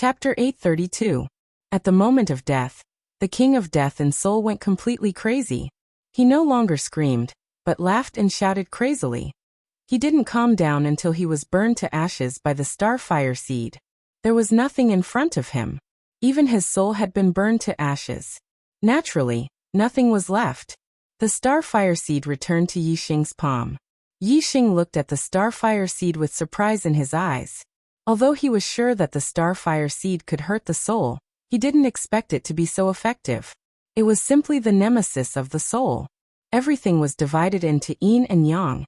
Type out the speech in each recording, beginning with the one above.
Chapter 832. At the moment of death, the king of death and soul went completely crazy. He no longer screamed, but laughed and shouted crazily. He didn't calm down until he was burned to ashes by the starfire seed. There was nothing in front of him. Even his soul had been burned to ashes. Naturally, nothing was left. The starfire seed returned to Yixing's palm. Yixing looked at the starfire seed with surprise in his eyes. Although he was sure that the starfire seed could hurt the soul, he didn't expect it to be so effective. It was simply the nemesis of the soul. Everything was divided into yin and yang,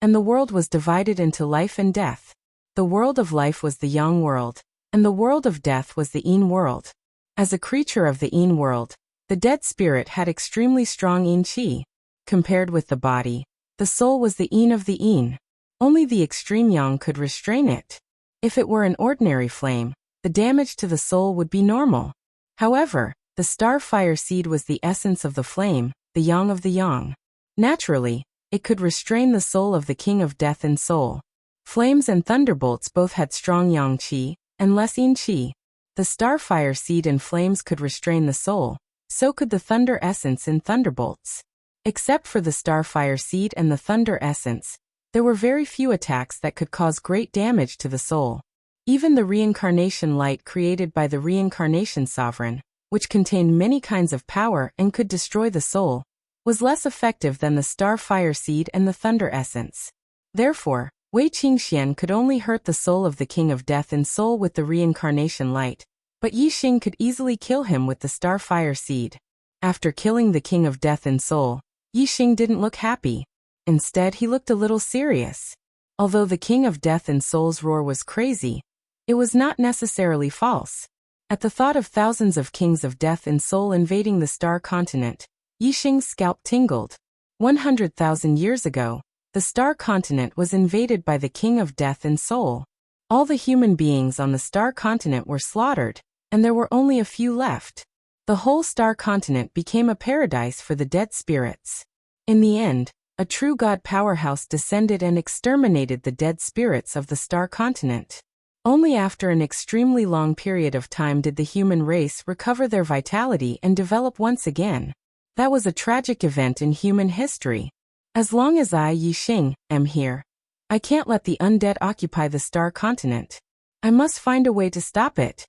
and the world was divided into life and death. The world of life was the yang world, and the world of death was the yin world. As a creature of the yin world, the dead spirit had extremely strong yin qi. Compared with the body, the soul was the yin of the yin. Only the extreme yang could restrain it. If it were an ordinary flame, the damage to the soul would be normal. However, the starfire seed was the essence of the flame, the yang of the yang. Naturally, it could restrain the soul of the king of death and soul. Flames and thunderbolts both had strong yang qi, and less yin qi. The starfire seed and flames could restrain the soul, so could the thunder essence and thunderbolts. Except for the starfire seed and the thunder essence, there were very few attacks that could cause great damage to the soul. Even the reincarnation light created by the reincarnation sovereign, which contained many kinds of power and could destroy the soul, was less effective than the starfire seed and the thunder essence. Therefore, Wei Qingxian could only hurt the soul of the king of death and soul with the reincarnation light, but Yixing could easily kill him with the starfire seed. After killing the king of death and soul, Yixing didn't look happy. Instead, he looked a little serious. Although the king of death and soul's roar was crazy, it was not necessarily false. At the thought of thousands of kings of death and soul invading the star continent, Yixing's scalp tingled. 100,000 years ago, the star continent was invaded by the king of death and soul. All the human beings on the star continent were slaughtered, and there were only a few left. The whole star continent became a paradise for the dead spirits. In the end, a true god powerhouse descended and exterminated the dead spirits of the star continent. Only after an extremely long period of time did the human race recover their vitality and develop once again. That was a tragic event in human history. As long as I, Yixing, am here, I can't let the undead occupy the star continent. I must find a way to stop it.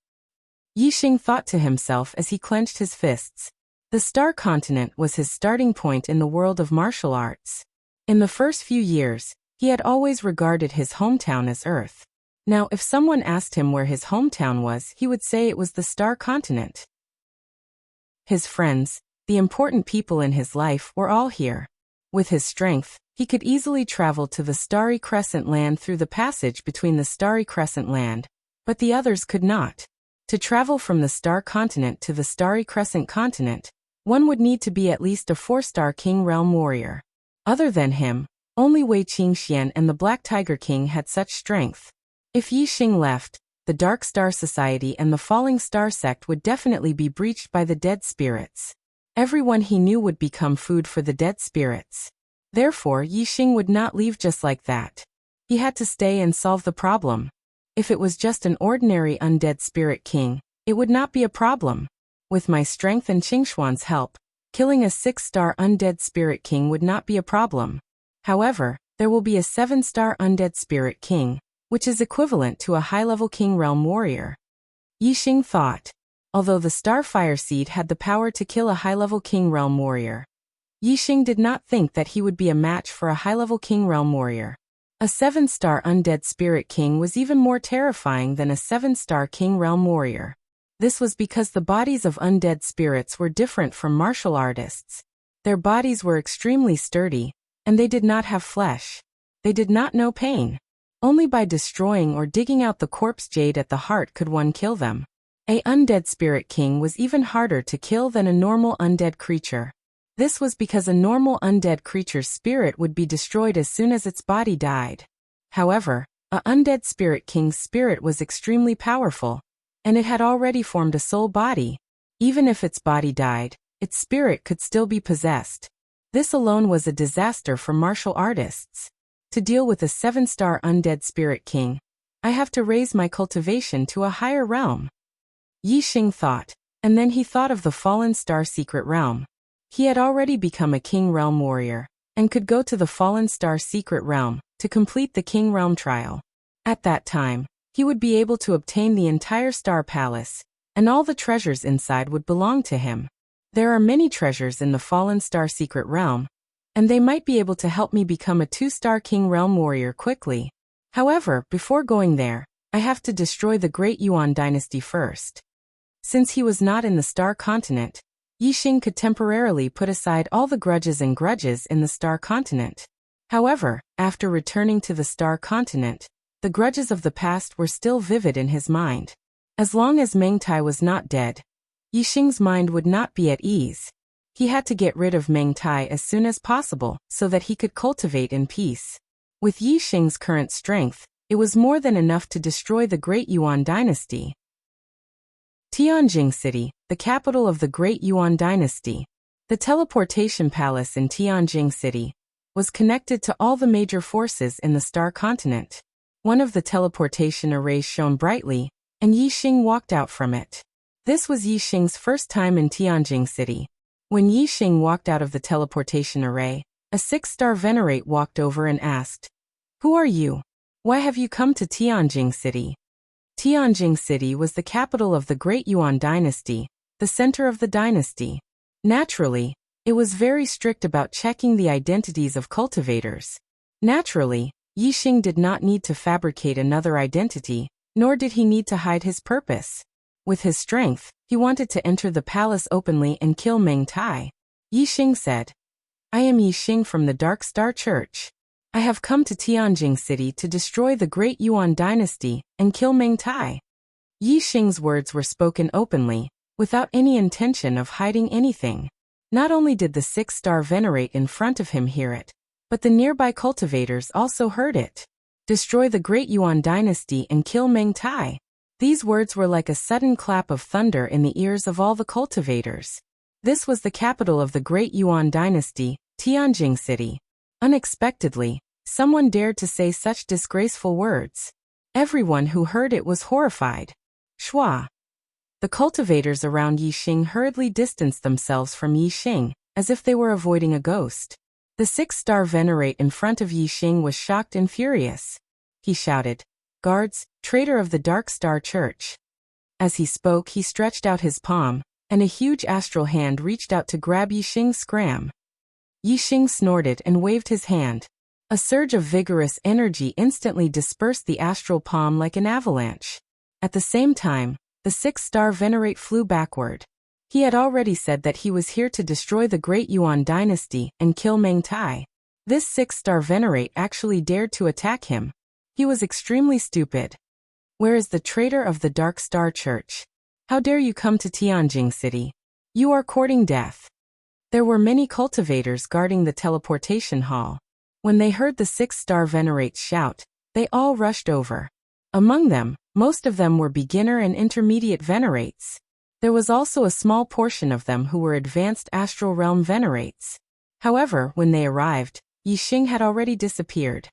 Yixing thought to himself as he clenched his fists. The star continent was his starting point in the world of martial arts. In the first few years, he had always regarded his hometown as Earth. Now, if someone asked him where his hometown was, he would say it was the star continent. His friends, the important people in his life, were all here. With his strength, he could easily travel to the Starry Crescent Land through the passage between the Starry Crescent Land, but the others could not. To travel from the star continent to the Starry Crescent continent, one would need to be at least a 4-star King Realm warrior. Other than him, only Wei Qingxian and the Black Tiger King had such strength. If Yixing left, the Dark Star Society and the Falling Star Sect would definitely be breached by the dead spirits. Everyone he knew would become food for the dead spirits. Therefore, Yixing would not leave just like that. He had to stay and solve the problem. If it was just an ordinary undead spirit king, it would not be a problem. With my strength and Qingshuan's help, killing a 6-star undead spirit king would not be a problem. However, there will be a 7-star undead spirit king, which is equivalent to a high-level King Realm warrior. Yixing thought. Although the starfire seed had the power to kill a high-level King Realm warrior, Yixing did not think that he would be a match for a high-level King Realm warrior. A 7-star undead spirit king was even more terrifying than a 7-star King Realm warrior. This was because the bodies of undead spirits were different from martial artists. Their bodies were extremely sturdy, and they did not have flesh. They did not know pain. Only by destroying or digging out the corpse jade at the heart could one kill them. A undead spirit king was even harder to kill than a normal undead creature. This was because a normal undead creature's spirit would be destroyed as soon as its body died. However, a undead spirit king's spirit was extremely powerful, and it had already formed a soul body. Even if its body died, its spirit could still be possessed. This alone was a disaster for martial artists. To deal with a 7-star undead spirit king, I have to raise my cultivation to a higher realm. Yi Xing thought. And then he thought of the fallen star secret realm. He had already become a king realm warrior, and could go to the fallen star secret realm to complete the king realm trial. At that time, he would be able to obtain the entire star palace, and all the treasures inside would belong to him. There are many treasures in the fallen star secret realm, and they might be able to help me become a 2-star king realm warrior quickly. However, before going there, I have to destroy the Great Yuan dynasty first. Since he was not in the star continent, Yi Xing could temporarily put aside all the grudges in the star continent. However, after returning to the star continent, the grudges of the past were still vivid in his mind. As long as Meng Tai was not dead, Yi Xing's mind would not be at ease. He had to get rid of Meng Tai as soon as possible so that he could cultivate in peace. With Yi Xing's current strength, it was more than enough to destroy the Great Yuan dynasty. Tianjing City, the capital of the Great Yuan dynasty. The teleportation palace in Tianjing City was connected to all the major forces in the star continent. One of the teleportation arrays shone brightly, and Yi Xing walked out from it. This was Yi Xing's first time in Tianjing City. When Yi Xing walked out of the teleportation array, a 6-star venerate walked over and asked, "Who are you? Why have you come to Tianjing City?" Tianjing City was the capital of the Great Yuan dynasty, the center of the dynasty. Naturally, it was very strict about checking the identities of cultivators. Naturally, Yi Xing did not need to fabricate another identity, nor did he need to hide his purpose. With his strength, he wanted to enter the palace openly and kill Meng Tai. Yi Xing said, "I am Yi Xing from the Dark Star Church. I have come to Tianjing City to destroy the Great Yuan dynasty and kill Meng Tai." Yi Xing's words were spoken openly, without any intention of hiding anything. Not only did the 6-star venerate in front of him hear it, but the nearby cultivators also heard it. Destroy the Great Yuan dynasty and kill Meng Tai. These words were like a sudden clap of thunder in the ears of all the cultivators. This was the capital of the Great Yuan dynasty, Tianjing City. Unexpectedly, someone dared to say such disgraceful words. Everyone who heard it was horrified. Shua. The cultivators around Yi Xing hurriedly distanced themselves from Yi Xing, as if they were avoiding a ghost. The 6-star venerate in front of Yi Xing was shocked and furious. He shouted, "Guards, traitor of the Dark Star Church." As he spoke, he stretched out his palm, and a huge astral hand reached out to grab Yi Xing's scram. Yi Xing snorted and waved his hand. A surge of vigorous energy instantly dispersed the astral palm like an avalanche. At the same time, the 6-star venerate flew backward. He had already said that he was here to destroy the Great Yuan dynasty and kill Meng Tai. This 6-star venerate actually dared to attack him. He was extremely stupid. "Where is the traitor of the Dark Star Church? How dare you come to Tianjing City? You are courting death." There were many cultivators guarding the teleportation hall. When they heard the 6-star venerates shout, they all rushed over. Among them, most of them were beginner and intermediate venerates. There was also a small portion of them who were advanced astral realm venerates. However, when they arrived, Yi Xing had already disappeared.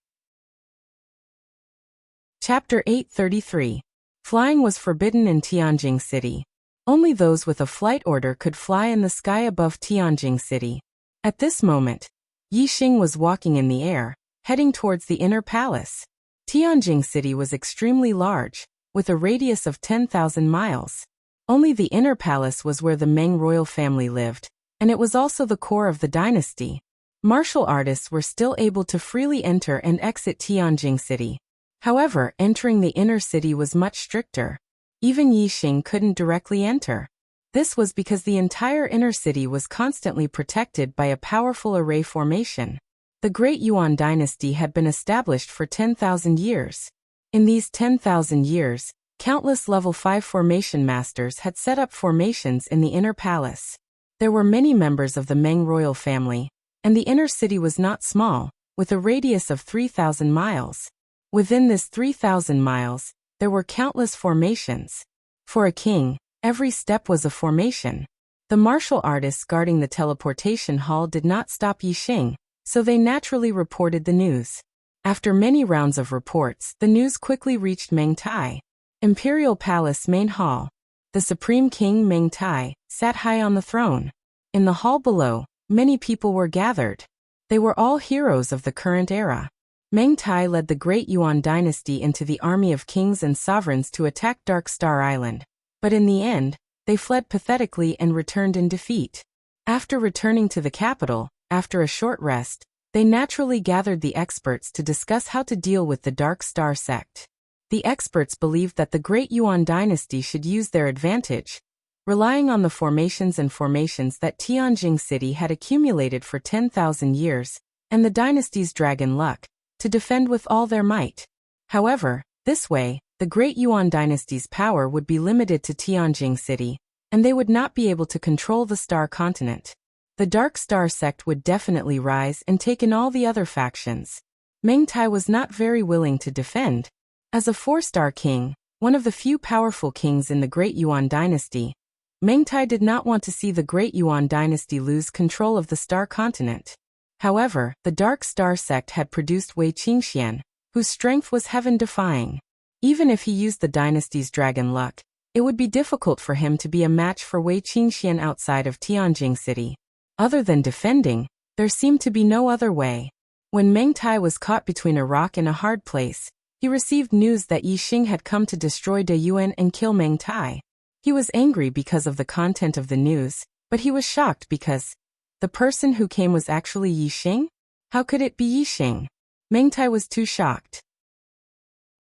Chapter 833. Flying was forbidden in Tianjing City. Only those with a flight order could fly in the sky above Tianjing City. At this moment, Yi Xing was walking in the air, heading towards the inner palace. Tianjing City was extremely large, with a radius of 10,000 miles. Only the inner palace was where the Meng royal family lived, and it was also the core of the dynasty. Martial artists were still able to freely enter and exit Tianjing City. However, entering the inner city was much stricter. Even Yi Xing couldn't directly enter. This was because the entire inner city was constantly protected by a powerful array formation. The Great Yuan dynasty had been established for 10,000 years. In these 10,000 years, countless level 5 formation masters had set up formations in the inner palace. There were many members of the Meng royal family, and the inner city was not small, with a radius of 3,000 miles. Within this 3,000 miles, there were countless formations. For a king, every step was a formation. The martial artists guarding the teleportation hall did not stop Yi Xing, so they naturally reported the news. After many rounds of reports, the news quickly reached Meng Tai. Imperial Palace Main Hall. The Supreme King Meng Tai sat high on the throne. In the hall below, many people were gathered. They were all heroes of the current era. Meng Tai led the Great Yuan dynasty into the army of kings and sovereigns to attack Dark Star Island. But in the end, they fled pathetically and returned in defeat. After returning to the capital, after a short rest, they naturally gathered the experts to discuss how to deal with the Dark Star sect. The experts believed that the Great Yuan dynasty should use their advantage, relying on the formations that Tianjing City had accumulated for 10,000 years, and the dynasty's dragon luck, to defend with all their might. However, this way, the Great Yuan dynasty's power would be limited to Tianjing City, and they would not be able to control the Star Continent. The Dark Star sect would definitely rise and take in all the other factions. Meng Tai was not very willing to defend. As a 4-star king, one of the few powerful kings in the Great Yuan dynasty, Meng Tai did not want to see the Great Yuan dynasty lose control of the Star Continent. However, the Dark Star sect had produced Wei Qingxian, whose strength was heaven-defying. Even if he used the dynasty's dragon luck, it would be difficult for him to be a match for Wei Qingxian outside of Tianjing City. Other than defending, there seemed to be no other way. When Meng Tai was caught between a rock and a hard place, he received news that Yi Xing had come to destroy De Yuan and kill Meng Tai. He was angry because of the content of the news, but he was shocked because the person who came was actually Yi Xing? How could it be Yi Xing? Meng Tai was too shocked.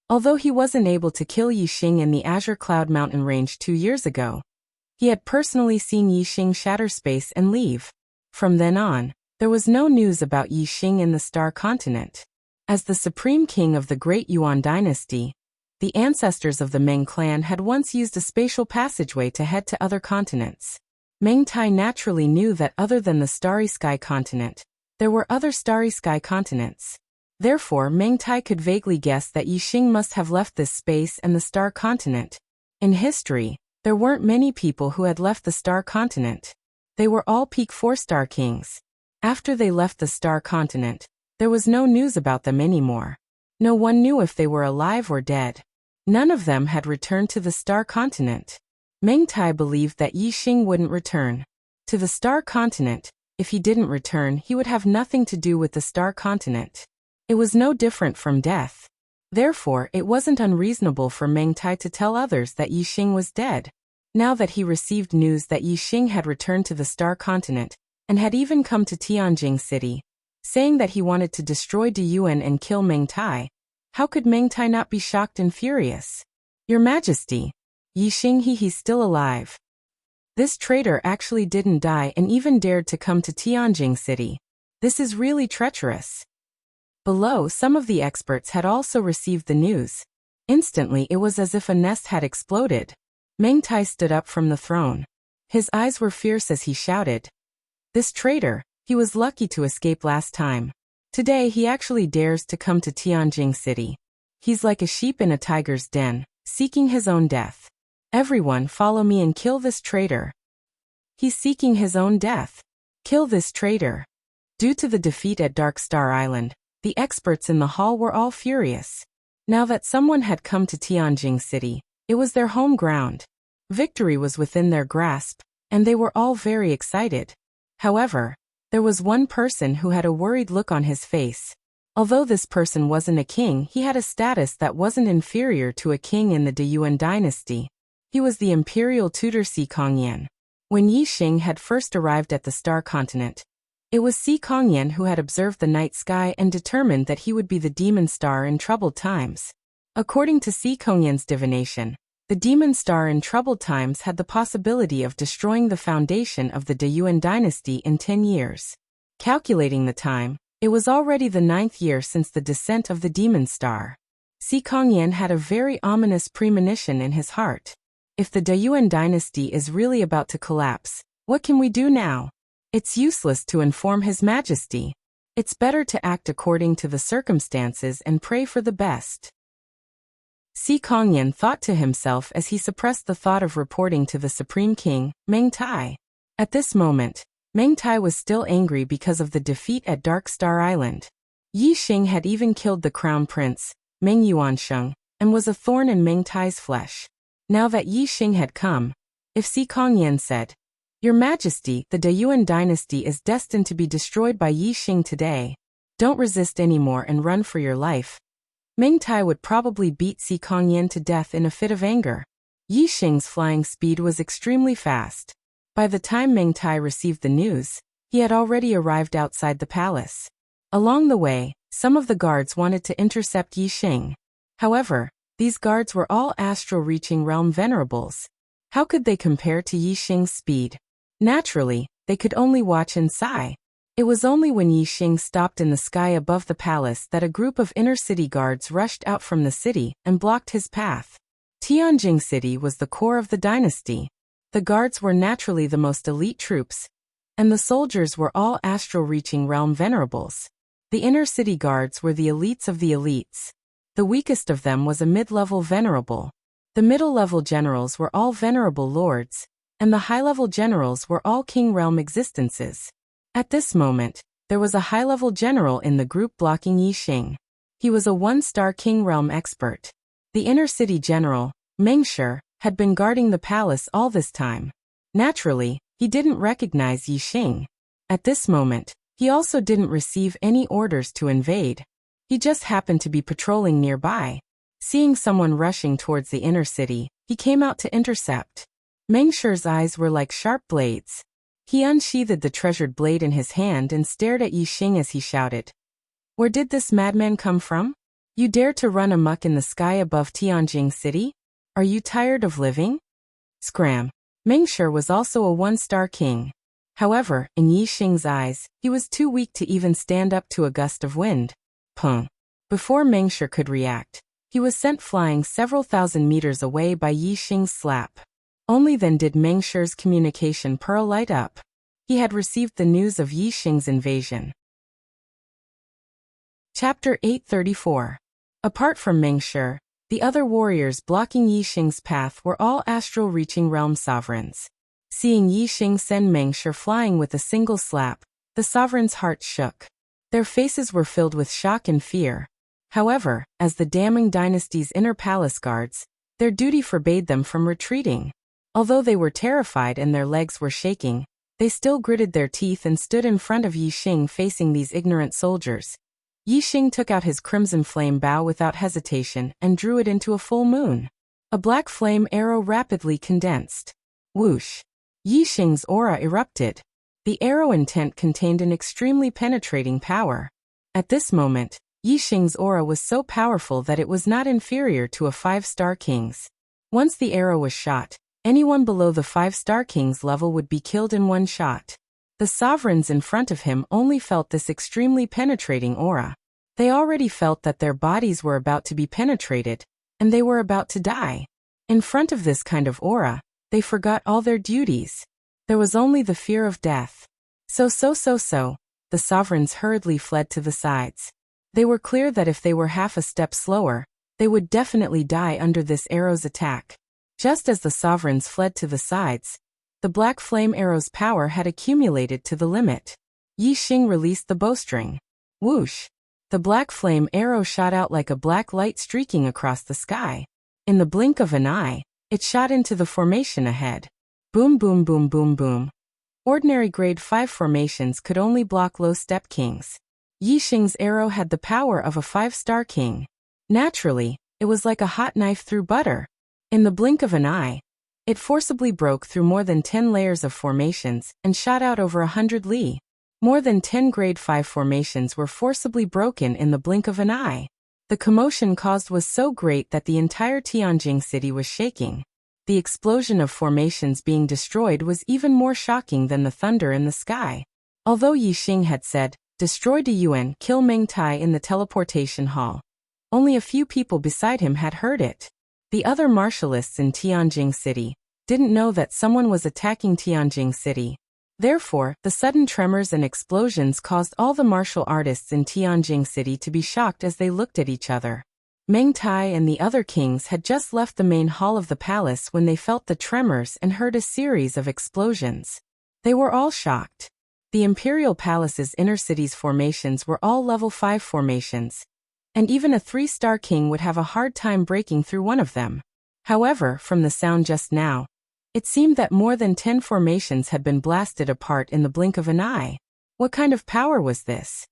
Although he wasn't able to kill Yi Xing in the Azure Cloud Mountain range 2 years ago, he had personally seen Yi Xing shatter space and leave. From then on, there was no news about Yi Xing in the Star Continent. As the Supreme King of the Great Yuan dynasty, the ancestors of the Meng clan had once used a spatial passageway to head to other continents. Meng Tai naturally knew that other than the Starry Sky continent, there were other Starry Sky continents. Therefore, Meng Tai could vaguely guess that Yi Xing must have left this space and the Star Continent. In history, there weren't many people who had left the Star Continent. They were all peak 4-star kings. After they left the Star Continent, there was no news about them anymore. No one knew if they were alive or dead. None of them had returned to the Star Continent. Meng Tai believed that Yi Xing wouldn't return to the Star Continent. If he didn't return, he would have nothing to do with the Star Continent. It was no different from death. Therefore, it wasn't unreasonable for Meng Tai to tell others that Yi Xing was dead. Now that he received news that Yi Xing had returned to the Star Continent, and had even come to Tianjing City, saying that he wanted to destroy De Yuan and kill Meng Tai, how could Meng Tai not be shocked and furious? Your Majesty, Yi Xing he's still alive. This traitor actually didn't die and even dared to come to Tianjing City. This is really treacherous. Below, some of the experts had also received the news. Instantly, it was as if a nest had exploded. Meng Tai stood up from the throne. His eyes were fierce as he shouted, "This traitor, he was lucky to escape last time. Today he actually dares to come to Tianjing City. He's like a sheep in a tiger's den, seeking his own death. Everyone follow me and kill this traitor. He's seeking his own death. Kill this traitor." Due to the defeat at Dark Star Island, the experts in the hall were all furious. Now that someone had come to Tianjing City, it was their home ground. Victory was within their grasp, and they were all very excited. However, there was one person who had a worried look on his face. Although this person wasn't a king, he had a status that wasn't inferior to a king in the De Yuan dynasty. He was the imperial tutor Si Kongyan. When Yi Xing had first arrived at the Star Continent, it was Si Kongyan who had observed the night sky and determined that he would be the demon star in troubled times. According to Si Kongyan's divination, the demon star in troubled times had the possibility of destroying the foundation of the De Yuan dynasty in 10 years. Calculating the time, it was already the 9th year since the descent of the demon star. Si Kongyan had a very ominous premonition in his heart. If the De Yuan dynasty is really about to collapse, what can we do now? It's useless to inform His Majesty. It's better to act according to the circumstances and pray for the best. Si Kongyan thought to himself as he suppressed the thought of reporting to the Supreme King, Meng Tai. At this moment, Meng Tai was still angry because of the defeat at Dark Star Island. Yi Xing had even killed the Crown Prince, Meng Yuansheng, and was a thorn in Meng Tai's flesh. Now that Yi Xing had come, If Si Kongyan said, "Your Majesty, the Dayuan dynasty is destined to be destroyed by Yi Xing today. Don't resist anymore and run for your life," Meng Tai would probably beat Si Kongyan to death in a fit of anger. Yi Xing's flying speed was extremely fast. By the time Meng Tai received the news, he had already arrived outside the palace. Along the way, some of the guards wanted to intercept Yi Xing. However, these guards were all astral-reaching realm venerables. How could they compare to Yi Xing's speed? Naturally, they could only watch and sigh. It was only when Yi Xing stopped in the sky above the palace that a group of inner-city guards rushed out from the city and blocked his path. Tianjing City was the core of the dynasty. The guards were naturally the most elite troops, and the soldiers were all astral-reaching realm venerables. The inner-city guards were the elites of the elites. The weakest of them was a mid-level venerable. The middle-level generals were all venerable lords, and the high-level generals were all king realm existences. At this moment, there was a high-level general in the group blocking Yi Xing. He was a one-star king realm expert. The inner-city general, Mengshi, had been guarding the palace all this time. Naturally, he didn't recognize Yi Xing. At this moment, he also didn't receive any orders to invade. He just happened to be patrolling nearby. Seeing someone rushing towards the inner city, he came out to intercept. Mengshi's eyes were like sharp blades. He unsheathed the treasured blade in his hand and stared at Yi Xing as he shouted, "Where did this madman come from? You dare to run amok in the sky above Tianjing City? Are you tired of living?" Scram. Mengshi was also a one-star king. However, in Yi Xing's eyes, he was too weak to even stand up to a gust of wind. Pung. Before Mengshi could react, he was sent flying several thousand meters away by Yi Xing's slap. Only then did Mengshi's communication pearl light up. He had received the news of Yi Xing's invasion. Chapter 834. Apart from Mengshi, the other warriors blocking Yi Xing's path were all astral-reaching realm sovereigns. Seeing Yi Xing send Mengshi flying with a single slap, the sovereigns' hearts shook. Their faces were filled with shock and fear. However, as the Daming dynasty's inner palace guards, their duty forbade them from retreating. Although they were terrified and their legs were shaking, they still gritted their teeth and stood in front of Yi Xing facing these ignorant soldiers. Yi Xing took out his crimson flame bow without hesitation and drew it into a full moon. A black flame arrow rapidly condensed. Whoosh! Yi Xing's aura erupted. The arrow intent contained an extremely penetrating power. At this moment, Yi Xing's aura was so powerful that it was not inferior to a 5-star king's. Once the arrow was shot, anyone below the 5-star king's level would be killed in one shot. The sovereigns in front of him only felt this extremely penetrating aura. They already felt that their bodies were about to be penetrated, and they were about to die. In front of this kind of aura, they forgot all their duties. There was only the fear of death. So, the sovereigns hurriedly fled to the sides. They were clear that if they were half a step slower, they would definitely die under this arrow's attack. Just as the sovereigns fled to the sides, the black flame arrow's power had accumulated to the limit. Yi Xing released the bowstring. Whoosh! The black flame arrow shot out like a black light streaking across the sky. In the blink of an eye, it shot into the formation ahead. Boom boom boom boom boom. Ordinary grade 5 formations could only block low-step kings. Yi Xing's arrow had the power of a 5-star king. Naturally, it was like a hot knife through butter. In the blink of an eye, it forcibly broke through more than 10 layers of formations and shot out over 100 li. More than 10 grade 5 formations were forcibly broken in the blink of an eye. The commotion caused was so great that the entire Tianjing city was shaking. The explosion of formations being destroyed was even more shocking than the thunder in the sky. Although Yi Xing had said, "Destroy Dayuan, kill Meng Tai" in the teleportation hall, only a few people beside him had heard it. The other martialists in Tianjing City didn't know that someone was attacking Tianjing City. Therefore, the sudden tremors and explosions caused all the martial artists in Tianjing City to be shocked as they looked at each other. Meng Tai and the other kings had just left the main hall of the palace when they felt the tremors and heard a series of explosions. They were all shocked. The Imperial Palace's inner city's formations were all level 5 formations, and even a 3-star king would have a hard time breaking through one of them. However, from the sound just now, It seemed that more than 10 formations had been blasted apart in the blink of an eye. What kind of power was this?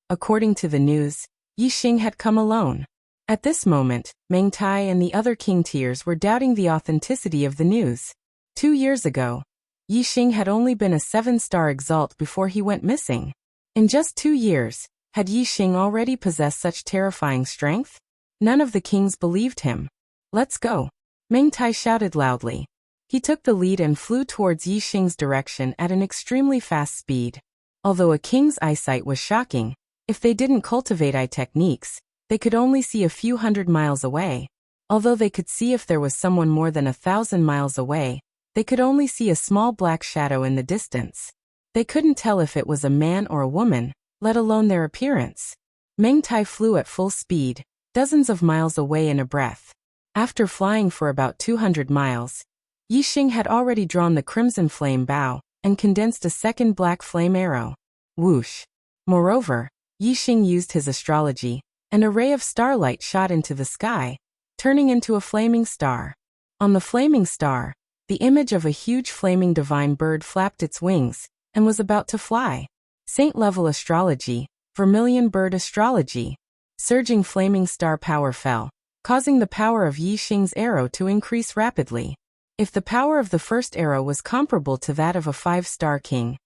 According to the news, Yi Xing had come alone. At this moment, Meng Tai and the other king tiers were doubting the authenticity of the news. 2 years ago, Yi Xing had only been a 7-star exalt before he went missing. In just 2 years, had Yi Xing already possessed such terrifying strength? None of the kings believed him. Let's go. Meng Tai shouted loudly. He took the lead and flew towards Yi Xing's direction at an extremely fast speed. Although a king's eyesight was shocking, if they didn't cultivate eye techniques, they could only see a few hundred miles away. Although they could see if there was someone more than 1,000 miles away, they could only see a small black shadow in the distance. They couldn't tell if it was a man or a woman, let alone their appearance. Meng Tai flew at full speed, dozens of miles away in a breath. After flying for about 200 miles, Yi Xing had already drawn the crimson flame bow and condensed a second black flame arrow. Whoosh! Moreover, Yi Xing used his astrology, and a ray of starlight shot into the sky, turning into a flaming star. On the flaming star, the image of a huge flaming divine bird flapped its wings and was about to fly. Saint-level astrology, vermilion bird astrology. Surging flaming star power fell, causing the power of Yi Xing's arrow to increase rapidly. If the power of the first arrow was comparable to that of a 5-star king,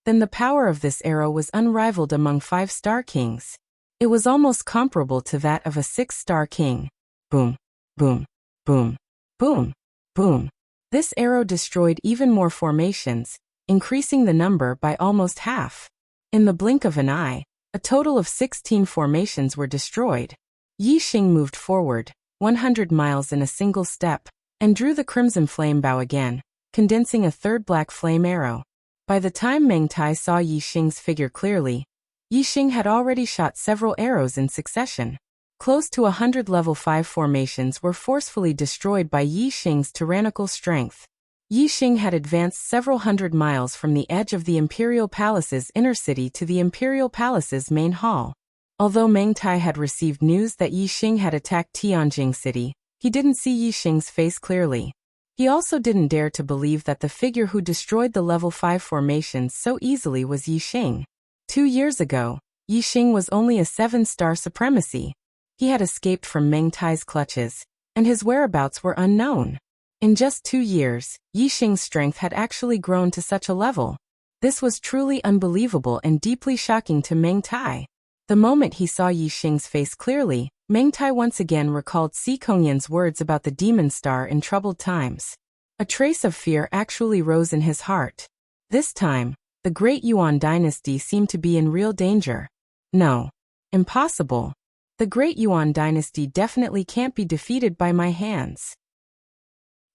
then the power of this arrow was unrivaled among 5-star kings. It was almost comparable to that of a 6-star king. Boom, boom, boom, boom, boom. This arrow destroyed even more formations, increasing the number by almost half. In the blink of an eye, a total of 16 formations were destroyed. Yi Xing moved forward, 100 miles in a single step, and drew the crimson flame bow again, condensing a third black flame arrow. By the time Meng Tai saw Yi Xing's figure clearly, Yi Xing had already shot several arrows in succession. Close to 100 level 5 formations were forcefully destroyed by Yi Xing's tyrannical strength. Yi Xing had advanced several hundred miles from the edge of the Imperial Palace's inner city to the Imperial Palace's main hall. Although Meng Tai had received news that Yi Xing had attacked Tianjing City, he didn't see Yi Xing's face clearly. He also didn't dare to believe that the figure who destroyed the level 5 formations so easily was Yi Xing. 2 years ago, Yi Xing was only a 7-star supremacy. He had escaped from Meng Tai's clutches, and his whereabouts were unknown. In just 2 years, Yi Xing's strength had actually grown to such a level. This was truly unbelievable and deeply shocking to Meng Tai. The moment he saw Yi Xing's face clearly, Meng Tai once again recalled Si Kongyan's words about the demon star in troubled times. A trace of fear actually rose in his heart. This time, the Great Yuan dynasty seemed to be in real danger. No. Impossible. The Great Yuan dynasty definitely can't be defeated by my hands.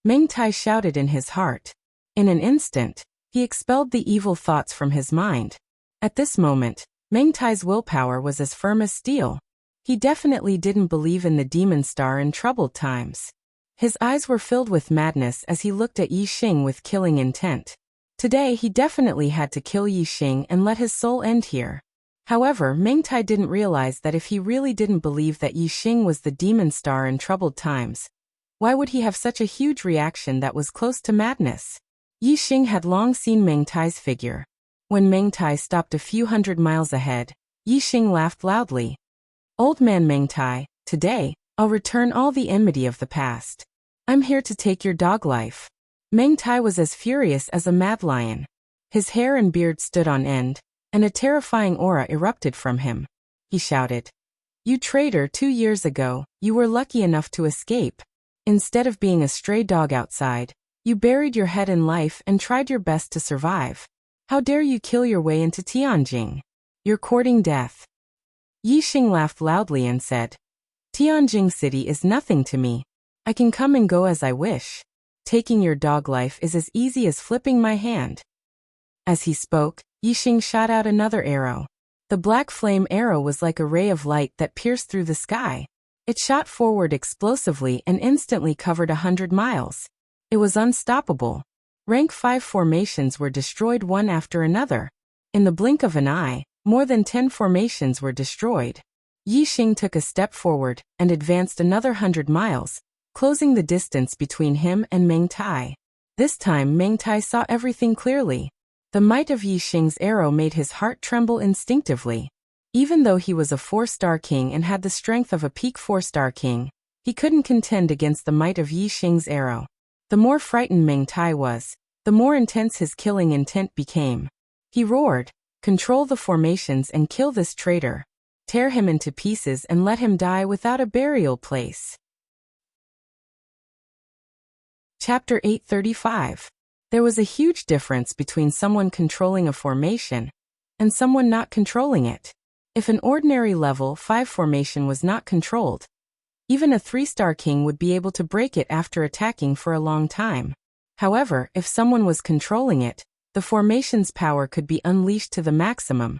Meng Tai shouted in his heart. In an instant, he expelled the evil thoughts from his mind. At this moment, Meng Tai's willpower was as firm as steel. He definitely didn't believe in the demon star in troubled times. His eyes were filled with madness as he looked at Yi Xing with killing intent. Today he definitely had to kill Yi Xing and let his soul end here. However, Meng Tai didn't realize that if he really didn't believe that Yi Xing was the demon star in troubled times, why would he have such a huge reaction that was close to madness? Yi Xing had long seen Meng Tai's figure. When Meng Tai stopped a few hundred miles ahead, Yi Xing laughed loudly. Old man Meng Tai, today, I'll return all the enmity of the past. I'm here to take your dog life. Meng Tai was as furious as a mad lion. His hair and beard stood on end, and a terrifying aura erupted from him. He shouted, "You traitor, 2 years ago, you were lucky enough to escape. Instead of being a stray dog outside, you buried your head in life and tried your best to survive. How dare you kill your way into Tianjing? You're courting death." Yi Xing laughed loudly and said, "Tianjing City is nothing to me. I can come and go as I wish. Taking your dog life is as easy as flipping my hand." As he spoke, Yi Xing shot out another arrow. The black flame arrow was like a ray of light that pierced through the sky. It shot forward explosively and instantly covered 100 miles. It was unstoppable. Rank 5 formations were destroyed one after another. In the blink of an eye, more than 10 formations were destroyed. Yi Xing took a step forward and advanced another 100 miles, closing the distance between him and Meng Tai. This time Meng Tai saw everything clearly. The might of Yi Xing's arrow made his heart tremble instinctively. Even though he was a 4-star king and had the strength of a peak 4-star king, he couldn't contend against the might of Yi Xing's arrow. The more frightened Meng Tai was, the more intense his killing intent became. He roared, "Control the formations and kill this traitor. Tear him into pieces and let him die without a burial place." Chapter 835. There was a huge difference between someone controlling a formation and someone not controlling it. If an ordinary level 5 formation was not controlled, even a 3-star king would be able to break it after attacking for a long time. However, if someone was controlling it, the formation's power could be unleashed to the maximum,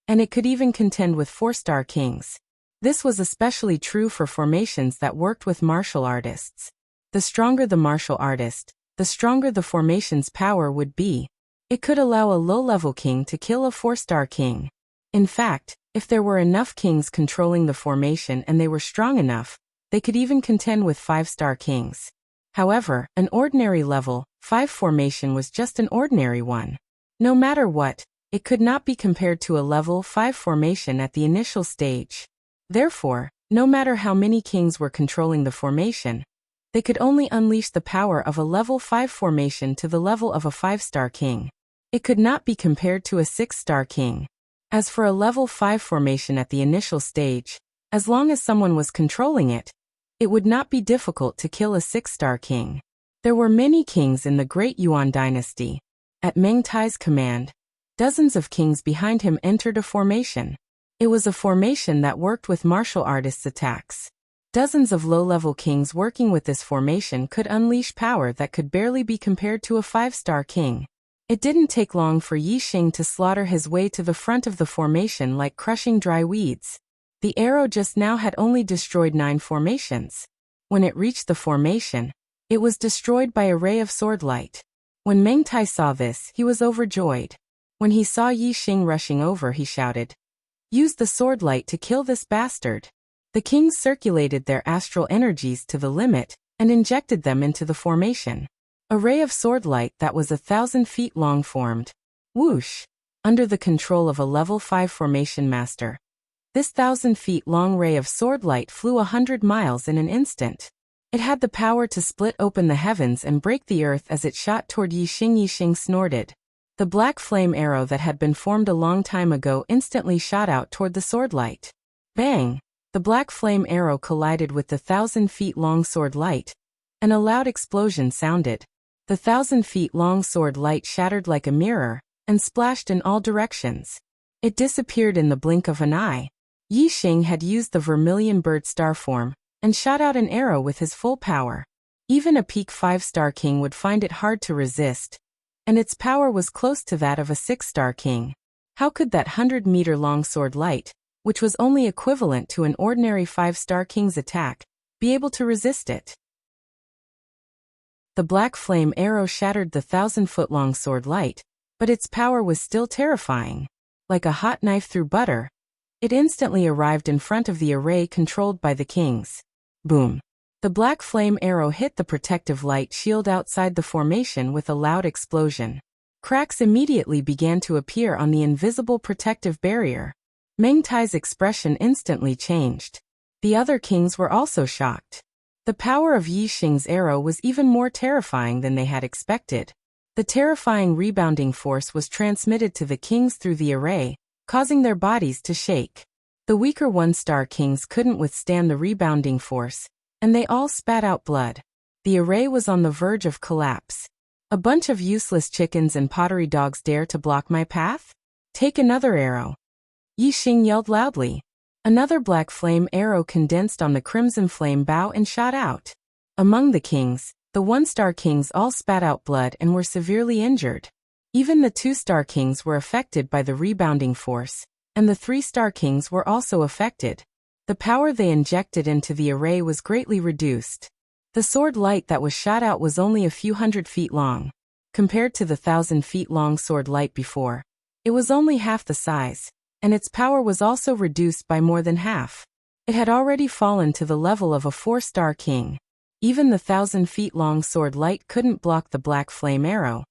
and it could even contend with 4-star kings. This was especially true for formations that worked with martial artists. The stronger the martial artist, the stronger the formation's power would be. It could allow a low-level king to kill a 4-star king. In fact, if there were enough kings controlling the formation and they were strong enough, they could even contend with 5-star kings. However, an ordinary level 5 formation was just an ordinary one. No matter what, it could not be compared to a level 5 formation at the initial stage. Therefore, no matter how many kings were controlling the formation, they could only unleash the power of a level 5 formation to the level of a 5-star king. It could not be compared to a 6-star king. As for a level 5 formation at the initial stage, as long as someone was controlling it, it would not be difficult to kill a 6-star king. There were many kings in the Great Yuan dynasty. At Meng Tai's command, dozens of kings behind him entered a formation. It was a formation that worked with martial artists' attacks. Dozens of low-level kings working with this formation could unleash power that could barely be compared to a 5-star king. It didn't take long for Yi Xing to slaughter his way to the front of the formation like crushing dry weeds. The arrow just now had only destroyed 9 formations. When it reached the formation, it was destroyed by a ray of sword light. When Meng Tai saw this, he was overjoyed. When he saw Yi Xing rushing over, he shouted, "Use the sword light to kill this bastard." The kings circulated their astral energies to the limit and injected them into the formation. A ray of sword light that was 1,000 feet long formed. Whoosh! Under the control of a level 5 formation master, this 1,000 feet long ray of sword light flew 100 miles in an instant. It had the power to split open the heavens and break the earth as it shot toward Yi Xing. Yi Xing snorted. The black flame arrow that had been formed a long time ago instantly shot out toward the sword light. Bang! The black flame arrow collided with the 1,000 feet long sword light, and a loud explosion sounded. The 1,000 feet long sword light shattered like a mirror and splashed in all directions. It disappeared in the blink of an eye. Yi Xing had used the vermilion bird star form and shot out an arrow with his full power. Even a peak 5-star king would find it hard to resist, and its power was close to that of a 6-star king. How could that 100-meter long sword light, which was only equivalent to an ordinary 5-star king's attack, be able to resist it? The black flame arrow shattered the 1,000-foot-long sword light, but its power was still terrifying. Like a hot knife through butter, it instantly arrived in front of the array controlled by the kings. Boom! The black flame arrow hit the protective light shield outside the formation with a loud explosion. Cracks immediately began to appear on the invisible protective barrier. Meng Tai's expression instantly changed. The other kings were also shocked. The power of Yi Xing's arrow was even more terrifying than they had expected. The terrifying rebounding force was transmitted to the kings through the array, causing their bodies to shake. The weaker 1-star kings couldn't withstand the rebounding force, and they all spat out blood. The array was on the verge of collapse. A bunch of useless chickens and pottery dogs dare to block my path? Take another arrow. Yi Xing yelled loudly. Another black flame arrow condensed on the crimson flame bow and shot out. Among the kings, the 1-star kings all spat out blood and were severely injured. Even the 2-star kings were affected by the rebounding force, and the 3-star kings were also affected. The power they injected into the array was greatly reduced. The sword light that was shot out was only a few hundred feet long. Compared to the 1,000 feet long sword light before, it was only half the size, and its power was also reduced by more than half. It had already fallen to the level of a 4-star king. Even the 1,000 feet-long sword light couldn't block the black flame arrow,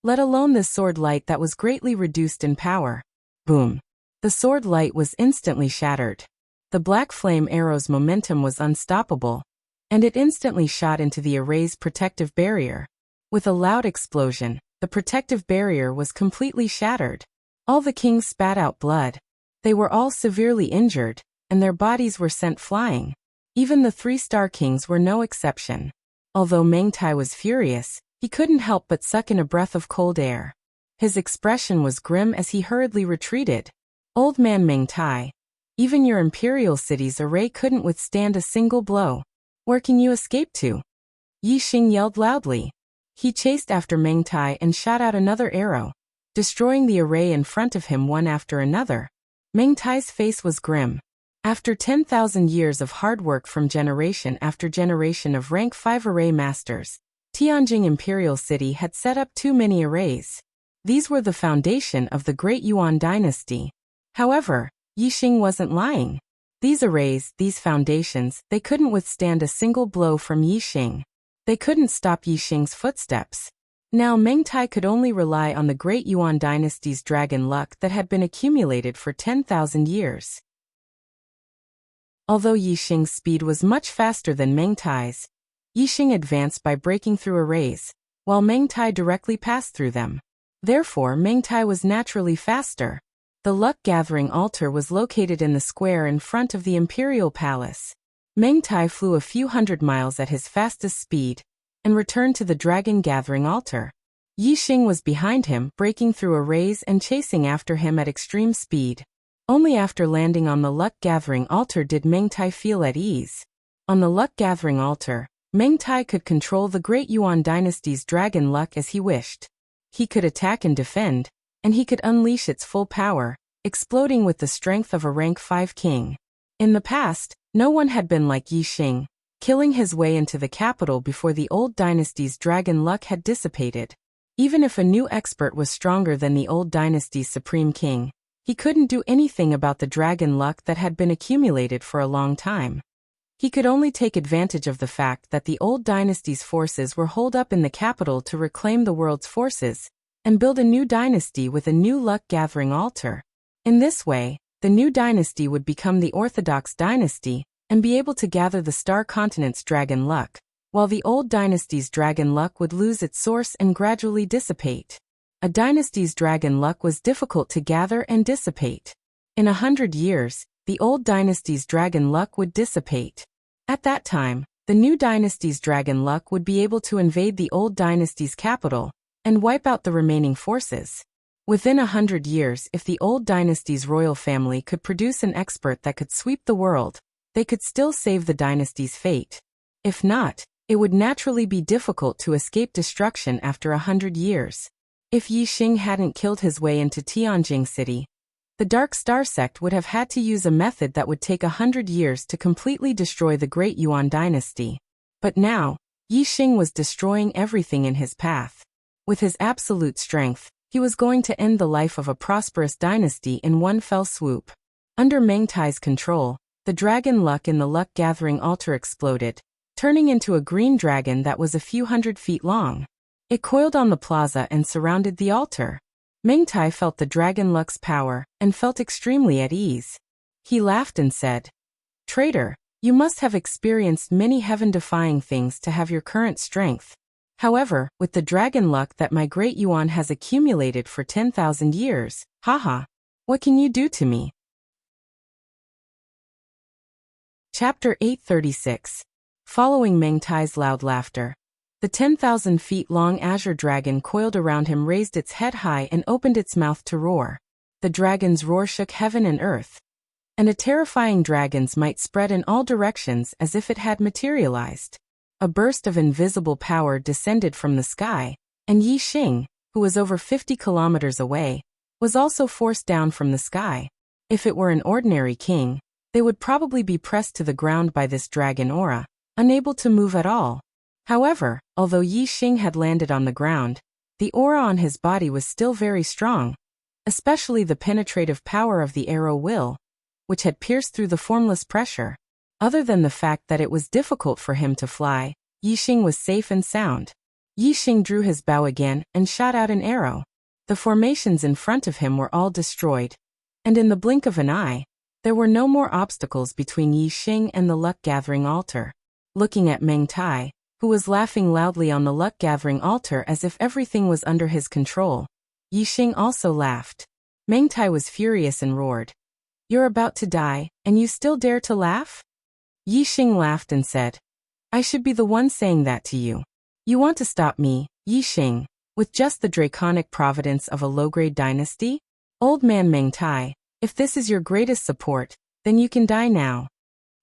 let alone this sword light that was greatly reduced in power. Boom! The sword light was instantly shattered. The black flame arrow's momentum was unstoppable, and it instantly shot into the array's protective barrier. With a loud explosion, the protective barrier was completely shattered. All the kings spat out blood. They were all severely injured, and their bodies were sent flying. Even the 3-star kings were no exception. Although Mengtai was furious, he couldn't help but suck in a breath of cold air. His expression was grim as he hurriedly retreated. Old man Mengtai, even your imperial city's array couldn't withstand a single blow. Where can you escape to? Yi Xing yelled loudly. He chased after Mengtai and shot out another arrow, destroying the array in front of him one after another. Mengtai's face was grim. After 10,000 years of hard work from generation after generation of rank 5 array masters, Tianjing Imperial City had set up too many arrays. These were the foundation of the Great Yuan dynasty. However, Yi Xing wasn't lying. These arrays, these foundations, they couldn't withstand a single blow from Yi Xing. They couldn't stop Yi Xing's footsteps. Now Mengtai could only rely on the Great Yuan dynasty's dragon luck that had been accumulated for 10,000 years. Although Yi Xing's speed was much faster than Mengtai's, Yi Xing advanced by breaking through arrays, while Mengtai directly passed through them. Therefore, Mengtai was naturally faster. The luck-gathering altar was located in the square in front of the imperial palace. Mengtai flew a few hundred miles at his fastest speed, and returned to the dragon-gathering altar. Yi Xing was behind him, breaking through arrays and chasing after him at extreme speed. Only after landing on the luck-gathering altar did Mengtai feel at ease. On the luck-gathering altar, Mengtai could control the Great Yuan dynasty's dragon luck as he wished. He could attack and defend, and he could unleash its full power, exploding with the strength of a rank 5 king. In the past, no one had been like Yi Xing, killing his way into the capital before the old dynasty's dragon luck had dissipated. Even if a new expert was stronger than the old dynasty's supreme king, he couldn't do anything about the dragon luck that had been accumulated for a long time. He could only take advantage of the fact that the old dynasty's forces were holed up in the capital to reclaim the world's forces, and build a new dynasty with a new luck-gathering altar. In this way, the new dynasty would become the Orthodox dynasty, and be able to gather the star continent's dragon luck, while the old dynasty's dragon luck would lose its source and gradually dissipate. A dynasty's dragon luck was difficult to gather and dissipate. In 100 years, the old dynasty's dragon luck would dissipate. At that time, the new dynasty's dragon luck would be able to invade the old dynasty's capital, and wipe out the remaining forces. Within 100 years, if the old dynasty's royal family could produce an expert that could sweep the world, they could still save the dynasty's fate. If not, it would naturally be difficult to escape destruction after 100 years. If Yi Xing hadn't killed his way into Tianjing City, the Dark Star sect would have had to use a method that would take 100 years to completely destroy the Great Yuan dynasty. But now, Yi Xing was destroying everything in his path. With his absolute strength, he was going to end the life of a prosperous dynasty in one fell swoop. Under Mengtai's control, the dragon luck in the luck-gathering altar exploded, turning into a green dragon that was a few 100 feet long. It coiled on the plaza and surrounded the altar. Mengtai felt the dragon luck's power, and felt extremely at ease. He laughed and said, "Traitor, you must have experienced many heaven-defying things to have your current strength. However, with the dragon luck that my Great Yuan has accumulated for 10,000 years, haha, what can you do to me?" Chapter 836. Following Mengtai's loud laughter, the 10,000 feet long azure dragon coiled around him raised its head high and opened its mouth to roar. The dragon's roar shook heaven and earth, and a terrifying dragon's might spread in all directions as if it had materialized. A burst of invisible power descended from the sky, and Yi Xing, who was over 50 kilometers away, was also forced down from the sky. If it were an ordinary king, they would probably be pressed to the ground by this dragon aura, unable to move at all. However, although Yi Xing had landed on the ground, the aura on his body was still very strong, especially the penetrative power of the arrow will, which had pierced through the formless pressure. Other than the fact that it was difficult for him to fly, Yixing was safe and sound. Yixing drew his bow again and shot out an arrow. The formations in front of him were all destroyed, and in the blink of an eye, there were no more obstacles between Yixing and the luck-gathering altar. Looking at Meng Tai, who was laughing loudly on the luck-gathering altar as if everything was under his control, Yixing also laughed. Meng Tai was furious and roared, "You're about to die, and you still dare to laugh?" Yixing laughed and said, "I should be the one saying that to you. You want to stop me, Yixing, with just the draconic providence of a low-grade dynasty? Old man Meng Tai, if this is your greatest support, then you can die now."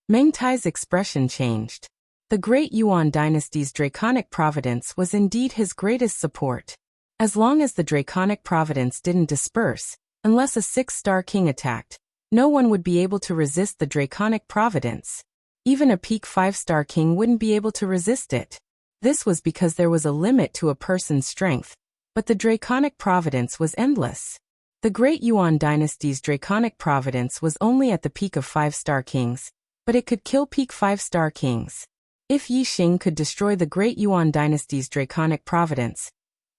Meng Tai's expression changed. The Great Yuan dynasty's draconic providence was indeed his greatest support. As long as the draconic providence didn't disperse, unless a 6-star king attacked, no one would be able to resist the draconic providence. Even a peak 5-star king wouldn't be able to resist it. This was because there was a limit to a person's strength, but the draconic providence was endless. The Great Yuan dynasty's draconic providence was only at the peak of 5-star kings, but it could kill peak 5-star kings. If Yixing could destroy the Great Yuan dynasty's draconic providence,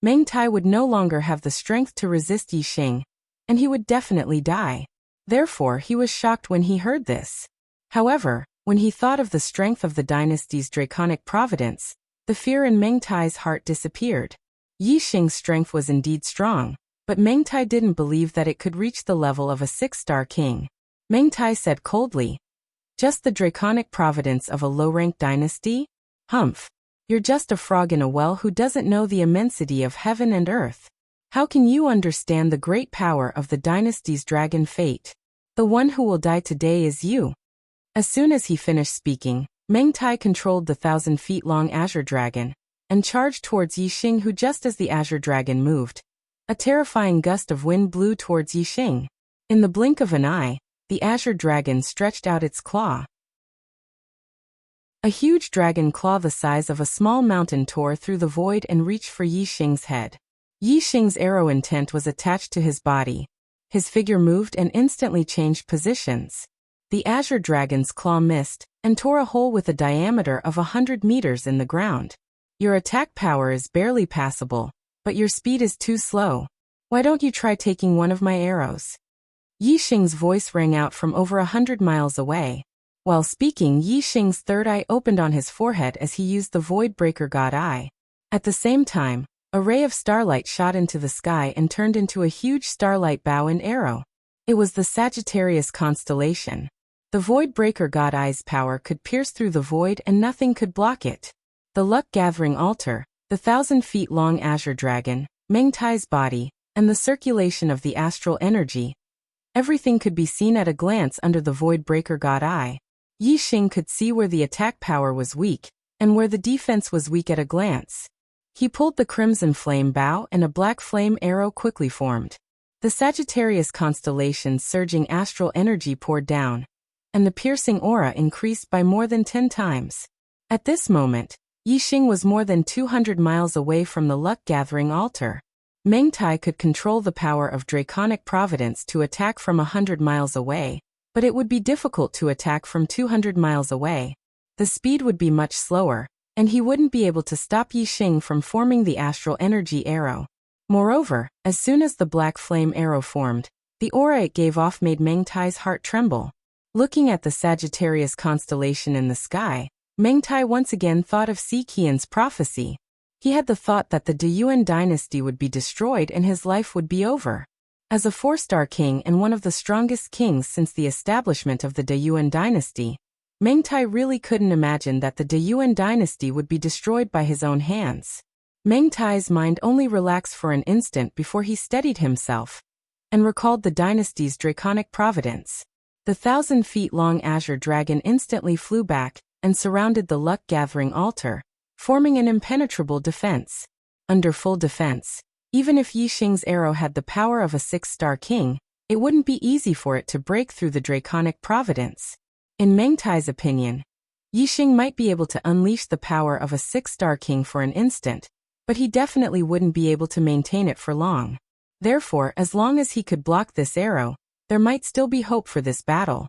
Meng Tai would no longer have the strength to resist Yixing, and he would definitely die. Therefore, he was shocked when he heard this. However, when he thought of the strength of the dynasty's draconic providence, the fear in Meng Tai's heart disappeared. Yixing's strength was indeed strong, but Meng Tai didn't believe that it could reach the level of a 6-star king. Meng Tai said coldly, "Just the draconic providence of a low-ranked dynasty? Humph. You're just a frog in a well who doesn't know the immensity of heaven and earth. How can you understand the great power of the dynasty's dragon fate? The one who will die today is you." As soon as he finished speaking, Meng Tai controlled the 1,000-feet-long azure dragon and charged towards Yixing, who just as the azure dragon moved, a terrifying gust of wind blew towards Yixing. In the blink of an eye, the azure dragon stretched out its claw. A huge dragon claw the size of a small mountain tore through the void and reached for Yixing's head. Yixing's arrow intent was attached to his body. His figure moved and instantly changed positions. The azure dragon's claw missed and tore a hole with a diameter of 100 meters in the ground. "Your attack power is barely passable, but your speed is too slow. Why don't you try taking one of my arrows?" Yixing's voice rang out from over 100 miles away. While speaking, Yixing's third eye opened on his forehead as he used the Void Breaker God Eye. At the same time, a ray of starlight shot into the sky and turned into a huge starlight bow and arrow. It was the Sagittarius constellation. The Void Breaker God Eye's power could pierce through the void and nothing could block it. The luck-gathering altar, the 1,000-feet-long azure dragon, Meng Tai's body, and the circulation of the astral energy. Everything could be seen at a glance under the Void Breaker God Eye. Yixing could see where the attack power was weak, and where the defense was weak at a glance. He pulled the crimson flame bow and a black flame arrow quickly formed. The Sagittarius constellation's surging astral energy poured down, and the piercing aura increased by more than 10 times. At this moment, Yixing was more than 200 miles away from the luck-gathering altar. Meng Tai could control the power of draconic providence to attack from 100 miles away, but it would be difficult to attack from 200 miles away. The speed would be much slower, and he wouldn't be able to stop Yixing from forming the astral energy arrow. Moreover, as soon as the black flame arrow formed, the aura it gave off made Meng Tai's heart tremble. Looking at the Sagittarius constellation in the sky, Meng Tai once again thought of Si Qian's prophecy. He had the thought that the Deyuan dynasty would be destroyed and his life would be over. As a 4-star king and one of the strongest kings since the establishment of the Deyuan dynasty, Meng Tai really couldn't imagine that the Deyuan dynasty would be destroyed by his own hands. Meng Tai's mind only relaxed for an instant before he steadied himself and recalled the dynasty's draconic providence. The 1,000-feet-long azure dragon instantly flew back and surrounded the luck-gathering altar, forming an impenetrable defense. Under full defense, even if Yixing's arrow had the power of a 6-star king, it wouldn't be easy for it to break through the draconic providence. In Meng Tai's opinion, Yixing might be able to unleash the power of a 6-star king for an instant, but he definitely wouldn't be able to maintain it for long. Therefore, as long as he could block this arrow, there might still be hope for this battle.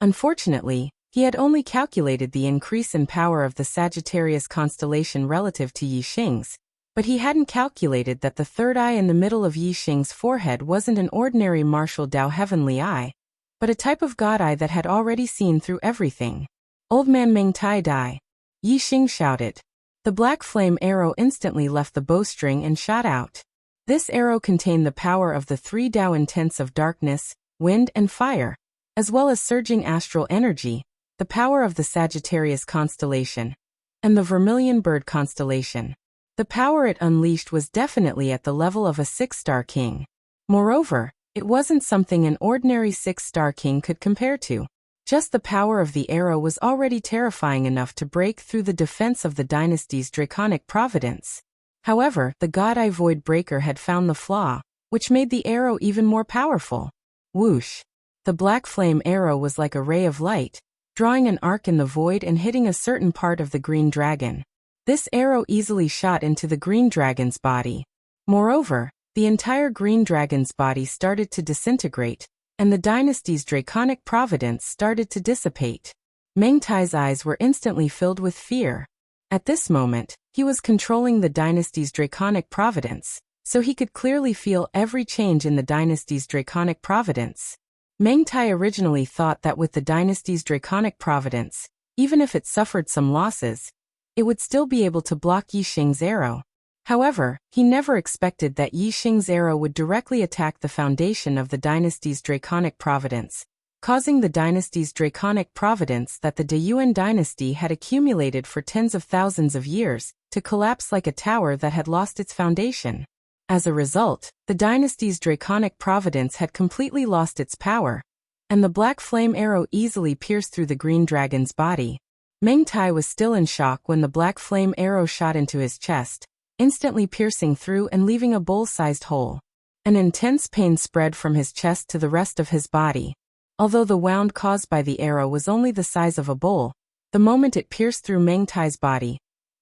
Unfortunately, He had only calculated the increase in power of the Sagittarius constellation relative to Yi Xing's, but he hadn't calculated that the third eye in the middle of Yi Xing's forehead wasn't an ordinary martial Dao heavenly eye, but a type of god eye that had already seen through everything. Old man Meng Tai die. Yi Xing shouted. The black flame arrow instantly left the bowstring and shot out. This arrow contained the power of the three Dao intents of darkness, wind and fire, as well as surging astral energy, the power of the Sagittarius constellation, and the Vermilion Bird constellation. The power it unleashed was definitely at the level of a six-star king. Moreover, it wasn't something an ordinary six-star king could compare to. Just the power of the arrow was already terrifying enough to break through the defense of the dynasty's draconic providence. However, the God-Eye Void Breaker had found the flaw, which made the arrow even more powerful. Whoosh! The black flame arrow was like a ray of light, drawing an arc in the void and hitting a certain part of the green dragon. This arrow easily shot into the green dragon's body. Moreover, the entire green dragon's body started to disintegrate, and the dynasty's draconic providence started to dissipate. Meng Tai's eyes were instantly filled with fear. At this moment, he was controlling the dynasty's draconic providence, so he could clearly feel every change in the dynasty's draconic providence. Meng Tai originally thought that with the dynasty's draconic providence, even if it suffered some losses, it would still be able to block Yi Xing's arrow. However, he never expected that Yi Xing's arrow would directly attack the foundation of the dynasty's draconic providence, causing the dynasty's draconic providence that the Deyuan dynasty had accumulated for tens of thousands of years to collapse like a tower that had lost its foundation. As a result, the dynasty's draconic providence had completely lost its power, and the black flame arrow easily pierced through the green dragon's body. Meng Tai was still in shock when the black flame arrow shot into his chest, instantly piercing through and leaving a bowl-sized hole. An intense pain spread from his chest to the rest of his body. Although the wound caused by the arrow was only the size of a bowl, the moment it pierced through Meng Tai's body,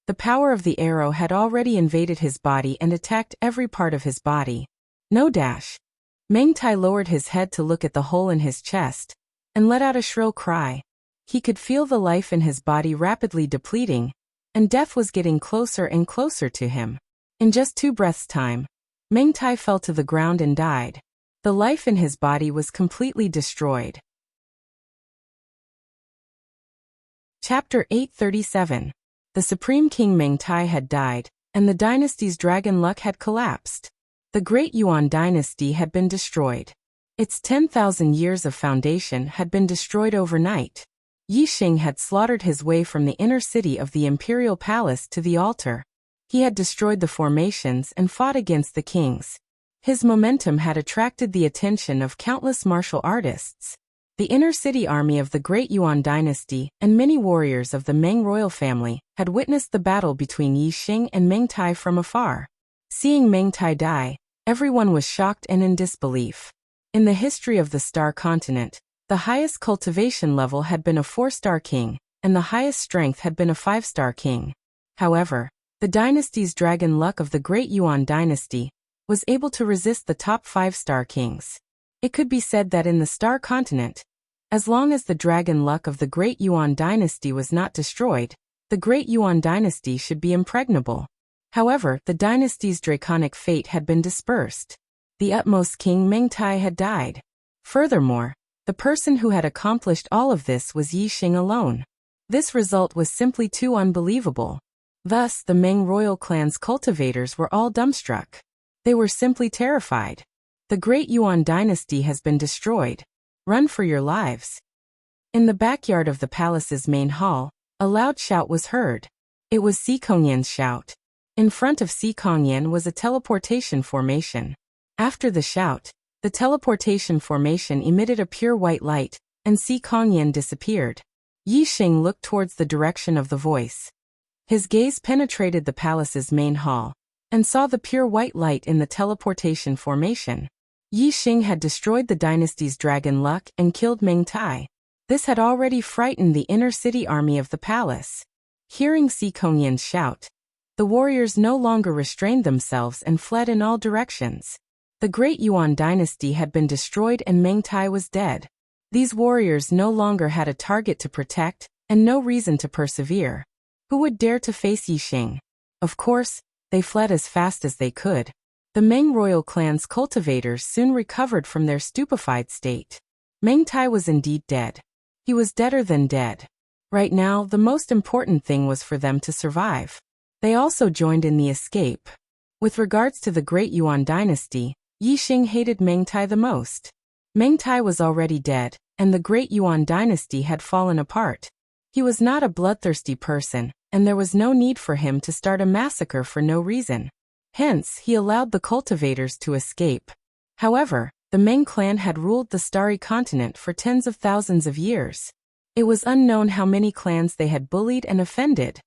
the power of the arrow had already invaded his body and attacked every part of his body. No dash. Meng Tai lowered his head to look at the hole in his chest, and let out a shrill cry. He could feel the life in his body rapidly depleting, and death was getting closer and closer to him. In just 2 breaths' time, Meng Tai fell to the ground and died. The life in his body was completely destroyed. Chapter 837. The Supreme King Meng Tai had died, and the dynasty's dragon luck had collapsed. The Great Yuan dynasty had been destroyed. Its 10,000 years of foundation had been destroyed overnight. Yi Xing had slaughtered his way from the inner city of the imperial palace to the altar. He had destroyed the formations and fought against the kings. His momentum had attracted the attention of countless martial artists. The inner city army of the Great Yuan dynasty and many warriors of the Meng royal family had witnessed the battle between Yi Xing and Meng Tai from afar. Seeing Meng Tai die, everyone was shocked and in disbelief. In the history of the Star Continent, the highest cultivation level had been a 4-star king, and the highest strength had been a 5-star king. However, the dynasty's dragon luck of the Great Yuan dynasty was able to resist the top 5-star kings. It could be said that in the Star Continent, as long as the dragon luck of the Great Yuan dynasty was not destroyed, the Great Yuan dynasty should be impregnable. However, the dynasty's draconic fate had been dispersed. The utmost king Meng Tai had died. Furthermore, the person who had accomplished all of this was Yi Xing alone. This result was simply too unbelievable. Thus, the Meng royal clan's cultivators were all dumbstruck. They were simply terrified. The Great Yuan dynasty has been destroyed. Run for your lives. In the backyard of the palace's main hall, a loud shout was heard. It was Si Kongyan's shout. In front of Si Kongyan was a teleportation formation. After the shout, the teleportation formation emitted a pure white light, and Si Kongyan disappeared. Yi Xing looked towards the direction of the voice. His gaze penetrated the palace's main hall, and saw the pure white light in the teleportation formation. Yi Xing had destroyed the dynasty's dragon luck and killed Meng Tai. This had already frightened the inner city army of the palace. Hearing Si Kongyan's shout, the warriors no longer restrained themselves and fled in all directions. The Great Yuan dynasty had been destroyed and Meng Tai was dead. These warriors no longer had a target to protect, and no reason to persevere. Who would dare to face Yixing? Of course, they fled as fast as they could. The Meng royal clan's cultivators soon recovered from their stupefied state. Meng Tai was indeed dead. He was deader than dead. Right now, the most important thing was for them to survive. They also joined in the escape. With regards to the Great Yuan dynasty, Yixing hated Meng Tai the most. Meng Tai was already dead, and the Great Yuan dynasty had fallen apart. He was not a bloodthirsty person, and there was no need for him to start a massacre for no reason. Hence, he allowed the cultivators to escape. However, the Meng clan had ruled the Starry Continent for tens of thousands of years. It was unknown how many clans they had bullied and offended.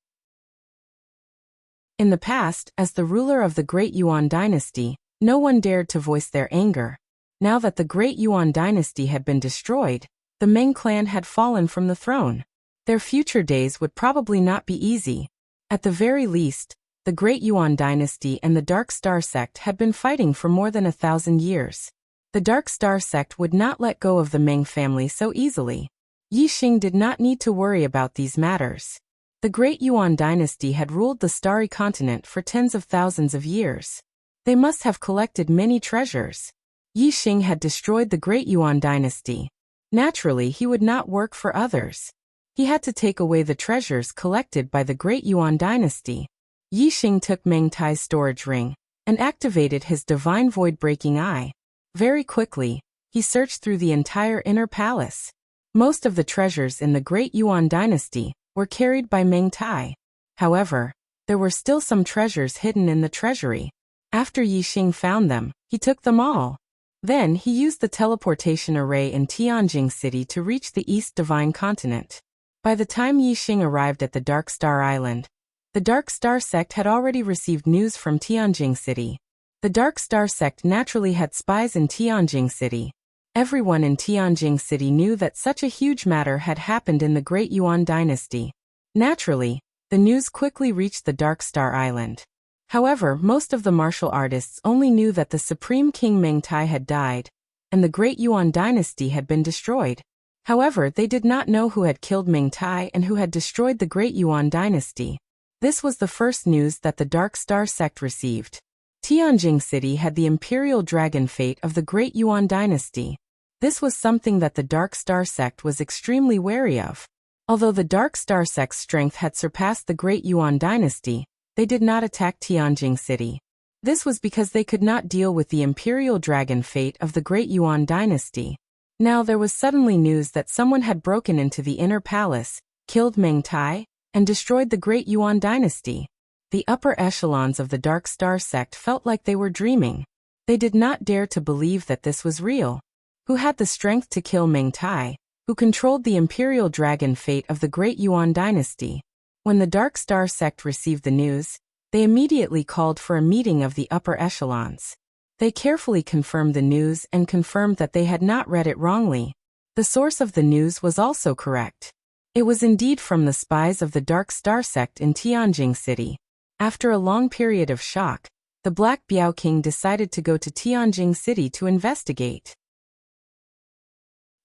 In the past, as the ruler of the Great Yuan dynasty, no one dared to voice their anger. Now that the Great Yuan dynasty had been destroyed, the Meng clan had fallen from the throne. Their future days would probably not be easy. At the very least, the Great Yuan dynasty and the Dark Star sect had been fighting for more than 1,000 years. The Dark Star sect would not let go of the Meng family so easily. Yixing did not need to worry about these matters. The Great Yuan dynasty had ruled the Starry Continent for tens of thousands of years. They must have collected many treasures. Yixing had destroyed the Great Yuan dynasty. Naturally, he would not work for others. He had to take away the treasures collected by the Great Yuan dynasty. Yixing took Meng Tai's storage ring and activated his divine void-breaking eye. Very quickly, he searched through the entire inner palace. Most of the treasures in the Great Yuan dynasty were carried by Meng Tai. However, there were still some treasures hidden in the treasury. After Yixing found them, he took them all. Then he used the teleportation array in Tianjing City to reach the East Divine Continent. By the time Yixing arrived at the Dark Star Island, the Dark Star sect had already received news from Tianjing City. The Dark Star sect naturally had spies in Tianjing City. Everyone in Tianjing City knew that such a huge matter had happened in the Great Yuan dynasty. Naturally, the news quickly reached the Dark Star Island. However, most of the martial artists only knew that the Supreme King Meng Tai had died, and the Great Yuan dynasty had been destroyed. However, they did not know who had killed Meng Tai and who had destroyed the Great Yuan dynasty. This was the first news that the Dark Star sect received. Tianjing City had the imperial dragon fate of the Great Yuan dynasty. This was something that the Dark Star sect was extremely wary of. Although the Dark Star sect's strength had surpassed the Great Yuan dynasty, they did not attack Tianjing City. This was because they could not deal with the imperial dragon fate of the Great Yuan dynasty. Now there was suddenly news that someone had broken into the inner palace, killed Meng Tai, and destroyed the Great Yuan dynasty. The upper echelons of the Dark Star sect felt like they were dreaming. They did not dare to believe that this was real. Who had the strength to kill Meng Tai? Who controlled the imperial dragon fate of the Great Yuan dynasty? When the Dark Star sect received the news, they immediately called for a meeting of the upper echelons. They carefully confirmed the news and confirmed that they had not read it wrongly. The source of the news was also correct. It was indeed from the spies of the Dark Star sect in Tianjing City. After a long period of shock, the Black Biao King decided to go to Tianjing City to investigate.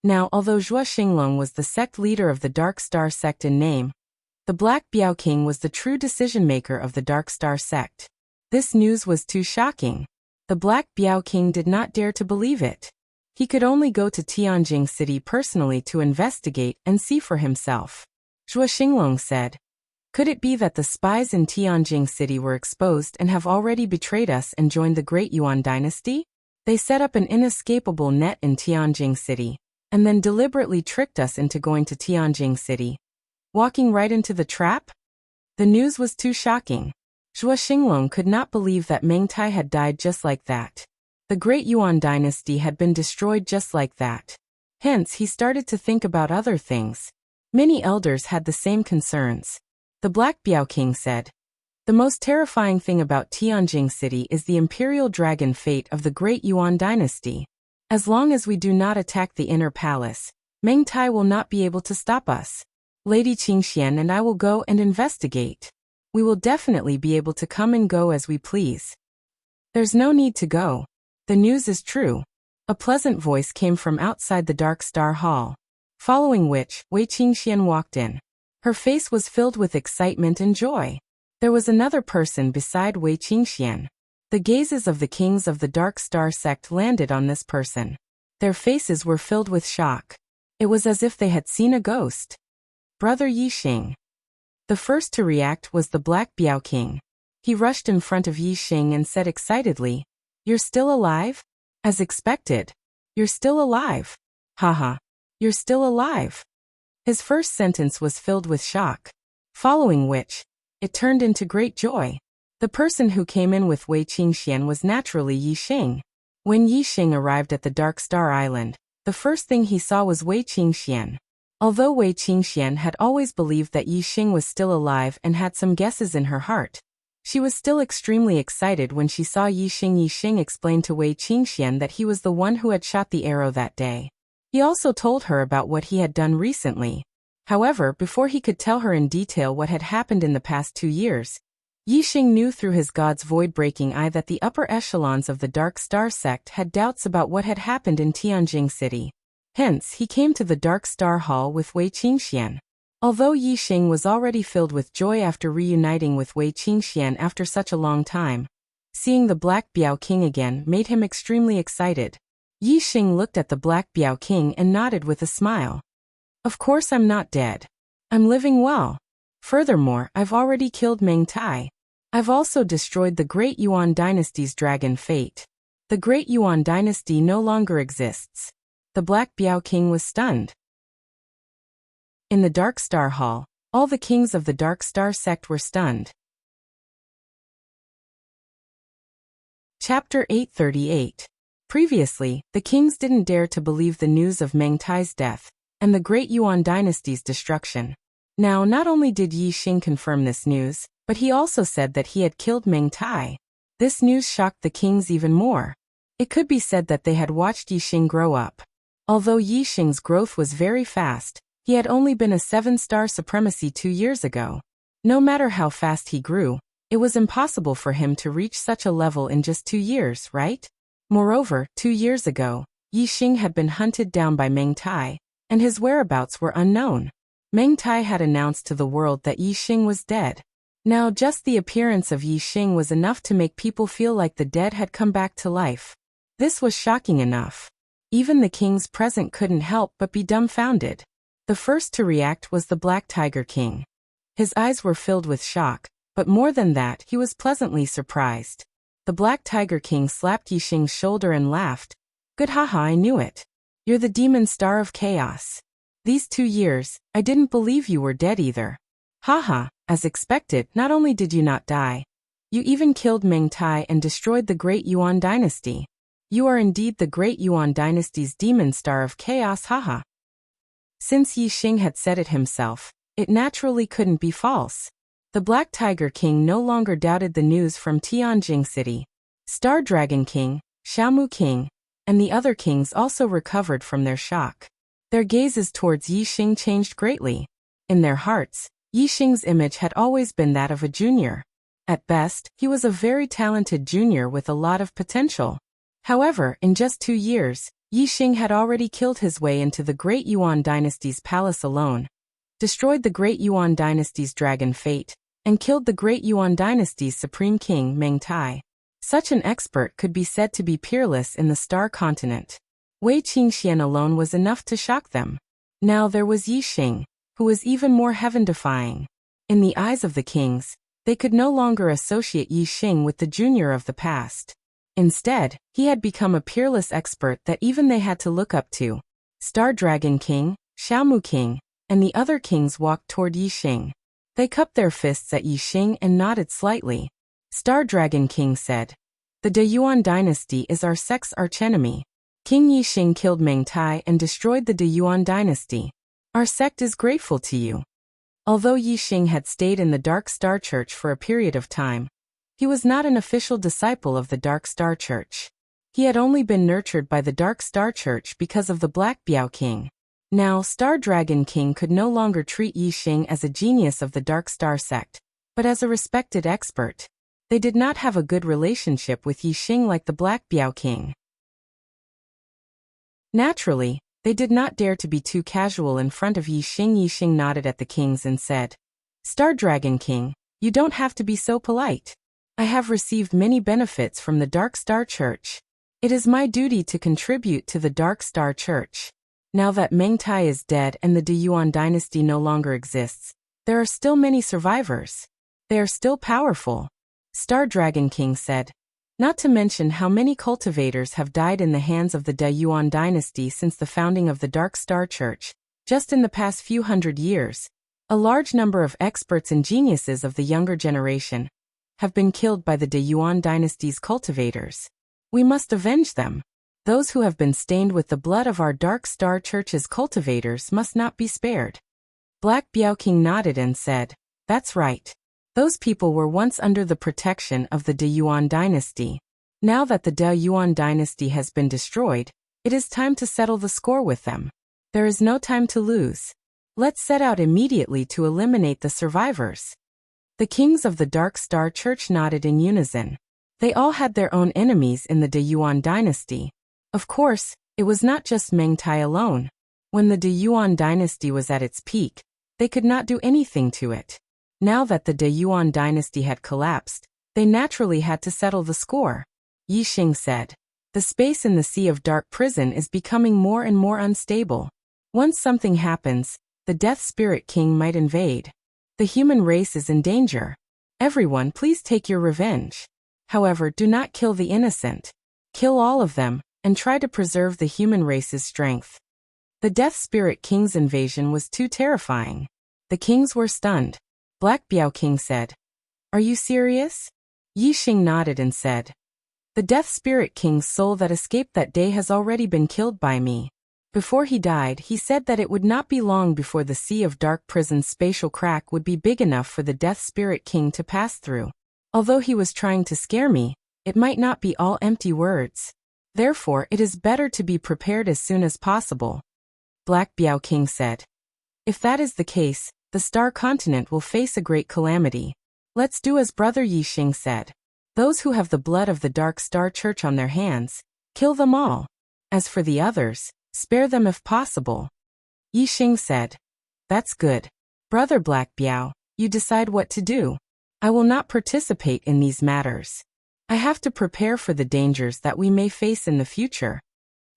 Now, although Zhuo Xinglong was the sect leader of the Dark Star sect in name, the Black Biao King was the true decision-maker of the Dark Star sect. This news was too shocking. The Black Biao King did not dare to believe it. He could only go to Tianjing City personally to investigate and see for himself. Zhuo Xinglong said, "Could it be that the spies in Tianjing City were exposed and have already betrayed us and joined the Great Yuan dynasty? They set up an inescapable net in Tianjing City, and then deliberately tricked us into going to Tianjing City, walking right into the trap?" The news was too shocking. Zhuo Xinglong could not believe that Meng Tai had died just like that. The Great Yuan dynasty had been destroyed just like that. Hence, he started to think about other things. Many elders had the same concerns. The Black Biao King said, "The most terrifying thing about Tianjing City is the imperial dragon fate of the Great Yuan dynasty. As long as we do not attack the inner palace, Meng Tai will not be able to stop us. Lady Qingxian and I will go and investigate. We will definitely be able to come and go as we please. There's no need to go. The news is true." A pleasant voice came from outside the Dark Star Hall, following which, Wei Qingxian walked in. Her face was filled with excitement and joy. There was another person beside Wei Qingxian. The gazes of the kings of the Dark Star sect landed on this person. Their faces were filled with shock. It was as if they had seen a ghost. Brother Yixing. The first to react was the Black Biao King. He rushed in front of Yixing and said excitedly, "You're still alive?" As expected. "You're still alive. Haha. You're still alive." His first sentence was filled with shock. Following which, it turned into great joy. The person who came in with Wei Qingxian was naturally Yixing. When Yixing arrived at the Dark Star Island, the first thing he saw was Wei Qingxian. Although Wei Qingxian had always believed that Yixing was still alive and had some guesses in her heart, she was still extremely excited when she saw Yixing. Yixing explained to Wei Qingxian that he was the one who had shot the arrow that day. He also told her about what he had done recently. However, before he could tell her in detail what had happened in the past 2 years, Yixing knew through his God's void-breaking eye that the upper echelons of the Dark Star sect had doubts about what had happened in Tianjing City. Hence, he came to the Dark Star Hall with Wei Qingxian. Although Yixing was already filled with joy after reuniting with Wei Qingxian after such a long time, seeing the Black Biao King again made him extremely excited. Yixing looked at the Black Biao King and nodded with a smile. "Of course I'm not dead. I'm living well. Furthermore, I've already killed Meng Tai. I've also destroyed the Great Yuan Dynasty's dragon fate. The Great Yuan Dynasty no longer exists." The Black Biao King was stunned. In the Dark Star Hall, all the kings of the Dark Star sect were stunned. Chapter 838. Previously, the kings didn't dare to believe the news of Meng Tai's death and the Great Yuan Dynasty's destruction. Now, not only did Yixing confirm this news, but he also said that he had killed Meng Tai. This news shocked the kings even more. It could be said that they had watched Yixing grow up. Although Yixing's growth was very fast, he had only been a 7-star supremacy 2 years ago. No matter how fast he grew, it was impossible for him to reach such a level in just 2 years, right? Moreover, 2 years ago, Yixing had been hunted down by Meng Tai, and his whereabouts were unknown. Meng Tai had announced to the world that Yixing was dead. Now just the appearance of Yixing was enough to make people feel like the dead had come back to life. This was shocking enough. Even the kings present couldn't help but be dumbfounded. The first to react was the Black Tiger King. His eyes were filled with shock, but more than that, he was pleasantly surprised. The Black Tiger King slapped Yixing's shoulder and laughed. "Good, haha, I knew it. You're the demon star of chaos. These 2 years, I didn't believe you were dead either. Haha, as expected, not only did you not die, you even killed Meng Tai and destroyed the Great Yuan Dynasty. You are indeed the Great Yuan Dynasty's demon star of chaos, haha." Since Yixing had said it himself, it naturally couldn't be false. The Black Tiger King no longer doubted the news from Tianjing City. Star Dragon King, Xiaomu King, and the other kings also recovered from their shock. Their gazes towards Yixing changed greatly. In their hearts, Yixing's image had always been that of a junior. At best, he was a very talented junior with a lot of potential. However, in just 2 years, Yixing had already killed his way into the Great Yuan Dynasty's palace alone, destroyed the Great Yuan Dynasty's dragon fate, and killed the Great Yuan Dynasty's supreme king, Meng Tai. Such an expert could be said to be peerless in the Star Continent. Wei Qingxian alone was enough to shock them. Now there was Yixing, who was even more heaven-defying. In the eyes of the kings, they could no longer associate Yixing with the junior of the past. Instead, he had become a peerless expert that even they had to look up to. Star Dragon King, Xiaomu King, and the other kings walked toward Yixing. They cupped their fists at Yixing and nodded slightly. Star Dragon King said, "The De Yuan Dynasty is our sect's archenemy. King Yixing killed Meng Tai and destroyed the De Yuan Dynasty. Our sect is grateful to you." Although Yixing had stayed in the Dark Star Church for a period of time, he was not an official disciple of the Dark Star Church. He had only been nurtured by the Dark Star Church because of the Black Biao King. Now, Star Dragon King could no longer treat Yixing as a genius of the Dark Star sect, but as a respected expert. They did not have a good relationship with Yixing like the Black Biao King. Naturally, they did not dare to be too casual in front of Yi Xing. Yi Xing nodded at the kings and said, Star Dragon King, you don't have to be so polite. I have received many benefits from the Dark Star Church. It is my duty to contribute to the Dark Star Church. Now that Meng Tai is dead and the De Yuan dynasty no longer exists, there are still many survivors. They are still powerful. Star Dragon King said. Not to mention how many cultivators have died in the hands of the De Yuan dynasty since the founding of the Dark Star Church. Just in the past few hundred years, a large number of experts and geniuses of the younger generation have been killed by the De Yuan dynasty's cultivators. We must avenge them. Those who have been stained with the blood of our Dark Star Church's cultivators must not be spared. Black Biao King nodded and said, That's right. Those people were once under the protection of the De Yuan dynasty. Now that the De Yuan dynasty has been destroyed, it is time to settle the score with them. There is no time to lose. Let's set out immediately to eliminate the survivors. The kings of the Dark Star Church nodded in unison. They all had their own enemies in the De Yuan dynasty. Of course, it was not just Meng Tai alone. When the De Yuan dynasty was at its peak, they could not do anything to it. Now that the De Yuan dynasty had collapsed, they naturally had to settle the score. Yi Xing said, The space in the Sea of Dark Prison is becoming more and more unstable. Once something happens, the Death Spirit King might invade. The human race is in danger. Everyone, please take your revenge. However, do not kill the innocent. Kill all of them, and try to preserve the human race's strength. The Death Spirit King's invasion was too terrifying. The kings were stunned. Black Biao King said, Are you serious? Yi Xing nodded and said, The Death Spirit King's soul that escaped that day has already been killed by me. Before he died, he said that it would not be long before the Sea of Dark Prison's spatial crack would be big enough for the Death Spirit King to pass through. Although he was trying to scare me, it might not be all empty words. Therefore, it is better to be prepared as soon as possible. Black Biao King said, If that is the case, the Star Continent will face a great calamity. Let's do as Brother Yi Xing said. Those who have the blood of the Dark Star Church on their hands, kill them all. As for the others, spare them if possible. Yi Xing said, That's good. Brother Black Biao, you decide what to do. I will not participate in these matters. I have to prepare for the dangers that we may face in the future.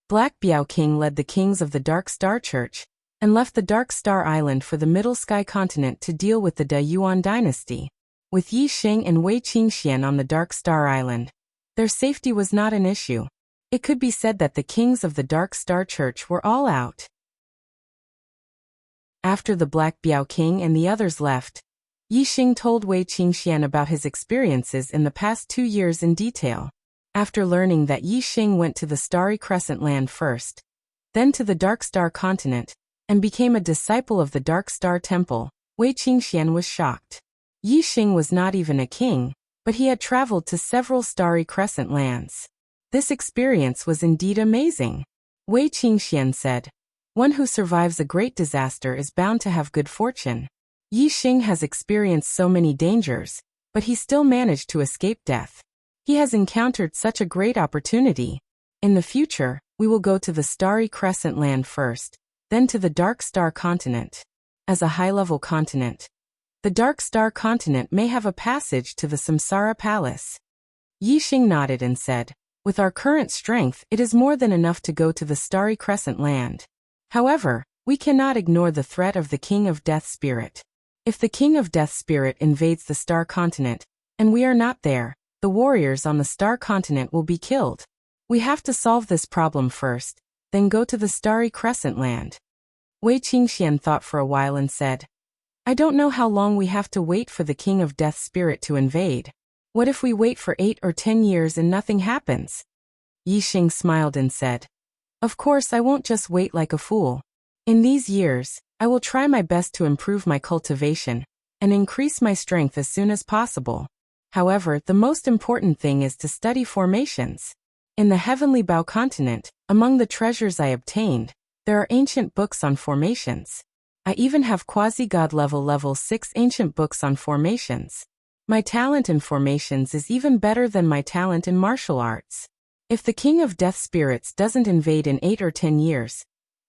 Black Biao King led the kings of the Dark Star Church, and left the Dark Star Island for the Middle Sky Continent to deal with the De Yuan dynasty. With Yi Xing and Wei Qingxian on the Dark Star Island, their safety was not an issue. It could be said that the kings of the Dark Star Church were all out. After the Black Biao King and the others left, Yi Xing told Wei Qingxian about his experiences in the past 2 years in detail. After learning that Yi Xing went to the Starry Crescent Land first, then to the Dark Star Continent, and became a disciple of the Dark Star Temple, Wei Qingxian was shocked. Yi Xing was not even a king, but he had traveled to several Starry Crescent lands. This experience was indeed amazing. Wei Qingxian said, One who survives a great disaster is bound to have good fortune. Yi Xing has experienced so many dangers, but he still managed to escape death. He has encountered such a great opportunity. In the future, we will go to the Starry Crescent Land first, then to the Dark Star Continent. As a high-level continent, the Dark Star Continent may have a passage to the Samsara Palace. Yi Xing nodded and said, With our current strength, it is more than enough to go to the Starry Crescent Land. However, we cannot ignore the threat of the King of Death Spirit. If the King of Death Spirit invades the Star Continent, and we are not there, the warriors on the Star Continent will be killed. We have to solve this problem first, then go to the Starry Crescent Land. Wei Qingxian thought for a while and said, I don't know how long we have to wait for the King of Death Spirit to invade. What if we wait for 8 or 10 years and nothing happens? Yi Xing smiled and said, Of course I won't just wait like a fool. In these years, I will try my best to improve my cultivation and increase my strength as soon as possible. However, the most important thing is to study formations. In the Heavenly Bao Continent, among the treasures I obtained, there are ancient books on formations. I even have quasi-god level 6 ancient books on formations. My talent in formations is even better than my talent in martial arts. If the King of Death spirits doesn't invade in 8 or 10 years,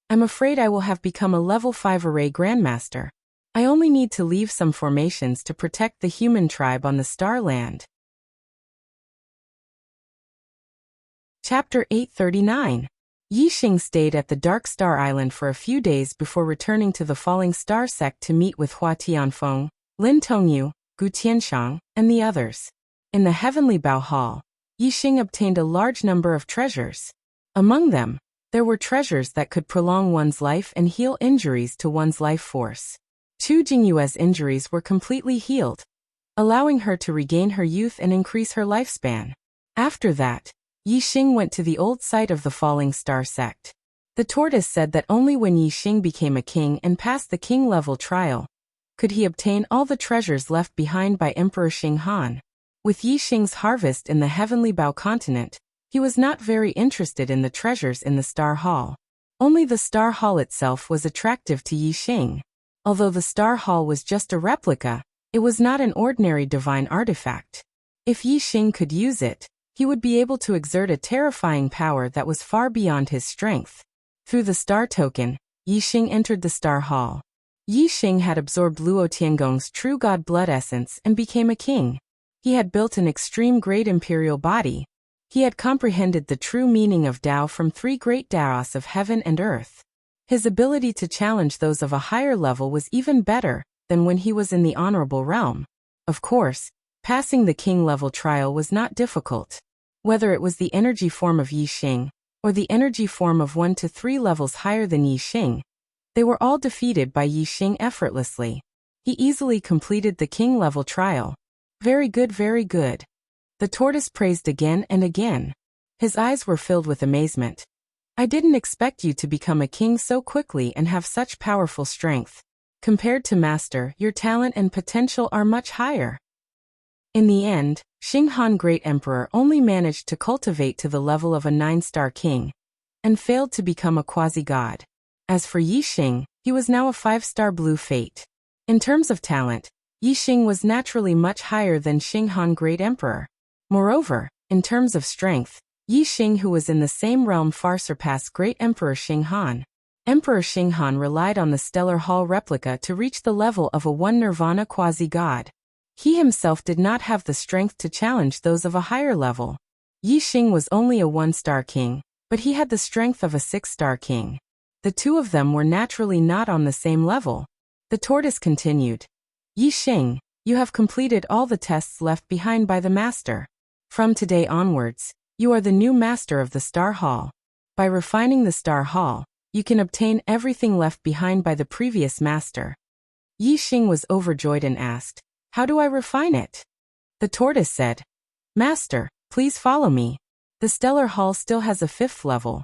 I'm afraid I will have become a level 5 array grandmaster. I only need to leave some formations to protect the human tribe on the Star Land. Chapter 839. Yi Xing stayed at the Dark Star Island for a few days before returning to the Falling Star sect to meet with Hua Tianfeng, Lin Tongyu, Gu Tianshang, and the others. In the Heavenly Bao Hall, Yi Xing obtained a large number of treasures. Among them, there were treasures that could prolong one's life and heal injuries to one's life force. Chu Jingyue's injuries were completely healed, allowing her to regain her youth and increase her lifespan. After that, Yi Xing went to the old site of the Falling Star sect. The tortoise said that only when Yi Xing became a king and passed the king-level trial could he obtain all the treasures left behind by Emperor Xing Han. With Yi Xing's harvest in the Heavenly Bao continent, he was not very interested in the treasures in the Star Hall. Only the Star Hall itself was attractive to Yi Xing. Although the Star Hall was just a replica, it was not an ordinary divine artifact. If Yi Xing could use it, he would be able to exert a terrifying power that was far beyond his strength. Through the Star Token, Yi Xing entered the Star Hall. Yi Xing had absorbed Luo Tiangong's true god blood essence and became a king. He had built an extreme great imperial body. He had comprehended the true meaning of Tao from 3 great Taos of heaven and earth. His ability to challenge those of a higher level was even better than when he was in the honorable realm. Of course, passing the king-level trial was not difficult. Whether it was the energy form of Yi Xing, or the energy form of 1 to 3 levels higher than Yi Xing, they were all defeated by Yi Xing effortlessly. He easily completed the king-level trial. Very good, very good. The tortoise praised again and again. His eyes were filled with amazement. I didn't expect you to become a king so quickly and have such powerful strength. Compared to Master, your talent and potential are much higher. In the end, Xing Han Great Emperor only managed to cultivate to the level of a 9-star king, and failed to become a quasi-god. As for Yi Xing, he was now a 5-star blue fate. In terms of talent, Yi Xing was naturally much higher than Xing Han Great Emperor. Moreover, in terms of strength, Yi Xing, who was in the same realm, far surpassed Great Emperor Xing Han. Emperor Xing Han relied on the Stellar Hall replica to reach the level of a 1 Nirvana quasi-god. He himself did not have the strength to challenge those of a higher level. Yi Xing was only a 1-star king, but he had the strength of a 6-star king. The two of them were naturally not on the same level. The tortoise continued. Yi Xing, you have completed all the tests left behind by the master. From today onwards, you are the new master of the Star Hall. By refining the Star Hall, you can obtain everything left behind by the previous master. Yi Xing was overjoyed and asked, how do I refine it? The tortoise said, Master, please follow me. The Stellar Hall still has a 5th level.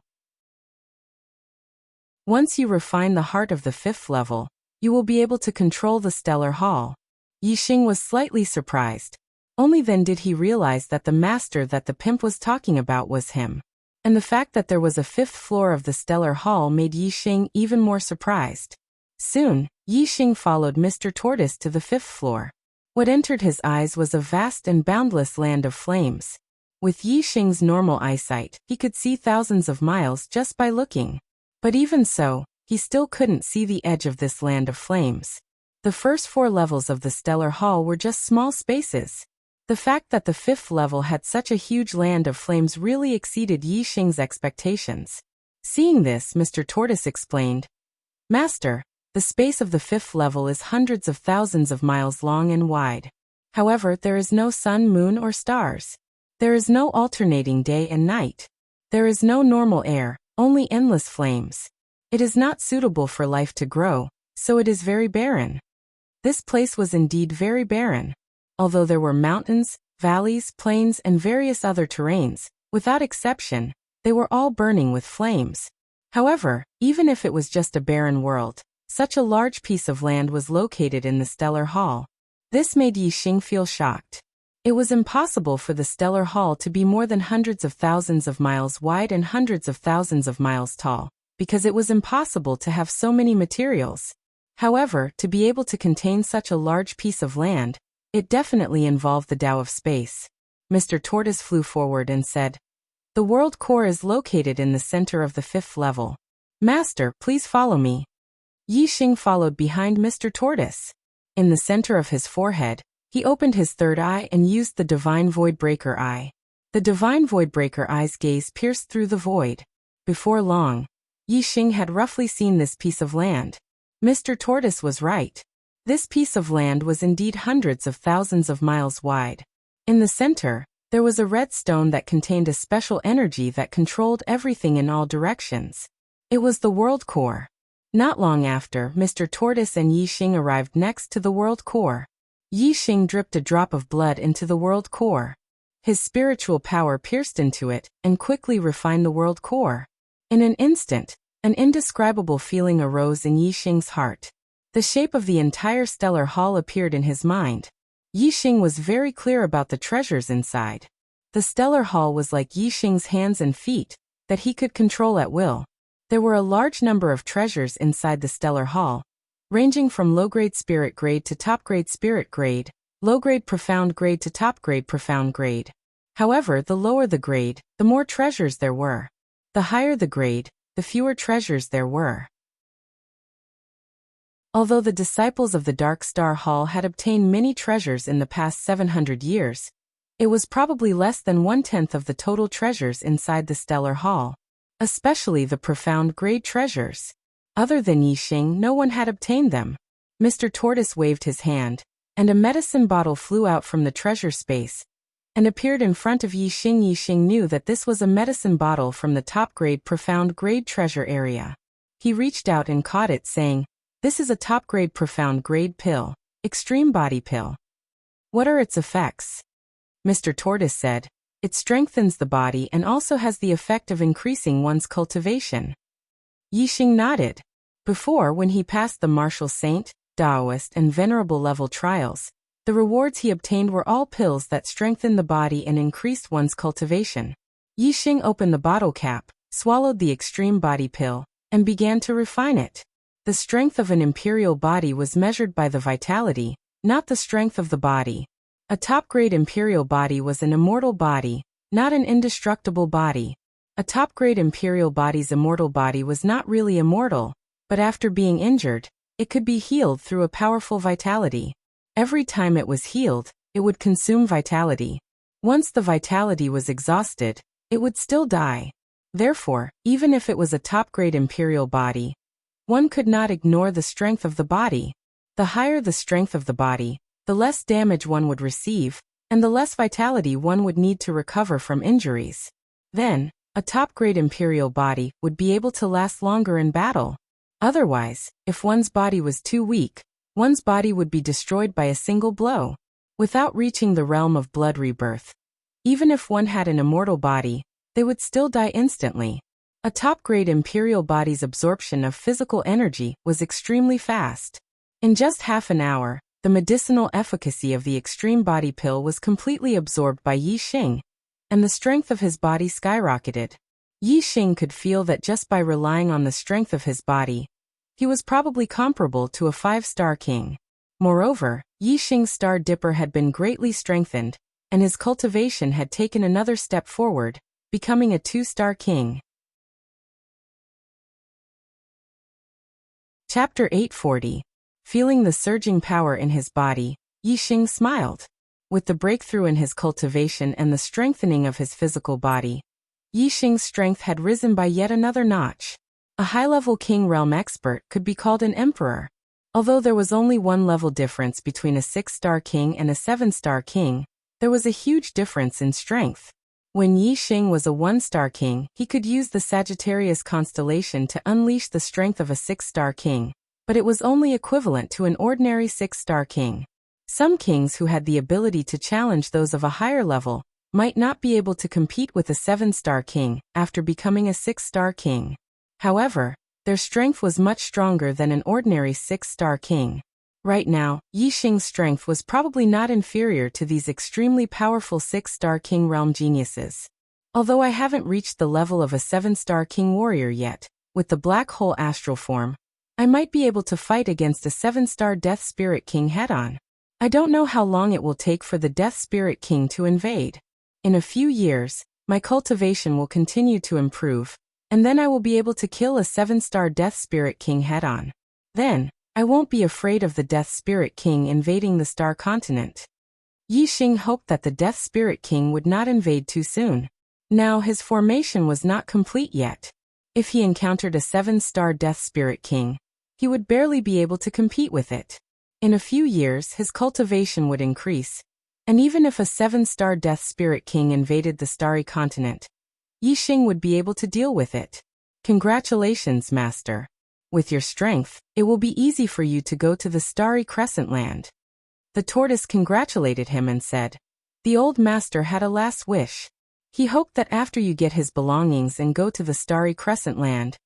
Once you refine the heart of the 5th level, you will be able to control the Stellar Hall. Yi Xing was slightly surprised. Only then did he realize that the master that the pimp was talking about was him. And the fact that there was a 5th floor of the Stellar Hall made Yi Xing even more surprised. Soon, Yi Xing followed Mr. Tortoise to the 5th floor. What entered his eyes was a vast and boundless land of flames. With Yi Xing's normal eyesight, he could see thousands of miles just by looking. But even so, he still couldn't see the edge of this land of flames. The first 4 levels of the Stellar Hall were just small spaces. The fact that the 5th level had such a huge land of flames really exceeded Yi Xing's expectations. Seeing this, Mr. Tortoise explained, Master, the space of the 5th level is hundreds of thousands of miles long and wide. However, there is no sun, moon, or stars. There is no alternating day and night. There is no normal air, only endless flames. It is not suitable for life to grow, so it is very barren. This place was indeed very barren. Although there were mountains, valleys, plains, and various other terrains, without exception, they were all burning with flames. However, even if it was just a barren world, such a large piece of land was located in the Stellar Hall. This made Yi Xing feel shocked. It was impossible for the Stellar Hall to be more than hundreds of thousands of miles wide and hundreds of thousands of miles tall, because it was impossible to have so many materials. However, to be able to contain such a large piece of land, it definitely involved the Tao of space. Mr. Tortoise flew forward and said, The world core is located in the center of the 5th level. Master, please follow me. Yi Xing followed behind Mr. Tortoise. In the center of his forehead, he opened his 3rd eye and used the Divine Voidbreaker Eye. The Divine Voidbreaker Eye's gaze pierced through the void. Before long, Yi Xing had roughly seen this piece of land. Mr. Tortoise was right. This piece of land was indeed hundreds of thousands of miles wide. In the center, there was a red stone that contained a special energy that controlled everything in all directions. It was the world core. Not long after, Mr. Tortoise and Yi Xing arrived next to the world core. Yi Xing dripped a drop of blood into the world core. His spiritual power pierced into it and quickly refined the world core. In an instant, an indescribable feeling arose in Yi Xing's heart. The shape of the entire stellar hall appeared in his mind. Yi Xing was very clear about the treasures inside. The stellar hall was like Yi Xing's hands and feet, that he could control at will. There were a large number of treasures inside the stellar hall, ranging from low-grade spirit grade to top-grade spirit grade, low-grade profound grade to top-grade profound grade. However, the lower the grade, the more treasures there were. The higher the grade, the fewer treasures there were. Although the disciples of the Dark Star Hall had obtained many treasures in the past 700 years, it was probably less than 1/10 of the total treasures inside the stellar hall. Especially the profound grade treasures. Other than Yi Xing, no one had obtained them. Mr. Tortoise waved his hand, and a medicine bottle flew out from the treasure space and appeared in front of Yi Xing. Yi Xing knew that this was a medicine bottle from the top-grade profound grade treasure area. He reached out and caught it, saying, "This is a top-grade profound grade pill, extreme body pill. What are its effects?" Mr. Tortoise said, "It strengthens the body and also has the effect of increasing one's cultivation." Yi Xing nodded. Before, when he passed the martial saint, Taoist, and venerable level trials, the rewards he obtained were all pills that strengthened the body and increased one's cultivation. Yi Xing opened the bottle cap, swallowed the extreme body pill, and began to refine it. The strength of an imperial body was measured by the vitality, not the strength of the body. A top-grade imperial body was an immortal body, not an indestructible body. A top-grade imperial body's immortal body was not really immortal, but after being injured, it could be healed through a powerful vitality. Every time it was healed, it would consume vitality. Once the vitality was exhausted, it would still die. Therefore, even if it was a top-grade imperial body, one could not ignore the strength of the body. The higher the strength of the body, the less damage one would receive, and the less vitality one would need to recover from injuries. Then, a top-grade imperial body would be able to last longer in battle. Otherwise, if one's body was too weak, one's body would be destroyed by a single blow, without reaching the realm of blood rebirth. Even if one had an immortal body, they would still die instantly. A top-grade imperial body's absorption of physical energy was extremely fast. In just half an hour, the medicinal efficacy of the extreme body pill was completely absorbed by Yi Xing, and the strength of his body skyrocketed. Yi Xing could feel that just by relying on the strength of his body, he was probably comparable to a 5-star king. Moreover, Yi Xing's star dipper had been greatly strengthened, and his cultivation had taken another step forward, becoming a 2-star king. Chapter 840. Feeling the surging power in his body, Yi Xing smiled. With the breakthrough in his cultivation and the strengthening of his physical body, Yi Xing's strength had risen by yet another notch. A high-level king realm expert could be called an emperor. Although there was only one level difference between a 6-star king and a 7-star king, there was a huge difference in strength. When Yi Xing was a 1-star king, he could use the Sagittarius constellation to unleash the strength of a 6-star king, but it was only equivalent to an ordinary 6-star king. Some kings who had the ability to challenge those of a higher level might not be able to compete with a 7-star king after becoming a 6-star king. However, their strength was much stronger than an ordinary 6-star king. Right now, Yi Xing's strength was probably not inferior to these extremely powerful 6-star king realm geniuses. Although I haven't reached the level of a 7-star king warrior yet, with the black hole astral form, I might be able to fight against a 7-star Death Spirit King head-on. I don't know how long it will take for the Death Spirit King to invade. In a few years, my cultivation will continue to improve, and then I will be able to kill a 7-star Death Spirit King head-on. Then, I won't be afraid of the Death Spirit King invading the Star Continent. Yi Xing hoped that the Death Spirit King would not invade too soon. Now his formation was not complete yet. If he encountered a 7-star Death Spirit King, he would barely be able to compete with it. In a few years his cultivation would increase, and even if a 7-star Death Spirit King invaded the Starry Continent, Yi Xing would be able to deal with it. Congratulations, Master. With your strength, it will be easy for you to go to the Starry Crescent Land. The tortoise congratulated him and said, the old master had a last wish. He hoped that after you get his belongings and go to the Starry Crescent Land,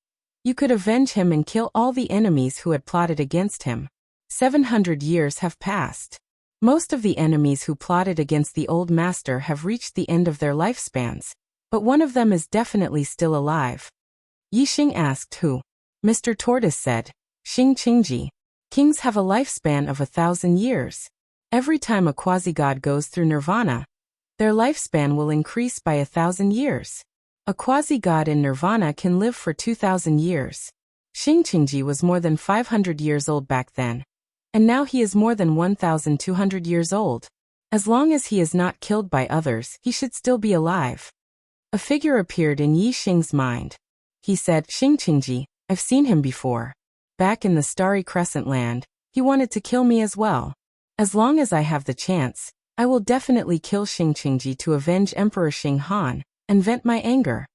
you could avenge him and kill all the enemies who had plotted against him. 700 years have passed. Most of the enemies who plotted against the old master have reached the end of their lifespans, but one of them is definitely still alive. Yi Xing asked who. Mr. Tortoise said, Xing Qingji. Kings have a lifespan of 1,000 years. Every time a quasi-god goes through nirvana, their lifespan will increase by 1,000 years. A quasi-god in nirvana can live for 2,000 years. Xing Qingji was more than 500 years old back then, and now he is more than 1,200 years old. As long as he is not killed by others, he should still be alive. A figure appeared in Yi Xing's mind. He said, Xing Qingji, I've seen him before. Back in the Starry Crescent Land, he wanted to kill me as well. As long as I have the chance, I will definitely kill Xing Qingji to avenge Emperor Xing Han and vent my anger.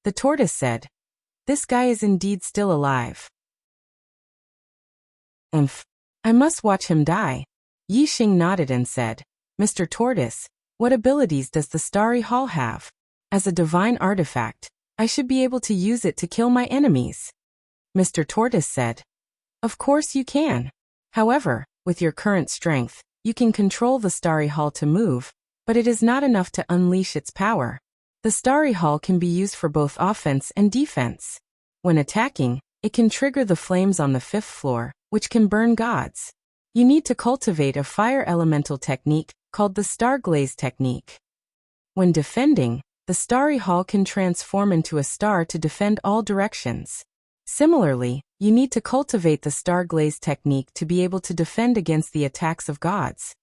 The tortoise said, this guy is indeed still alive. I must watch him die. Yi Xing nodded and said, Mr. Tortoise, what abilities does the Starry Hall have? As a divine artifact, I should be able to use it to kill my enemies. Mr. Tortoise said, of course you can. However, with your current strength, you can control the Starry Hall to move, but it is not enough to unleash its power. The Starry Hall can be used for both offense and defense. When attacking, it can trigger the flames on the 5th floor, which can burn gods. You need to cultivate a fire elemental technique called the Star Glaze technique. When defending, the Starry Hall can transform into a star to defend all directions. Similarly, you need to cultivate the Star Glaze technique to be able to defend against the attacks of gods.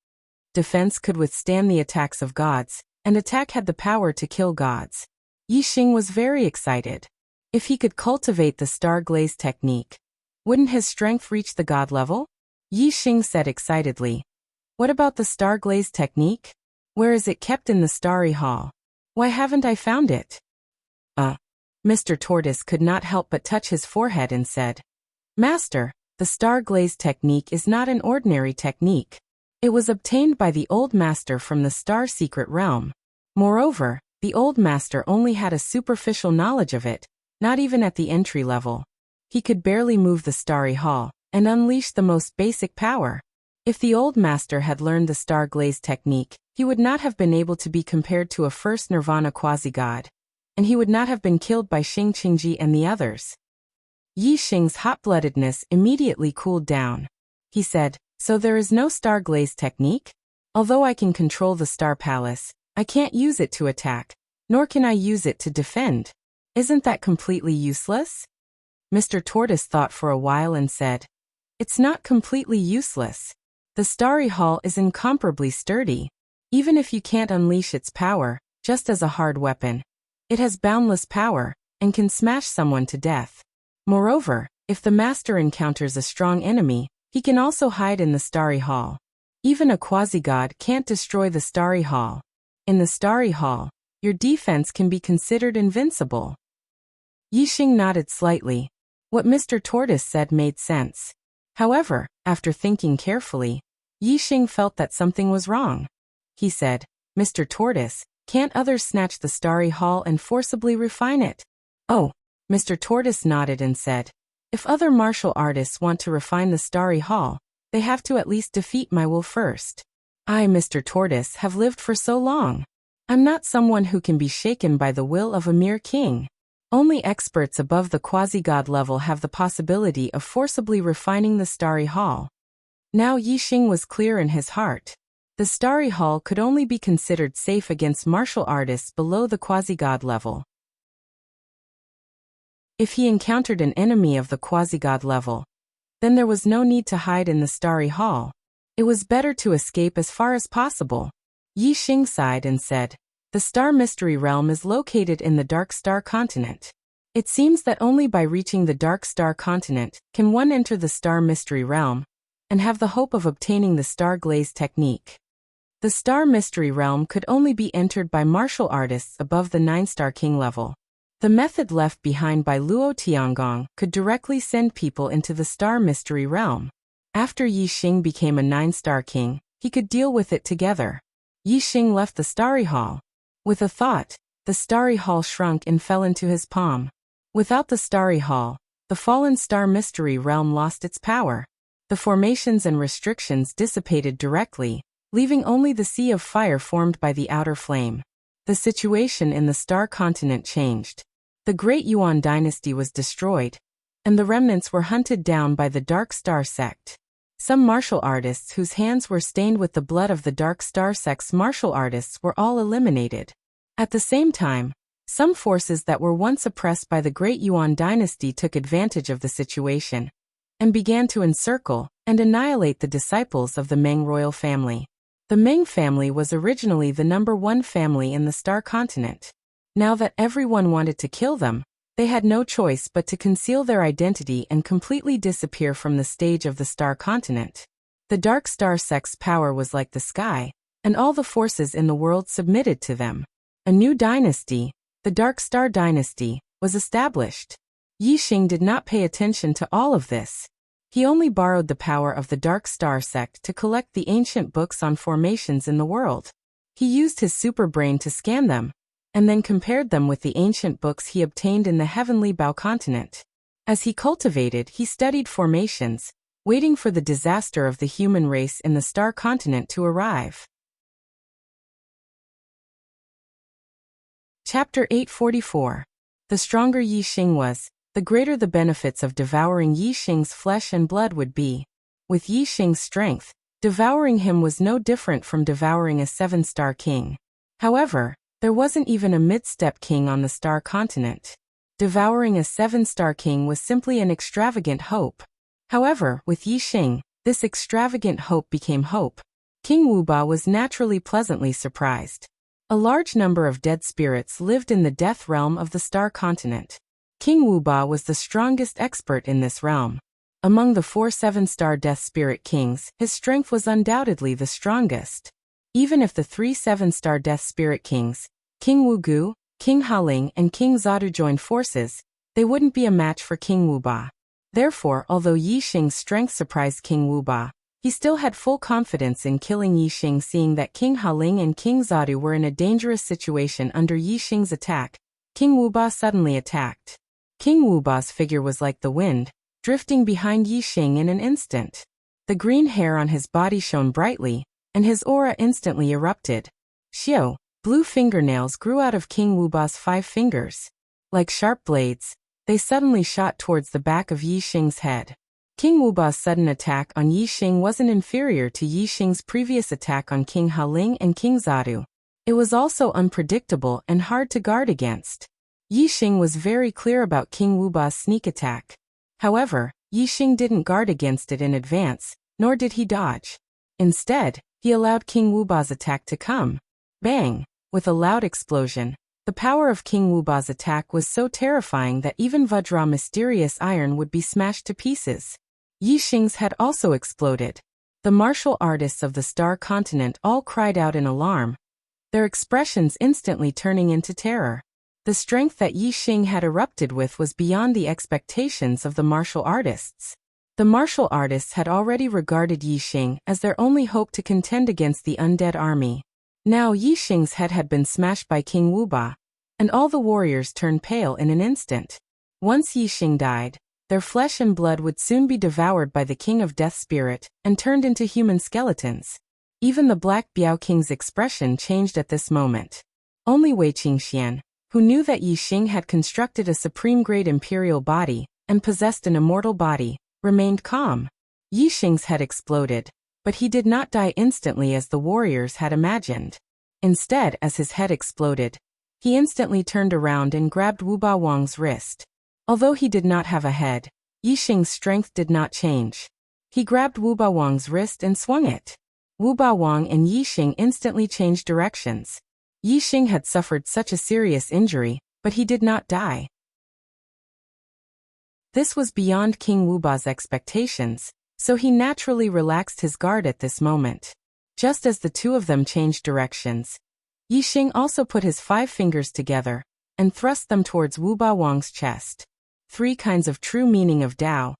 Defense could withstand the attacks of gods, and attack had the power to kill gods. Yi Xing was very excited. If he could cultivate the Star Glaze technique, wouldn't his strength reach the god level? Yi Xing said excitedly, what about the Star Glaze technique? Where is it kept in the Starry Hall? Why haven't I found it? Mr. Tortoise could not help but touch his forehead and said, Master, the Star Glaze technique is not an ordinary technique. It was obtained by the old master from the Star Secret Realm. Moreover, the old master only had a superficial knowledge of it, not even at the entry level. He could barely move the Starry Hall and unleash the most basic power. If the old master had learned the Star Glaze technique, he would not have been able to be compared to a first Nirvana quasi-god, and he would not have been killed by Xing Qingji and the others. Yi Xing's hot-bloodedness immediately cooled down. He said, so there is no Star Glaze technique? Although I can control the Star Palace, I can't use it to attack, nor can I use it to defend. Isn't that completely useless? Mr. Tortoise thought for a while and said, it's not completely useless. The Starry Hall is incomparably sturdy. Even if you can't unleash its power, just as a hard weapon, it has boundless power, and can smash someone to death. Moreover, if the master encounters a strong enemy, he can also hide in the Starry Hall. Even a quasi-god can't destroy the Starry Hall. In the Starry Hall, your defense can be considered invincible. Yi Xing nodded slightly. What Mr. Tortoise said made sense. However, after thinking carefully, Yi Xing felt that something was wrong. He said, Mr. Tortoise, can't others snatch the Starry Hall and forcibly refine it? Oh, Mr. Tortoise nodded and said, if other martial artists want to refine the Starry Hall, they have to at least defeat my will first. I, Mr. Tortoise, have lived for so long. I'm not someone who can be shaken by the will of a mere king. Only experts above the quasi-god level have the possibility of forcibly refining the Starry Hall. Now Yi Xing was clear in his heart. The Starry Hall could only be considered safe against martial artists below the quasi-god level. If he encountered an enemy of the quasi-god level, then there was no need to hide in the Starry Hall. It was better to escape as far as possible. Yi Xing sighed and said, "The Star Mystery Realm is located in the Dark Star Continent. It seems that only by reaching the Dark Star Continent can one enter the Star Mystery Realm and have the hope of obtaining the Star Glaze technique. The Star Mystery Realm could only be entered by martial artists above the 9-star king level. The method left behind by Luo Tiangong could directly send people into the Star Mystery Realm. After Yi Xing became a 9-star king, he could deal with it together." Yi Xing left the Starry Hall. With a thought, the Starry Hall shrunk and fell into his palm. Without the Starry Hall, the fallen Star Mystery Realm lost its power. The formations and restrictions dissipated directly, leaving only the sea of fire formed by the outer flame. The situation in the Star Continent changed. The Great Yuan dynasty was destroyed, and the remnants were hunted down by the Dark Star sect. Some martial artists whose hands were stained with the blood of the Dark Star sect's martial artists were all eliminated. At the same time, some forces that were once oppressed by the Great Yuan dynasty took advantage of the situation and began to encircle and annihilate the disciples of the Meng royal family. The Meng family was originally the #1 family in the Star Continent. Now that everyone wanted to kill them, they had no choice but to conceal their identity and completely disappear from the stage of the Star Continent. The Dark Star sect's power was like the sky, and all the forces in the world submitted to them. A new dynasty, the Dark Star dynasty, was established. Yi Xing did not pay attention to all of this. He only borrowed the power of the Dark Star sect to collect the ancient books on formations in the world. He used his super brain to scan them, and then compared them with the ancient books he obtained in the Heavenly Bao continent. As he cultivated, he studied formations, waiting for the disaster of the human race in the Star Continent to arrive. Chapter 844. The stronger Yi Xing was, the greater the benefits of devouring Yi Xing's flesh and blood would be. With Yi Xing's strength, devouring him was no different from devouring a 7-star king. However, there wasn't even a mid-step king on the Star Continent. Devouring a 7-star king was simply an extravagant hope. However, with Yi Xing, this extravagant hope became hope. King Wuba was naturally pleasantly surprised. A large number of dead spirits lived in the death realm of the Star Continent. King Wuba was the strongest expert in this realm. Among the 4 7-star death spirit kings, his strength was undoubtedly the strongest. Even if the 3 7-star death spirit kings, King Wugu, King Haling and King Zadu joined forces, they wouldn't be a match for King Wuba. Therefore, although Yi Xing's strength surprised King Wuba, he still had full confidence in killing Yi Xing, seeing that King Haling and King Zadu were in a dangerous situation under Yi Xing's attack. King Wuba suddenly attacked. King Wuba's figure was like the wind, drifting behind Yi Xing in an instant. The green hair on his body shone brightly, and his aura instantly erupted. Xiao, blue fingernails grew out of King Wuba's 5 fingers. Like sharp blades, they suddenly shot towards the back of Yi Xing's head. King Wuba's sudden attack on Yi Xing wasn't inferior to Yi Xing's previous attack on King Haling and King Zadu. It was also unpredictable and hard to guard against. Yi Xing was very clear about King Wuba's sneak attack. However, Yi Xing didn't guard against it in advance, nor did he dodge. Instead, he allowed King Wuba's attack to come. Bang! With a loud explosion, the power of King Wuba's attack was so terrifying that even Vajra mysterious iron would be smashed to pieces. Yi Xing's had also exploded. The martial artists of the Star Continent all cried out in alarm, their expressions instantly turning into terror. The strength that Yi Xing had erupted with was beyond the expectations of the martial artists. The martial artists had already regarded Yi Xing as their only hope to contend against the undead army. Now Yi Xing's head had been smashed by King Wuba, and all the warriors turned pale in an instant. Once Yi Xing died, their flesh and blood would soon be devoured by the King of Death Spirit and turned into human skeletons. Even the Black Biao King's expression changed at this moment. Only Wei Qingxian, who knew that Yi Xing had constructed a supreme-grade imperial body and possessed an immortal body, remained calm. Yi Xing's head exploded, but he did not die instantly as the warriors had imagined. Instead, as his head exploded, he instantly turned around and grabbed Wu Bawang's wrist. Although he did not have a head, Yixing's strength did not change. He grabbed Wu Bawang's wrist and swung it. Wu Bawang and Yixing instantly changed directions. Yixing had suffered such a serious injury, but he did not die. This was beyond King Wu Ba's expectations, so he naturally relaxed his guard at this moment. Just as the two of them changed directions, Yixing also put his 5 fingers together and thrust them towards Wu Bawang's chest. 3 kinds of true meaning of Tao: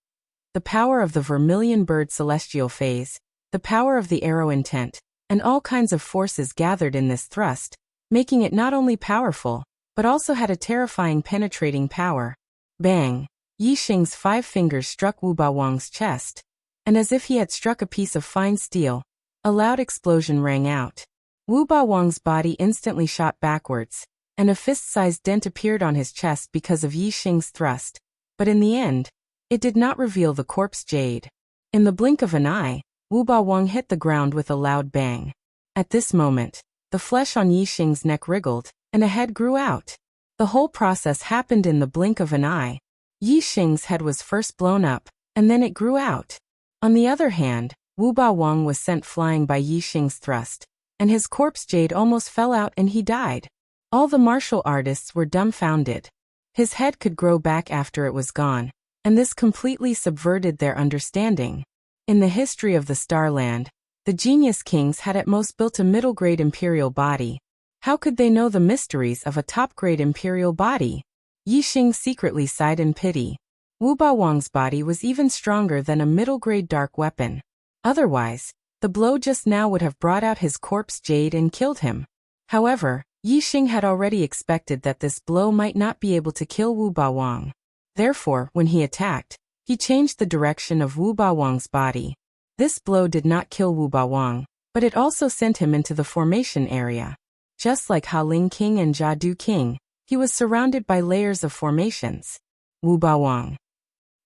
the power of the vermilion bird celestial phase, the power of the arrow intent, and all kinds of forces gathered in this thrust, making it not only powerful, but also had a terrifying penetrating power. Bang! Yixing's 5 fingers struck Wu Bawang's chest, and as if he had struck a piece of fine steel, a loud explosion rang out. Wu Bawang's body instantly shot backwards, and a fist-sized dent appeared on his chest because of Yixing's thrust, but in the end, it did not reveal the corpse jade. In the blink of an eye, Wu Bawang hit the ground with a loud bang. At this moment, the flesh on Yixing's neck wriggled, and a head grew out. The whole process happened in the blink of an eye. Yixing's head was first blown up, and then it grew out. On the other hand, Wu Bawang was sent flying by Yixing's thrust, and his corpse jade almost fell out and he died. All the martial artists were dumbfounded. His head could grow back after it was gone, and this completely subverted their understanding. In the history of the Starland, the genius kings had at most built a middle-grade imperial body. How could they know the mysteries of a top-grade imperial body? Yixing secretly sighed in pity. Wu Bawang's body was even stronger than a middle-grade dark weapon. Otherwise, the blow just now would have brought out his corpse jade and killed him. However, Yixing had already expected that this blow might not be able to kill Wu Bawang. Therefore, when he attacked, he changed the direction of Wu Bawang's body. This blow did not kill Wu Bawang, but it also sent him into the formation area. Just like Haling King and Jadu King, he was surrounded by layers of formations. Wu Bawang.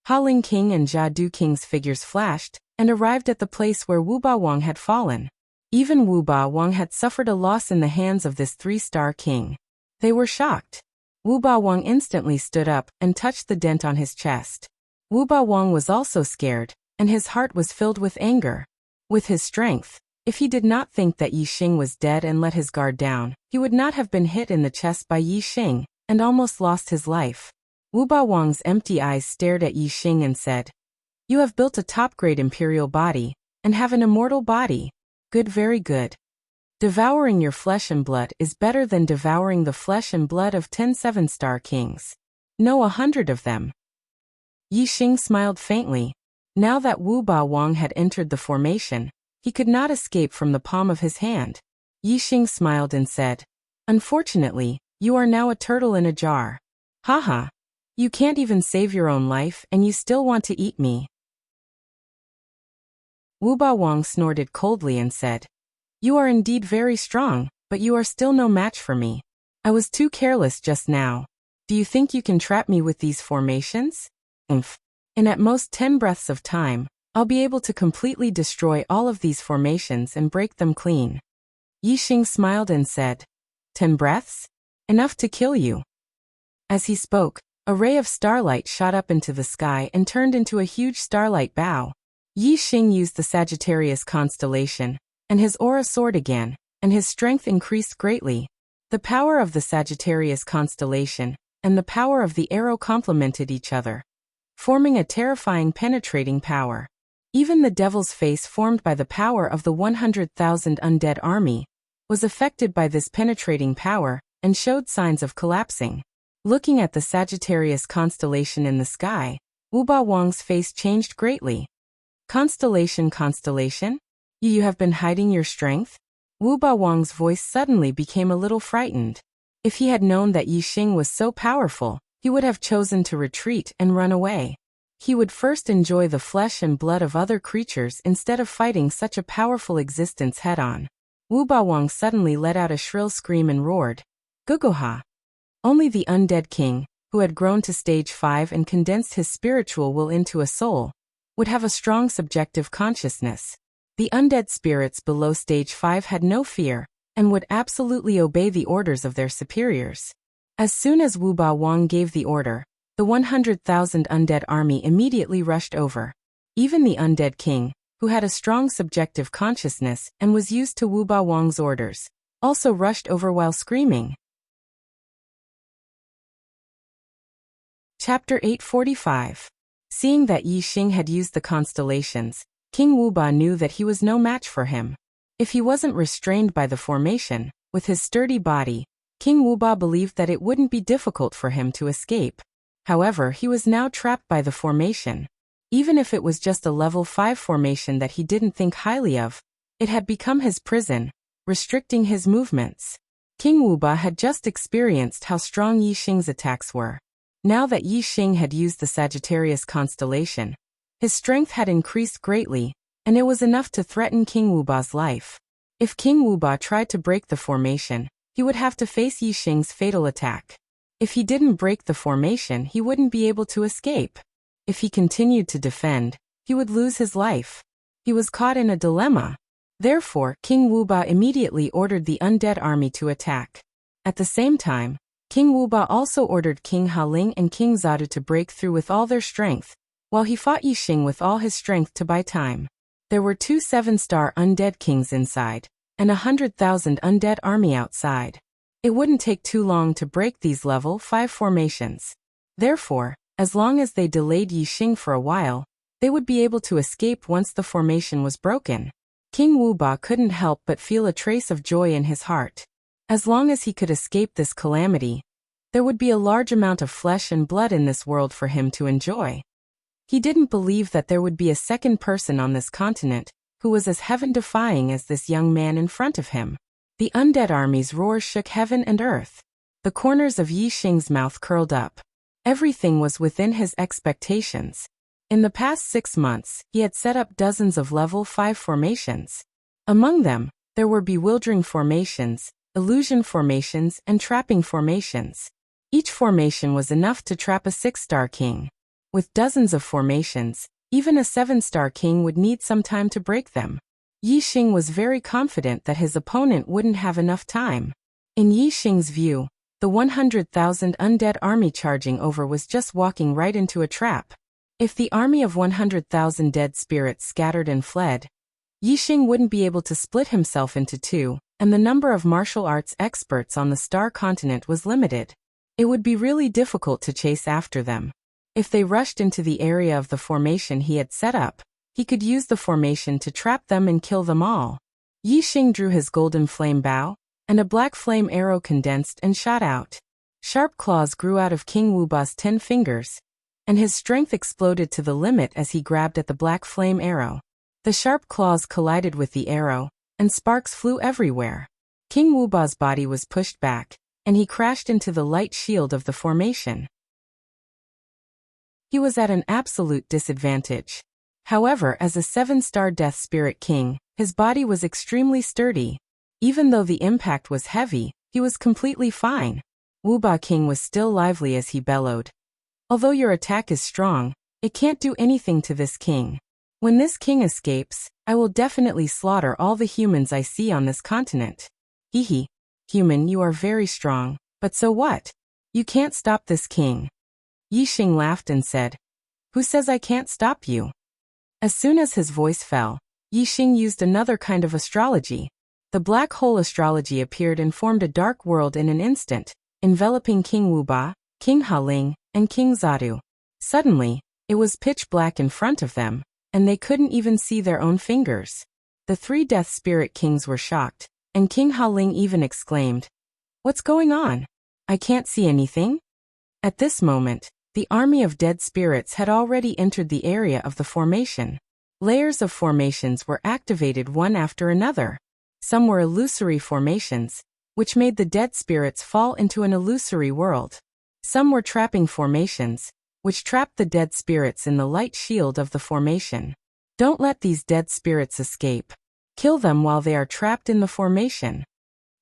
Haling King and Jadu King's figures flashed and arrived at the place where Wu Bawang had fallen. Even Wu Bawang had suffered a loss in the hands of this 3-star king. They were shocked. Wu Bawang instantly stood up and touched the dent on his chest. Wu Bawang was also scared, and his heart was filled with anger. With his strength, if he did not think that Yixing was dead and let his guard down, he would not have been hit in the chest by Yixing and almost lost his life. Wu Bawang's empty eyes stared at Yixing and said, "You have built a top-grade imperial body, and have an immortal body. Good, very good. Devouring your flesh and blood is better than devouring the flesh and blood of 10 7-star kings. No, 100 of them." Yixing smiled faintly. Now that Wu Bawang had entered the formation, he could not escape from the palm of his hand. Yixing smiled and said, "Unfortunately, you are now a turtle in a jar. Haha. You can't even save your own life and you still want to eat me." Wu Bawang snorted coldly and said, "You are indeed very strong, but you are still no match for me. I was too careless just now. Do you think you can trap me with these formations? In at most 10 breaths of time, I'll be able to completely destroy all of these formations and break them clean." Yixing smiled and said, "10 breaths? Enough to kill you." As he spoke, a ray of starlight shot up into the sky and turned into a huge starlight bow. Yixing used the Sagittarius constellation, and his aura soared again, and his strength increased greatly. The power of the Sagittarius constellation and the power of the arrow complemented each other, forming a terrifying penetrating power. Even the devil's face formed by the power of the 100,000 undead army was affected by this penetrating power and showed signs of collapsing. Looking at the Sagittarius constellation in the sky, Wu Bawang's face changed greatly. Constellation, you have been hiding your strength?" Wu Bawang's voice suddenly became a little frightened. If he had known that Yixing was so powerful, he would have chosen to retreat and run away. He would first enjoy the flesh and blood of other creatures instead of fighting such a powerful existence head-on. Wu Bawang suddenly let out a shrill scream and roared, "Guguha!" Only the undead king, who had grown to stage 5 and condensed his spiritual will into a soul, would have a strong subjective consciousness. The undead spirits below stage 5 had no fear, and would absolutely obey the orders of their superiors. As soon as Wu Ba Wang gave the order, the 100,000 undead army immediately rushed over. Even the undead king, who had a strong subjective consciousness and was used to Wu Ba Wang's orders, also rushed over while screaming. Chapter 845. Seeing that Yi Xing had used the constellations, King Wu Ba knew that he was no match for him. If he wasn't restrained by the formation, with his sturdy body, King Wu Ba believed that it wouldn't be difficult for him to escape. However, he was now trapped by the formation. Even if it was just a level 5 formation that he didn't think highly of, it had become his prison, restricting his movements. King Wu Ba had just experienced how strong Yi Xing's attacks were. Now that Yi Xing had used the Sagittarius constellation, his strength had increased greatly, and it was enough to threaten King Wu Ba's life. If King Wu Ba tried to break the formation, he would have to face Yi Xing's fatal attack. If he didn't break the formation, he wouldn't be able to escape. If he continued to defend, he would lose his life. He was caught in a dilemma. Therefore, King Wu Ba immediately ordered the undead army to attack. At the same time, King Wu Ba also ordered King Haling and King Zadu to break through with all their strength, while he fought Yi Xing with all his strength to buy time. There were 2 7-star undead kings inside, and 100,000 undead army outside. It wouldn't take too long to break these level 5 formations. Therefore, as long as they delayed Yi Xing for a while, they would be able to escape once the formation was broken. King Wu Ba couldn't help but feel a trace of joy in his heart. As long as he could escape this calamity, there would be a large amount of flesh and blood in this world for him to enjoy. He didn't believe that there would be a second person on this continent who was as heaven-defying as this young man in front of him. The undead army's roar shook heaven and earth. The corners of Yi Xing's mouth curled up. Everything was within his expectations. In the past 6 months, he had set up dozens of level 5 formations. Among them, there were bewildering formations, illusion formations, and trapping formations. Each formation was enough to trap a 6-star king. With dozens of formations, even a 7-star king would need some time to break them. Yi Xing was very confident that his opponent wouldn't have enough time. In Yi Xing's view, the 100,000 undead army charging over was just walking right into a trap. If the army of 100,000 dead spirits scattered and fled, Yi Xing wouldn't be able to split himself into 2, and the number of martial arts experts on the star continent was limited. It would be really difficult to chase after them. If they rushed into the area of the formation he had set up, he could use the formation to trap them and kill them all. Yi Xing drew his golden flame bow, and a black flame arrow condensed and shot out. Sharp claws grew out of King Wu Ba's 10 fingers, and his strength exploded to the limit as he grabbed at the black flame arrow. The sharp claws collided with the arrow, and sparks flew everywhere. King Wu Ba's body was pushed back, and he crashed into the light shield of the formation. He was at an absolute disadvantage. However, as a 7-star Death Spirit King, his body was extremely sturdy. Even though the impact was heavy, he was completely fine. Wu Ba King was still lively as he bellowed. Although your attack is strong, it can't do anything to this king. When this king escapes, I will definitely slaughter all the humans I see on this continent. Hehe. Human, you are very strong, but so what? You can't stop this king. Yi Xing laughed and said, "Who says I can't stop you?" As soon as his voice fell, Yi Xing used another kind of astrology. The black hole astrology appeared and formed a dark world in an instant, enveloping King Wu Ba, King Haling, and King Zadu. Suddenly, it was pitch black in front of them, and they couldn't even see their own fingers. The 3 Death Spirit Kings were shocked, and King Haling even exclaimed, "What's going on? I can't see anything." At this moment, the army of dead spirits had already entered the area of the formation. Layers of formations were activated one after another. Some were illusory formations, which made the dead spirits fall into an illusory world. Some were trapping formations, which trapped the dead spirits in the light shield of the formation. Don't let these dead spirits escape. Kill them while they are trapped in the formation.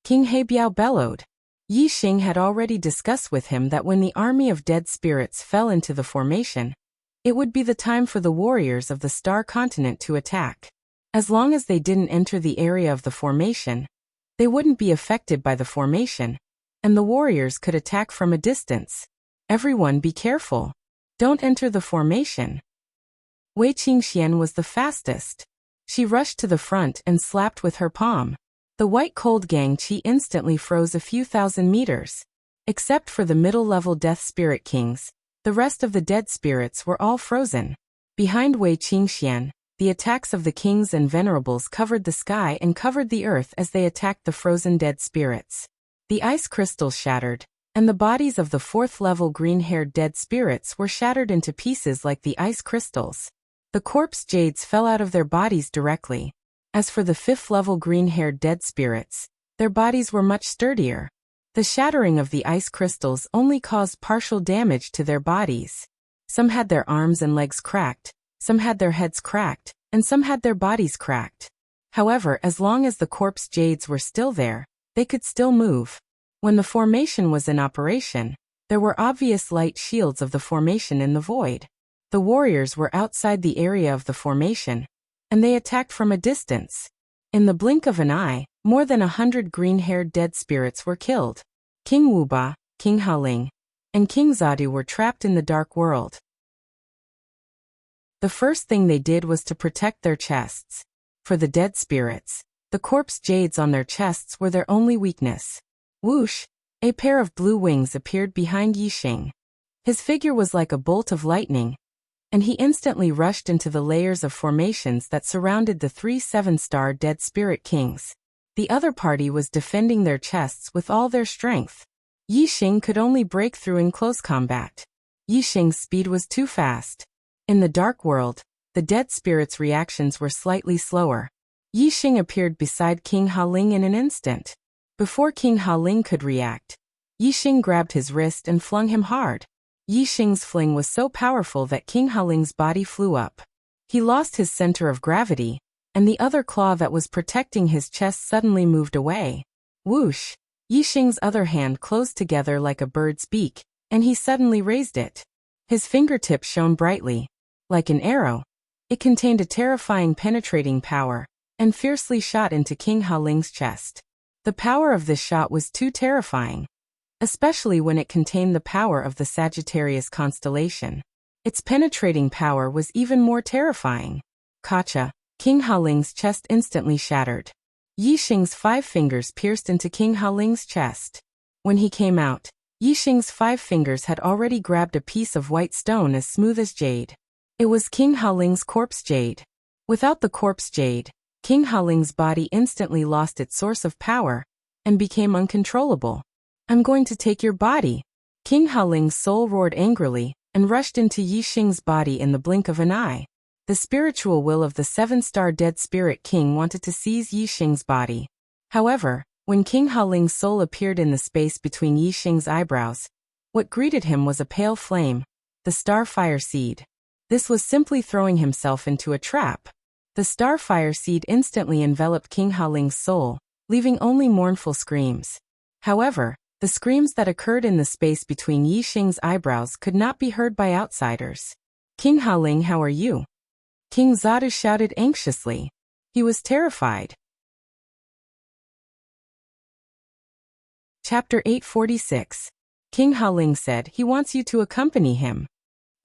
King Heibiao bellowed. Yi Xing had already discussed with him that when the army of dead spirits fell into the formation, it would be the time for the warriors of the star continent to attack. As long as they didn't enter the area of the formation, they wouldn't be affected by the formation, and the warriors could attack from a distance. Everyone be careful. Don't enter the formation. Wei Qingxian was the fastest. She rushed to the front and slapped with her palm. The white cold gang qi instantly froze a few thousand meters. Except for the middle-level death spirit kings, the rest of the dead spirits were all frozen. Behind Wei Qingxian, the attacks of the kings and venerables covered the sky and covered the earth as they attacked the frozen dead spirits. The ice crystals shattered, and the bodies of the fourth-level green-haired dead spirits were shattered into pieces like the ice crystals. The corpse jades fell out of their bodies directly. As for the fifth-level green-haired dead spirits, their bodies were much sturdier. The shattering of the ice crystals only caused partial damage to their bodies. Some had their arms and legs cracked, some had their heads cracked, and some had their bodies cracked. However, as long as the corpse jades were still there, they could still move. When the formation was in operation, there were obvious light shields of the formation in the void. The warriors were outside the area of the formation, and they attacked from a distance. In the blink of an eye, more than 100 green-haired dead spirits were killed. King Wuba, King Haoling, and King Zadu were trapped in the dark world. The first thing they did was to protect their chests. For the dead spirits, the corpse jades on their chests were their only weakness. Whoosh! A pair of blue wings appeared behind Yixing. His figure was like a bolt of lightning, and he instantly rushed into the layers of formations that surrounded the 3 7-star dead spirit kings. The other party was defending their chests with all their strength. Yixing could only break through in close combat. Yixing's speed was too fast. In the dark world, the dead spirits' reactions were slightly slower. Yixing appeared beside King Haoling in an instant. Before King Haoling could react, Yixing grabbed his wrist and flung him hard. Yixing's fling was so powerful that King Haoling's body flew up. He lost his center of gravity, and the other claw that was protecting his chest suddenly moved away. Whoosh! Yixing's other hand closed together like a bird's beak, and he suddenly raised it. His fingertip shone brightly. Like an arrow, it contained a terrifying penetrating power, and fiercely shot into King Haoling's chest. The power of this shot was too terrifying, especially when it contained the power of the Sagittarius constellation. Its penetrating power was even more terrifying. Kacha! King Haoling's chest instantly shattered. Yixing's 5 fingers pierced into King Haoling's chest. When he came out, Yixing's 5 fingers had already grabbed a piece of white stone as smooth as jade. It was King Haoling's corpse jade. Without the corpse jade, King Haoling's body instantly lost its source of power and became uncontrollable. I'm going to take your body. King Haoling's soul roared angrily and rushed into Yixing's body in the blink of an eye. The spiritual will of the 7-star dead spirit king wanted to seize Yixing's body. However, when King Haoling's soul appeared in the space between Yixing's eyebrows, what greeted him was a pale flame, the starfire seed. This was simply throwing himself into a trap. The starfire seed instantly enveloped King Haoling's soul, leaving only mournful screams. However, the screams that occurred in the space between Yixing's eyebrows could not be heard by outsiders. King Haoling, how are you? King Zadu shouted anxiously. He was terrified. Chapter 846. King Haoling said he wants you to accompany him.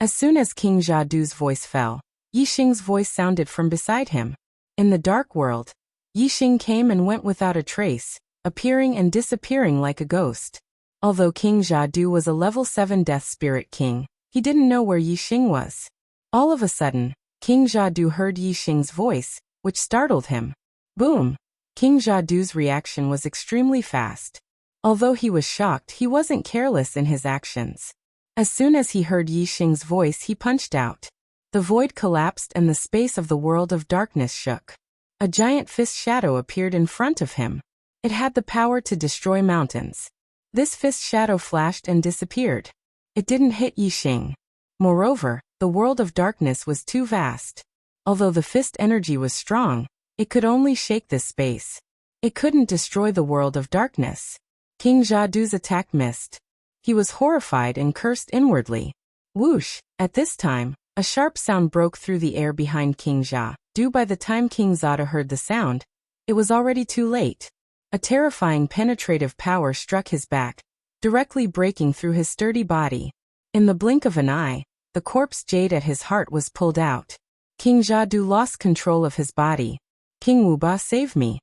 As soon as King Jadu's voice fell, Yixing's voice sounded from beside him. In the dark world, Yixing came and went without a trace, appearing and disappearing like a ghost. Although King Jadu was a level 7 death spirit king, he didn't know where Yixing was. All of a sudden, King Jadu heard Yixing's voice, which startled him. Boom! King Jadu's reaction was extremely fast. Although he was shocked, he wasn't careless in his actions. As soon as he heard Yixing's voice, he punched out. The void collapsed and the space of the world of darkness shook. A giant fist shadow appeared in front of him. It had the power to destroy mountains. This fist shadow flashed and disappeared. It didn't hit Yixing. Moreover, the world of darkness was too vast. Although the fist energy was strong, it could only shake this space. It couldn't destroy the world of darkness. King Jadu's attack missed. He was horrified and cursed inwardly. Whoosh! At this time, a sharp sound broke through the air behind King Ja. By the time King Zada heard the sound, it was already too late. A terrifying penetrative power struck his back, directly breaking through his sturdy body. In the blink of an eye, the corpse jade at his heart was pulled out. King Jadu lost control of his body. King Wuba, save me.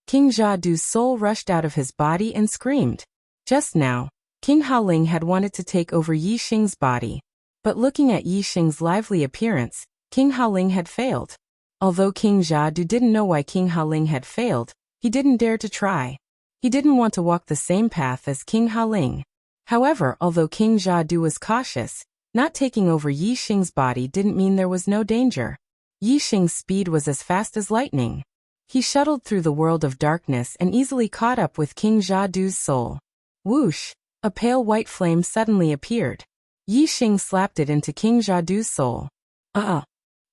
King Jadu's soul rushed out of his body and screamed. Just now, King Haoling had wanted to take over Yi Xing's body. But looking at Yi Xing's lively appearance, King Haoling had failed. Although King Jadu didn't know why King Haoling had failed, he didn't dare to try. He didn't want to walk the same path as King Haoling. However, although King Jadu was cautious, not taking over Yi Xing's body didn't mean there was no danger. Yi Xing's speed was as fast as lightning. He shuttled through the world of darkness and easily caught up with King Jadu's soul. Whoosh! A pale white flame suddenly appeared. Yi Xing slapped it into King Jadu's soul.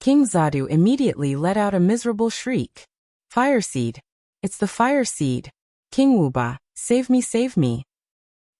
King Zadu immediately let out a miserable shriek. Fire seed! It's the fire seed! King Wuba, save me, save me!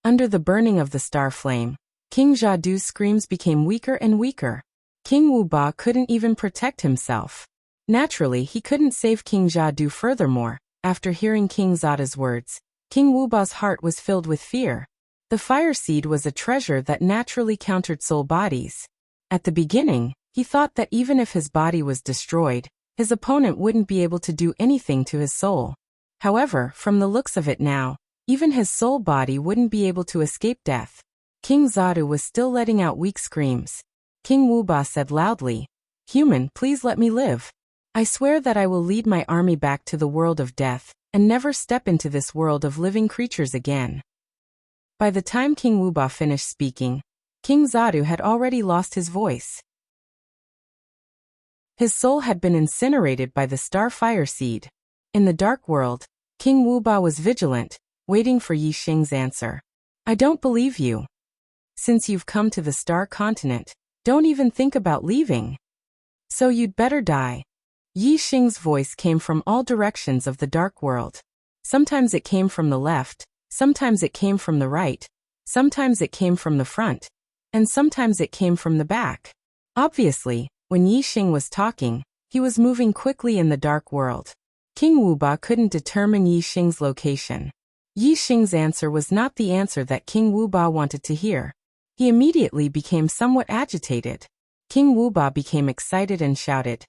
Under the burning of the star flame, King Jadu's screams became weaker and weaker. King Wuba couldn't even protect himself. Naturally, he couldn't save King Jadu. Furthermore, after hearing King Zada's words, King Wuba's heart was filled with fear. The fire seed was a treasure that naturally countered soul bodies. At the beginning, he thought that even if his body was destroyed, his opponent wouldn't be able to do anything to his soul. However, from the looks of it now, even his soul body wouldn't be able to escape death. King Zadu was still letting out weak screams. King Wuba said loudly, "Human, please let me live. I swear that I will lead my army back to the world of death, and never step into this world of living creatures again." By the time King Wuba finished speaking, King Zadu had already lost his voice. His soul had been incinerated by the star fire seed. In the dark world, King Wuba was vigilant, waiting for Yi Xing's answer. "I don't believe you. Since you've come to the star continent, don't even think about leaving. So you'd better die." Yi Xing's voice came from all directions of the dark world. Sometimes it came from the left, sometimes it came from the right, sometimes it came from the front, and sometimes it came from the back. Obviously, when Yi Xing was talking, he was moving quickly in the dark world. King Wuba couldn't determine Yi Xing's location. Yi Xing's answer was not the answer that King Wuba wanted to hear. He immediately became somewhat agitated. King Wuba became excited and shouted,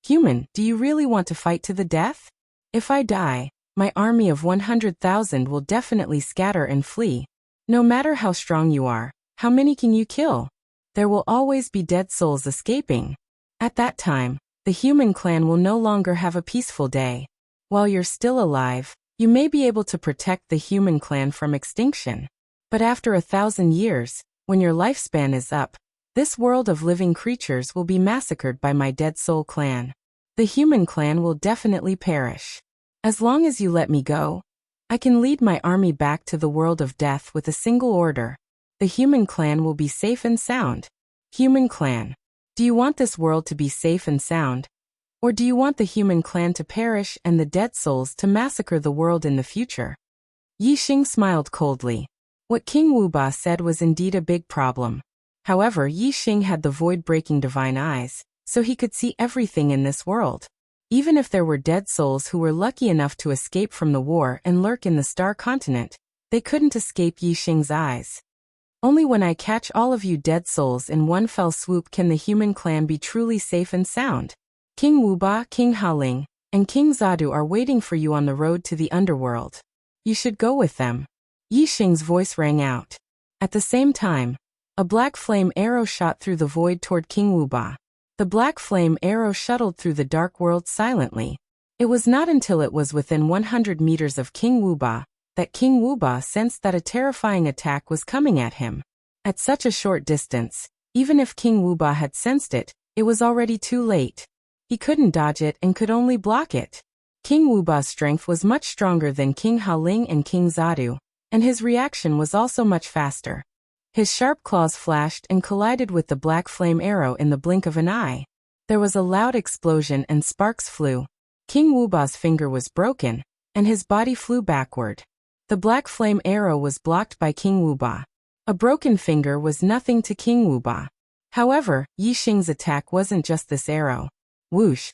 "Human, do you really want to fight to the death? If I die, my army of 100,000 will definitely scatter and flee. No matter how strong you are, how many can you kill? There will always be dead souls escaping. At that time, the human clan will no longer have a peaceful day. While you're still alive, you may be able to protect the human clan from extinction. But after 1,000 years, when your lifespan is up, this world of living creatures will be massacred by my dead soul clan. The human clan will definitely perish. As long as you let me go, I can lead my army back to the world of death with a single order. The human clan will be safe and sound." Human clan. Do you want this world to be safe and sound? Or do you want the human clan to perish and the dead souls to massacre the world in the future? Yi Xing smiled coldly. What King Wuba said was indeed a big problem. However, Yi Xing had the void-breaking divine eyes, so he could see everything in this world. Even if there were dead souls who were lucky enough to escape from the war and lurk in the star continent, they couldn't escape Yi Xing's eyes. Only when I catch all of you dead souls in one fell swoop can the human clan be truly safe and sound. King Wuba, King Haoling, and King Zadu are waiting for you on the road to the underworld. You should go with them. Yi Xing's voice rang out. At the same time, a black flame arrow shot through the void toward King Wuba. The black flame arrow shuttled through the dark world silently. It was not until it was within 100 meters of King Wuba that King Wuba sensed that a terrifying attack was coming at him. At such a short distance, even if King Wuba had sensed it, it was already too late. He couldn't dodge it and could only block it. King Wuba's strength was much stronger than King Haoling and King Zadu, and his reaction was also much faster. His sharp claws flashed and collided with the black flame arrow in the blink of an eye. There was a loud explosion and sparks flew. King Wuba's finger was broken, and his body flew backward. The black flame arrow was blocked by King Wuba. A broken finger was nothing to King Wuba. However, Yi Xing's attack wasn't just this arrow. Whoosh!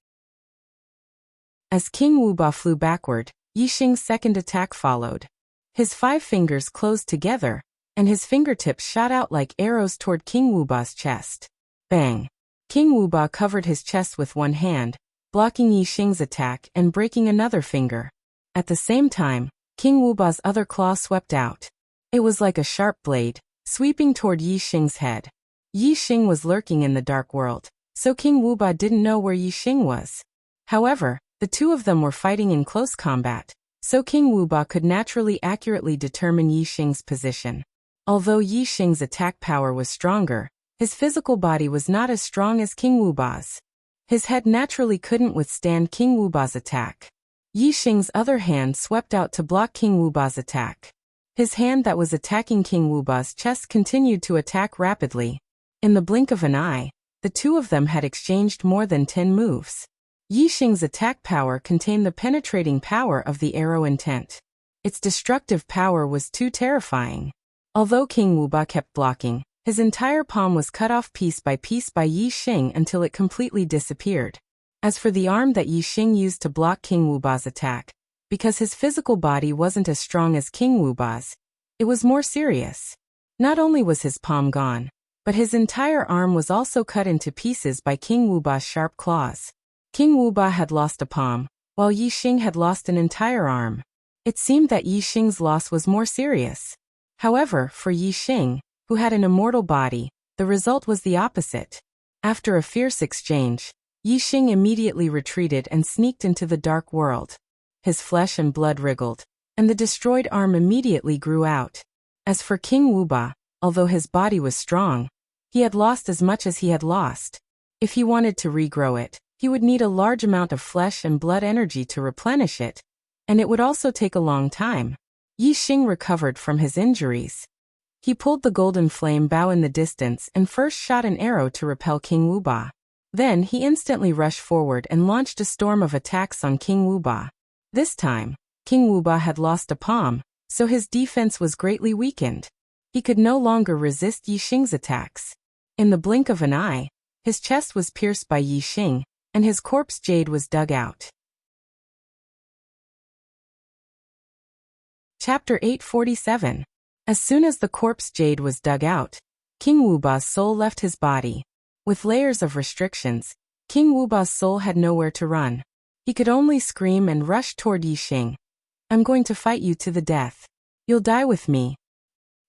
As King Wuba flew backward, Yixing's second attack followed. His 5 fingers closed together, and his fingertips shot out like arrows toward King Wuba's chest. Bang! King Wuba covered his chest with one hand, blocking Yixing's attack and breaking another finger. At the same time, King Wuba's other claw swept out. It was like a sharp blade, sweeping toward Yixing's head. Yixing was lurking in the dark world, so King Wuba didn't know where Yixing was. However, the two of them were fighting in close combat, so King Wuba could naturally accurately determine Yixing's position. Although Yixing's attack power was stronger, his physical body was not as strong as King Wuba's. His head naturally couldn't withstand King Wuba's attack. Yixing's other hand swept out to block King Wuba's attack. His hand that was attacking King Wuba's chest continued to attack rapidly. In the blink of an eye, the two of them had exchanged more than 10 moves. Yixing's attack power contained the penetrating power of the arrow intent. Its destructive power was too terrifying. Although King Wuba kept blocking, his entire palm was cut off piece by Yixing until it completely disappeared. As for the arm that Yixing used to block King Wuba's attack, because his physical body wasn't as strong as King Wuba's, it was more serious. Not only was his palm gone, but his entire arm was also cut into pieces by King Wuba's sharp claws. King Wuba had lost a palm, while Yixing had lost an entire arm. It seemed that Yixing's loss was more serious. However, for Yixing, who had an immortal body, the result was the opposite. After a fierce exchange, Yixing immediately retreated and sneaked into the dark world. His flesh and blood wriggled, and the destroyed arm immediately grew out. As for King Wuba, although his body was strong, he had lost as much as he had lost. If he wanted to regrow it, he would need a large amount of flesh and blood energy to replenish it, and it would also take a long time. Yixing recovered from his injuries. He pulled the golden flame bow in the distance and first shot an arrow to repel King Wuba. Then he instantly rushed forward and launched a storm of attacks on King Wuba. This time, King Wuba had lost a palm, so his defense was greatly weakened. He could no longer resist Yixing's attacks. In the blink of an eye, his chest was pierced by Yixing, and his corpse jade was dug out. Chapter 847. As soon as the corpse jade was dug out, King Wuba's soul left his body. With layers of restrictions, King Wuba's soul had nowhere to run. He could only scream and rush toward Yixing. "I'm going to fight you to the death. You'll die with me."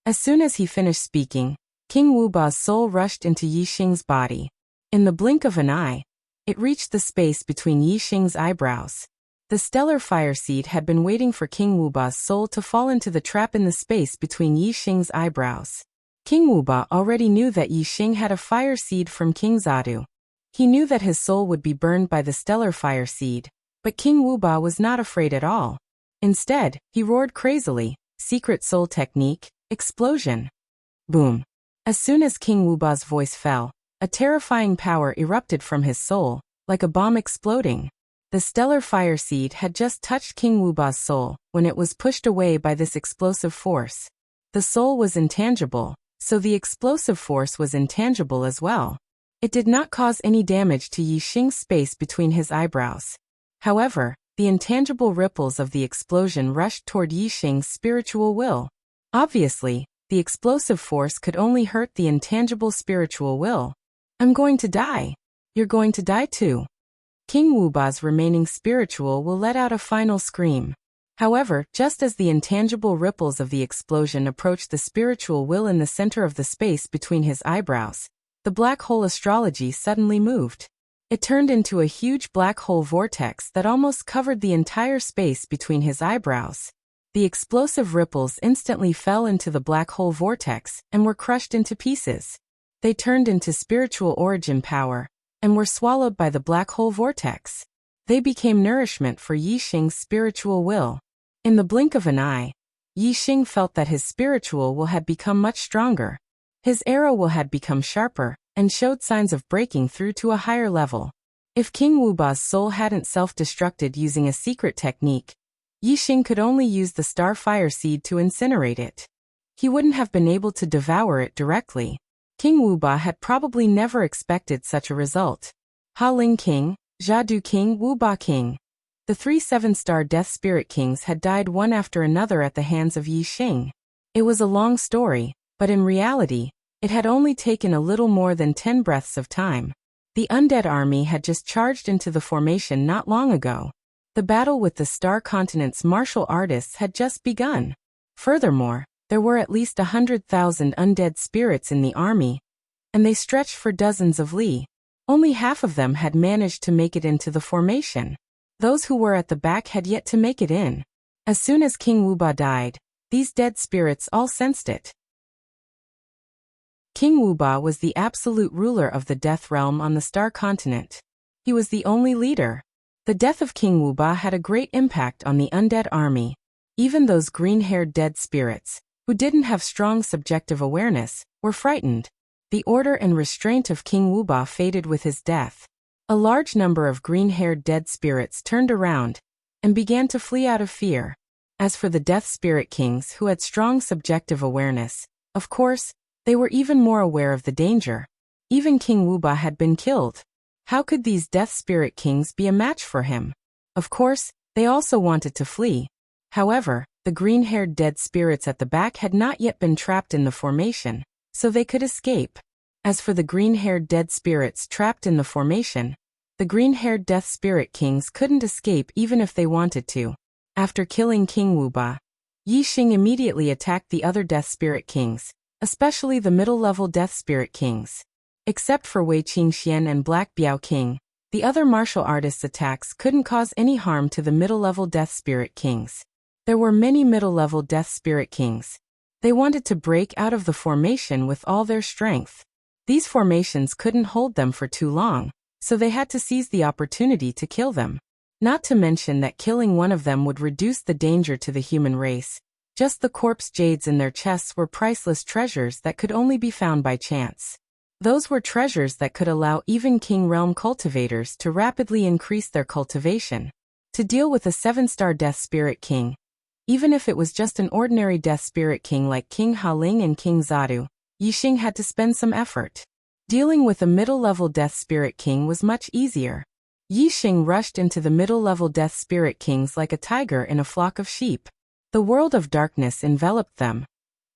As soon as he finished speaking, King Wuba's soul rushed into Yixing's body. In the blink of an eye, it reached the space between Yixing's eyebrows. The stellar fire seed had been waiting for King Wuba's soul to fall into the trap in the space between Yixing's eyebrows. King Wuba already knew that Yixing had a fire seed from King Zadu. He knew that his soul would be burned by the stellar fire seed, but King Wuba was not afraid at all. Instead, he roared crazily, "Secret soul technique, explosion." Boom. As soon as King Wuba's voice fell, a terrifying power erupted from his soul, like a bomb exploding. The stellar fire seed had just touched King Wuba's soul when it was pushed away by this explosive force. The soul was intangible, so the explosive force was intangible as well. It did not cause any damage to Yixing's space between his eyebrows. However, the intangible ripples of the explosion rushed toward Yixing's spiritual will. Obviously, the explosive force could only hurt the intangible spiritual will. "I'm going to die. You're going to die too." King Wuba's remaining spiritual will let out a final scream. However, just as the intangible ripples of the explosion approached the spiritual will in the center of the space between his eyebrows, the black hole astrology suddenly moved. It turned into a huge black hole vortex that almost covered the entire space between his eyebrows. The explosive ripples instantly fell into the black hole vortex and were crushed into pieces. They turned into spiritual origin power and were swallowed by the black hole vortex. They became nourishment for Yixing's spiritual will. In the blink of an eye, Yixing felt that his spiritual will had become much stronger. His arrow will had become sharper and showed signs of breaking through to a higher level. If King Wuba's soul hadn't self-destructed using a secret technique, Yixing could only use the star fire seed to incinerate it. He wouldn't have been able to devour it directly. King Wuba had probably never expected such a result. Ha Ling King, Jadu King, Wuba King. The 3 7-star Death Spirit Kings had died one after another at the hands of Yi Xing. It was a long story, but in reality, it had only taken a little more than 10 breaths of time. The undead army had just charged into the formation not long ago. The battle with the Star Continent's martial artists had just begun. Furthermore, there were at least 100,000 undead spirits in the army, and they stretched for dozens of li. Only half of them had managed to make it into the formation. Those who were at the back had yet to make it in. As soon as King Wuba died, these dead spirits all sensed it. King Wuba was the absolute ruler of the Death Realm on the Star Continent. He was the only leader. The death of King Wuba had a great impact on the undead army. Even those green-haired dead spirits, who didn't have strong subjective awareness, were frightened. The order and restraint of King Wuba faded with his death. A large number of green-haired dead spirits turned around and began to flee out of fear. As for the Death Spirit Kings who had strong subjective awareness, of course, they were even more aware of the danger. Even King Wuba had been killed. How could these Death Spirit Kings be a match for him? Of course, they also wanted to flee. However, the green-haired dead spirits at the back had not yet been trapped in the formation, so they could escape. As for the green-haired dead spirits trapped in the formation, the green-haired Death Spirit Kings couldn't escape even if they wanted to. After killing King Wuba, Yi Xing immediately attacked the other Death Spirit Kings, especially the middle-level Death Spirit Kings. Except for Wei Qingxian and Black Biao King, the other martial artists' attacks couldn't cause any harm to the middle-level Death Spirit Kings. There were many middle-level Death Spirit Kings. They wanted to break out of the formation with all their strength. These formations couldn't hold them for too long, so they had to seize the opportunity to kill them. Not to mention that killing one of them would reduce the danger to the human race. Just the corpse jades in their chests were priceless treasures that could only be found by chance. Those were treasures that could allow even King Realm cultivators to rapidly increase their cultivation. To deal with a 7-star Death Spirit King, even if it was just an ordinary Death Spirit King like King Haling and King Zadu, Yi Xing had to spend some effort. Dealing with a middle-level Death Spirit King was much easier. Yi Xing rushed into the middle-level Death Spirit Kings like a tiger in a flock of sheep. The world of darkness enveloped them,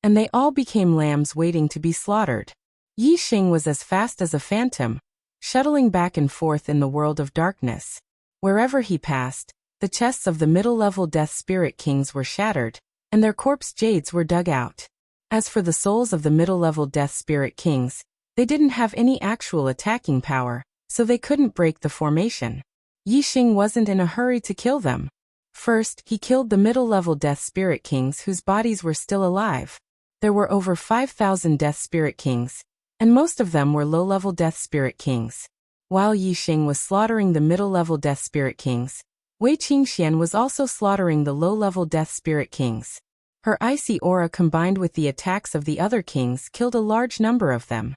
and they all became lambs waiting to be slaughtered. Yi Xing was as fast as a phantom, shuttling back and forth in the world of darkness. Wherever he passed, the chests of the middle-level Death Spirit Kings were shattered, and their corpse jades were dug out. As for the souls of the middle-level Death Spirit Kings, they didn't have any actual attacking power, so they couldn't break the formation. Yi Xing wasn't in a hurry to kill them. First, he killed the middle-level Death Spirit Kings whose bodies were still alive. There were over 5,000 Death Spirit Kings, and most of them were low-level Death Spirit Kings. While Yi Xing was slaughtering the middle-level Death Spirit Kings, Wei Qingxian was also slaughtering the low-level Death Spirit Kings. Her icy aura combined with the attacks of the other kings killed a large number of them.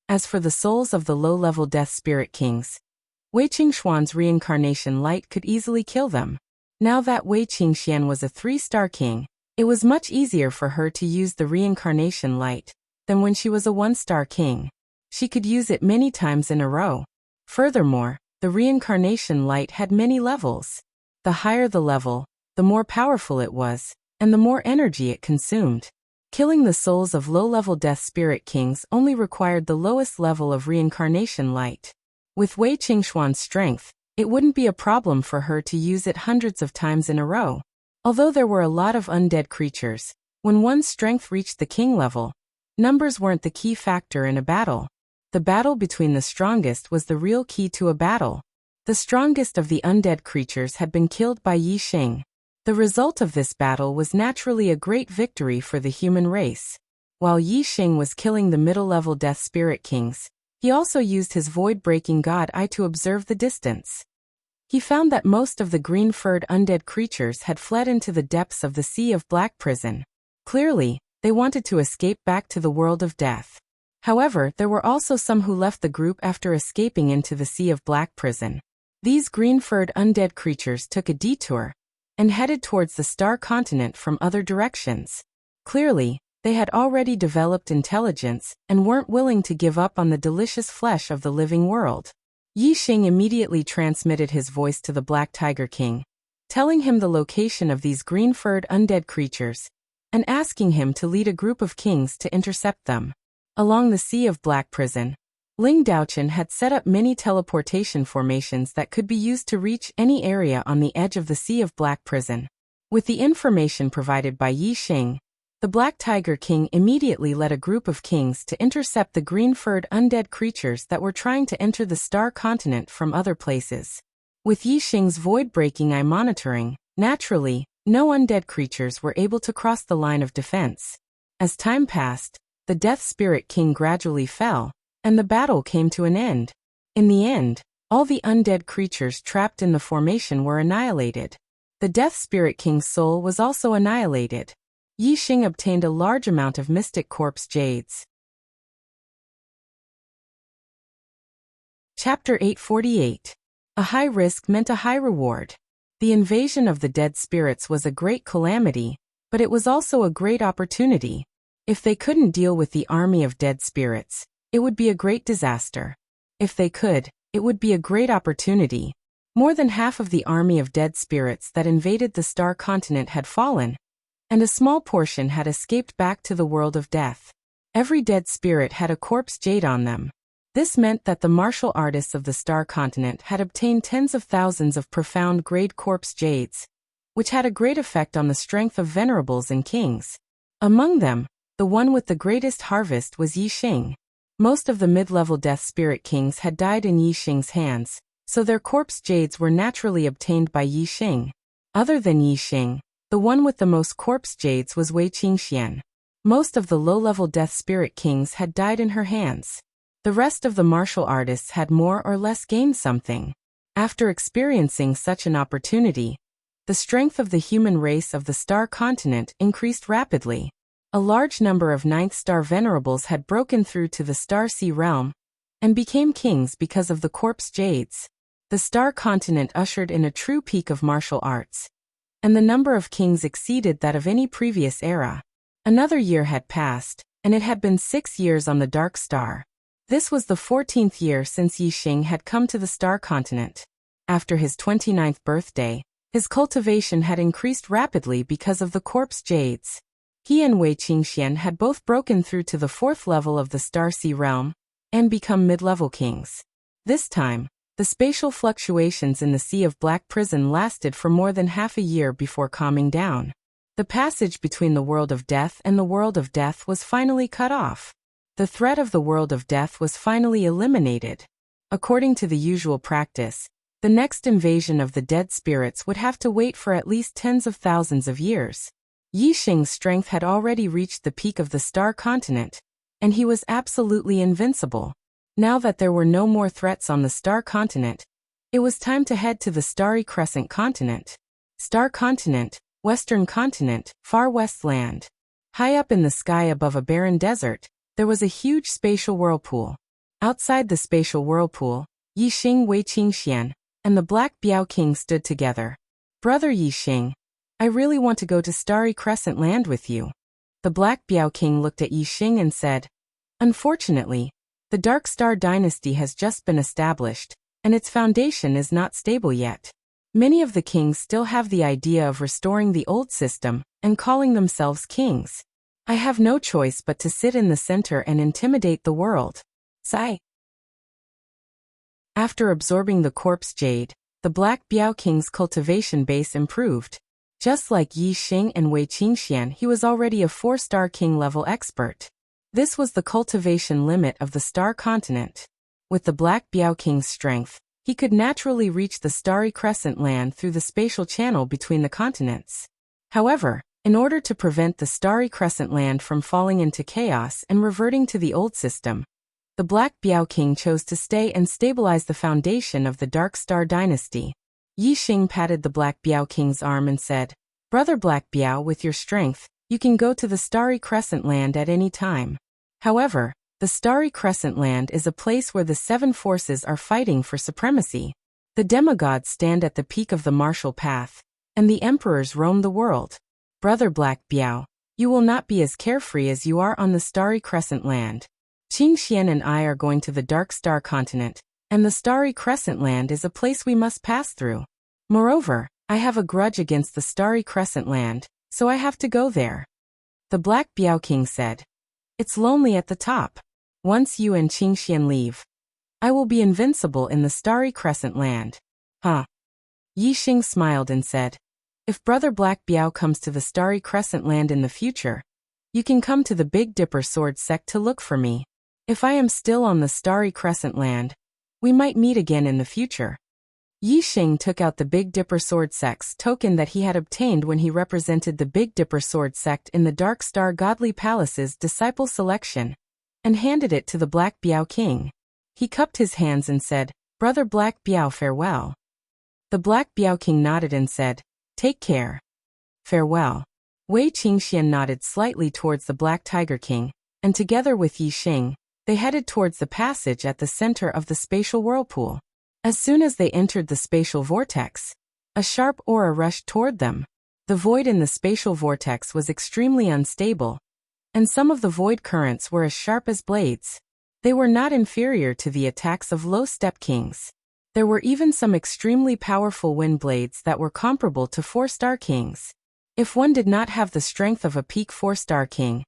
As for the souls of the low-level Death Spirit Kings, Wei Qingxuan's reincarnation light could easily kill them. Now that Wei Qingxian was a 3-star king, it was much easier for her to use the reincarnation light than when she was a 1-star king. She could use it many times in a row. Furthermore, the reincarnation light had many levels. The higher the level, the more powerful it was, and the more energy it consumed. Killing the souls of low-level Death Spirit Kings only required the lowest level of reincarnation light. With Wei Qingxuan's strength, it wouldn't be a problem for her to use it hundreds of times in a row. Although there were a lot of undead creatures, when one's strength reached the king level, numbers weren't the key factor in a battle. The battle between the strongest was the real key to a battle. The strongest of the undead creatures had been killed by Yi Xing. The result of this battle was naturally a great victory for the human race. While Yi Xing was killing the middle-level Death Spirit Kings, he also used his void-breaking god eye to observe the distance. He found that most of the green-furred undead creatures had fled into the depths of the Sea of Black prison. Clearly, they wanted to escape back to the world of death. However, there were also some who left the group after escaping into the Sea of Black prison. These green-furred undead creatures took a detour and headed towards the Star Continent from other directions. Clearly, they had already developed intelligence and weren't willing to give up on the delicious flesh of the living world. Yi Xing immediately transmitted his voice to the Black Tiger King, telling him the location of these green-furred undead creatures, and asking him to lead a group of kings to intercept them. Along the Sea of Black Prison, Ling Daochen had set up many teleportation formations that could be used to reach any area on the edge of the Sea of Black Prison. With the information provided by Yi Xing, the Black Tiger King immediately led a group of kings to intercept the green-furred undead creatures that were trying to enter the Star Continent from other places. With Yi Xing's void-breaking eye monitoring, naturally, no undead creatures were able to cross the line of defense. As time passed, the Death Spirit King gradually fell, and the battle came to an end. In the end, all the undead creatures trapped in the formation were annihilated. The Death Spirit King's soul was also annihilated. Yi Xing obtained a large amount of mystic corpse jades. Chapter 848. A high risk meant a high reward. The invasion of the dead spirits was a great calamity, but it was also a great opportunity. If they couldn't deal with the army of dead spirits, it would be a great disaster. If they could, it would be a great opportunity. More than half of the army of dead spirits that invaded the Star Continent had fallen, and a small portion had escaped back to the world of death. Every dead spirit had a corpse jade on them. This meant that the martial artists of the Star Continent had obtained tens of thousands of profound-grade corpse jades, which had a great effect on the strength of venerables and kings. Among them, the one with the greatest harvest was Yi Xing. Most of the mid-level Death Spirit Kings had died in Yi Xing's hands, so their corpse jades were naturally obtained by Yi Xing. Other than Yi Xing, the one with the most corpse jades was Wei Qingxian. Most of the low-level Death Spirit Kings had died in her hands. The rest of the martial artists had more or less gained something. After experiencing such an opportunity, the strength of the human race of the Star Continent increased rapidly. A large number of Ninth Star Venerables had broken through to the Star Sea realm and became kings because of the corpse jades. The Star Continent ushered in a true peak of martial arts, and the number of kings exceeded that of any previous era. Another year had passed, and it had been 6 years on the Dark Star. This was the 14th year since Yi Xing had come to the Star Continent. After his 29th birthday, his cultivation had increased rapidly because of the corpse jades. He and Wei Qingxian had both broken through to the 4th level of the Star Sea realm and become mid-level kings. This time, the spatial fluctuations in the Sea of Black Prison lasted for more than half a year before calming down. The passage between the world of death and the world of death was finally cut off. The threat of the world of death was finally eliminated. According to the usual practice, the next invasion of the dead spirits would have to wait for at least tens of thousands of years. Yi Xing's strength had already reached the peak of the Star Continent, and he was absolutely invincible. Now that there were no more threats on the Star Continent, it was time to head to the Starry Crescent Continent. Star Continent, Western Continent, Far West Land. High up in the sky above a barren desert, there was a huge spatial whirlpool. Outside the spatial whirlpool, Yi Xing, Wei Qingxian, and the Black Biao King stood together. Brother Yi Xing, I really want to go to Starry Crescent Land with you. The Black Biao King looked at Yi Xing and said, Unfortunately, the Dark Star Dynasty has just been established, and its foundation is not stable yet. Many of the kings still have the idea of restoring the old system and calling themselves kings. I have no choice but to sit in the center and intimidate the world. Sigh. After absorbing the corpse jade, the Black Biao King's cultivation base improved. Just like Yi Xing and Wei Qingxian, he was already a 4-star king-level expert. This was the cultivation limit of the Star Continent. With the Black Biao King's strength, he could naturally reach the Starry Crescent Land through the spatial channel between the continents. However, in order to prevent the Starry Crescent Land from falling into chaos and reverting to the old system, the Black Biao King chose to stay and stabilize the foundation of the Dark Star Dynasty. Yi Xing patted the Black Biao King's arm and said, Brother Black Biao, with your strength, you can go to the Starry Crescent Land at any time. However, the Starry Crescent Land is a place where the 7 forces are fighting for supremacy. The demigods stand at the peak of the martial path, and the emperors roam the world. Brother Black Biao, you will not be as carefree as you are on the Starry Crescent Land. Qingxian and I are going to the Dark Star Continent, and the Starry Crescent Land is a place we must pass through. Moreover, I have a grudge against the Starry Crescent Land, so I have to go there." The Black Biao King said, "It's lonely at the top. Once you and Qingxian leave, I will be invincible in the Starry Crescent Land." "Huh." Yi Xing smiled and said, "If Brother Black Biao comes to the Starry Crescent Land in the future, you can come to the Big Dipper Sword Sect to look for me. If I am still on the Starry Crescent Land, we might meet again in the future." Yi Xing took out the Big Dipper Sword Sect's token that he had obtained when he represented the Big Dipper Sword Sect in the Dark Star Godly Palace's disciple selection, and handed it to the Black Biao King. He cupped his hands and said, "Brother Black Biao, farewell." The Black Biao King nodded and said, "Take care. Farewell." Wei Qingxian nodded slightly towards the Black Tiger King, and together with Yi Xing, they headed towards the passage at the center of the spatial whirlpool. As soon as they entered the spatial vortex, a sharp aura rushed toward them. The void in the spatial vortex was extremely unstable, and some of the void currents were as sharp as blades. They were not inferior to the attacks of low-step kings. There were even some extremely powerful wind blades that were comparable to 4-star kings. If one did not have the strength of a peak 4-star king,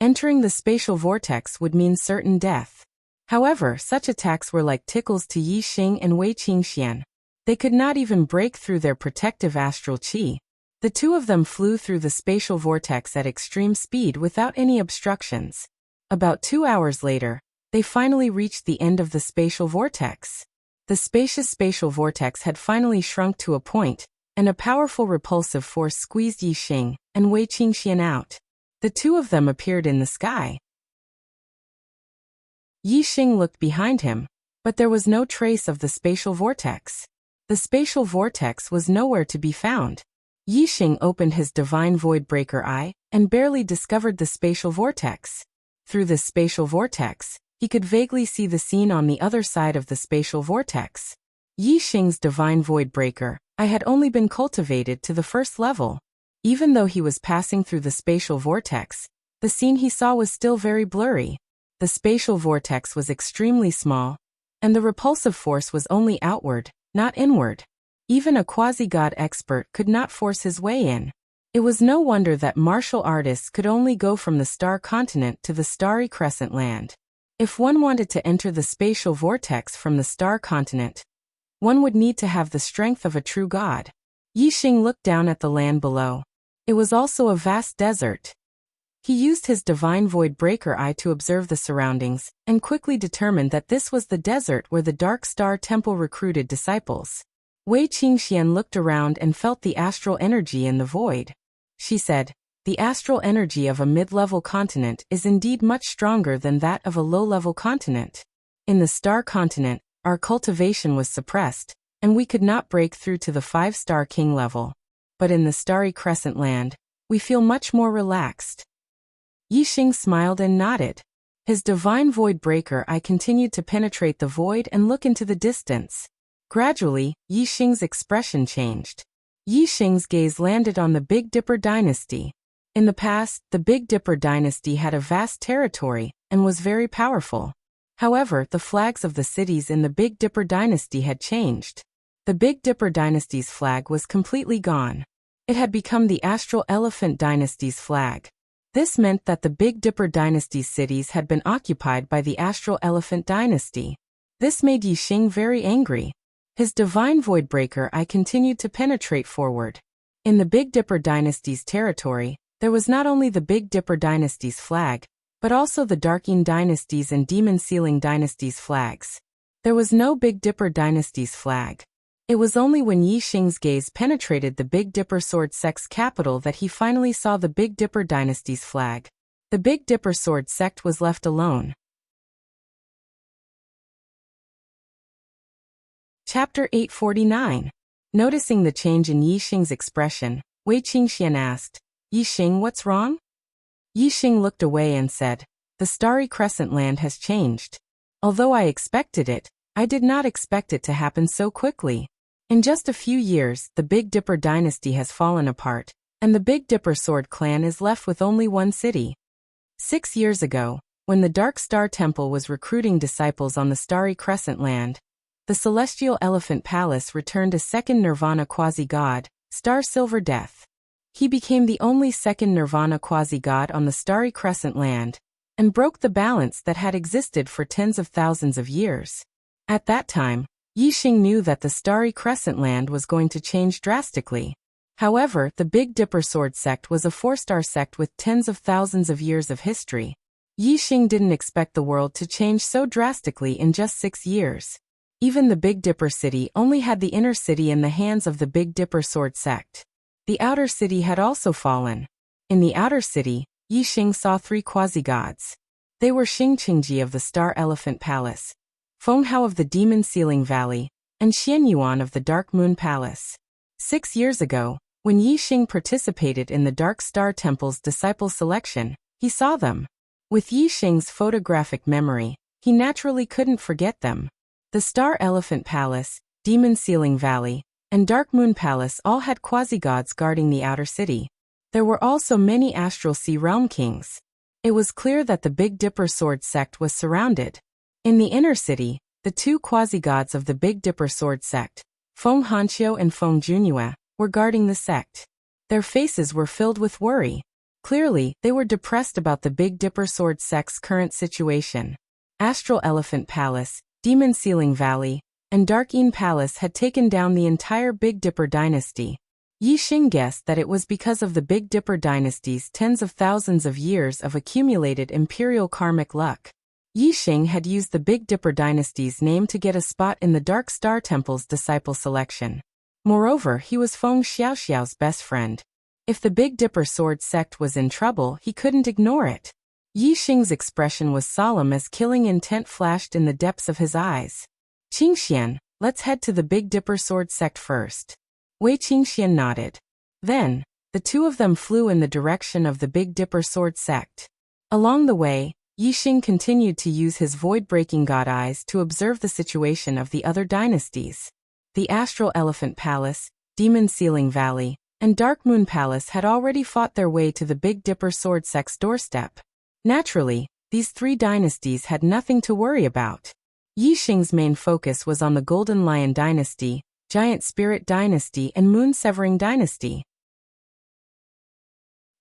entering the spatial vortex would mean certain death. However, such attacks were like tickles to Yi Xing and Wei Qingxian. They could not even break through their protective astral qi. The two of them flew through the spatial vortex at extreme speed without any obstructions. About 2 hours later, they finally reached the end of the spatial vortex. The spacious spatial vortex had finally shrunk to a point, and a powerful repulsive force squeezed Yi Xing and Wei Qingxian out. The two of them appeared in the sky. Yi Xing looked behind him, but there was no trace of the spatial vortex. The spatial vortex was nowhere to be found. Yi Xing opened his divine void breaker eye and barely discovered the spatial vortex. Through the spatial vortex, he could vaguely see the scene on the other side of the spatial vortex. Yi Xing's divine void breaker eye had only been cultivated to the first level. Even though he was passing through the spatial vortex, the scene he saw was still very blurry. The spatial vortex was extremely small, and the repulsive force was only outward, not inward. Even a quasi-god expert could not force his way in. It was no wonder that martial artists could only go from the Star Continent to the Starry Crescent Land. If one wanted to enter the spatial vortex from the Star Continent, one would need to have the strength of a true god. Yi Xing looked down at the land below. It was also a vast desert. He used his divine void breaker eye to observe the surroundings, and quickly determined that this was the desert where the Dark Star Temple recruited disciples. Wei Qingxian looked around and felt the astral energy in the void. She said, "The astral energy of a mid-level continent is indeed much stronger than that of a low-level continent. In the Star Continent, our cultivation was suppressed, and we could not break through to the 5-star king level. But in the Starry Crescent Land, we feel much more relaxed." Yi Xing smiled and nodded. His divine void breaker eye continued to penetrate the void and look into the distance. Gradually, Yi Xing's expression changed. Yi Xing's gaze landed on the Big Dipper dynasty. In the past, the Big Dipper dynasty had a vast territory and was very powerful. However, the flags of the cities in the Big Dipper dynasty had changed. The Big Dipper dynasty's flag was completely gone. It had become the Astral Elephant dynasty's flag. This meant that the Big Dipper dynasty's cities had been occupied by the Astral Elephant dynasty. This made Yi Xing very angry. His divine void breaker eye continued to penetrate forward. In the Big Dipper dynasty's territory, there was not only the Big Dipper dynasty's flag, but also the Darkin dynasty's and Demon Sealing dynasty's flags. There was no Big Dipper dynasty's flag. It was only when Yi Xing's gaze penetrated the Big Dipper Sword Sect's capital that he finally saw the Big Dipper dynasty's flag. The Big Dipper Sword Sect was left alone. Chapter 849. Noticing the change in Yi Xing's expression, Wei Qingxian asked, "Yi Xing, what's wrong?" Yi Xing looked away and said, "The Starry Crescent Land has changed. Although I expected it, I did not expect it to happen so quickly. In just a few years, the Big Dipper dynasty has fallen apart, and the Big Dipper Sword clan is left with only one city. 6 years ago, when the Dark Star Temple was recruiting disciples on the Starry Crescent Land, the celestial elephant palace returned a second nirvana quasi-god, Star Silver Death. He became the only second nirvana quasi-god on the starry crescent land, and broke the balance that had existed for tens of thousands of years. At that time, Yixing knew that the starry crescent land was going to change drastically. However, the Big Dipper Sword sect was a four-star sect with tens of thousands of years of history. Yixing didn't expect the world to change so drastically in just 6 years. Even the Big Dipper city only had the inner city in the hands of the Big Dipper Sword sect. The outer city had also fallen. In the outer city, Yixing saw 3 quasi-gods. They were Xingqingji of the Star Elephant Palace, Fenghao of the Demon Ceiling Valley, and Xianyuan of the Dark Moon Palace. 6 years ago, when Yixing participated in the Dark Star Temple's disciple selection, he saw them. With Yixing's photographic memory, he naturally couldn't forget them. The Star Elephant Palace, Demon Ceiling Valley, and Dark Moon Palace all had quasi-gods guarding the outer city. There were also many Astral Sea Realm kings. It was clear that the Big Dipper Sword sect was surrounded. In the inner city, the 2 quasi-gods of the Big Dipper Sword sect, Feng Hanqiu and Feng Junhua, were guarding the sect. Their faces were filled with worry. Clearly, they were depressed about the Big Dipper Sword sect's current situation. Astral Elephant Palace, Demon Ceiling Valley, and Dark Yin Palace had taken down the entire Big Dipper dynasty. Yixing guessed that it was because of the Big Dipper dynasty's tens of thousands of years of accumulated imperial karmic luck. Yixing had used the Big Dipper dynasty's name to get a spot in the Dark Star Temple's disciple selection. Moreover, he was Feng Xiaoxiao's best friend. If the Big Dipper Sword sect was in trouble, he couldn't ignore it. Yixing's expression was solemn as killing intent flashed in the depths of his eyes. Qingxian, let's head to the Big Dipper Sword sect first. Wei Qingxian nodded. Then, the 2 of them flew in the direction of the Big Dipper Sword sect. Along the way, Yixing continued to use his void-breaking god eyes to observe the situation of the other dynasties. The Astral Elephant Palace, Demon Ceiling Valley, and Dark Moon Palace had already fought their way to the Big Dipper Sword sect's doorstep. Naturally, these 3 dynasties had nothing to worry about. Yixing's main focus was on the Golden Lion Dynasty, Giant Spirit Dynasty, and Moon Severing Dynasty.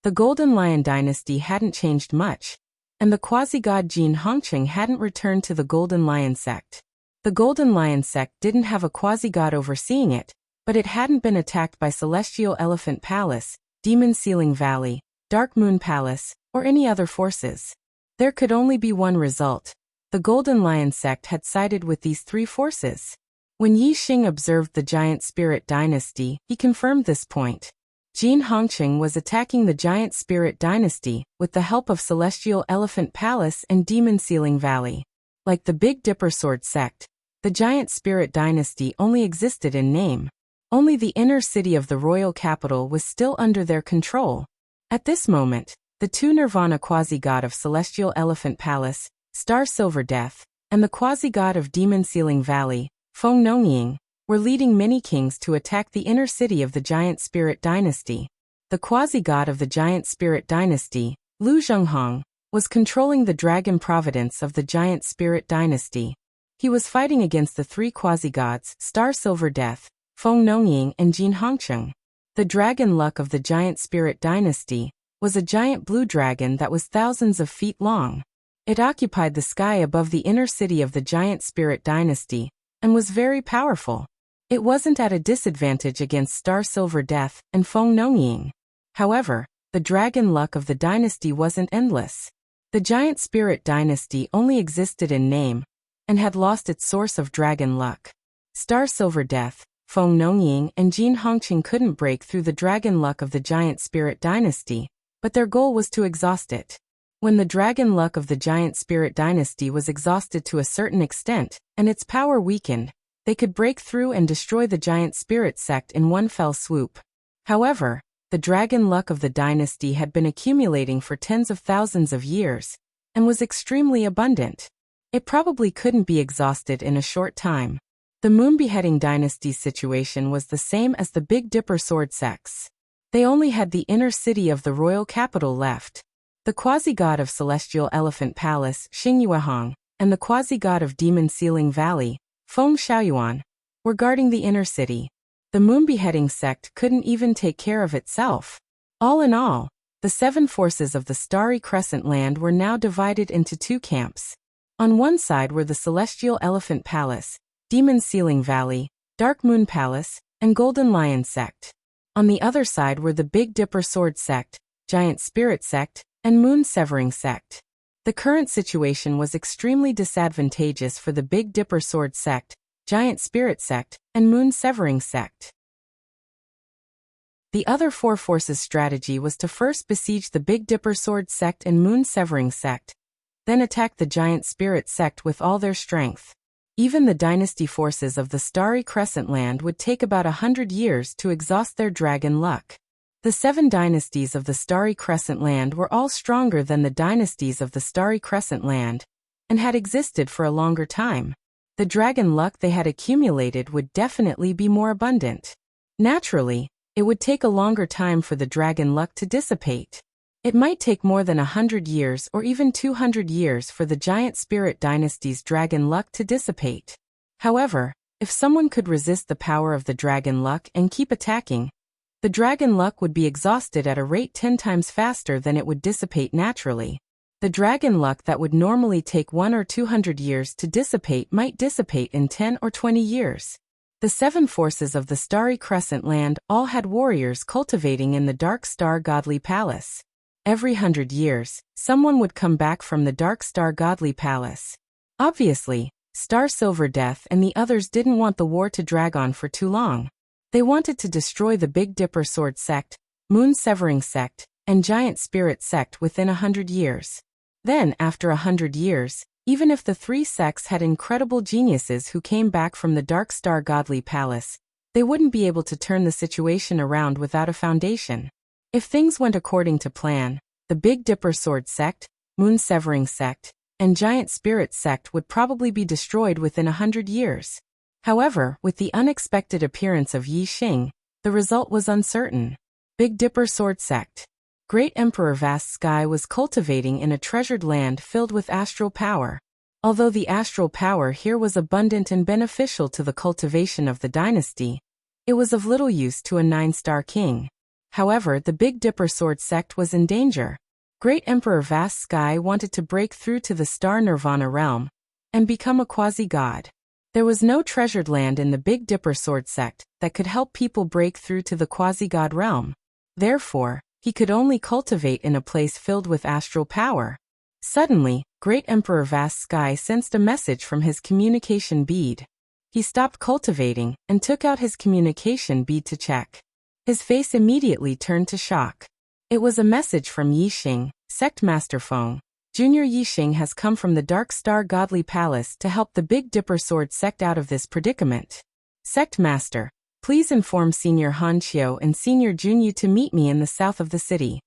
The Golden Lion Dynasty hadn't changed much, and the quasi-god Jin Hongqing hadn't returned to the Golden Lion sect. The Golden Lion sect didn't have a quasi-god overseeing it, but it hadn't been attacked by Celestial Elephant Palace, Demon Ceiling Valley, Dark Moon Palace, or any other forces. There could only be one result. The Golden Lion sect had sided with these 3 forces. When Yixing observed the Giant Spirit Dynasty, he confirmed this point. Jin Hongqing was attacking the Giant Spirit Dynasty with the help of Celestial Elephant Palace and Demon Ceiling Valley. Like the Big Dipper Sword sect, the Giant Spirit Dynasty only existed in name. Only the inner city of the royal capital was still under their control. At this moment, the 2 Nirvana quasi-god of Celestial Elephant Palace, Star Silver Death, and the quasi-god of Demon Ceiling Valley, Feng Nongying, were leading many kings to attack the inner city of the Giant Spirit Dynasty. The quasi-god of the Giant Spirit Dynasty, Lu Zhenghong, was controlling the dragon providence of the Giant Spirit Dynasty. He was fighting against the 3 quasi-gods, Star Silver Death, Feng Nongying, and Jin Hongqing. The dragon luck of the Giant Spirit Dynasty was a giant blue dragon that was thousands of feet long. It occupied the sky above the inner city of the Giant Spirit Dynasty, and was very powerful. It wasn't at a disadvantage against Star Silver Death and Feng Nongying. However, the dragon luck of the dynasty wasn't endless. The Giant Spirit Dynasty only existed in name, and had lost its source of dragon luck. Star Silver Death, Feng Nongying, and Jin Hongqing couldn't break through the dragon luck of the Giant Spirit Dynasty, but their goal was to exhaust it. When the dragon luck of the Giant Spirit Dynasty was exhausted to a certain extent, and its power weakened, they could break through and destroy the Giant Spirit sect in one fell swoop. However, the dragon luck of the dynasty had been accumulating for tens of thousands of years, and was extremely abundant. It probably couldn't be exhausted in a short time. The Moon Beheading Dynasty's situation was the same as the Big Dipper Sword sects. They only had the inner city of the royal capital left. The quasi-god of Celestial Elephant Palace, Xingyuahong, and the quasi-god of Demon Ceiling Valley, Feng Shaoyuan, were guarding the inner city. The moon-beheading sect couldn't even take care of itself. All in all, the 7 forces of the Starry Crescent Land were now divided into 2 camps. On one side were the Celestial Elephant Palace, Demon Ceiling Valley, Dark Moon Palace, and Golden Lion Sect. On the other side were the Big Dipper Sword Sect, Giant Spirit Sect, and Moon Severing Sect. The current situation was extremely disadvantageous for the Big Dipper Sword Sect, Giant Spirit Sect, and Moon Severing Sect. The other 4 forces' strategy was to first besiege the Big Dipper Sword Sect and Moon Severing Sect, then attack the Giant Spirit Sect with all their strength. Even the dynasty forces of the Starry Crescent Land would take about 100 years to exhaust their dragon luck. The 7 dynasties of the Starry Crescent Land were all stronger than the dynasties of the Starry Crescent Land, and had existed for a longer time. The dragon luck they had accumulated would definitely be more abundant. Naturally, it would take a longer time for the dragon luck to dissipate. It might take more than 100 years or even 200 years for the Giant Spirit Dynasty's dragon luck to dissipate. However, if someone could resist the power of the dragon luck and keep attacking, the dragon luck would be exhausted at a rate 10 times faster than it would dissipate naturally. The dragon luck that would normally take 100 or 200 years to dissipate might dissipate in 10 or 20 years. The 7 forces of the Starry Crescent Land all had warriors cultivating in the Dark Star Godly Palace. Every 100 years, someone would come back from the Dark Star Godly Palace. Obviously, Star Silver Death and the others didn't want the war to drag on for too long. They wanted to destroy the Big Dipper Sword Sect, Moon Severing Sect, and Giant Spirit Sect within 100 years. Then, after 100 years, even if the 3 sects had incredible geniuses who came back from the Dark Star Godly Palace, they wouldn't be able to turn the situation around without a foundation. If things went according to plan, the Big Dipper Sword Sect, Moon Severing Sect, and Giant Spirit Sect would probably be destroyed within 100 years. However, with the unexpected appearance of Yi Xing, the result was uncertain. Big Dipper Sword Sect. Great Emperor Vast Sky was cultivating in a treasured land filled with astral power. Although the astral power here was abundant and beneficial to the cultivation of the dynasty, it was of little use to a 9-star king. However, the Big Dipper Sword Sect was in danger. Great Emperor Vast Sky wanted to break through to the Star Nirvana realm and become a quasi-god. There was no treasured land in the Big Dipper Sword Sect that could help people break through to the quasi-god realm. Therefore, he could only cultivate in a place filled with astral power. Suddenly, Great Emperor Vast Sky sensed a message from his communication bead. He stopped cultivating and took out his communication bead to check. His face immediately turned to shock. It was a message from Yi Xing, Sect Master Feng. Junior Yi Xing has come from the Dark Star Godly Palace to help the Big Dipper Sword Sect out of this predicament. Sect Master, please inform Senior Han Qiu and Senior Junyu to meet me in the south of the city.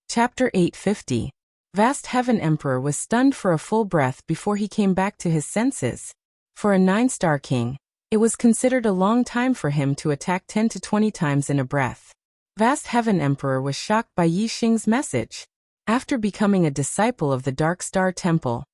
Chapter 850. Vast Heaven Emperor was stunned for a full breath before he came back to his senses. For a 9-star king, it was considered a long time for him to attack 10 to 20 times in a breath. Vast Heaven Emperor was shocked by Yi Xing's message. After becoming a disciple of the Dark Star Temple,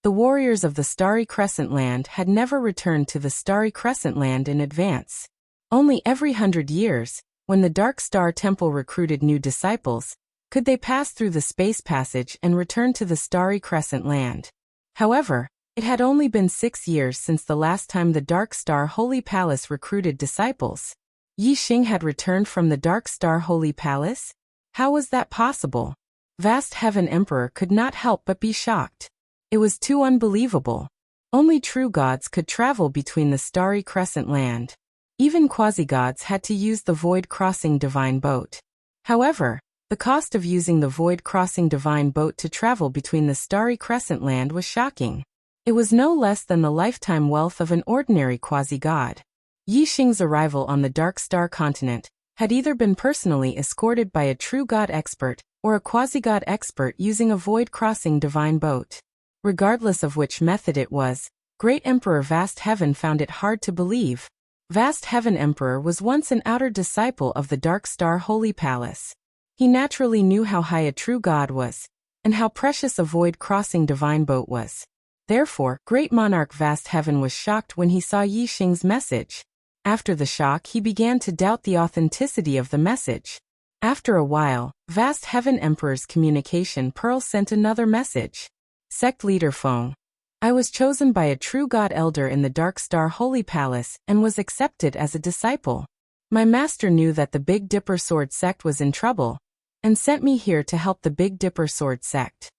the warriors of the Starry Crescent Land had never returned to the Starry Crescent Land in advance. Only every 100 years, when the Dark Star Temple recruited new disciples, could they pass through the space passage and return to the Starry Crescent Land. However, it had only been 6 years since the last time the Dark Star Holy Palace recruited disciples. Yi Xing had returned from the Dark Star Holy Palace? How was that possible? Vast Heaven Emperor could not help but be shocked. It was too unbelievable. Only true gods could travel between the Starry Crescent Land. Even quasi-gods had to use the Void Crossing Divine Boat. However, the cost of using the Void Crossing Divine Boat to travel between the Starry Crescent Land was shocking. It was no less than the lifetime wealth of an ordinary quasi-god. Yi Xing's arrival on the Dark Star continent had either been personally escorted by a true god expert or a quasi-god expert using a Void Crossing Divine Boat. Regardless of which method it was, Great Emperor Vast Heaven found it hard to believe. Vast Heaven Emperor was once an outer disciple of the Dark Star Holy Palace. He naturally knew how high a true god was, and how precious a void-crossing divine boat was. Therefore, Great Monarch Vast Heaven was shocked when he saw Yi Xing's message. After the shock, he began to doubt the authenticity of the message. After a while, Vast Heaven Emperor's communication pearl sent another message. Sect Leader Feng. I was chosen by a true God Elder in the Dark Star Holy Palace and was accepted as a disciple. My master knew that the Big Dipper Sword Sect was in trouble, and sent me here to help the Big Dipper Sword Sect.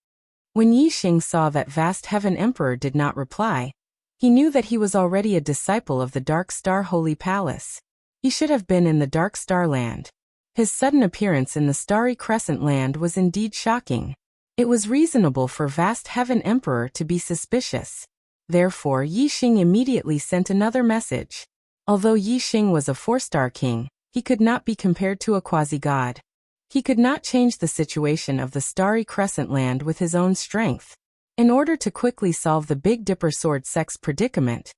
When Yi Xing saw that Vast Heaven Emperor did not reply, he knew that he was already a disciple of the Dark Star Holy Palace. He should have been in the Dark Star Land. His sudden appearance in the Starry Crescent Land was indeed shocking. It was reasonable for Vast Heaven Emperor to be suspicious. Therefore, Yi Xing immediately sent another message. Although Yi Xing was a 4-star king, he could not be compared to a quasi-god. He could not change the situation of the Starry Crescent Land with his own strength. In order to quickly solve the Big Dipper Sword Sect's predicament,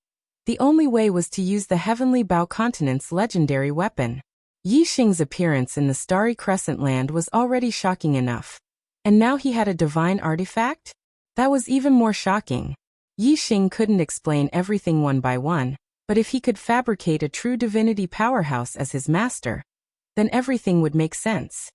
the only way was to use the Heavenly Bow Continent's legendary weapon. Yi Xing's appearance in the Starry Crescent Land was already shocking enough. And now he had a divine artifact? That was even more shocking. Yi Xing couldn't explain everything one by one, but if he could fabricate a true divinity powerhouse as his master, then everything would make sense.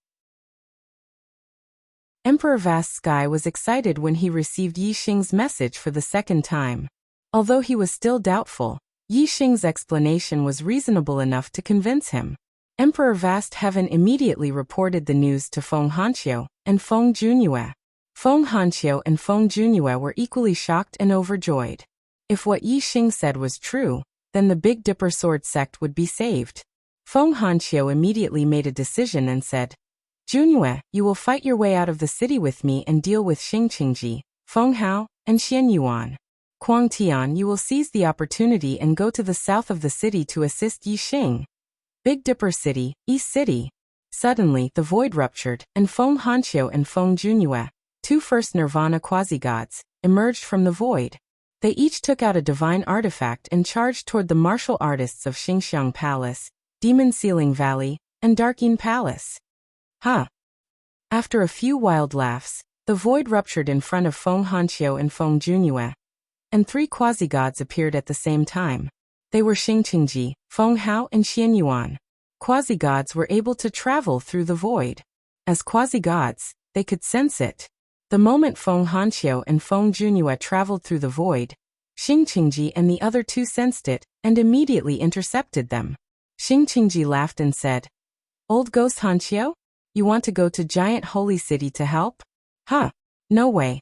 Emperor Vast Sky was excited when he received Yi Xing's message for the second time. Although he was still doubtful, Yi Xing's explanation was reasonable enough to convince him. Emperor Vast Heaven immediately reported the news to Feng Hanqiu and Feng Junyue. Feng Hanqiu and Feng Junyue were equally shocked and overjoyed. If what Yi Xing said was true, then the Big Dipper Sword Sect would be saved. Feng Hanqiu immediately made a decision and said, Junyue, you will fight your way out of the city with me and deal with Xingqingji, Feng Hao, and Xian Yuan. Kuang Tian, you will seize the opportunity and go to the south of the city to assist Yi Xing. Big Dipper City, East City. Suddenly, the void ruptured, and Feng Hanqiu and Feng Junyue, 2 first Nirvana quasi-gods, emerged from the void. They each took out a divine artifact and charged toward the martial artists of Xingxiang Palace, Demon Ceiling Valley, and Darkeen Palace. After a few wild laughs, the void ruptured in front of Feng Hanqiu and Feng Junyue, and 3 quasi-gods appeared at the same time. They were Xingqingji, Feng Hao, and Xian Yuan. Quasi-gods were able to travel through the void. As quasi-gods, they could sense it. The moment Feng Hanqiu and Feng Junyue traveled through the void, Xingqingji and the other 2 sensed it, and immediately intercepted them. Xingqingji laughed and said, Old Ghost Hanqiu? You want to go to Giant Holy City to help? No way.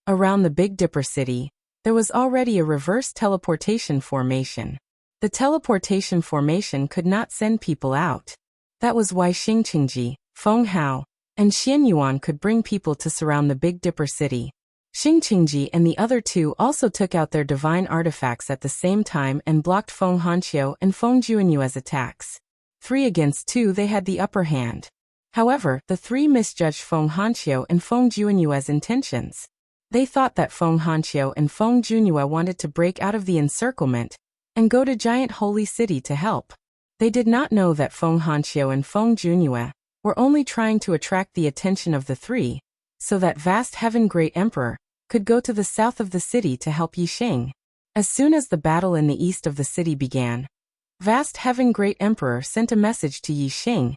Around the Big Dipper City, there was already a reverse teleportation formation. The teleportation formation could not send people out. That was why Xingqingji, Feng Hao, and Xian Yuan could bring people to surround the Big Dipper City. Xingqingji and the other 2 also took out their divine artifacts at the same time and blocked Feng Hanqiu and Feng Junyue's attacks. 3 against 2, they had the upper hand. However, the 3 misjudged Feng Hanqiu and Feng Junyue's intentions. They thought that Feng Hanqiu and Feng Junyue wanted to break out of the encirclement and go to Giant Holy City to help. They did not know that Feng Hanqiu and Feng Junyue were only trying to attract the attention of the 3, so that Vast Heaven Great Emperor could go to the south of the city to help Yi Xing. As soon as the battle in the east of the city began, Vast Heaven Great Emperor sent a message to Yi Xing,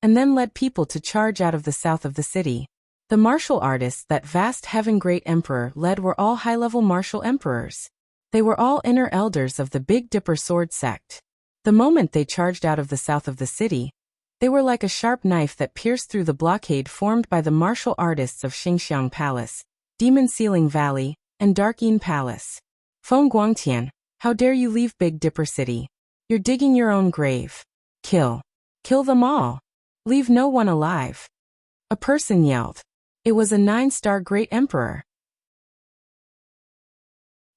and then led people to charge out of the south of the city. The martial artists that Vast Heaven Great Emperor led were all high-level martial emperors. They were all inner elders of the Big Dipper Sword Sect. The moment they charged out of the south of the city, they were like a sharp knife that pierced through the blockade formed by the martial artists of Xingxiang Palace, Demon Ceiling Valley, and Darkeen Palace. Feng Guangtian, how dare you leave Big Dipper City? You're digging your own grave. Kill. Kill them all. Leave no one alive. A person yelled. It was a 9-star Great Emperor.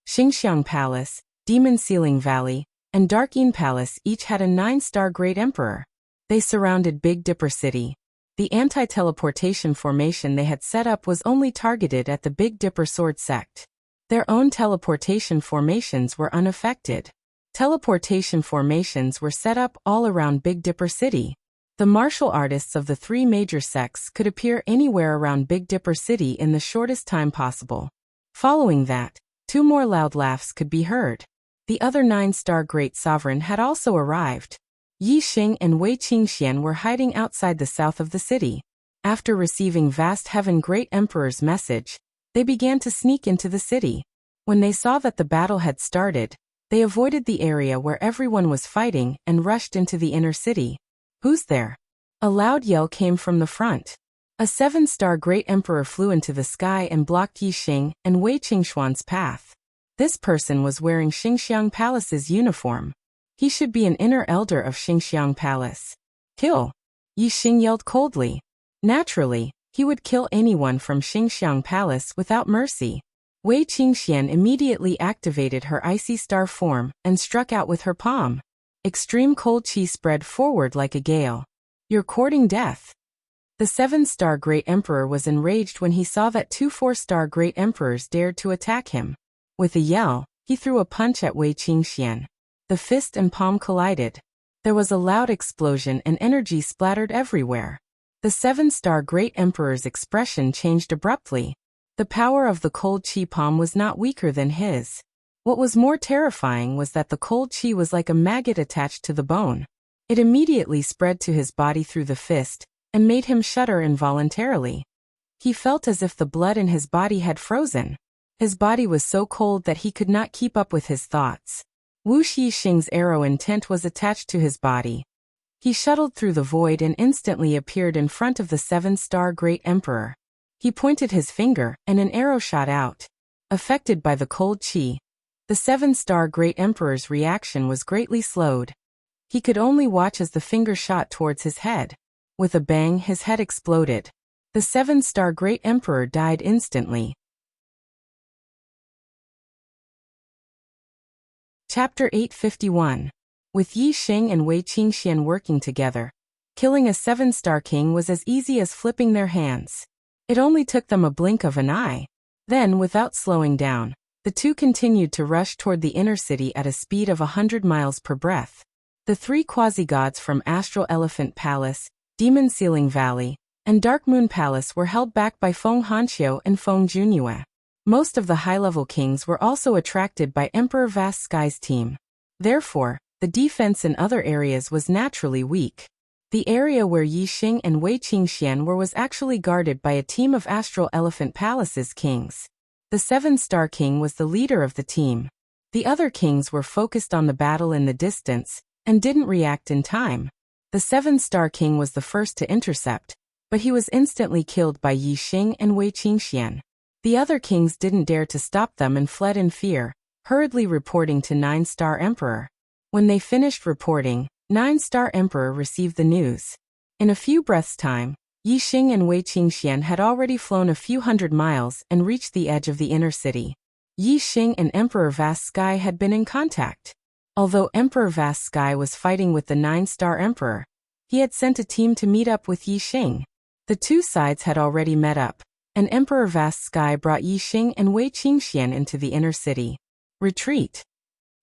Xingxiang Palace, Demon Ceiling Valley, and Darkeen Palace each had a 9-star Great Emperor. They surrounded Big Dipper City. The anti-teleportation formation they had set up was only targeted at the Big Dipper Sword Sect. Their own teleportation formations were unaffected. Teleportation formations were set up all around Big Dipper City. The martial artists of the three major sects could appear anywhere around Big Dipper City in the shortest time possible. Following that, 2 more loud laughs could be heard. The other 9-star Great Sovereign had also arrived. Yi Xing and Wei Qingxian were hiding outside the south of the city. After receiving Vast Heaven Great Emperor's message, they began to sneak into the city. When they saw that the battle had started, they avoided the area where everyone was fighting and rushed into the inner city. "Who's there?" A loud yell came from the front. A 7-star Great Emperor flew into the sky and blocked Yi Xing and Wei Qingxuan's path. This person was wearing Xingxiang Palace's uniform. He should be an inner elder of Xingxiang Palace. "Kill!" Yi Xing yelled coldly. Naturally, he would kill anyone from Xingxiang Palace without mercy. Wei Qingxian immediately activated her icy star form and struck out with her palm. Extreme cold chi spread forward like a gale. "You're courting death." The 7-star Great Emperor was enraged when he saw that 2 4-star Great Emperors dared to attack him. With a yell, he threw a punch at Wei Qingxian. The fist and palm collided. There was a loud explosion and energy splattered everywhere. The 7-star Great Emperor's expression changed abruptly. The power of the cold chi palm was not weaker than his. What was more terrifying was that the cold chi was like a maggot attached to the bone. It immediately spread to his body through the fist and made him shudder involuntarily. He felt as if the blood in his body had frozen. His body was so cold that he could not keep up with his thoughts. Wu Xixing's arrow intent was attached to his body. He shuttled through the void and instantly appeared in front of the 7-star Great Emperor. He pointed his finger, and an arrow shot out. Affected by the cold chi, the 7-star Great Emperor's reaction was greatly slowed. He could only watch as the finger shot towards his head. With a bang, his head exploded. The 7-star Great Emperor died instantly. Chapter 851. With Yi Xing and Wei Qingxian working together, killing a 7-star king was as easy as flipping their hands. It only took them a blink of an eye. Then, without slowing down, the two continued to rush toward the inner city at a speed of 100 miles per breath. The 3 quasi-gods from Astral Elephant Palace, Demon Ceiling Valley, and Dark Moon Palace were held back by Feng Hanqiu and Feng Junyue. Most of the high-level kings were also attracted by Emperor Vast Sky's team. Therefore, the defense in other areas was naturally weak. The area where Yi Xing and Wei Qingxian were was actually guarded by a team of Astral Elephant Palace's kings. The 7-star king was the leader of the team. The other kings were focused on the battle in the distance and didn't react in time. The 7-star king was the first to intercept, but he was instantly killed by Yi Xing and Wei Qingxian. The other kings didn't dare to stop them and fled in fear, hurriedly reporting to 9-star Emperor. When they finished reporting, 9-star Emperor received the news. In a few breaths' time, Yi Xing and Wei Qingxian had already flown a few hundred miles and reached the edge of the inner city. Yi Xing and Emperor Vast Sky had been in contact. Although Emperor Vast Sky was fighting with the 9-star Emperor, he had sent a team to meet up with Yi Xing. The two sides had already met up, and Emperor Vast Sky brought Yi Xing and Wei Qingxian into the inner city. "Retreat,"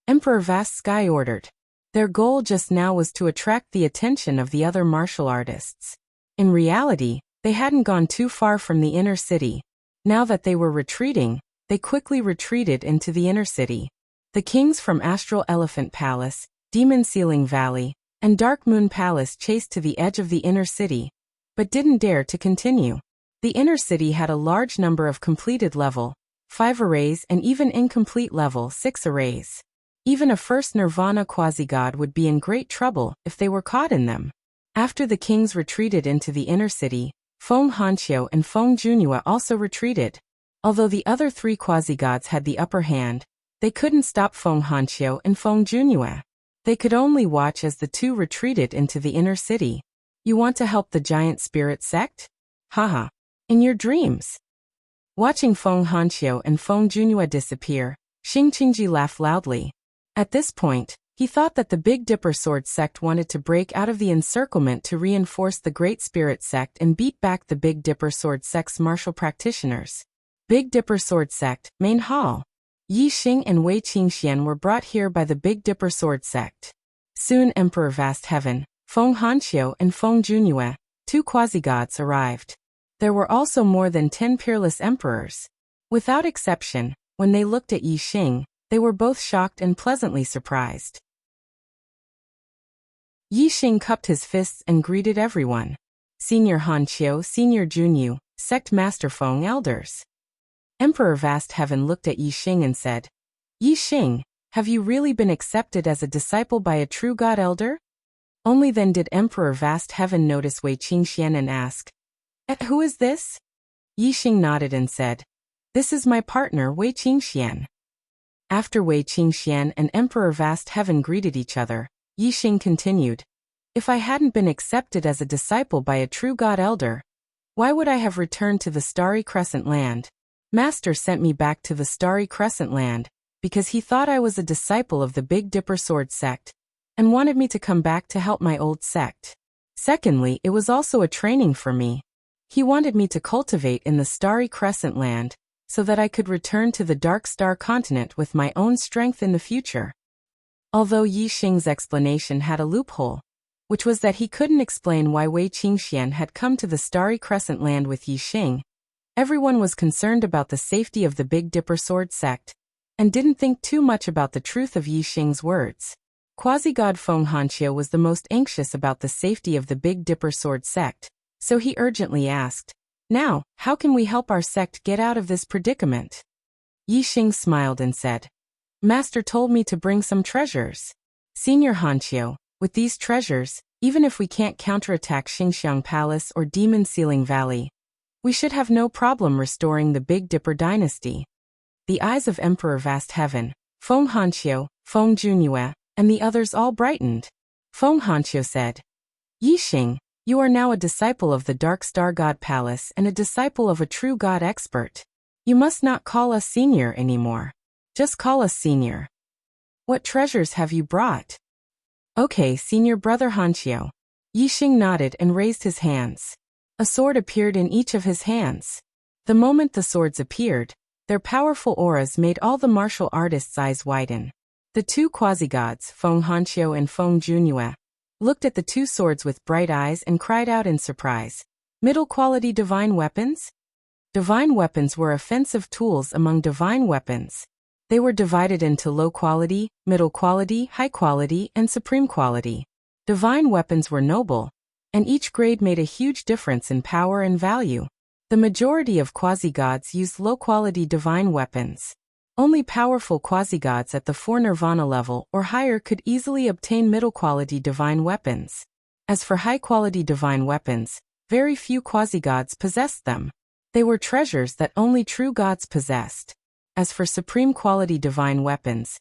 Emperor Vast Sky ordered. Their goal just now was to attract the attention of the other martial artists. In reality, they hadn't gone too far from the inner city. Now that they were retreating, they quickly retreated into the inner city. The kings from Astral Elephant Palace, Demon Ceiling Valley, and Dark Moon Palace chased to the edge of the inner city, but didn't dare to continue. The inner city had a large number of completed level 5 arrays and even incomplete level 6 arrays. Even a first Nirvana quasi-god would be in great trouble if they were caught in them. After the kings retreated into the inner city, Feng Hanqiu and Feng Junyue also retreated. Although the other 3 quasi-gods had the upper hand, they couldn't stop Feng Hanqiu and Feng Junyue. They could only watch as the two retreated into the inner city. "You want to help the giant spirit sect? Haha. In your dreams." Watching Feng Hanqiu and Feng Junyue disappear, Xing Qingji laughed loudly. At this point, he thought that the Big Dipper Sword sect wanted to break out of the encirclement to reinforce the Great Spirit sect and beat back the Big Dipper Sword sect's martial practitioners. Big Dipper Sword sect, Main Hall. Yi Xing and Wei Qingxian were brought here by the Big Dipper Sword sect. Soon Emperor Vast Heaven, Feng Hanxiu and Feng Junue, 2 quasi-gods arrived. There were also more than 10 peerless emperors. Without exception, when they looked at Yi Xing, they were both shocked and pleasantly surprised. Yi Xing cupped his fists and greeted everyone. Senior Hanqiu, Senior Junyu, Sect Master Feng Elders. Emperor Vast Heaven looked at Yi Xing and said, Yi Xing, have you really been accepted as a disciple by a true God elder? Only then did Emperor Vast Heaven notice Wei Qingxian and ask, who is this? Yi Xing nodded and said, this is my partner Wei Qingxian. After Wei Qingxian and Emperor Vast Heaven greeted each other, Yi Xing continued, if I hadn't been accepted as a disciple by a true God elder, why would I have returned to the Starry Crescent Land? Master sent me back to the Starry Crescent Land because he thought I was a disciple of the Big Dipper Sword sect and wanted me to come back to help my old sect. Secondly, it was also a training for me. He wanted me to cultivate in the Starry Crescent Land so that I could return to the Dark Star Continent with my own strength in the future. Although Yi Xing's explanation had a loophole, which was that he couldn't explain why Wei Qingxian had come to the Starry Crescent Land with Yi Xing, everyone was concerned about the safety of the Big Dipper Sword sect and didn't think too much about the truth of Yi Xing's words. Quasi-God Feng Hanqiu was the most anxious about the safety of the Big Dipper Sword sect, so he urgently asked, now, how can we help our sect get out of this predicament? Yi Xing smiled and said, Master told me to bring some treasures. Senior Hanqiu, with these treasures, even if we can't counterattack Xingxiang Palace or Demon Ceiling Valley, we should have no problem restoring the Big Dipper dynasty. The eyes of Emperor Vast Heaven, Feng Hanqiu, Feng Junue, and the others all brightened. Feng Hanqiu said, Yi Xing, you are now a disciple of the Dark Star God Palace and a disciple of a true God expert. You must not call us senior anymore. Just call us senior. What treasures have you brought? Okay, senior brother Hanqiu. Yi Xing nodded and raised his hands. A sword appeared in each of his hands. The moment the swords appeared, their powerful auras made all the martial artists' eyes widen. The 2 quasi-gods, Feng Hanqiu and Feng Junue, looked at the 2 swords with bright eyes and cried out in surprise, middle-quality divine weapons? Divine weapons were offensive tools among divine weapons. They were divided into low-quality, middle-quality, high-quality, and supreme-quality. Divine weapons were noble, and each grade made a huge difference in power and value. The majority of quasi-gods used low-quality divine weapons. Only powerful quasi-gods at the 4 Nirvana level or higher could easily obtain middle-quality divine weapons. As for high-quality divine weapons, very few quasi-gods possessed them. They were treasures that only true gods possessed. As for supreme-quality divine weapons,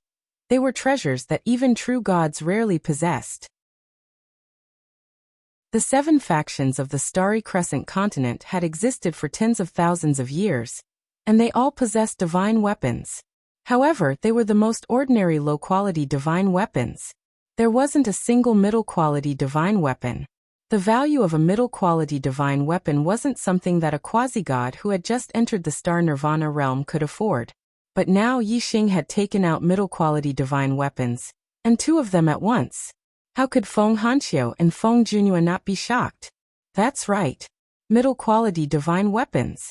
they were treasures that even true gods rarely possessed. The 7 factions of the Starry Crescent continent had existed for tens of thousands of years, and they all possessed divine weapons. However, they were the most ordinary low-quality divine weapons. There wasn't a single middle-quality divine weapon. The value of a middle-quality divine weapon wasn't something that a quasi-god who had just entered the Star Nirvana realm could afford. But now Yi Xing had taken out middle-quality divine weapons, and 2 of them at once. How could Feng Hanqiu and Feng Junue not be shocked? That's right. Middle-quality divine weapons.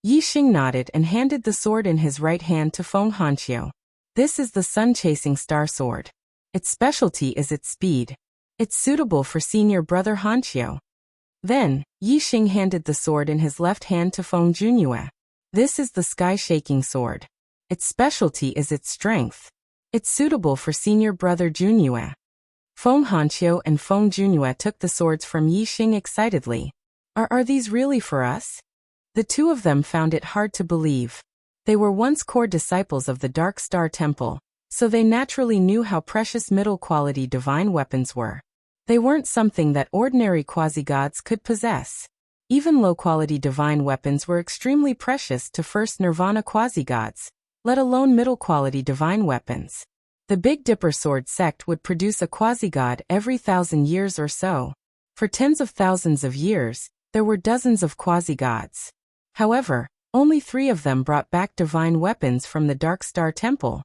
Yi Xing nodded and handed the sword in his right hand to Feng Hanqiu. This is the sun-chasing star sword. Its specialty is its speed. It's suitable for senior brother Hanqiu. Then, Yi Xing handed the sword in his left hand to Feng Junue. This is the sky-shaking sword. Its specialty is its strength. It's suitable for senior brother Junue. Feng Hanqiu and Feng Junue took the swords from Yi Xing excitedly. Are these really for us? The 2 of them found it hard to believe. They were once core disciples of the Dark Star Temple, so they naturally knew how precious middle-quality divine weapons were. They weren't something that ordinary quasi-gods could possess. Even low-quality divine weapons were extremely precious to first Nirvana quasi-gods, let alone middle-quality divine weapons. The Big Dipper Sword sect would produce a quasi-god every 1,000 years or so. For tens of thousands of years, there were dozens of quasi-gods. However, only 3 of them brought back divine weapons from the Dark Star Temple.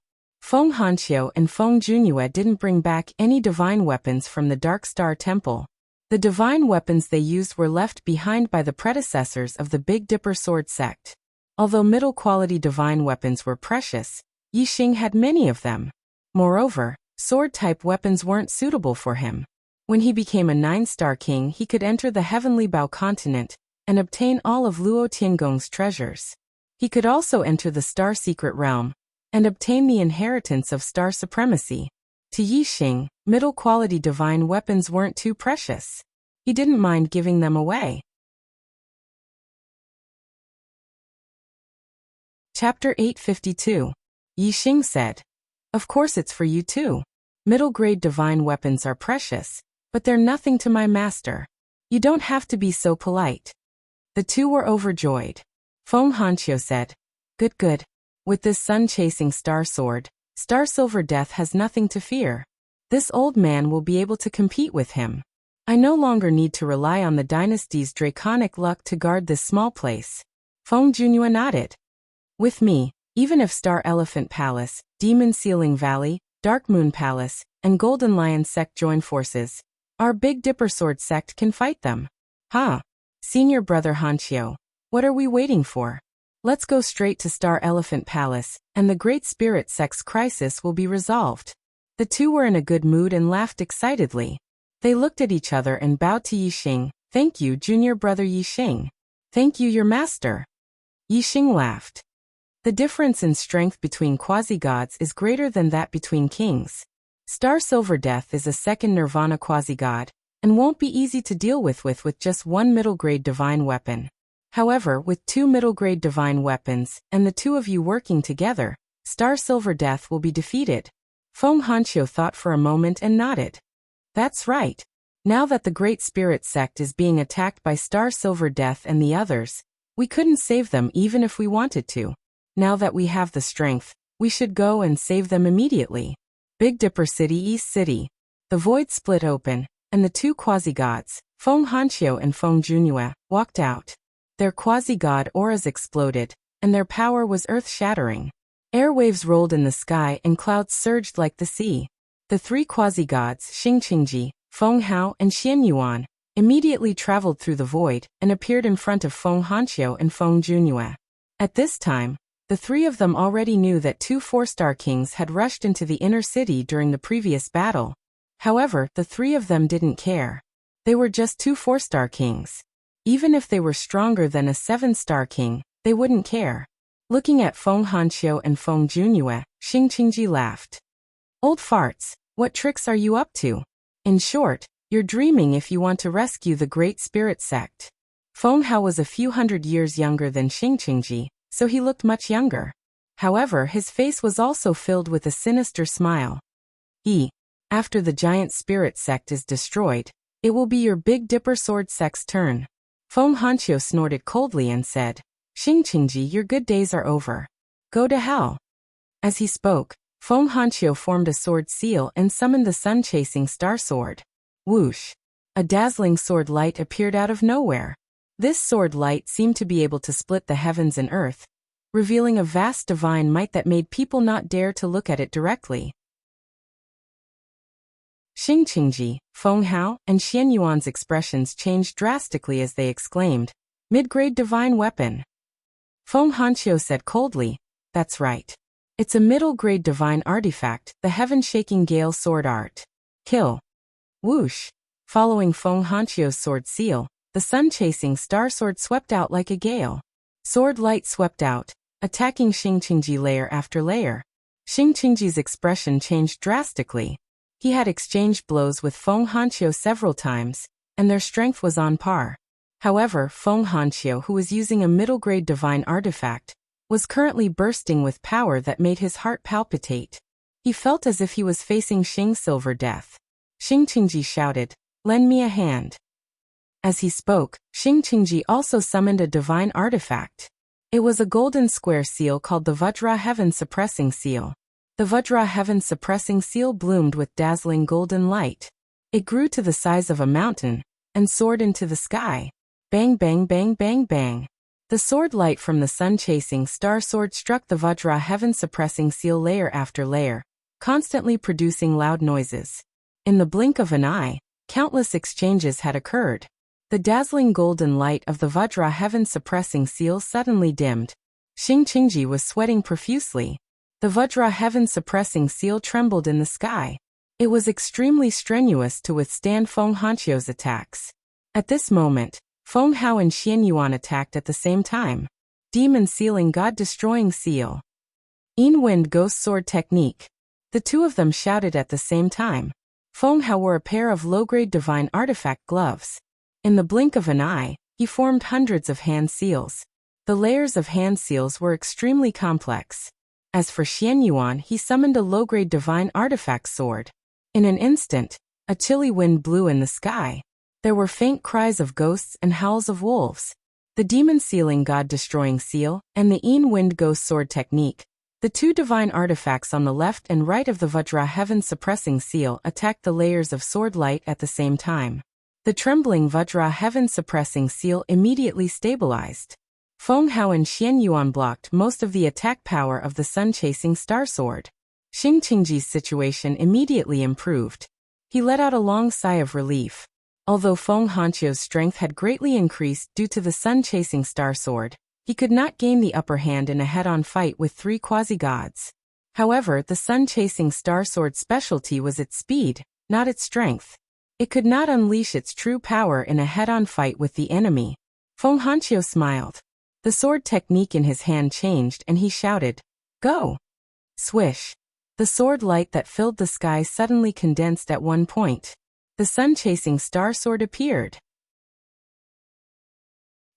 Feng Hanqiu and Feng Junue didn't bring back any divine weapons from the Dark Star Temple. The divine weapons they used were left behind by the predecessors of the Big Dipper Sword sect. Although middle-quality divine weapons were precious, Yixing had many of them. Moreover, sword-type weapons weren't suitable for him. When he became a 9-star king, he could enter the Heavenly Bao continent and obtain all of Luo Tiangong's treasures. He could also enter the Star Secret Realm and obtain the inheritance of star supremacy. To Yixing, middle-quality divine weapons weren't too precious. He didn't mind giving them away. Chapter 852. Yixing said, "Of course it's for you too. Middle-grade divine weapons are precious, but they're nothing to my master. You don't have to be so polite." The two were overjoyed. Feng Hanqiu said, "Good, good. With this sun-chasing star sword, Star Silver Death has nothing to fear. This old man will be able to compete with him. I no longer need to rely on the dynasty's draconic luck to guard this small place." Feng Junue nodded. "With me, even if Star Elephant Palace, Demon Ceiling Valley, Dark Moon Palace, and Golden Lion sect join forces, our Big Dipper Sword sect can fight them." "Ha! Senior brother Hanqiu, what are we waiting for? Let's go straight to Star Elephant Palace, and the Great Spirit sect's crisis will be resolved." The two were in a good mood and laughed excitedly. They looked at each other and bowed to Yixing. "Thank you, junior brother Yixing. Thank you, your master." Yixing laughed. The difference in strength between quasi-gods is greater than that between kings. Star Silver Death is a second Nirvana quasi-god, and won't be easy to deal with just one middle-grade divine weapon. However, with two middle-grade divine weapons, and the two of you working together, Star Silver Death will be defeated. Feng Hanqiu thought for a moment and nodded. "That's right. Now that the Great Spirit sect is being attacked by Star Silver Death and the others, we couldn't save them even if we wanted to. Now that we have the strength, we should go and save them immediately." Big Dipper City, East City. The void split open, and the two quasi-gods, Feng Hanqiu and Feng Junue, walked out. Their quasi-god auras exploded, and their power was earth-shattering. Airwaves rolled in the sky and clouds surged like the sea. The three quasi-gods, Xingqingji, Feng Hao, and Xian Yuan, immediately traveled through the void and appeared in front of Feng Hanqiu and Feng Junue. At this time, the three of them already knew that two 4-star kings had rushed into the inner city during the previous battle. However, the three of them didn't care. They were just two 4-star kings. Even if they were stronger than a 7-star king, they wouldn't care. Looking at Feng Hanqiu and Feng Junue, Xingqingji laughed. "Old farts, what tricks are you up to? In short, you're dreaming if you want to rescue the Great Spirit sect." Feng Hao was a few hundred years younger than Xingqingji, so he looked much younger. However, his face was also filled with a sinister smile. After the giant spirit sect is destroyed, it will be your Big Dipper Sword sect's turn." Feng Hanqiu snorted coldly and said, "Xingqingji, your good days are over. Go to hell." As he spoke, Feng Hanqiu formed a sword seal and summoned the sun-chasing star sword. Whoosh! A dazzling sword light appeared out of nowhere. This sword light seemed to be able to split the heavens and earth, revealing a vast divine might that made people not dare to look at it directly. Xingqingji, Feng Hao, and Xian Yuan's expressions changed drastically as they exclaimed, "Mid-grade divine weapon." Feng Hanqiu said coldly, "That's right. It's a middle-grade divine artifact, the heaven-shaking gale sword art. Kill." Whoosh! Following Feng Hanqiu's sword seal, the sun-chasing star sword swept out like a gale. Sword light swept out, attacking Xingqingji layer after layer. Xingqingji's expression changed drastically. He had exchanged blows with Feng Hanqiu several times, and their strength was on par. However, Feng Hanqiu, who was using a middle-grade divine artifact, was currently bursting with power that made his heart palpitate. He felt as if he was facing Xing Silver Death. Xingqingji shouted, "Lend me a hand." As he spoke, Xingqingji also summoned a divine artifact. It was a golden square seal called the Vajra Heaven Suppressing Seal. The Vajra Heaven Suppressing Seal bloomed with dazzling golden light. It grew to the size of a mountain and soared into the sky. Bang bang bang bang bang. The sword light from the sun-chasing star sword struck the Vajra heaven-suppressing seal layer after layer, constantly producing loud noises. In the blink of an eye, countless exchanges had occurred. The dazzling golden light of the Vajra heaven-suppressing seal suddenly dimmed. Xingqingji was sweating profusely. The Vajra heaven-suppressing seal trembled in the sky. It was extremely strenuous to withstand Feng Hanqiu's attacks. At this moment, Feng Hao and Xian Yuan attacked at the same time. Demon Sealing God-Destroying Seal. Yin Wind Ghost Sword Technique. The two of them shouted at the same time. Feng Hao wore a pair of low-grade divine artifact gloves. In the blink of an eye, he formed hundreds of hand seals. The layers of hand seals were extremely complex. As for Xian Yuan, he summoned a low-grade divine artifact sword. In an instant, a chilly wind blew in the sky. There were faint cries of ghosts and howls of wolves. The Demon Sealing God-Destroying Seal and the Yin Wind Ghost Sword Technique, the two divine artifacts on the left and right of the Vajra Heaven-Suppressing Seal, attacked the layers of sword light at the same time. The trembling Vajra Heaven-Suppressing Seal immediately stabilized. Feng Hao and Xian Yuan blocked most of the attack power of the sun-chasing star sword. Xingqingji's situation immediately improved. He let out a long sigh of relief. Although Feng Hanqiu's strength had greatly increased due to the sun-chasing star sword, he could not gain the upper hand in a head-on fight with three quasi-gods. However, the sun-chasing star sword's specialty was its speed, not its strength. It could not unleash its true power in a head-on fight with the enemy. Feng Hanqiu smiled. The sword technique in his hand changed and he shouted, "Go!" Swish! The sword light that filled the sky suddenly condensed at one point. The sun-chasing star sword appeared.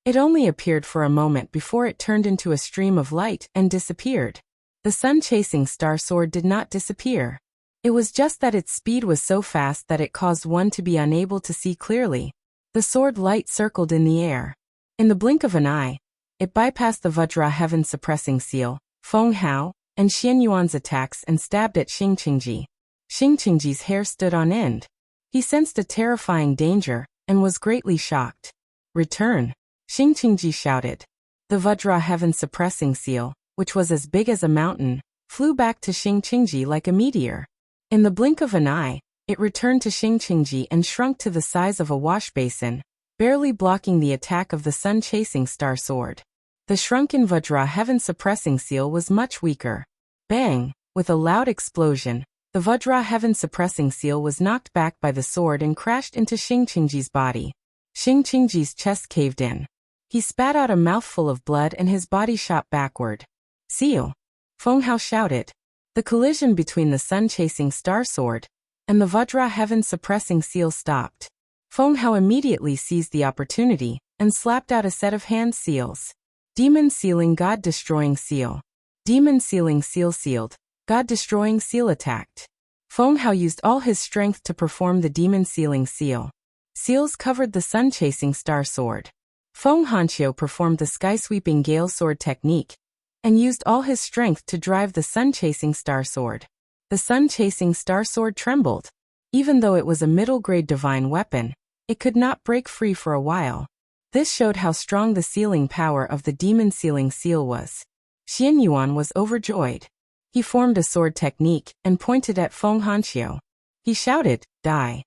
It only appeared for a moment before it turned into a stream of light and disappeared. The sun-chasing star sword did not disappear. It was just that its speed was so fast that it caused one to be unable to see clearly. The sword light circled in the air. In the blink of an eye, it bypassed the Vajra Heaven-Suppressing Seal, Feng Hao, and Xian Yuan's attacks and stabbed at Xingqingji. Xingqingji's hair stood on end. He sensed a terrifying danger and was greatly shocked. "Return!" Xingqingji shouted. The Vajra Heaven-Suppressing Seal, which was as big as a mountain, flew back to Xingqingji like a meteor. In the blink of an eye, it returned to Xingqingji and shrunk to the size of a wash basin, barely blocking the attack of the sun-chasing star sword. The shrunken Vajra Heaven-Suppressing Seal was much weaker. Bang! With a loud explosion, the Vajra Heaven-Suppressing Seal was knocked back by the sword and crashed into Xingqingji's body. Xingqingji's chest caved in. He spat out a mouthful of blood and his body shot backward. "Seal!" Feng Hao shouted. The collision between the sun-chasing star sword and the Vajra Heaven-Suppressing Seal stopped. Feng Hao immediately seized the opportunity and slapped out a set of hand seals. Demon Sealing God-Destroying Seal. Demon Sealing Seal sealed. God-Destroying Seal attacked. Feng Hao used all his strength to perform the Demon Sealing Seal. Seals covered the sun-chasing star sword. Feng Hanqiu performed the sky-sweeping gale sword technique and used all his strength to drive the sun-chasing star sword. The sun-chasing star sword trembled. Even though it was a middle-grade divine weapon, it could not break free for a while. This showed how strong the sealing power of the Demon Sealing Seal was. Xian Yuan was overjoyed. He formed a sword technique and pointed at Feng Hanqiu. He shouted, "Die!"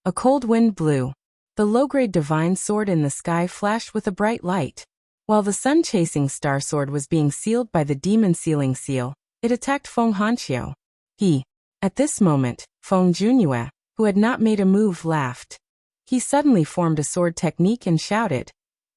A cold wind blew. The low-grade divine sword in the sky flashed with a bright light. While the sun-chasing star sword was being sealed by the Demon Sealing Seal, it attacked Feng Hanqiu. At this moment, Feng Junyue, who had not made a move, laughed. He suddenly formed a sword technique and shouted,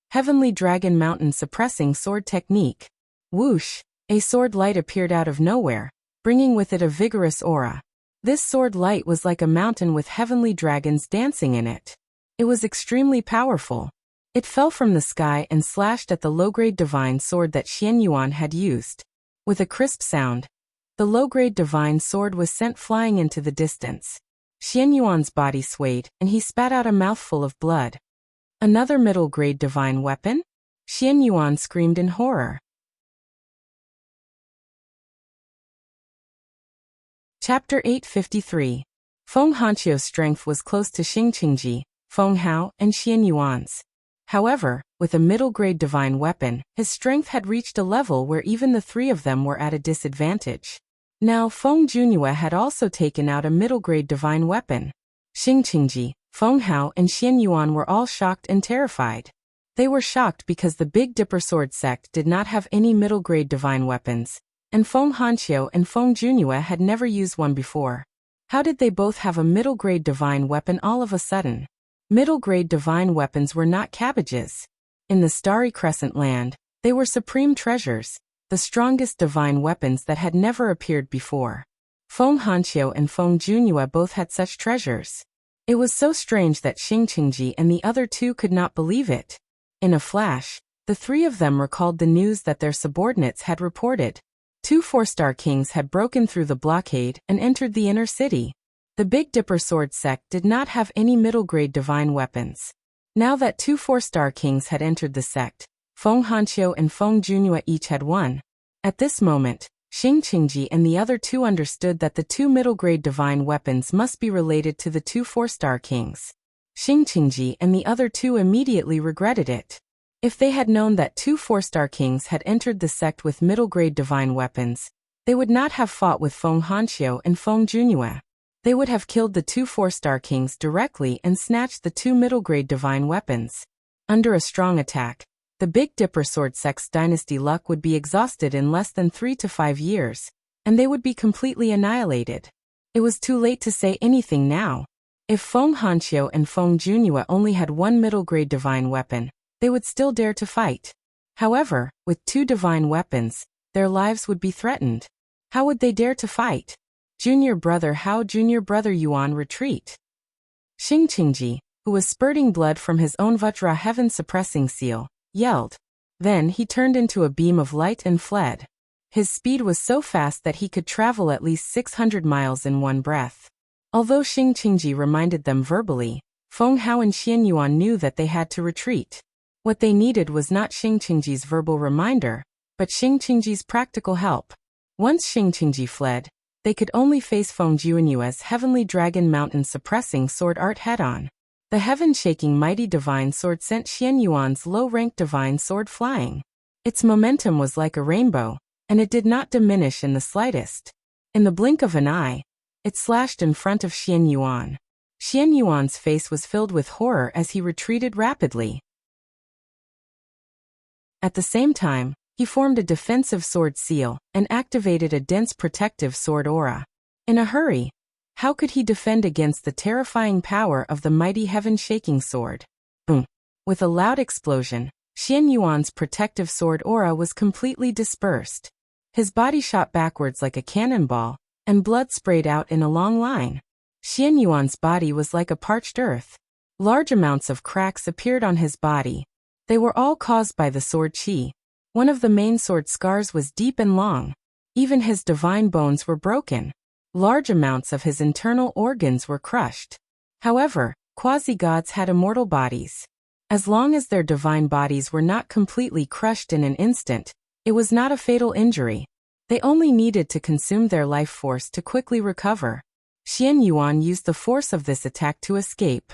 "Heavenly Dragon Mountain Suppressing Sword Technique." Whoosh! A sword light appeared out of nowhere, bringing with it a vigorous aura. This sword light was like a mountain with heavenly dragons dancing in it. It was extremely powerful. It fell from the sky and slashed at the low-grade divine sword that Xian Yuan had used. With a crisp sound, the low-grade divine sword was sent flying into the distance. Xian Yuan's body swayed, and he spat out a mouthful of blood. "Another middle-grade divine weapon?" Xian Yuan screamed in horror. Chapter 853. Feng Hanqiu's strength was close to Xingqingji, Feng Hao, and Xian Yuan's. However, With a middle-grade divine weapon, his strength had reached a level where even the three of them were at a disadvantage. Now Feng Junhua had also taken out a middle-grade divine weapon. Xing Qingji, Feng Hao and Xian Yuan were all shocked and terrified. They were shocked because the Big Dipper Sword sect did not have any middle-grade divine weapons, and Feng Hanqiu and Feng Junhua had never used one before. How did they both have a middle-grade divine weapon all of a sudden? Middle-grade divine weapons were not cabbages. In the Starry Crescent land, they were supreme treasures, the strongest divine weapons that had never appeared before. Feng Hanqiu and Feng Junhua both had such treasures. It was so strange that Xing Qingji and the other two could not believe it. In a flash, the three of them recalled the news that their subordinates had reported. 2 four-star kings had broken through the blockade and entered the inner city. The Big Dipper Sword sect did not have any middle-grade divine weapons. Now that 2 four-star kings had entered the sect, Feng Hanqiu and Feng Junhua each had one. At this moment, Xing Qingji and the other two understood that the 2 middle-grade divine weapons must be related to the 2 four-star kings. Xing Qingji and the other two immediately regretted it. If they had known that 2 four-star kings had entered the sect with middle-grade divine weapons, they would not have fought with Feng Hanqiu and Feng Junhua. They would have killed the 2 four-star kings directly and snatched the 2 middle-grade divine weapons. Under a strong attack, the Big Dipper Sword sect's dynasty luck would be exhausted in less than 3 to 5 years, and they would be completely annihilated. It was too late to say anything now. If Feng Hanqiu and Feng Junhua only had one middle-grade divine weapon, they would still dare to fight. However, with 2 divine weapons, their lives would be threatened. How would they dare to fight? Junior brother Hao, junior brother Yuan, retreat. Xing Qingji, who was spurting blood from his own Vajra heaven-suppressing seal, yelled. Then he turned into a beam of light and fled. His speed was so fast that he could travel at least 600 miles in one breath. Although Xing Qingji reminded them verbally, Feng Hao and Xian Yuan knew that they had to retreat. What they needed was not Xing Qingji's verbal reminder, but Xing Qingji's practical help. Once Xing Qingji fled, they could only face Feng Junyua's heavenly dragon mountain suppressing sword art head-on. The heaven-shaking mighty divine sword sent Xian Yuan's low-ranked divine sword flying. Its momentum was like a rainbow, and it did not diminish in the slightest. In the blink of an eye, it slashed in front of Xian Yuan. Xian Yuan's face was filled with horror as he retreated rapidly. At the same time, he formed a defensive sword seal and activated a dense protective sword aura. In a hurry, how could he defend against the terrifying power of the mighty heaven-shaking sword? Boom! With a loud explosion, Xian Yuan's protective sword aura was completely dispersed. His body shot backwards like a cannonball, and blood sprayed out in a long line. Xian Yuan's body was like a parched earth. Large amounts of cracks appeared on his body. They were all caused by the sword qi. One of the main sword scars was deep and long. Even his divine bones were broken. Large amounts of his internal organs were crushed. However, quasi-gods had immortal bodies. As long as their divine bodies were not completely crushed in an instant, it was not a fatal injury. They only needed to consume their life force to quickly recover. Xian Yuan used the force of this attack to escape.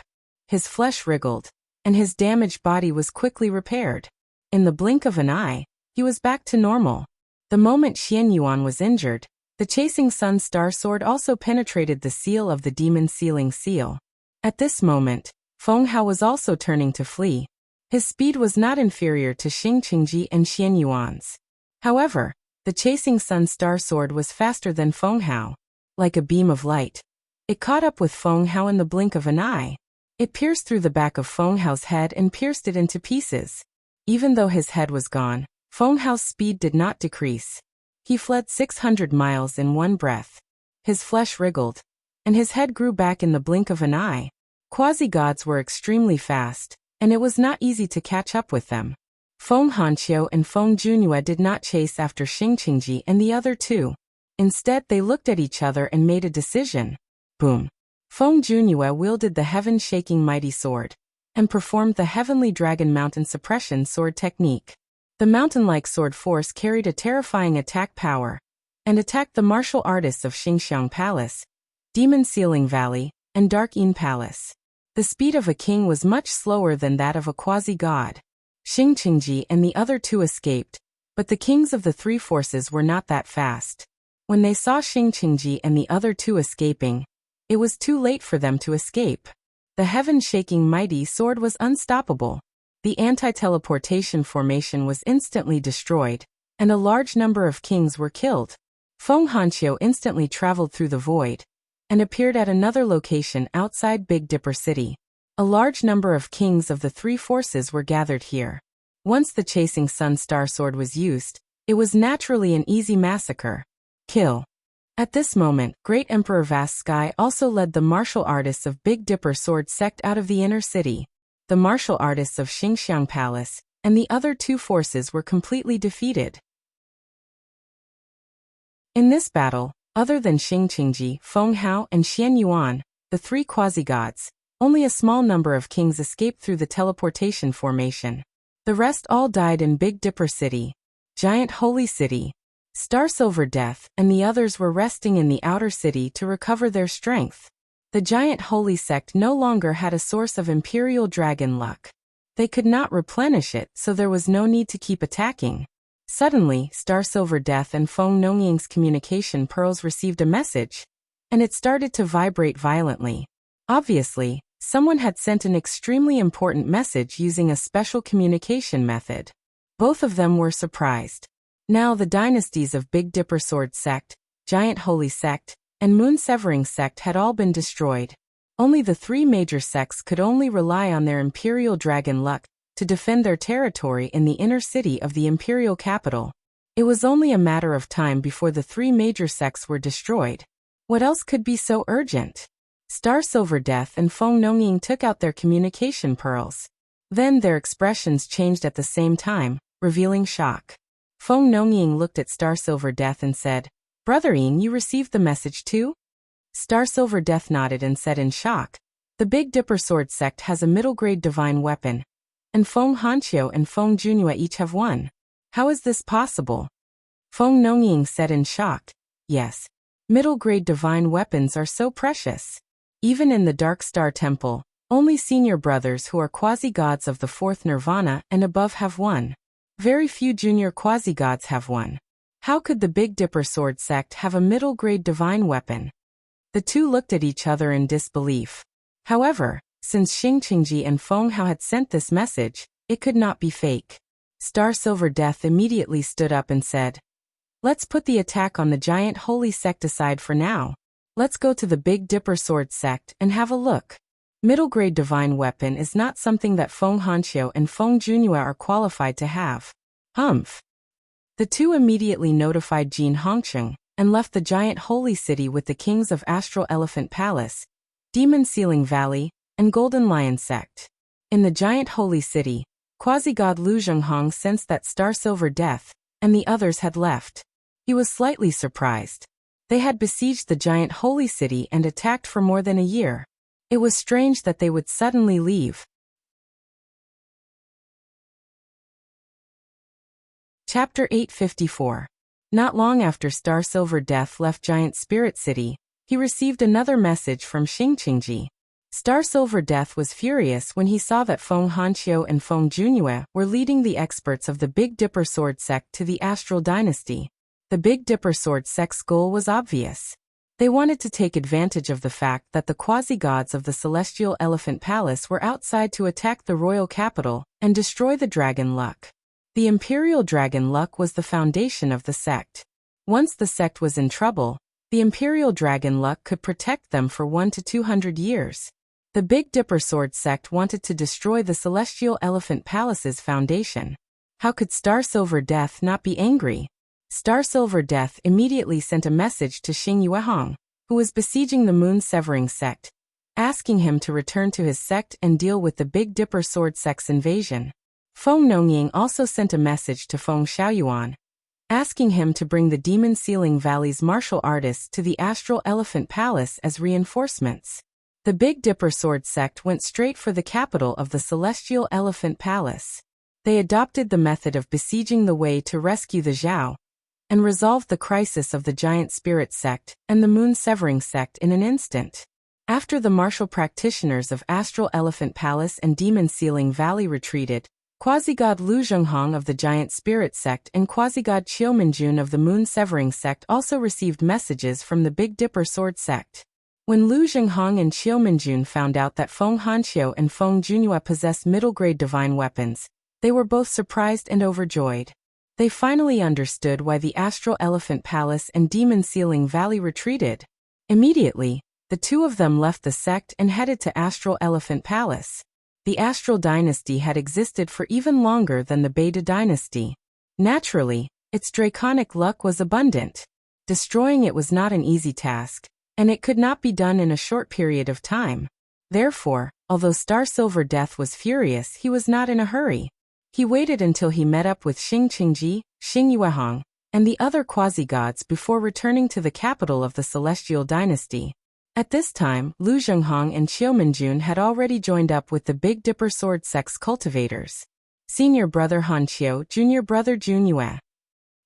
His flesh wriggled, and his damaged body was quickly repaired. In the blink of an eye, he was back to normal. The moment Xian Yuan was injured, the chasing sun star sword also penetrated the seal of the demon sealing seal. At this moment, Feng Hao was also turning to flee. His speed was not inferior to Xing Qingji and Xian Yuan's. However, the chasing sun star sword was faster than Feng Hao. Like a beam of light, it caught up with Feng Hao in the blink of an eye. It pierced through the back of Feng Hao's head and pierced it into pieces. Even though his head was gone, Feng Hao's speed did not decrease. He fled 600 miles in one breath. His flesh wriggled, and his head grew back in the blink of an eye. Quasi-gods were extremely fast, and it was not easy to catch up with them. Feng Hanqiu and Feng Junhua did not chase after Xing Qingji and the other two. Instead, they looked at each other and made a decision. Boom! Feng Junhua wielded the heaven-shaking mighty sword and performed the heavenly dragon mountain suppression sword technique. The mountain-like sword force carried a terrifying attack power and attacked the martial artists of Xingxiang Palace, Demon Sealing Valley, and Dark Yin Palace. The speed of a king was much slower than that of a quasi-god. Xingqingji and the other two escaped, but the kings of the three forces were not that fast. When they saw Xingqingji and the other two escaping, it was too late for them to escape. The heaven-shaking mighty sword was unstoppable. The anti-teleportation formation was instantly destroyed, and a large number of kings were killed. Feng Hanqiu instantly traveled through the void and appeared at another location outside Big Dipper City. A large number of kings of the three forces were gathered here. Once the chasing sun star sword was used, it was naturally an easy massacre. Kill. At this moment, Great Emperor Vast Sky also led the martial artists of Big Dipper Sword Sect out of the inner city. The martial artists of Xingxiang Palace and the other two forces were completely defeated. In this battle, other than Xingqingji, Feng Hao, and Xian Yuan, the three quasi-gods, only a small number of kings escaped through the teleportation formation. The rest all died in Big Dipper City, Giant Holy City, Star Silver Death, and the others were resting in the outer city to recover their strength. The Giant Holy Sect no longer had a source of Imperial Dragon luck. They could not replenish it, so there was no need to keep attacking. Suddenly, Star Silver Death and Feng Nongying's communication pearls received a message, and it started to vibrate violently. Obviously, someone had sent an extremely important message using a special communication method. Both of them were surprised. Now the dynasties of Big Dipper Sword Sect, Giant Holy Sect, and Moon Severing Sect had all been destroyed. Only the three major sects could only rely on their Imperial Dragon luck to defend their territory in the inner city of the imperial capital. It was only a matter of time before the three major sects were destroyed. What else could be so urgent? Star Silver Death and Feng Nongying took out their communication pearls. Then their expressions changed at the same time, revealing shock. Feng Nongying looked at Star Silver Death and said, "Brother Yin, you received the message too?" Star Silver Death nodded and said in shock, "The Big Dipper Sword Sect has a middle-grade divine weapon, and Feng Hanqiu and Feng Junhua each have one. How is this possible?" Feng Nongying said in shock, "Yes. Middle-grade divine weapons are so precious. Even in the Dark Star Temple, only senior brothers who are quasi-gods of the fourth nirvana and above have one. Very few junior quasi-gods have one. How could the Big Dipper Sword Sect have a middle-grade divine weapon?" The two looked at each other in disbelief. However, since Xingqingji and Feng Hao had sent this message, it could not be fake. Star Silver Death immediately stood up and said, "Let's put the attack on the Giant Holy Sect aside for now. Let's go to the Big Dipper Sword Sect and have a look. Middle-grade divine weapon is not something that Feng Hanqiu and Feng Junhua are qualified to have." Humph. The two immediately notified Jin Hongsheng and left the Giant Holy City with the kings of Astral Elephant Palace, Demon Ceiling Valley, and Golden Lion Sect. In the Giant Holy City, quasi-god Lu Zhenghong sensed that Star Silver Death and the others had left. He was slightly surprised. They had besieged the Giant Holy City and attacked for more than a year. It was strange that they would suddenly leave. Chapter 854. Not long after Star Silver Death left Giant Spirit City, he received another message from Xingqingji. Star Silver Death was furious when he saw that Feng Hanqiu and Feng Junhua were leading the experts of the Big Dipper Sword Sect to the Astral Dynasty. The Big Dipper Sword Sect's goal was obvious. They wanted to take advantage of the fact that the quasi-gods of the Celestial Elephant Palace were outside to attack the royal capital and destroy the dragon luck. The Imperial Dragon luck was the foundation of the sect. Once the sect was in trouble, the Imperial Dragon luck could protect them for 1 to 200 years. The Big Dipper Sword Sect wanted to destroy the Celestial Elephant Palace's foundation. How could Star Silver Death not be angry? Star Silver Death immediately sent a message to Xing Yuehong, who was besieging the Moon Severing Sect, asking him to return to his sect and deal with the Big Dipper Sword Sect's invasion. Feng Nongying also sent a message to Feng Xiaoyuan, asking him to bring the Demon Ceiling Valley's martial artists to the Astral Elephant Palace as reinforcements. The Big Dipper Sword Sect went straight for the capital of the Celestial Elephant Palace. They adopted the method of besieging the way to rescue the Zhao, and resolved the crisis of the Giant Spirit Sect and the Moon Severing Sect in an instant. After the martial practitioners of Astral Elephant Palace and Demon Ceiling Valley retreated, Quasi-god Lu Zhenghong of the Giant Spirit sect and quasi-god Qiu Minjun of the Moon Severing sect also received messages from the Big Dipper Sword sect. When Lu Zhenghong and Qiu Minjun found out that Feng Hanqiu and Feng Junhua possessed middle-grade divine weapons, they were both surprised and overjoyed. They finally understood why the Astral Elephant Palace and Demon Ceiling Valley retreated. Immediately, the two of them left the sect and headed to Astral Elephant Palace. The Astral Dynasty had existed for even longer than the Beta Dynasty. Naturally, its draconic luck was abundant. Destroying it was not an easy task, and it could not be done in a short period of time. Therefore, although Star Silver Death was furious, he was not in a hurry. He waited until he met up with Xing Qingji, Xing Yuehong, and the other quasi-gods before returning to the capital of the Celestial Dynasty. At this time, Lu Zhenghong and Qiu Minjun had already joined up with the Big Dipper Sword sect's cultivators. Senior brother Han Qiu, junior brother Jun Yue.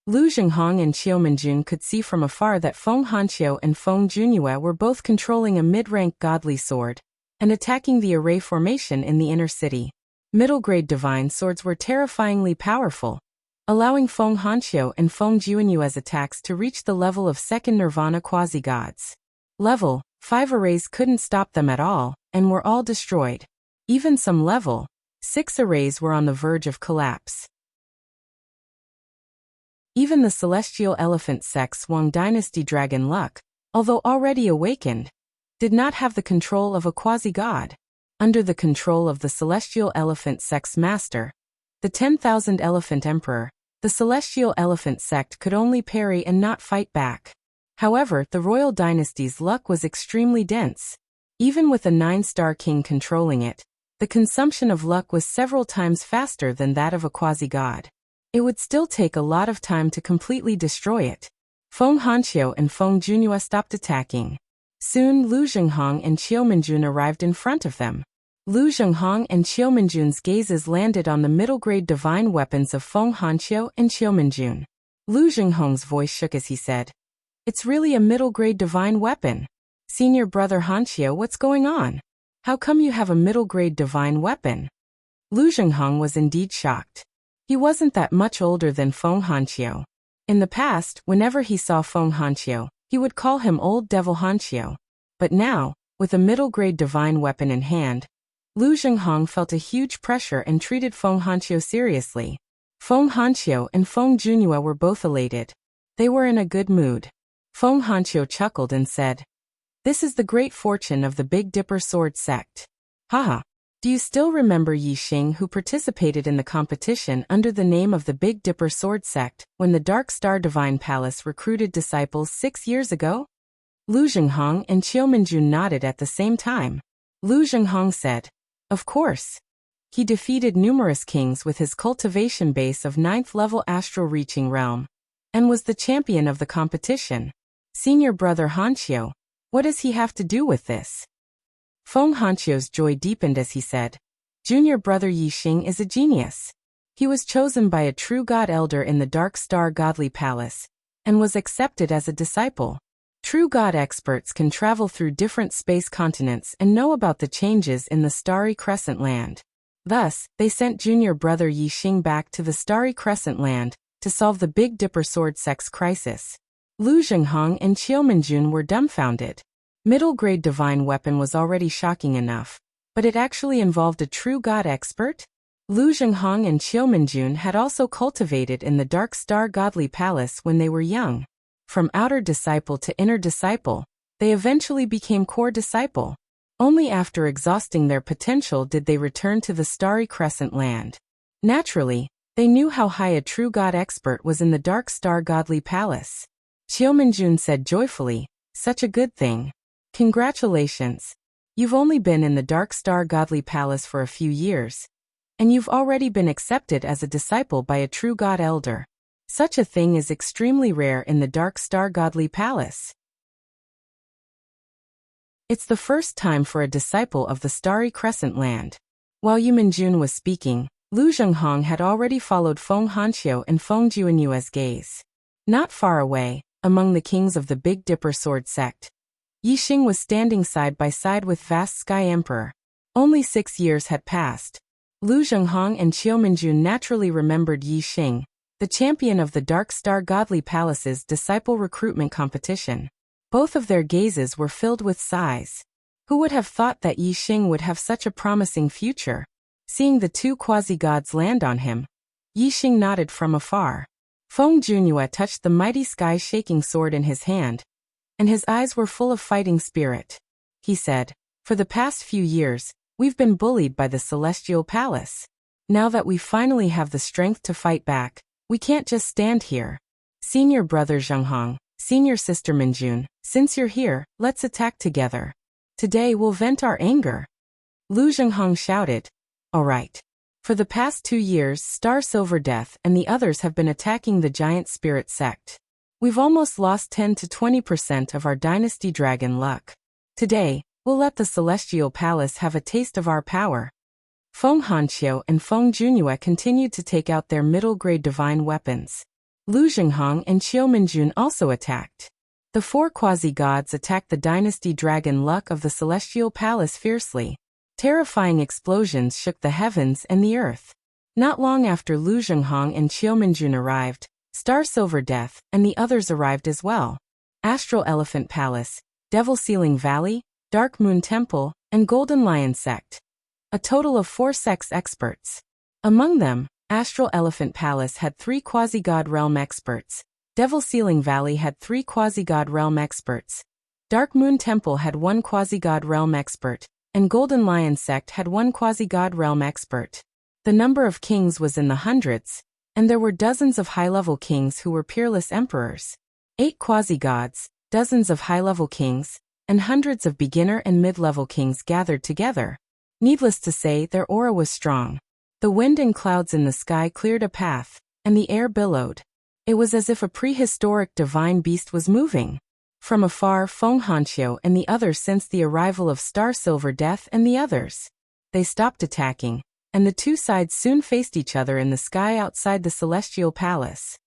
Lu Zhenghong and Qiu Minjun could see from afar that Feng Hanqiu and Feng Junhua were both controlling a mid-rank godly sword and attacking the array formation in the inner city. Middle-grade divine swords were terrifyingly powerful, allowing Feng Hanqiu and Feng Junhua's attacks to reach the level of second nirvana quasi-gods. Level 5 arrays couldn't stop them at all, and were all destroyed. Even some level 6 arrays were on the verge of collapse. Even the Celestial Elephant sect's Wang Dynasty Dragon Luck, although already awakened, did not have the control of a quasi-god. Under the control of the Celestial Elephant sect's master, the 10,000 Elephant Emperor, the Celestial Elephant sect could only parry and not fight back. However, the royal dynasty's luck was extremely dense. Even with a 9-star king controlling it, the consumption of luck was several times faster than that of a quasi-god. It would still take a lot of time to completely destroy it. Feng Hanqiu and Feng Junhua stopped attacking. Soon Lu Zhenghong and Qiu Minjun arrived in front of them. Lu Zhenghong and Qiu Minjun's gazes landed on the middle-grade divine weapons of Feng Hanqiu and Qiu Minjun. Lu Zhenghong's voice shook as he said, "It's really a middle-grade divine weapon. Senior brother Hanqiu, what's going on? How come you have a middle-grade divine weapon?" Lu Zhenghong was indeed shocked. He wasn't that much older than Feng Hanqiu. In the past, whenever he saw Feng Hanqiu, he would call him Old Devil Hanqiu. But now, with a middle-grade divine weapon in hand, Lu Zhenghong felt a huge pressure and treated Feng Hanqiu seriously. Feng Hanqiu and Feng Junhua were both elated. They were in a good mood. Feng Hanqiu chuckled and said, "This is the great fortune of the Big Dipper Sword sect. Haha. Do you still remember Yi Xing, who participated in the competition under the name of the Big Dipper Sword sect when the Dark Star Divine Palace recruited disciples 6 years ago?" Lu Zhenghong and Qiu Minjun nodded at the same time. Lu Zhenghong said, "Of course. He defeated numerous kings with his cultivation base of 9th level astral reaching realm, and was the champion of the competition. Senior brother Hanqiu, what does he have to do with this?" Feng Hanqiu's joy deepened as he said, "Junior brother Yi Xing is a genius. He was chosen by a true god elder in the Dark Star Godly Palace, and was accepted as a disciple. True god experts can travel through different space continents and know about the changes in the Starry Crescent Land. Thus, they sent junior brother Yi Xing back to the Starry Crescent Land to solve the Big Dipper Sword sect's crisis." Lu Zhenghong and Qiu Minjun were dumbfounded. Middle-grade divine weapon was already shocking enough, but it actually involved a true god expert? Lu Zhenghong and Qiu Minjun had also cultivated in the Dark Star Godly Palace when they were young. From outer disciple to inner disciple, they eventually became core disciple. Only after exhausting their potential did they return to the Starry Crescent Land. Naturally, they knew how high a true god expert was in the Dark Star Godly Palace. Qiu Minjun said joyfully, "Such a good thing. Congratulations. You've only been in the Dark Star Godly Palace for a few years, and you've already been accepted as a disciple by a true god elder. Such a thing is extremely rare in the Dark Star Godly Palace. It's the first time for a disciple of the Starry Crescent Land." While Yu Minjun was speaking, Lu Zhenghong had already followed Feng Hanqiu and Feng Junhua's gaze. Not far away, among the kings of the Big Dipper Sword sect, Yi Xing was standing side by side with vast Sky Emperor. Only 6 years had passed. Lu Zhenghong and Qiu Minjun naturally remembered Yi Xing, the champion of the Dark Star Godly Palace's disciple recruitment competition. Both of their gazes were filled with sighs. Who would have thought that Yi Xing would have such a promising future? Seeing the two quasi-gods land on him, Yi Xing nodded from afar. Feng Junyue touched the mighty sky-shaking sword in his hand, and his eyes were full of fighting spirit. He said, "For the past few years, we've been bullied by the Celestial Palace. Now that we finally have the strength to fight back, we can't just stand here. Senior brother Zhenghong, senior sister Minjun, since you're here, let's attack together. Today we'll vent our anger." Lu Zhenghong shouted, "All right." For the past 2 years, Star Silver Death and the others have been attacking the giant spirit sect. We've almost lost 10 to 20% of our dynasty dragon luck. Today, we'll let the Celestial Palace have a taste of our power. Feng Hanqiu and Feng Junyue continued to take out their middle-grade divine weapons. Lu Zhenghong and Qiu Minjun also attacked. The 4 quasi-gods attacked the dynasty dragon luck of the Celestial Palace fiercely. Terrifying explosions shook the heavens and the earth. Not long after Lu Zhenghong and Qiu Minjun arrived, Star Silver Death and the others arrived as well. Astral Elephant Palace, Devil Ceiling Valley, Dark Moon Temple, and Golden Lion Sect. A total of 4 sects experts. Among them, Astral Elephant Palace had 3 quasi-god realm experts. Devil Ceiling Valley had 3 quasi-god realm experts. Dark Moon Temple had 1 quasi-god realm expert, and Golden Lion Sect had 1 quasi-god realm expert. The number of kings was in the hundreds, and there were dozens of high-level kings who were peerless emperors. 8 quasi-gods, dozens of high-level kings, and hundreds of beginner and mid-level kings gathered together. Needless to say, their aura was strong. The wind and clouds in the sky cleared a path, and the air billowed. It was as if a prehistoric divine beast was moving. From afar, Feng Hanqiu and the others sensed the arrival of Star Silver Death and the others. They stopped attacking, and the two sides soon faced each other in the sky outside the Celestial Palace.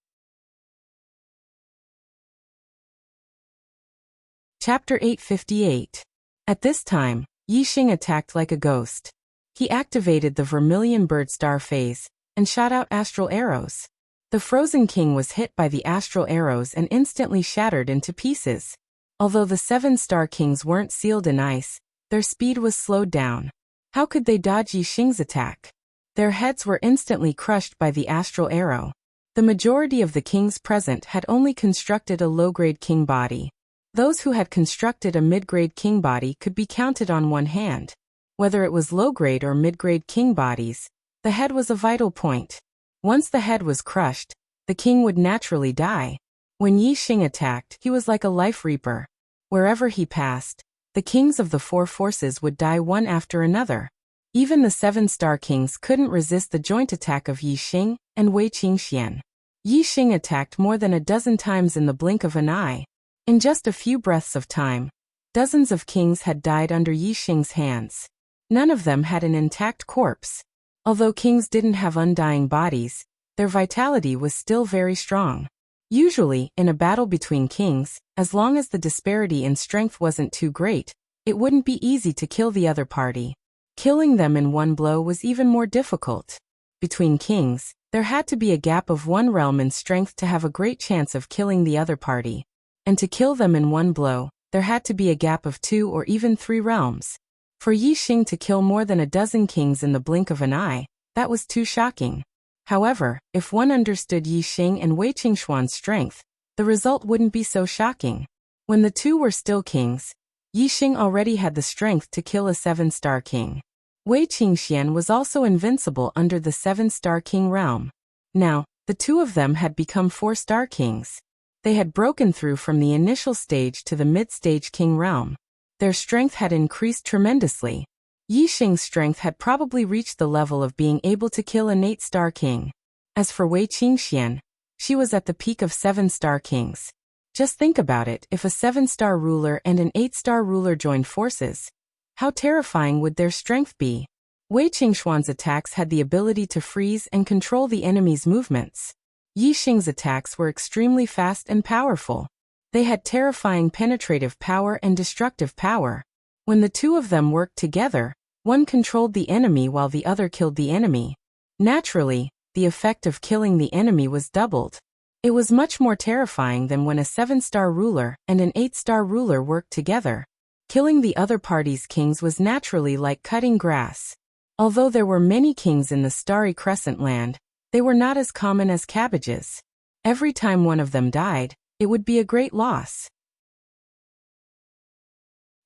Chapter 858. At this time, Yi Xing attacked like a ghost. He activated the Vermilion Bird Star phase, and shot out astral arrows. The Frozen King was hit by the astral arrows and instantly shattered into pieces. Although the 7 Star Kings weren't sealed in ice, their speed was slowed down. How could they dodge Yi Xing's attack? Their heads were instantly crushed by the astral arrow. The majority of the kings present had only constructed a low-grade king body. Those who had constructed a mid-grade king body could be counted on one hand. Whether it was low-grade or mid-grade king bodies, the head was a vital point. Once the head was crushed, the king would naturally die. When Yi Xing attacked, he was like a life reaper. Wherever he passed, the kings of the 4 forces would die one after another. Even the 7 Star Kings couldn't resist the joint attack of Yi Xing and Wei Qingxian. Yi Xing attacked more than a dozen times in the blink of an eye. In just a few breaths of time, dozens of kings had died under Yi Xing's hands. None of them had an intact corpse. Although kings didn't have undying bodies, their vitality was still very strong. Usually, in a battle between kings, as long as the disparity in strength wasn't too great, it wouldn't be easy to kill the other party. Killing them in one blow was even more difficult. Between kings, there had to be a gap of 1 realm in strength to have a great chance of killing the other party. And to kill them in one blow, there had to be a gap of 2 or even 3 realms. For Yi Xing to kill more than a dozen kings in the blink of an eye, that was too shocking. However, if one understood Yi Xing and Wei Qingxuan's strength, the result wouldn't be so shocking. When the two were still kings, Yi Xing already had the strength to kill a 7 Star King. Wei Qingxian was also invincible under the 7 Star King realm. Now, the two of them had become 4 Star Kings. They had broken through from the initial stage to the mid-stage king realm. Their strength had increased tremendously. Yi Xing's strength had probably reached the level of being able to kill an 8 Star King. As for Wei Qingxian, she was at the peak of 7 Star Kings. Just think about it, if a 7 Star ruler and an 8 Star ruler joined forces, how terrifying would their strength be? Wei Qingxuan's attacks had the ability to freeze and control the enemy's movements. Yi Xing's attacks were extremely fast and powerful. They had terrifying penetrative power and destructive power. When the two of them worked together, One controlled the enemy while the other killed the enemy. Naturally, the effect of killing the enemy was doubled. It was much more terrifying than when a 7-star ruler and an 8-star ruler worked together. Killing the other party's kings was naturally like cutting grass. Although there were many kings in the Starry Crescent land, they were not as common as cabbages. Every time one of them died, it would be a great loss.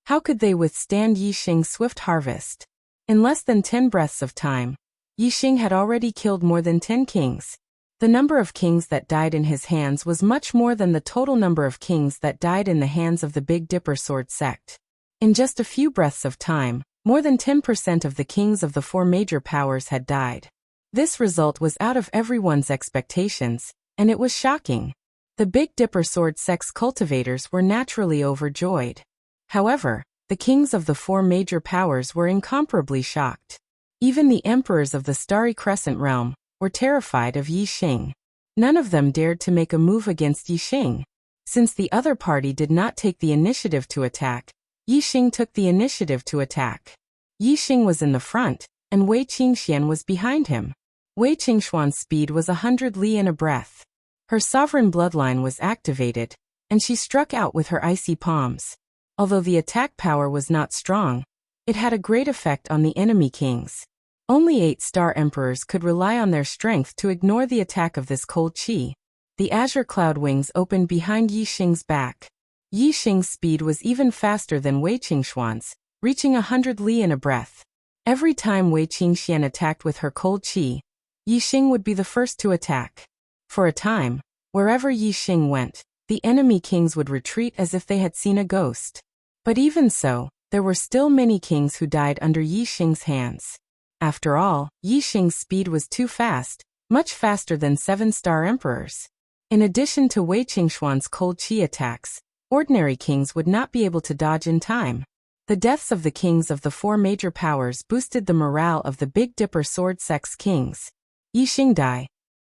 How could they withstand Yi Xing's swift harvest? In less than 10 breaths of time, Yi Xing had already killed more than 10 kings. The number of kings that died in his hands was much more than the total number of kings that died in the hands of the Big Dipper sword sect. In just a few breaths of time, more than 10% of the kings of the 4 major powers had died. This result was out of everyone's expectations, and it was shocking. The Big Dipper sword sect's cultivators were naturally overjoyed. However, the kings of the 4 major powers were incomparably shocked. Even the emperors of the Starry Crescent realm were terrified of Yi Xing. None of them dared to make a move against Yi Xing. Since the other party did not take the initiative to attack, Yi Xing took the initiative to attack. Yi Xing was in the front, and Wei Qingxian was behind him. Wei Qingshuan's speed was 100 li in a breath. Her sovereign bloodline was activated, and she struck out with her icy palms. Although the attack power was not strong, it had a great effect on the enemy kings. Only 8-star emperors could rely on their strength to ignore the attack of this cold chi. The azure cloud wings opened behind Yi Xing's back. Yi Xing's speed was even faster than Wei Qingshuan's, reaching 100 li in a breath. Every time Wei Qingxian attacked with her cold chi, Yi Xing would be the first to attack. For a time, wherever Yi Xing went, the enemy kings would retreat as if they had seen a ghost. But even so, there were still many kings who died under Yi Xing's hands. After all, Yi Xing's speed was too fast, much faster than 7-star emperors. In addition to Wei Qingshuan's cold chi attacks, ordinary kings would not be able to dodge in time. The deaths of the kings of the 4 major powers boosted the morale of the Big Dipper sword sect's kings. Yi Xing died.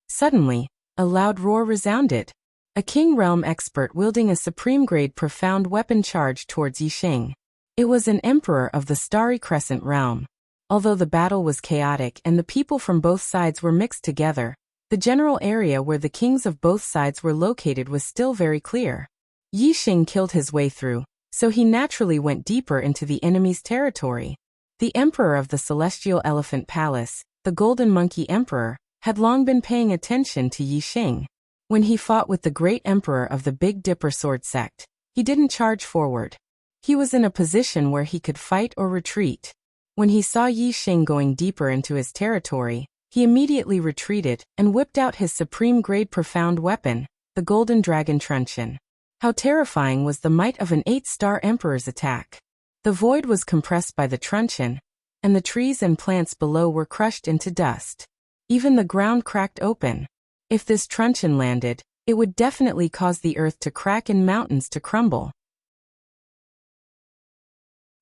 Suddenly, a loud roar resounded. A King Realm expert wielding a supreme-grade profound weapon charged towards Yi Xing. It was an emperor of the Starry Crescent realm. Although the battle was chaotic and the people from both sides were mixed together, the general area where the kings of both sides were located was still very clear. Yi Xing killed his way through, so he naturally went deeper into the enemy's territory. The emperor of the Celestial Elephant Palace, the Golden Monkey Emperor, had long been paying attention to Yi Xing. When he fought with the great emperor of the Big Dipper sword sect, he didn't charge forward. He was in a position where he could fight or retreat. When he saw Yi Xing going deeper into his territory, he immediately retreated and whipped out his supreme-grade profound weapon, the Golden Dragon Truncheon. How terrifying was the might of an 8-star emperor's attack. The void was compressed by the truncheon, and the trees and plants below were crushed into dust. Even the ground cracked open. If this truncheon landed, it would definitely cause the earth to crack and mountains to crumble.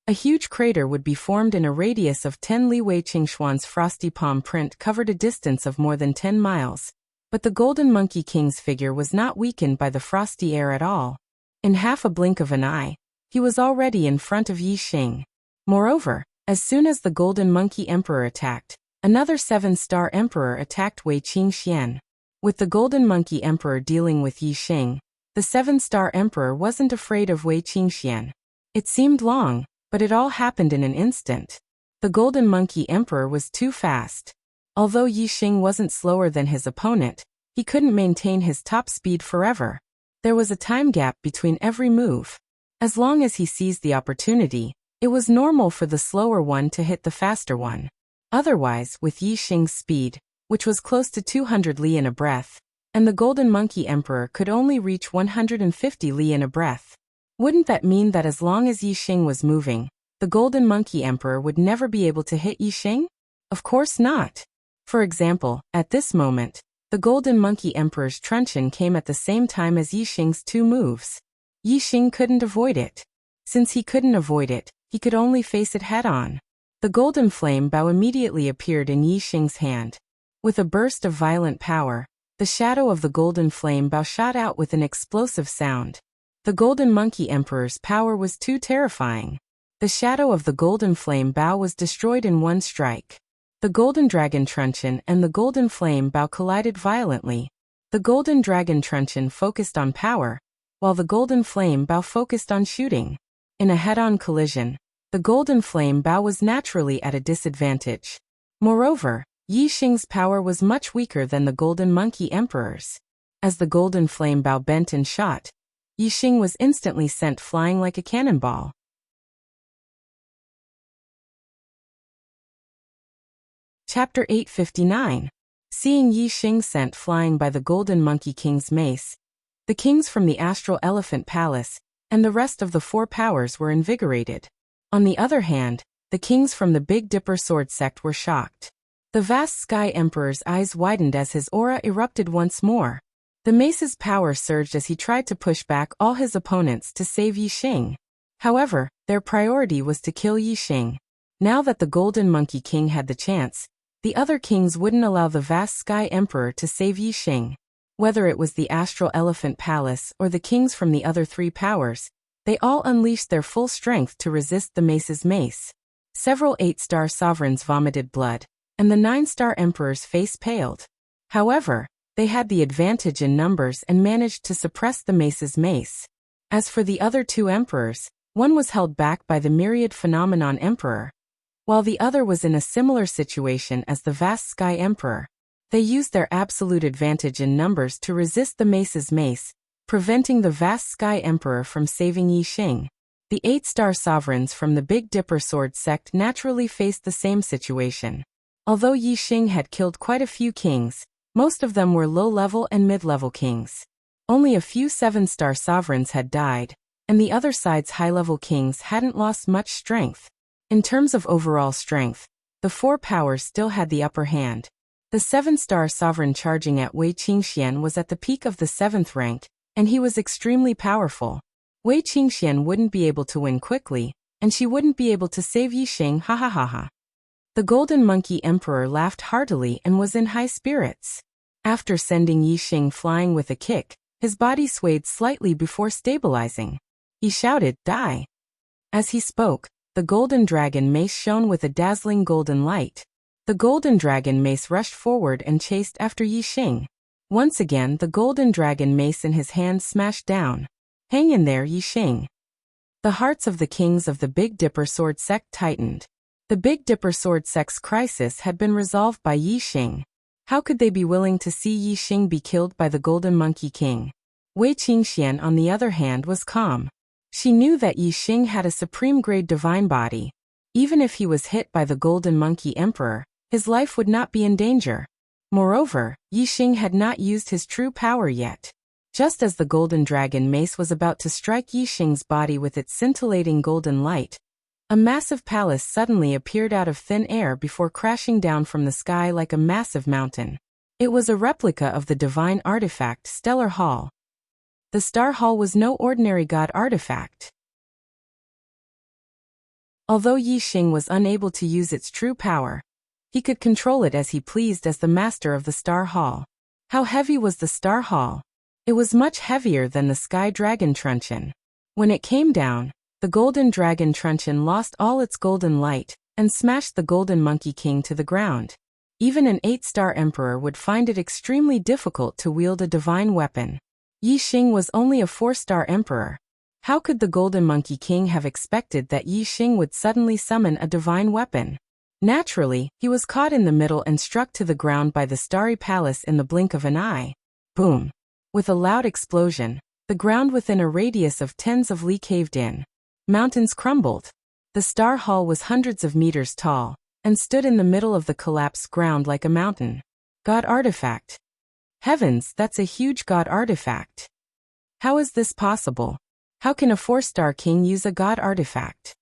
A huge crater would be formed in a radius of 10 li. Wei Qingshuan's frosty palm print covered a distance of more than 10 miles. But the Golden Monkey King's figure was not weakened by the frosty air at all. In half a blink of an eye, he was already in front of Yi Xing. Moreover, as soon as the Golden Monkey Emperor attacked, another 7-star emperor attacked Wei Qingxian. With the Golden Monkey Emperor dealing with Yi Xing, the 7-star emperor wasn't afraid of Wei Qingxian. It seemed long, but it all happened in an instant. The Golden Monkey Emperor was too fast. Although Yi Xing wasn't slower than his opponent, he couldn't maintain his top speed forever. There was a time gap between every move. As long as he seized the opportunity, it was normal for the slower one to hit the faster one. Otherwise, with Yi Xing's speed, which was close to 200 li in a breath, and the Golden Monkey Emperor could only reach 150 li in a breath. Wouldn't that mean that as long as Yi Xing was moving, the Golden Monkey Emperor would never be able to hit Yi Xing? Of course not. For example, at this moment, the Golden Monkey Emperor's truncheon came at the same time as Yi Xing's 2 moves. Yi Xing couldn't avoid it. Since he couldn't avoid it, he could only face it head-on. The Golden Flame Bow immediately appeared in Yi Xing's hand. With a burst of violent power, the shadow of the Golden Flame Bow shot out with an explosive sound. The Golden Monkey Emperor's power was too terrifying. The shadow of the golden flame bow was destroyed in one strike. The golden dragon truncheon and the golden flame bow collided violently. The golden dragon truncheon focused on power, while the golden flame bow focused on shooting. In a head-on collision, the golden flame bow was naturally at a disadvantage. Moreover, Yi Xing's power was much weaker than the golden monkey emperor's. As the golden flame bow bent and shot, Yi Xing was instantly sent flying like a cannonball. Chapter 859. Seeing Yi Xing sent flying by the Golden Monkey King's mace, the kings from the Astral Elephant Palace and the rest of the four powers were invigorated. On the other hand, the kings from the Big Dipper Sword sect were shocked. The vast Sky Emperor's eyes widened as his aura erupted once more. The mace's power surged as he tried to push back all his opponents to save Yi Xing. However, their priority was to kill Yi Xing. Now that the Golden Monkey King had the chance, the other kings wouldn't allow the vast Sky Emperor to save Yi Xing. Whether it was the Astral Elephant Palace or the kings from the other three powers, they all unleashed their full strength to resist the mace's mace. Several 8-star sovereigns vomited blood, and the 9-star emperor's face paled. However, they had the advantage in numbers and managed to suppress the mace's mace. As for the other two emperors, one was held back by the myriad phenomenon emperor, while the other was in a similar situation as the vast Sky Emperor. They used their absolute advantage in numbers to resist the mace's mace, preventing the vast Sky Emperor from saving Yi Xing. The 8-star sovereigns from the Big Dipper Sword sect naturally faced the same situation. Although Yi Xing had killed quite a few kings, most of them were low-level and mid-level kings. Only a few 7-star sovereigns had died, and the other side's high-level kings hadn't lost much strength. In terms of overall strength, the four powers still had the upper hand. The 7-star sovereign charging at Wei Qingxian was at the peak of the 7th rank, and he was extremely powerful. Wei Qingxian wouldn't be able to win quickly, and she wouldn't be able to save Yi Xing, ha ha ha ha. The Golden Monkey Emperor laughed heartily and was in high spirits. After sending Yi Xing flying with a kick, his body swayed slightly before stabilizing. He shouted, "Die!" As he spoke, the golden dragon mace shone with a dazzling golden light. The golden dragon mace rushed forward and chased after Yi Xing. Once again, the golden dragon mace in his hand smashed down. "Hang in there, Yi Xing." The hearts of the kings of the Big Dipper Sword sect tightened. The Big Dipper Sword sect's crisis had been resolved by Yi Xing. How could they be willing to see Yi Xing be killed by the Golden Monkey King? Wei Qingxian, on the other hand, was calm. She knew that Yi Xing had a supreme-grade divine body. Even if he was hit by the Golden Monkey Emperor, his life would not be in danger. Moreover, Yi Xing had not used his true power yet. Just as the golden dragon mace was about to strike Yi Xing's body with its scintillating golden light, a massive palace suddenly appeared out of thin air before crashing down from the sky like a massive mountain. It was a replica of the divine artifact Stellar Hall. The Star Hall was no ordinary god artifact. Although Yi Xing was unable to use its true power, he could control it as he pleased as the master of the Star Hall. How heavy was the Star Hall? It was much heavier than the Sky Dragon Truncheon. When it came down, the Golden Dragon Truncheon lost all its golden light and smashed the Golden Monkey King to the ground. Even an 8-star emperor would find it extremely difficult to wield a divine weapon. Yi Xing was only a 4-star emperor. How could the Golden Monkey King have expected that Yi Xing would suddenly summon a divine weapon? Naturally, he was caught in the middle and struck to the ground by the Starry Palace in the blink of an eye. Boom! With a loud explosion, the ground within a radius of tens of li caved in. Mountains crumbled. The Star Hall was hundreds of meters tall, and stood in the middle of the collapsed ground like a mountain. God artifact. Heavens, that's a huge god artifact. How is this possible? How can a 4-star king use a god artifact?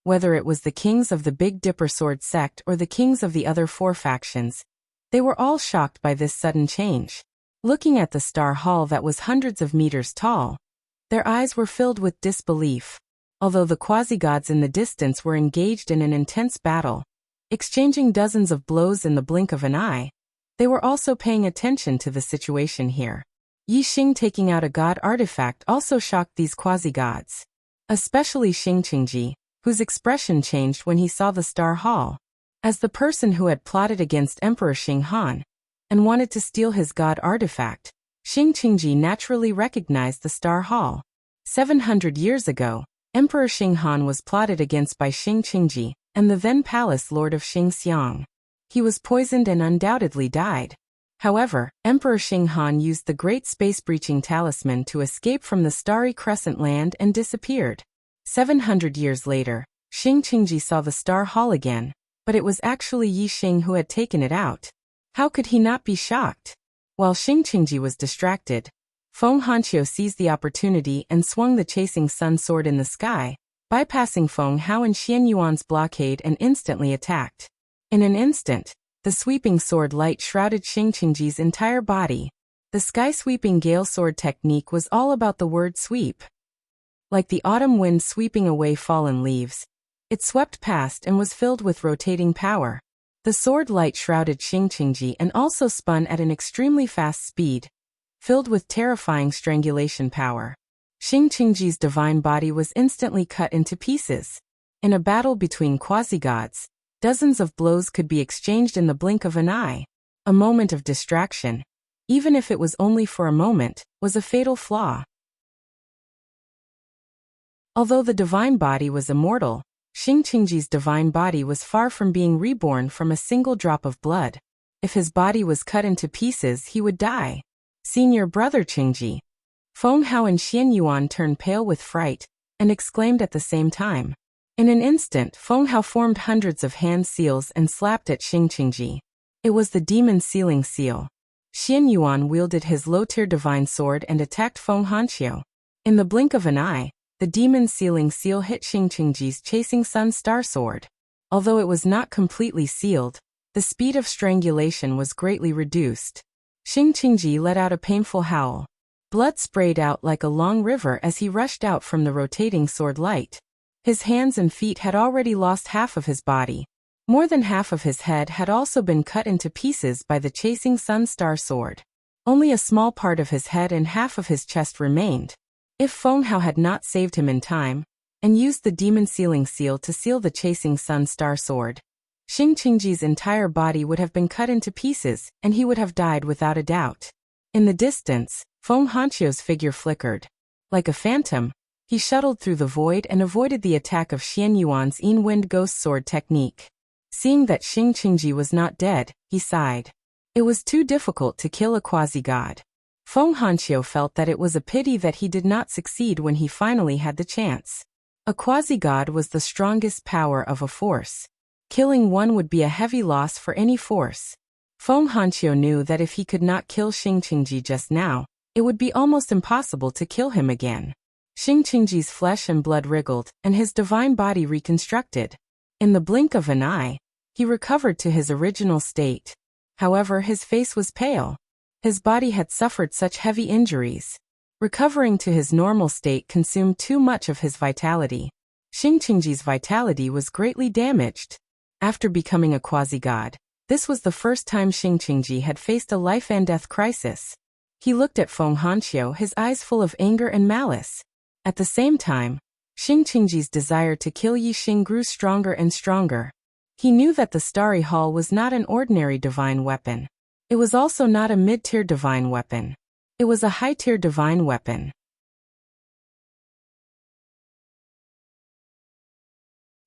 Whether it was the kings of the Big Dipper Sword sect or the kings of the other 4 factions, they were all shocked by this sudden change. Looking at the Star Hall that was hundreds of meters tall, their eyes were filled with disbelief. Although the quasi-gods in the distance were engaged in an intense battle, exchanging dozens of blows in the blink of an eye, they were also paying attention to the situation here. Yi Xing taking out a god artifact also shocked these quasi-gods. Especially Xing Qingji, whose expression changed when he saw the Star Hall. As the person who had plotted against Emperor Xing Han and wanted to steal his god artifact, Xing Qingji naturally recognized the Star Hall. 700 years ago, Emperor Xing Han was plotted against by Xing Qingji and the then palace lord of Xingxiang. He was poisoned and undoubtedly died. However, Emperor Xing Han used the Great Space-Breaching Talisman to escape from the Starry Crescent land and disappeared. 700 years later, Xing Qingji saw the Star Hall again, but it was actually Yi Xing who had taken it out. How could he not be shocked? While Xing Qingji was distracted, Feng Hanqiu seized the opportunity and swung the chasing sun sword in the sky, bypassing Feng Hao and Xian Yuan's blockade and instantly attacked. In an instant, the sweeping sword light shrouded Xing Qingji's entire body. The sky-sweeping gale sword technique was all about the word sweep. Like the autumn wind sweeping away fallen leaves, it swept past and was filled with rotating power. The sword light shrouded Xing Qingji and also spun at an extremely fast speed, filled with terrifying strangulation power. Xing Qingji's divine body was instantly cut into pieces. In a battle between quasi-gods, dozens of blows could be exchanged in the blink of an eye. A moment of distraction, even if it was only for a moment, was a fatal flaw. Although the divine body was immortal, Xing Qingji's divine body was far from being reborn from a single drop of blood. If his body was cut into pieces, he would die. Senior brother Qingji. Feng Hao and Xian Yuan turned pale with fright and exclaimed at the same time. In an instant, Feng Hao formed hundreds of hand seals and slapped at Xing Qingji. It was the demon sealing seal. Xian Yuan wielded his low-tier divine sword and attacked Feng Hanqiu. In the blink of an eye, the demon sealing seal hit Xing Qingji's chasing sun star sword. Although it was not completely sealed, the speed of strangulation was greatly reduced. Xing Qingji let out a painful howl. Blood sprayed out like a long river as he rushed out from the rotating sword light. His hands and feet had already lost half of his body. More than half of his head had also been cut into pieces by the chasing sun star sword. Only a small part of his head and half of his chest remained. If Feng Hao had not saved him in time, and used the demon sealing seal to seal the chasing sun star sword, Xing Qingji's entire body would have been cut into pieces, and he would have died without a doubt. In the distance, Feng Hanqiu's figure flickered. Like a phantom, he shuttled through the void and avoided the attack of Xian Yuan's Yin-Wind Ghost Sword technique. Seeing that Xing Qingji was not dead, he sighed. It was too difficult to kill a quasi-god. Feng Hanqiu felt that it was a pity that he did not succeed when he finally had the chance. A quasi-god was the strongest power of a force. Killing one would be a heavy loss for any force. Feng Hanqiu knew that if he could not kill Xing Qingji just now, it would be almost impossible to kill him again. Xing Qingji's flesh and blood wriggled, and his divine body reconstructed. In the blink of an eye, he recovered to his original state. However, his face was pale. His body had suffered such heavy injuries. Recovering to his normal state consumed too much of his vitality. Xing Qingji's vitality was greatly damaged. After becoming a quasi-god, this was the first time Xing Qingji had faced a life-and-death crisis. He looked at Feng Hanqiu, his eyes full of anger and malice. At the same time, Xing Qingji's desire to kill Yi Xing grew stronger and stronger. He knew that the Starry Hall was not an ordinary divine weapon. It was also not a mid-tier divine weapon. It was a high-tier divine weapon.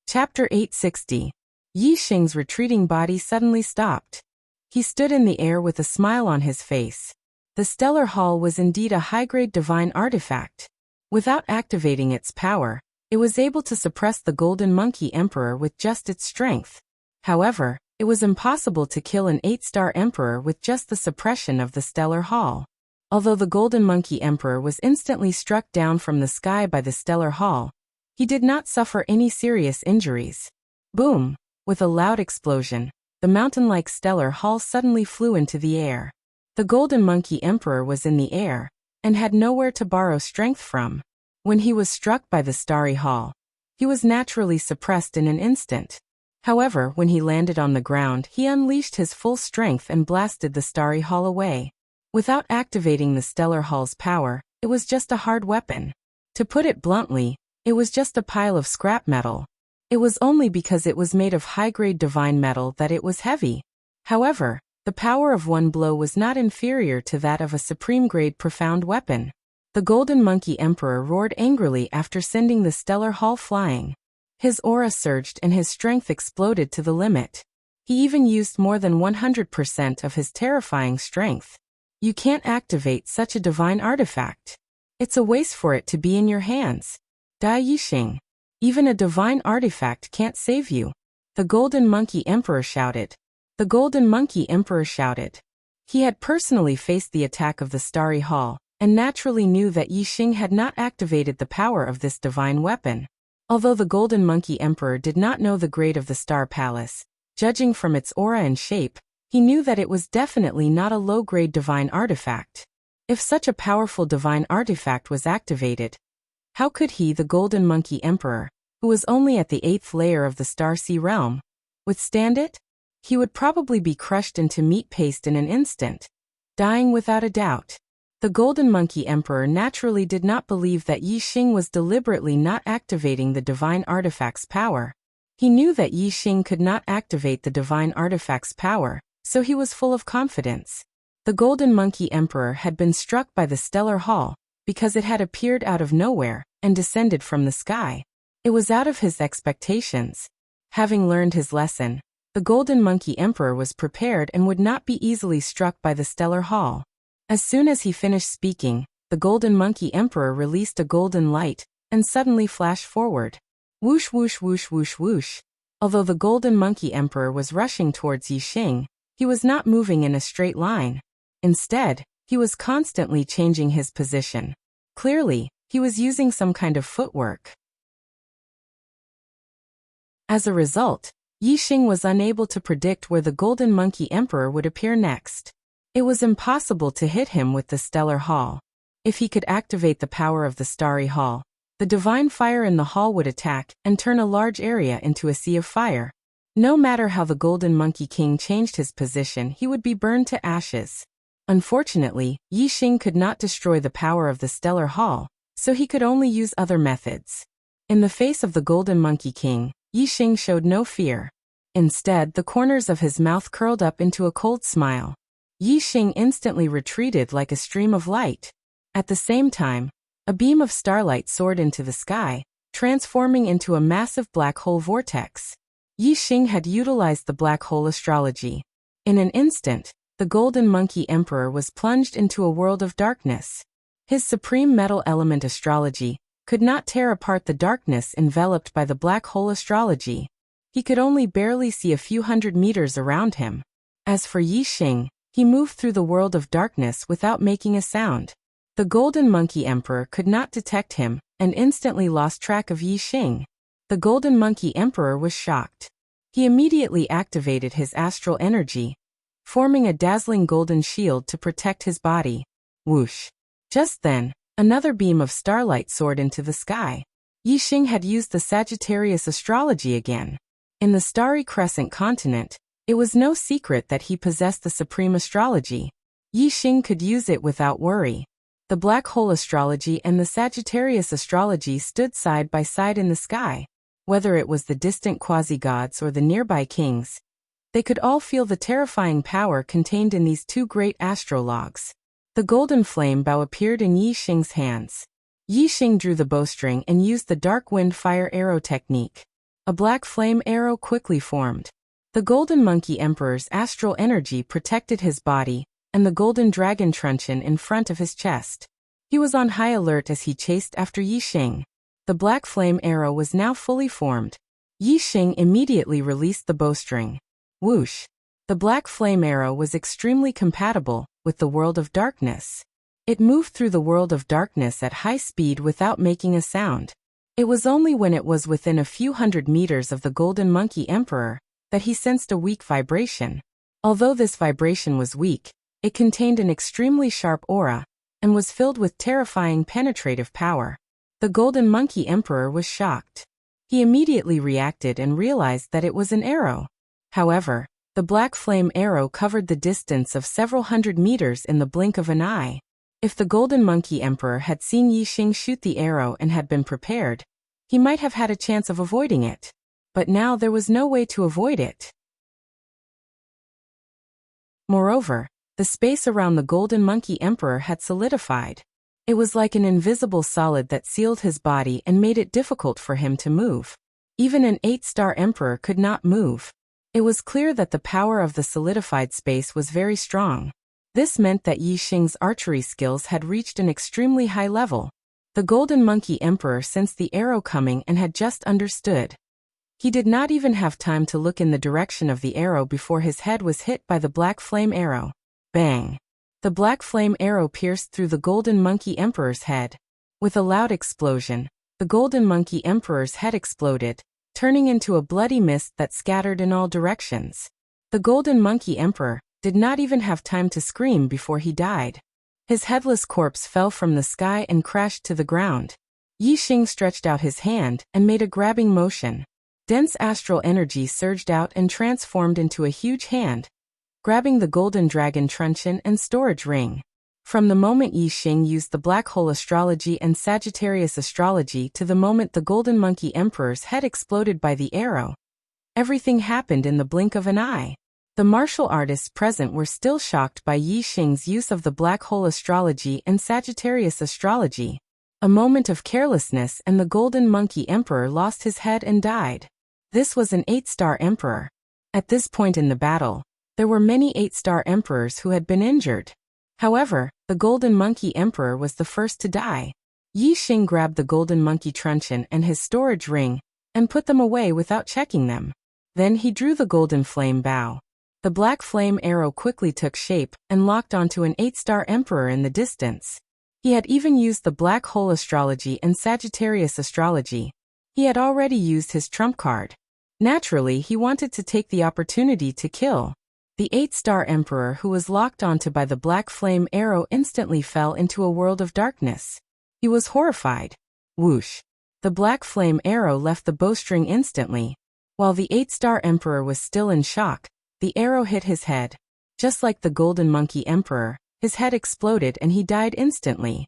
Chapter 860. Yi Xing's retreating body suddenly stopped. He stood in the air with a smile on his face. The Stellar Hall was indeed a high-grade divine artifact. Without activating its power, it was able to suppress the Golden Monkey Emperor with just its strength. However, it was impossible to kill an 8-star emperor with just the suppression of the Stellar Hall. Although the Golden Monkey Emperor was instantly struck down from the sky by the Stellar Hall, he did not suffer any serious injuries. Boom! With a loud explosion, the mountain-like Stellar Hall suddenly flew into the air. The Golden Monkey Emperor was in the air, and had nowhere to borrow strength from. When he was struck by the Starry Hall, he was naturally suppressed in an instant. However, when he landed on the ground, he unleashed his full strength and blasted the Starry Hall away. Without activating the Stellar Hall's power, it was just a hard weapon. To put it bluntly, it was just a pile of scrap metal. It was only because it was made of high-grade divine metal that it was heavy. However, the power of one blow was not inferior to that of a supreme-grade profound weapon. The Golden Monkey Emperor roared angrily after sending the stellar hall flying. His aura surged and his strength exploded to the limit. He even used more than 100% of his terrifying strength. You can't activate such a divine artifact. It's a waste for it to be in your hands. Dai Yixing. Even a divine artifact can't save you. The Golden Monkey Emperor shouted. The Golden Monkey Emperor shouted. He had personally faced the attack of the Starry Hall, and naturally knew that Yixing had not activated the power of this divine weapon. Although the Golden Monkey Emperor did not know the grade of the Star Palace, judging from its aura and shape, he knew that it was definitely not a low-grade divine artifact. If such a powerful divine artifact was activated, how could he, the Golden Monkey Emperor, who was only at the 8th layer of the Star Sea realm, withstand it? He would probably be crushed into meat paste in an instant, dying without a doubt. The Golden Monkey Emperor naturally did not believe that Yixing was deliberately not activating the divine artifact's power. He knew that Yixing could not activate the divine artifact's power, so he was full of confidence. The Golden Monkey Emperor had been struck by the stellar hall, because it had appeared out of nowhere, and descended from the sky. It was out of his expectations. Having learned his lesson, the Golden Monkey Emperor was prepared and would not be easily struck by the stellar hall. As soon as he finished speaking, the Golden Monkey Emperor released a golden light, and suddenly flashed forward. Whoosh whoosh whoosh whoosh whoosh. Although the Golden Monkey Emperor was rushing towards Yixing, he was not moving in a straight line. Instead, he was constantly changing his position. Clearly, he was using some kind of footwork. As a result, Yixing was unable to predict where the Golden Monkey Emperor would appear next. It was impossible to hit him with the stellar hall. If he could activate the power of the Starry Hall, the divine fire in the hall would attack and turn a large area into a sea of fire. No matter how the Golden Monkey King changed his position, he would be burned to ashes. Unfortunately, Yixing could not destroy the power of the stellar hall, so he could only use other methods. In the face of the Golden Monkey King, Yixing showed no fear. Instead, the corners of his mouth curled up into a cold smile. Yixing instantly retreated like a stream of light. At the same time, a beam of starlight soared into the sky, transforming into a massive black hole vortex. Yixing had utilized the black hole astrology. In an instant, the Golden Monkey Emperor was plunged into a world of darkness. His supreme metal element astrology could not tear apart the darkness enveloped by the black hole astrology. He could only barely see a few hundred meters around him. As for Yixing, he moved through the world of darkness without making a sound. The Golden Monkey Emperor could not detect him, and instantly lost track of Yixing. The Golden Monkey Emperor was shocked. He immediately activated his astral energy, forming a dazzling golden shield to protect his body. Whoosh! Just then, another beam of starlight soared into the sky. Yixing had used the Sagittarius astrology again. In the starry crescent continent, it was no secret that he possessed the supreme astrology. Yixing could use it without worry. The black hole astrology and the Sagittarius astrology stood side by side in the sky. Whether it was the distant quasi-gods or the nearby kings, they could all feel the terrifying power contained in these two great astrologues. The golden flame bow appeared in Yixing's hands. Yixing drew the bowstring and used the dark wind fire arrow technique. A black flame arrow quickly formed. The Golden Monkey Emperor's astral energy protected his body, and the golden dragon truncheon in front of his chest. He was on high alert as he chased after Yixing. The black flame arrow was now fully formed. Yixing immediately released the bowstring. Whoosh! The black flame arrow was extremely compatible with the world of darkness. It moved through the world of darkness at high speed without making a sound. It was only when it was within a few hundred meters of the Golden Monkey Emperor that he sensed a weak vibration. Although this vibration was weak, it contained an extremely sharp aura, and was filled with terrifying penetrative power. The Golden Monkey Emperor was shocked. He immediately reacted and realized that it was an arrow. However, the black flame arrow covered the distance of several hundred meters in the blink of an eye. If the Golden Monkey Emperor had seen Yixing shoot the arrow and had been prepared, he might have had a chance of avoiding it. but now there was no way to avoid it. Moreover, the space around the Golden Monkey Emperor had solidified. It was like an invisible solid that sealed his body and made it difficult for him to move. Even an 8-star emperor could not move. It was clear that the power of the solidified space was very strong. This meant that Yi Xing's archery skills had reached an extremely high level. The Golden Monkey Emperor sensed the arrow coming and had just understood. He did not even have time to look in the direction of the arrow before his head was hit by the black flame arrow. Bang! The black flame arrow pierced through the Golden Monkey Emperor's head. With a loud explosion, the Golden Monkey Emperor's head exploded, turning into a bloody mist that scattered in all directions. The Golden Monkey Emperor did not even have time to scream before he died. His headless corpse fell from the sky and crashed to the ground. Yi Xing stretched out his hand and made a grabbing motion. Dense astral energy surged out and transformed into a huge hand, grabbing the Golden Dragon truncheon and storage ring. From the moment Yi Xing used the Black Hole Astrology and Sagittarius Astrology to the moment the Golden Monkey Emperor's head exploded by the arrow, everything happened in the blink of an eye. The martial artists present were still shocked by Yi Xing's use of the Black Hole Astrology and Sagittarius Astrology. A moment of carelessness and the Golden Monkey Emperor lost his head and died. This was an 8-star emperor. At this point in the battle, there were many 8-star emperors who had been injured. However, the Golden Monkey Emperor was the first to die. Yi Xing grabbed the Golden Monkey truncheon and his storage ring, and put them away without checking them. Then he drew the Golden Flame Bow. The black flame arrow quickly took shape and locked onto an 8-star emperor in the distance. He had even used the Black Hole Astrology and Sagittarius Astrology. He had already used his trump card. Naturally, he wanted to take the opportunity to kill. The 8-star emperor who was locked onto by the black flame arrow instantly fell into a world of darkness. He was horrified. Whoosh! The black flame arrow left the bowstring instantly. While the 8-star emperor was still in shock, the arrow hit his head. Just like the Golden Monkey Emperor, his head exploded and he died instantly.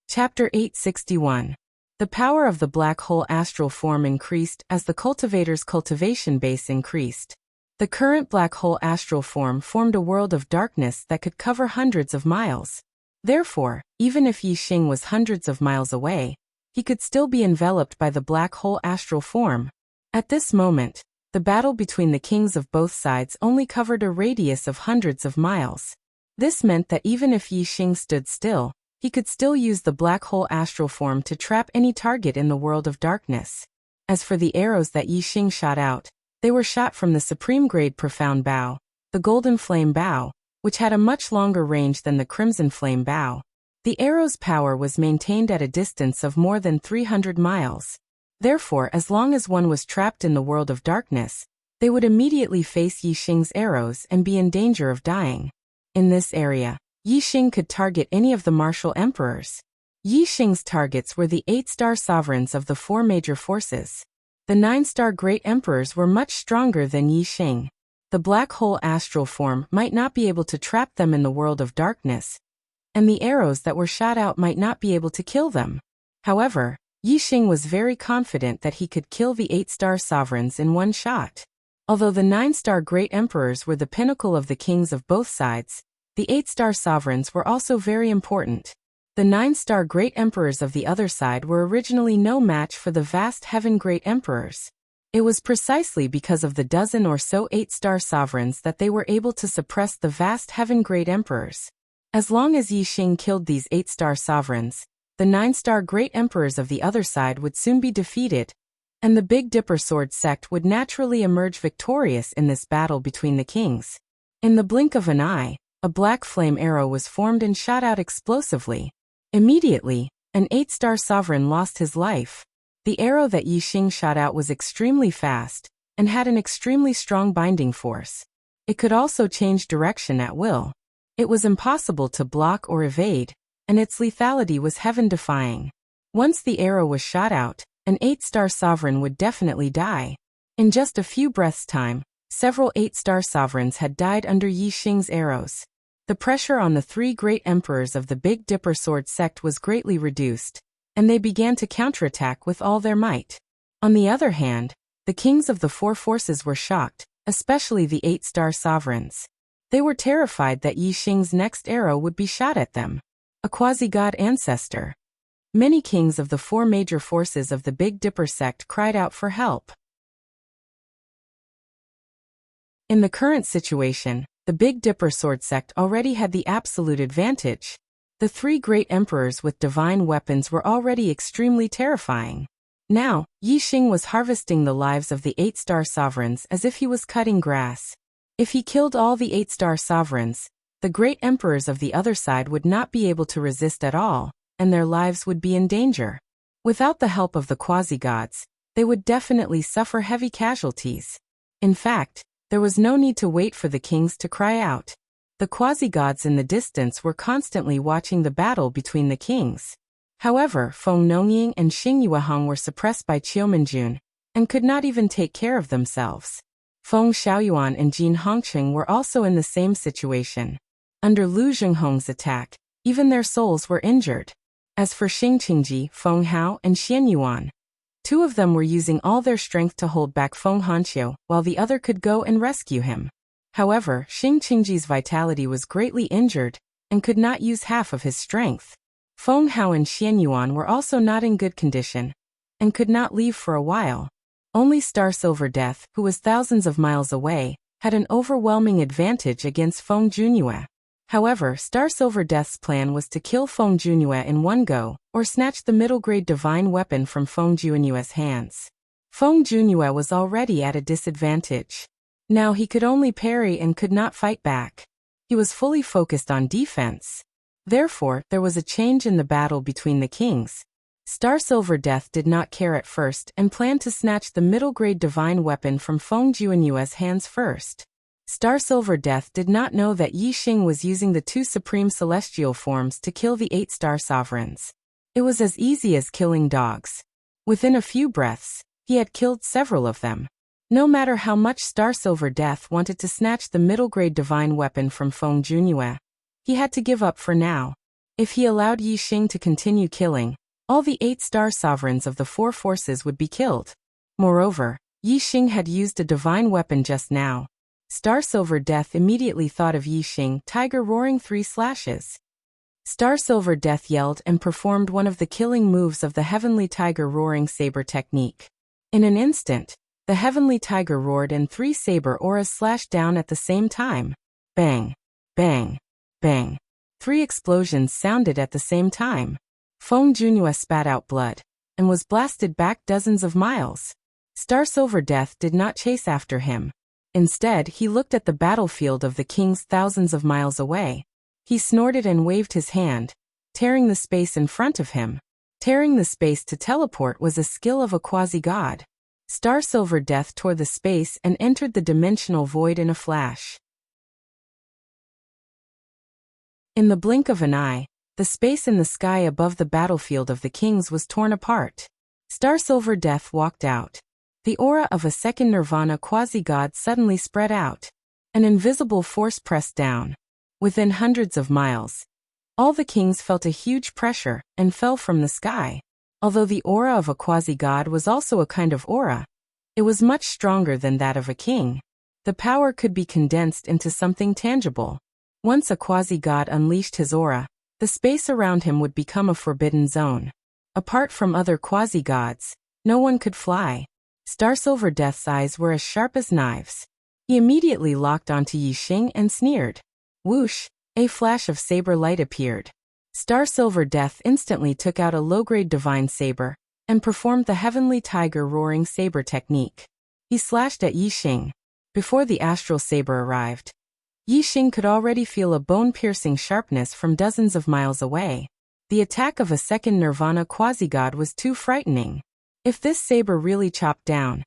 Chapter 861. The power of the black hole astral form increased as the cultivator's cultivation base increased. The current black hole astral form formed a world of darkness that could cover hundreds of miles. Therefore, even if Yi Xing was hundreds of miles away, he could still be enveloped by the black hole astral form. At this moment, the battle between the kings of both sides only covered a radius of hundreds of miles. This meant that even if Yi Xing stood still, he could still use the black hole astral form to trap any target in the world of darkness. As for the arrows that Yi Xing shot out, they were shot from the supreme grade profound bow, the Golden Flame Bow, which had a much longer range than the Crimson Flame Bow. The arrow's power was maintained at a distance of more than 300 miles. Therefore, as long as one was trapped in the world of darkness, they would immediately face Yi Xing's arrows and be in danger of dying. In this area, Yi Xing could target any of the martial emperors. Yi Xing's targets were the 8-star sovereigns of the 4 major forces. The 9-star great emperors were much stronger than Yi Xing. The black hole astral form might not be able to trap them in the world of darkness, and the arrows that were shot out might not be able to kill them. However, Yi Xing was very confident that he could kill the 8-star sovereigns in one shot. Although the 9-star great emperors were the pinnacle of the kings of both sides, the 8-star sovereigns were also very important. The 9-star great emperors of the other side were originally no match for the vast heaven great emperors. It was precisely because of the dozen or so 8-star sovereigns that they were able to suppress the vast heaven great emperors. As long as Yi Xing killed these 8-star sovereigns, the 9-star great emperors of the other side would soon be defeated, and the Big Dipper Sword sect would naturally emerge victorious in this battle between the kings. In the blink of an eye, a black flame arrow was formed and shot out explosively. Immediately, an 8-star sovereign lost his life. The arrow that Yi Xing shot out was extremely fast, and had an extremely strong binding force. It could also change direction at will. It was impossible to block or evade, and its lethality was heaven-defying. Once the arrow was shot out, an 8-star sovereign would definitely die. In just a few breaths' time, several 8-star sovereigns had died under Yi Xing's arrows. The pressure on the 3 great emperors of the Big Dipper Sword sect was greatly reduced. and they began to counterattack with all their might. On the other hand, the kings of the four forces were shocked, especially the 8-star sovereigns. They were terrified that Yi Xing's next arrow would be shot at them. A quasi-god ancestor. Many kings of the four major forces of the Big Dipper sect cried out for help. In the current situation, the Big Dipper sword sect already had the absolute advantage. The three great emperors with divine weapons were already extremely terrifying. Now, Yi Xing was harvesting the lives of the 8-star sovereigns as if he was cutting grass. If he killed all the 8-star sovereigns, the great emperors of the other side would not be able to resist at all, and their lives would be in danger. Without the help of the quasi-gods, they would definitely suffer heavy casualties. In fact, there was no need to wait for the kings to cry out. The quasi-gods in the distance were constantly watching the battle between the kings. However, Feng Nongying and Xing Yueheng were suppressed by Qiumenjun, and could not even take care of themselves. Feng Xiaoyuan and Jin Hongqing were also in the same situation. Under Lu Zhenghong's attack, even their souls were injured. As for Xing Qingji, Feng Hao, and Xian Yuan, two of them were using all their strength to hold back Feng Hanqiu, while the other could go and rescue him. However, Xing Qingji's vitality was greatly injured, and could not use half of his strength. Feng Hao and Xian Yuan were also not in good condition, and could not leave for a while. Only Star Silver Death, who was thousands of miles away, had an overwhelming advantage against Feng Junyue. However, Star Silver Death's plan was to kill Feng Junyue in one go, or snatch the middle-grade divine weapon from Feng Junyue's hands. Feng Junyue was already at a disadvantage. Now he could only parry and could not fight back. He was fully focused on defense. Therefore, there was a change in the battle between the kings. Star Silver Death did not care at first and planned to snatch the middle-grade divine weapon from Feng Junyue's hands first. Star Silver Death did not know that Yi Xing was using the two supreme celestial forms to kill the 8-star sovereigns. It was as easy as killing dogs. Within a few breaths, he had killed several of them. No matter how much Star Silver Death wanted to snatch the middle-grade divine weapon from Feng Junyue, he had to give up for now. If he allowed Yi Xing to continue killing, all the 8-star sovereigns of the four forces would be killed. Moreover, Yi Xing had used a divine weapon just now. Star Silver Death immediately thought of Yi Xing, Tiger Roaring 3 slashes. Star Silver Death yelled and performed one of the killing moves of the Heavenly Tiger Roaring Saber technique. In an instant, the Heavenly Tiger roared and 3 saber auras slashed down at the same time. Bang! Bang! Bang! 3 explosions sounded at the same time. Feng Junyue spat out blood, and was blasted back dozens of miles. Star Silver Death did not chase after him. Instead, he looked at the battlefield of the kings thousands of miles away. He snorted and waved his hand, tearing the space in front of him. Tearing the space to teleport was a skill of a quasi-god. Star Silver Death tore the space and entered the dimensional void in a flash. In the blink of an eye, the space in the sky above the battlefield of the kings was torn apart. Star Silver Death walked out. The aura of a second Nirvana quasi-god suddenly spread out. An invisible force pressed down. Within hundreds of miles, all the kings felt a huge pressure and fell from the sky. Although the aura of a quasi-god was also a kind of aura, it was much stronger than that of a king. The power could be condensed into something tangible. Once a quasi-god unleashed his aura, the space around him would become a forbidden zone. Apart from other quasi-gods, no one could fly. Star Silver Death's eyes were as sharp as knives. He immediately locked onto Yi Xing and sneered. Whoosh! A flash of saber light appeared. Star Silver Death instantly took out a low-grade divine saber, and performed the Heavenly Tiger Roaring Saber technique. He slashed at Yi Xing. Before the astral saber arrived, Yi Xing could already feel a bone-piercing sharpness from dozens of miles away. The attack of a second Nirvana quasi-god was too frightening. If this saber really chopped down,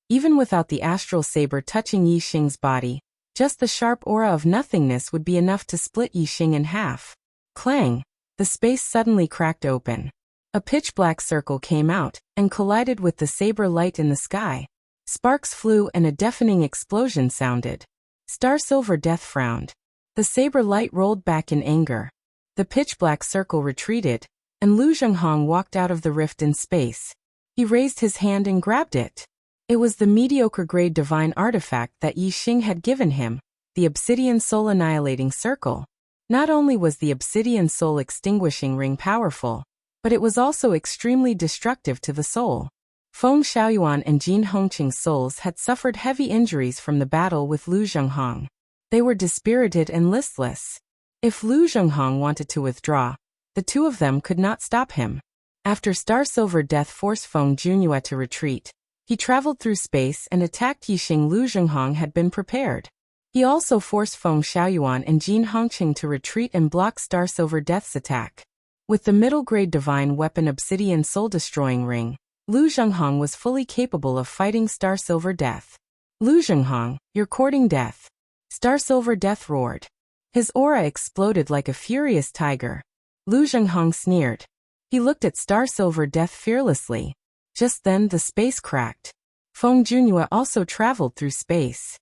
even without the astral saber touching Yi Xing's body, just the sharp aura of nothingness would be enough to split Yi Xing in half. Clang! The space suddenly cracked open. A pitch-black circle came out and collided with the saber light in the sky. Sparks flew and a deafening explosion sounded. Star Silver Death frowned. The saber light rolled back in anger. The pitch-black circle retreated, and Lu Zhenghong walked out of the rift in space. He raised his hand and grabbed it. It was the mediocre-grade divine artifact that Yi Xing had given him, the Obsidian Soul Annihilating Circle. Not only was the Obsidian Soul Extinguishing Ring powerful, but it was also extremely destructive to the soul. Feng Xiaoyuan and Jin Hongqing's souls had suffered heavy injuries from the battle with Lu Zhenghong. They were dispirited and listless. If Lu Zhenghong wanted to withdraw, the two of them could not stop him. After Star Silver Death forced Feng Junyue to retreat, he traveled through space and attacked Yixing. Lu Zhenghong had been prepared. He also forced Feng Xiaoyuan and Jin Hongqing to retreat and block Star Silver Death's attack. With the middle-grade divine weapon Obsidian Soul-Destroying Ring, Lu Zhenghong was fully capable of fighting Star Silver Death. Lu Zhenghong, you're courting death. Star Silver Death roared. His aura exploded like a furious tiger. Lu Zhenghong sneered. He looked at Star Silver Death fearlessly. Just then the space cracked. Feng Junyue also traveled through space.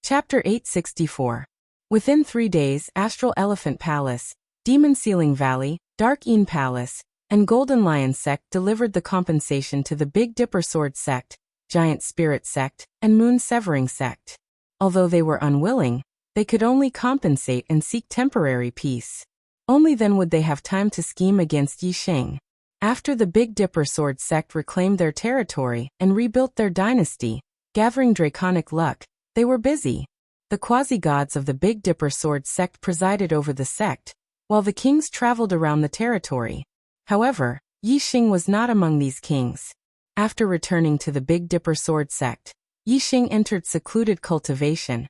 Chapter 864. Within 3 days, Astral Elephant Palace, Demon Ceiling Valley, Dark Een Palace, and Golden Lion Sect delivered the compensation to the Big Dipper Sword Sect, Giant Spirit Sect, and Moon Severing Sect. Although they were unwilling, they could only compensate and seek temporary peace. Only then would they have time to scheme against Yi Xing. After the Big Dipper Sword Sect reclaimed their territory and rebuilt their dynasty, gathering draconic luck, they were busy. The quasi-gods of the Big Dipper Sword Sect presided over the sect, while the kings traveled around the territory. However, Yi Xing was not among these kings. After returning to the Big Dipper Sword Sect, Yi Xing entered secluded cultivation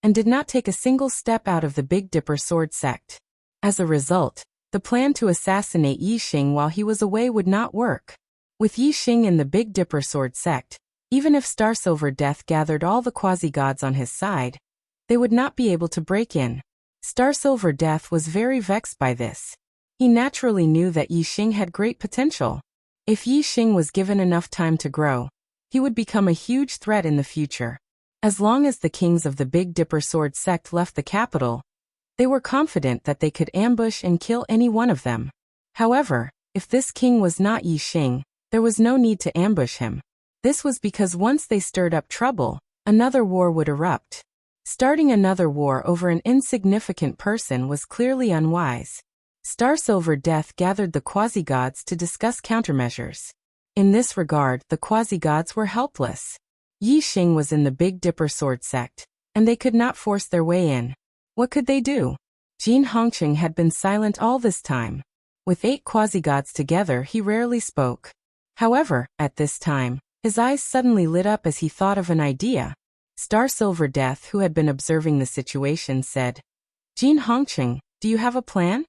and did not take a single step out of the Big Dipper Sword Sect. As a result, the plan to assassinate Yi Xing while he was away would not work. With Yi Xing in the Big Dipper Sword Sect, even if Star Silver Death gathered all the quasi-gods on his side, they would not be able to break in. Star Silver Death was very vexed by this. He naturally knew that Yi Xing had great potential. If Yi Xing was given enough time to grow, he would become a huge threat in the future. As long as the kings of the Big Dipper Sword Sect left the capital, they were confident that they could ambush and kill any one of them. However, if this king was not Yi Xing, there was no need to ambush him. This was because once they stirred up trouble, another war would erupt. Starting another war over an insignificant person was clearly unwise. Star Silver Death gathered the quasi-gods to discuss countermeasures. In this regard, the quasi-gods were helpless. Yi Xing was in the Big Dipper Sword Sect, and they could not force their way in. What could they do? Jin Hongqing had been silent all this time. With 8 quasi-gods together, he rarely spoke. However, at this time, his eyes suddenly lit up as he thought of an idea. Star Silver Death, who had been observing the situation, said, "Jin Hongqing, do you have a plan?"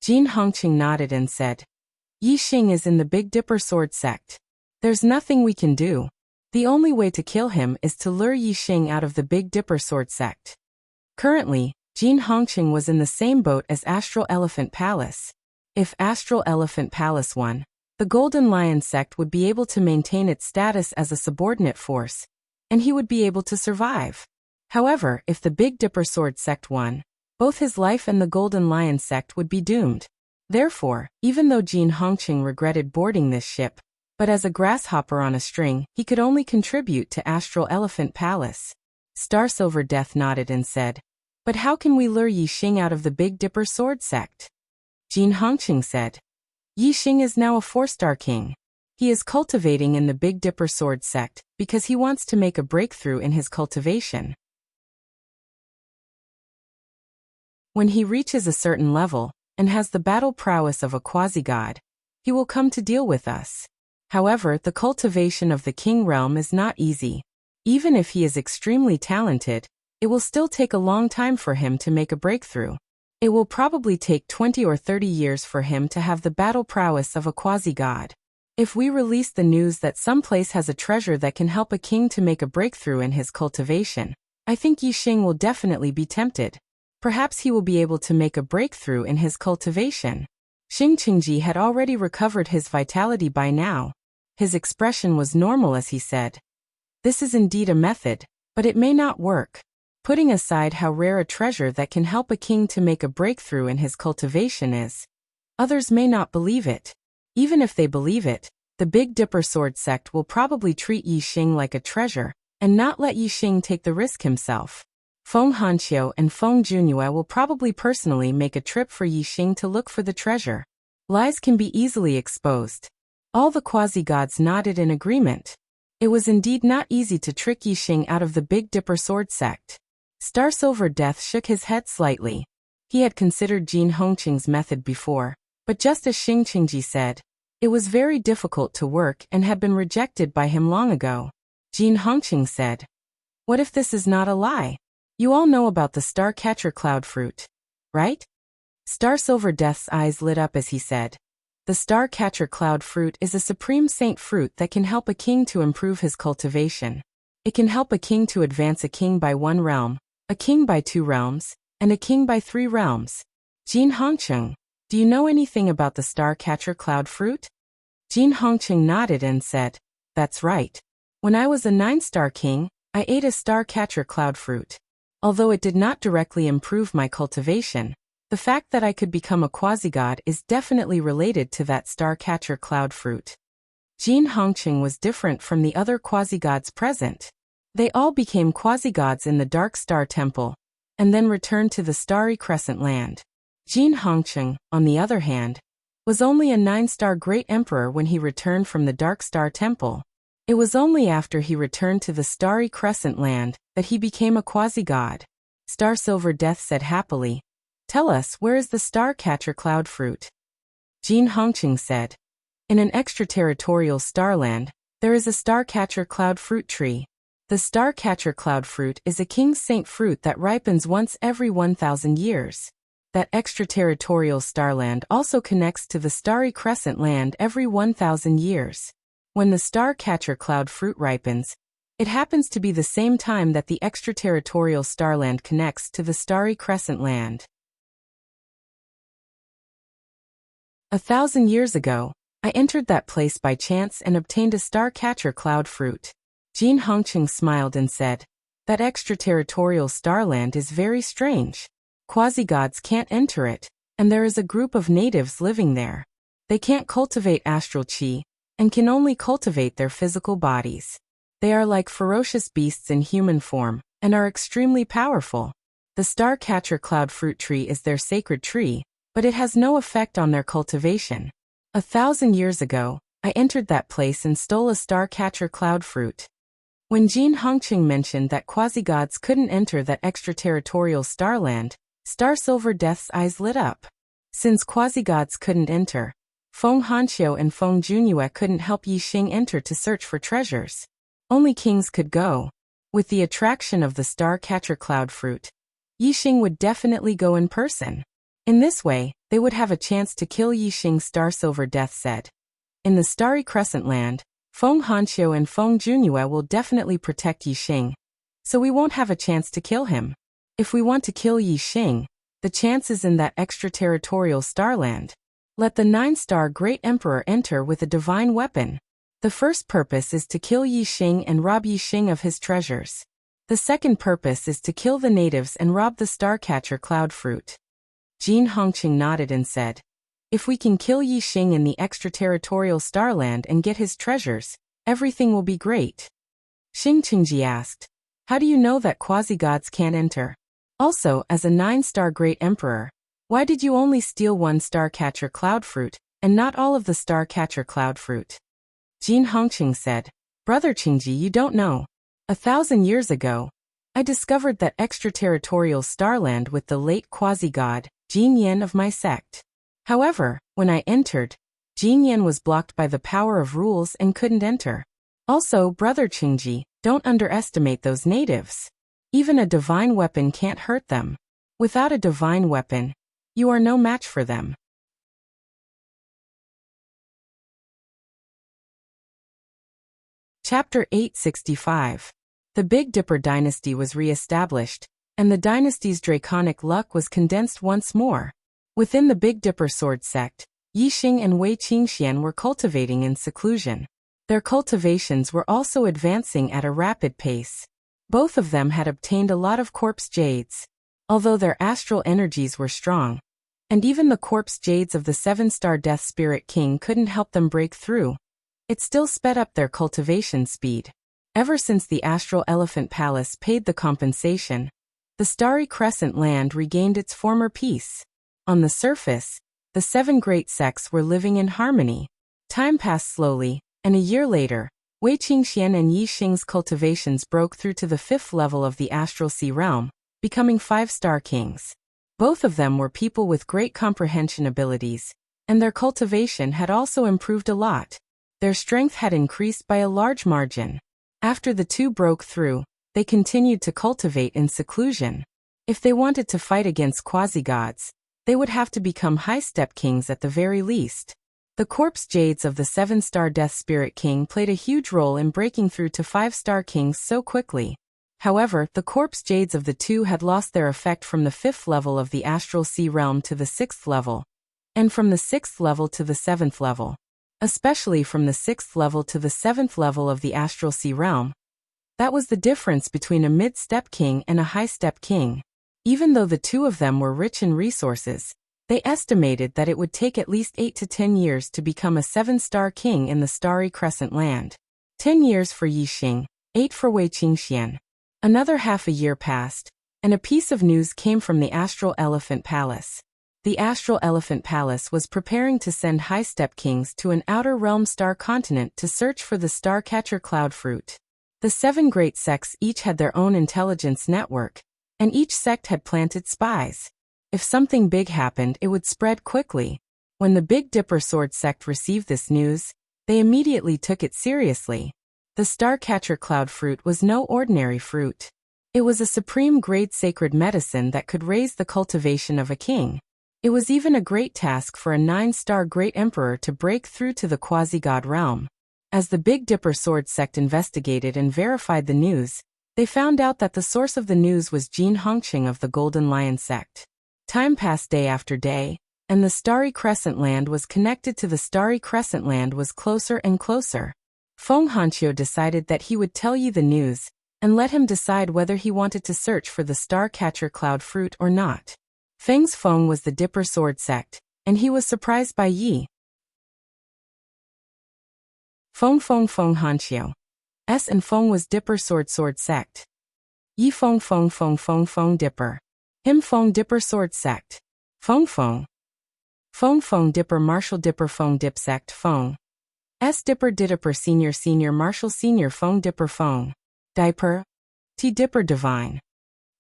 Jin Hongqing nodded and said, "Yi Xing is in the Big Dipper Sword Sect. There's nothing we can do. The only way to kill him is to lure Yi Xing out of the Big Dipper Sword Sect." Currently, Jin Hongqing was in the same boat as Astral Elephant Palace. If Astral Elephant Palace won, the Golden Lion Sect would be able to maintain its status as a subordinate force, and he would be able to survive. However, if the Big Dipper Sword Sect won, both his life and the Golden Lion Sect would be doomed. Therefore, even though Jin Hongqing regretted boarding this ship, but as a grasshopper on a string, he could only contribute to Astral Elephant Palace. Star Silver Death nodded and said, "But how can we lure Yi Xing out of the Big Dipper Sword Sect?" Jin Hongqing said, "Yi Xing is now a 4-star king. He is cultivating in the Big Dipper Sword Sect because he wants to make a breakthrough in his cultivation. When he reaches a certain level and has the battle prowess of a quasi-god, he will come to deal with us. However, the cultivation of the king realm is not easy. Even if he is extremely talented, it will still take a long time for him to make a breakthrough. It will probably take 20 or 30 years for him to have the battle prowess of a quasi-god. If we release the news that some place has a treasure that can help a king to make a breakthrough in his cultivation, I think Yi Xing will definitely be tempted. Perhaps he will be able to make a breakthrough in his cultivation." Xing Qingji had already recovered his vitality by now. His expression was normal as he said, "This is indeed a method, but it may not work. Putting aside how rare a treasure that can help a king to make a breakthrough in his cultivation is, others may not believe it. Even if they believe it, the Big Dipper sword sect will probably treat Yi Xing like a treasure, and not let Yi Xing take the risk himself. Feng Hanqiu and Feng Junyue will probably personally make a trip for Yi Xing to look for the treasure. Lies can be easily exposed. All the quasi-gods nodded in agreement. It was indeed not easy to trick Yi Xing out of the Big Dipper sword sect. Star Silver Death shook his head slightly. He had considered Jin Hongqing's method before, but just as Xing Qingji said, it was very difficult to work and had been rejected by him long ago. Jin Hongqing said, "What if this is not a lie? You all know about the Star Catcher Cloud Fruit, right?" Star Silver Death's eyes lit up as he said, "The Star Catcher Cloud Fruit is a supreme saint fruit that can help a king to improve his cultivation. It can help a king to advance a king by 1 realm, a king by 2 realms, and a king by 3 realms. Jin Hongqing, do you know anything about the Star Catcher Cloud Fruit?" Jin Hongqing nodded and said, "That's right. When I was a 9-star king, I ate a Star Catcher Cloud Fruit. Although it did not directly improve my cultivation, the fact that I could become a quasi-god is definitely related to that Star Catcher Cloud Fruit." Jin Hongqing was different from the other quasi-gods present. They all became quasi-gods in the Dark Star Temple, and then returned to the Starry Crescent Land. Jin Hongqing, on the other hand, was only a 9-star Great Emperor when he returned from the Dark Star Temple. It was only after he returned to the Starry Crescent Land that he became a quasi-god. Star Silver Death said happily, "Tell us, where is the Star Catcher Cloud Fruit?" Jin Hongqing said, "In an extraterritorial starland, there is a Star Catcher Cloud Fruit tree. The Star Catcher Cloud Fruit is a king's saint fruit that ripens once every 1,000 years. That extraterritorial starland also connects to the Starry Crescent Land every 1,000 years. When the Star Catcher Cloud Fruit ripens, it happens to be the same time that the extraterritorial starland connects to the Starry Crescent Land. 1,000 years ago, I entered that place by chance and obtained a Star Catcher Cloud Fruit." Jin Hongqing smiled and said, "That extraterritorial starland is very strange. Quasi-gods can't enter it, and there is a group of natives living there. They can't cultivate astral chi, and can only cultivate their physical bodies. They are like ferocious beasts in human form, and are extremely powerful. The Star Catcher Cloud Fruit tree is their sacred tree, but it has no effect on their cultivation. 1,000 years ago, I entered that place and stole a Star Catcher Cloud Fruit." When Jin Hongqing mentioned that quasi-gods couldn't enter that extraterritorial starland, Star Silver Death's eyes lit up. Since quasi-gods couldn't enter, Feng Hanqiu and Feng Junyue couldn't help Yi Xing enter to search for treasures. Only kings could go. With the attraction of the Star Catcher Cloud Fruit, Yi Xing would definitely go in person. In this way, they would have a chance to kill Yi Xing. Star Silver Death said, "In the Starry Crescent Land, Feng Hanqiu and Feng Junyue will definitely protect Yi Xing, so we won't have a chance to kill him. If we want to kill Yi Xing, the chance is in that extraterritorial starland. Let the 9-star Great Emperor enter with a divine weapon. The first purpose is to kill Yi Xing and rob Yi Xing of his treasures. The second purpose is to kill the natives and rob the Star Catcher Cloud Fruit." Jin Hongqing nodded and said, "If we can kill Yi Xing in the extraterritorial starland and get his treasures, everything will be great." Xing Qingji asked, "How do you know that quasi-gods can't enter? Also, as a 9-star Great Emperor, why did you only steal 1 Star Catcher Cloud Fruit, and not all of the Star Catcher Cloud Fruit?" Jin Hongqing said, "Brother Qingji, you don't know. 1,000 years ago, I discovered that extraterritorial starland with the late quasi-god, Jin Yan of my sect. However, when I entered, Jin Yan was blocked by the power of rules and couldn't enter. Also, Brother Qingji, don't underestimate those natives. Even a divine weapon can't hurt them. Without a divine weapon, you are no match for them." Chapter 865. The Big Dipper dynasty was re-established, and the dynasty's draconic luck was condensed once more. Within the Big Dipper sword sect, Yi Xing and Wei Qingxian were cultivating in seclusion. Their cultivations were also advancing at a rapid pace. Both of them had obtained a lot of corpse jades. Although their astral energies were strong, and even the corpse jades of the 7-star Death Spirit King couldn't help them break through, it still sped up their cultivation speed. Ever since the Astral Elephant Palace paid the compensation, the Starry Crescent land regained its former peace. On the surface, the 7 great sects were living in harmony. Time passed slowly, and a year later, Wei Qingxian and Yi Xing's cultivations broke through to the 5th level of the Astral Sea realm, becoming 5-star kings. Both of them were people with great comprehension abilities, and their cultivation had also improved a lot. Their strength had increased by a large margin. After the two broke through, they continued to cultivate in seclusion. If they wanted to fight against quasi-gods, they would have to become high-step kings at the very least. The corpse jades of the 7-star Death Spirit King played a huge role in breaking through to 5-star kings so quickly. However, the corpse jades of the two had lost their effect from the 5th level of the Astral Sea realm to the 6th level, and from the 6th level to the 7th level. Especially from the 6th level to the 7th level of the Astral Sea realm. That was the difference between a mid-step king and a high-step king. Even though the two of them were rich in resources, they estimated that it would take at least 8 to 10 years to become a 7-star king in the Starry Crescent land. 10 years for Yi Xing, 8 for Wei Qingxian. Another half a year passed, and a piece of news came from the Astral Elephant Palace. The Astral Elephant Palace was preparing to send high-step kings to an outer realm star continent to search for the star-catcher cloud fruit. The 7 great sects each had their own intelligence network, and each sect had planted spies. If something big happened, it would spread quickly. When the Big Dipper Sword sect received this news, they immediately took it seriously. The star-catcher cloud fruit was no ordinary fruit. It was a supreme-grade sacred medicine that could raise the cultivation of a king. It was even a great task for a 9-star great emperor to break through to the quasi-god realm. As the Big Dipper Sword sect investigated and verified the news, they found out that the source of the news was Jin Hongqing of the Golden Lion sect. Time passed day after day, and the Starry Crescent land was connected to the Starry Crescent land was closer and closer. Feng Hanqiu decided that he would tell Yi the news, and let him decide whether he wanted to search for the star-catcher cloud fruit or not. Feng's Feng was the Dipper Sword sect, and he was surprised by Yi. Feng Hanqiu. S and Feng was Dipper Sword sect. Yi Feng Dipper. Him Feng Dipper Sword sect. Feng Dipper Martial Dipper Feng Dip sect Feng. S Dipper Didipper Senior Martial Senior Feng Dipper Feng. Diaper. T Dipper Divine.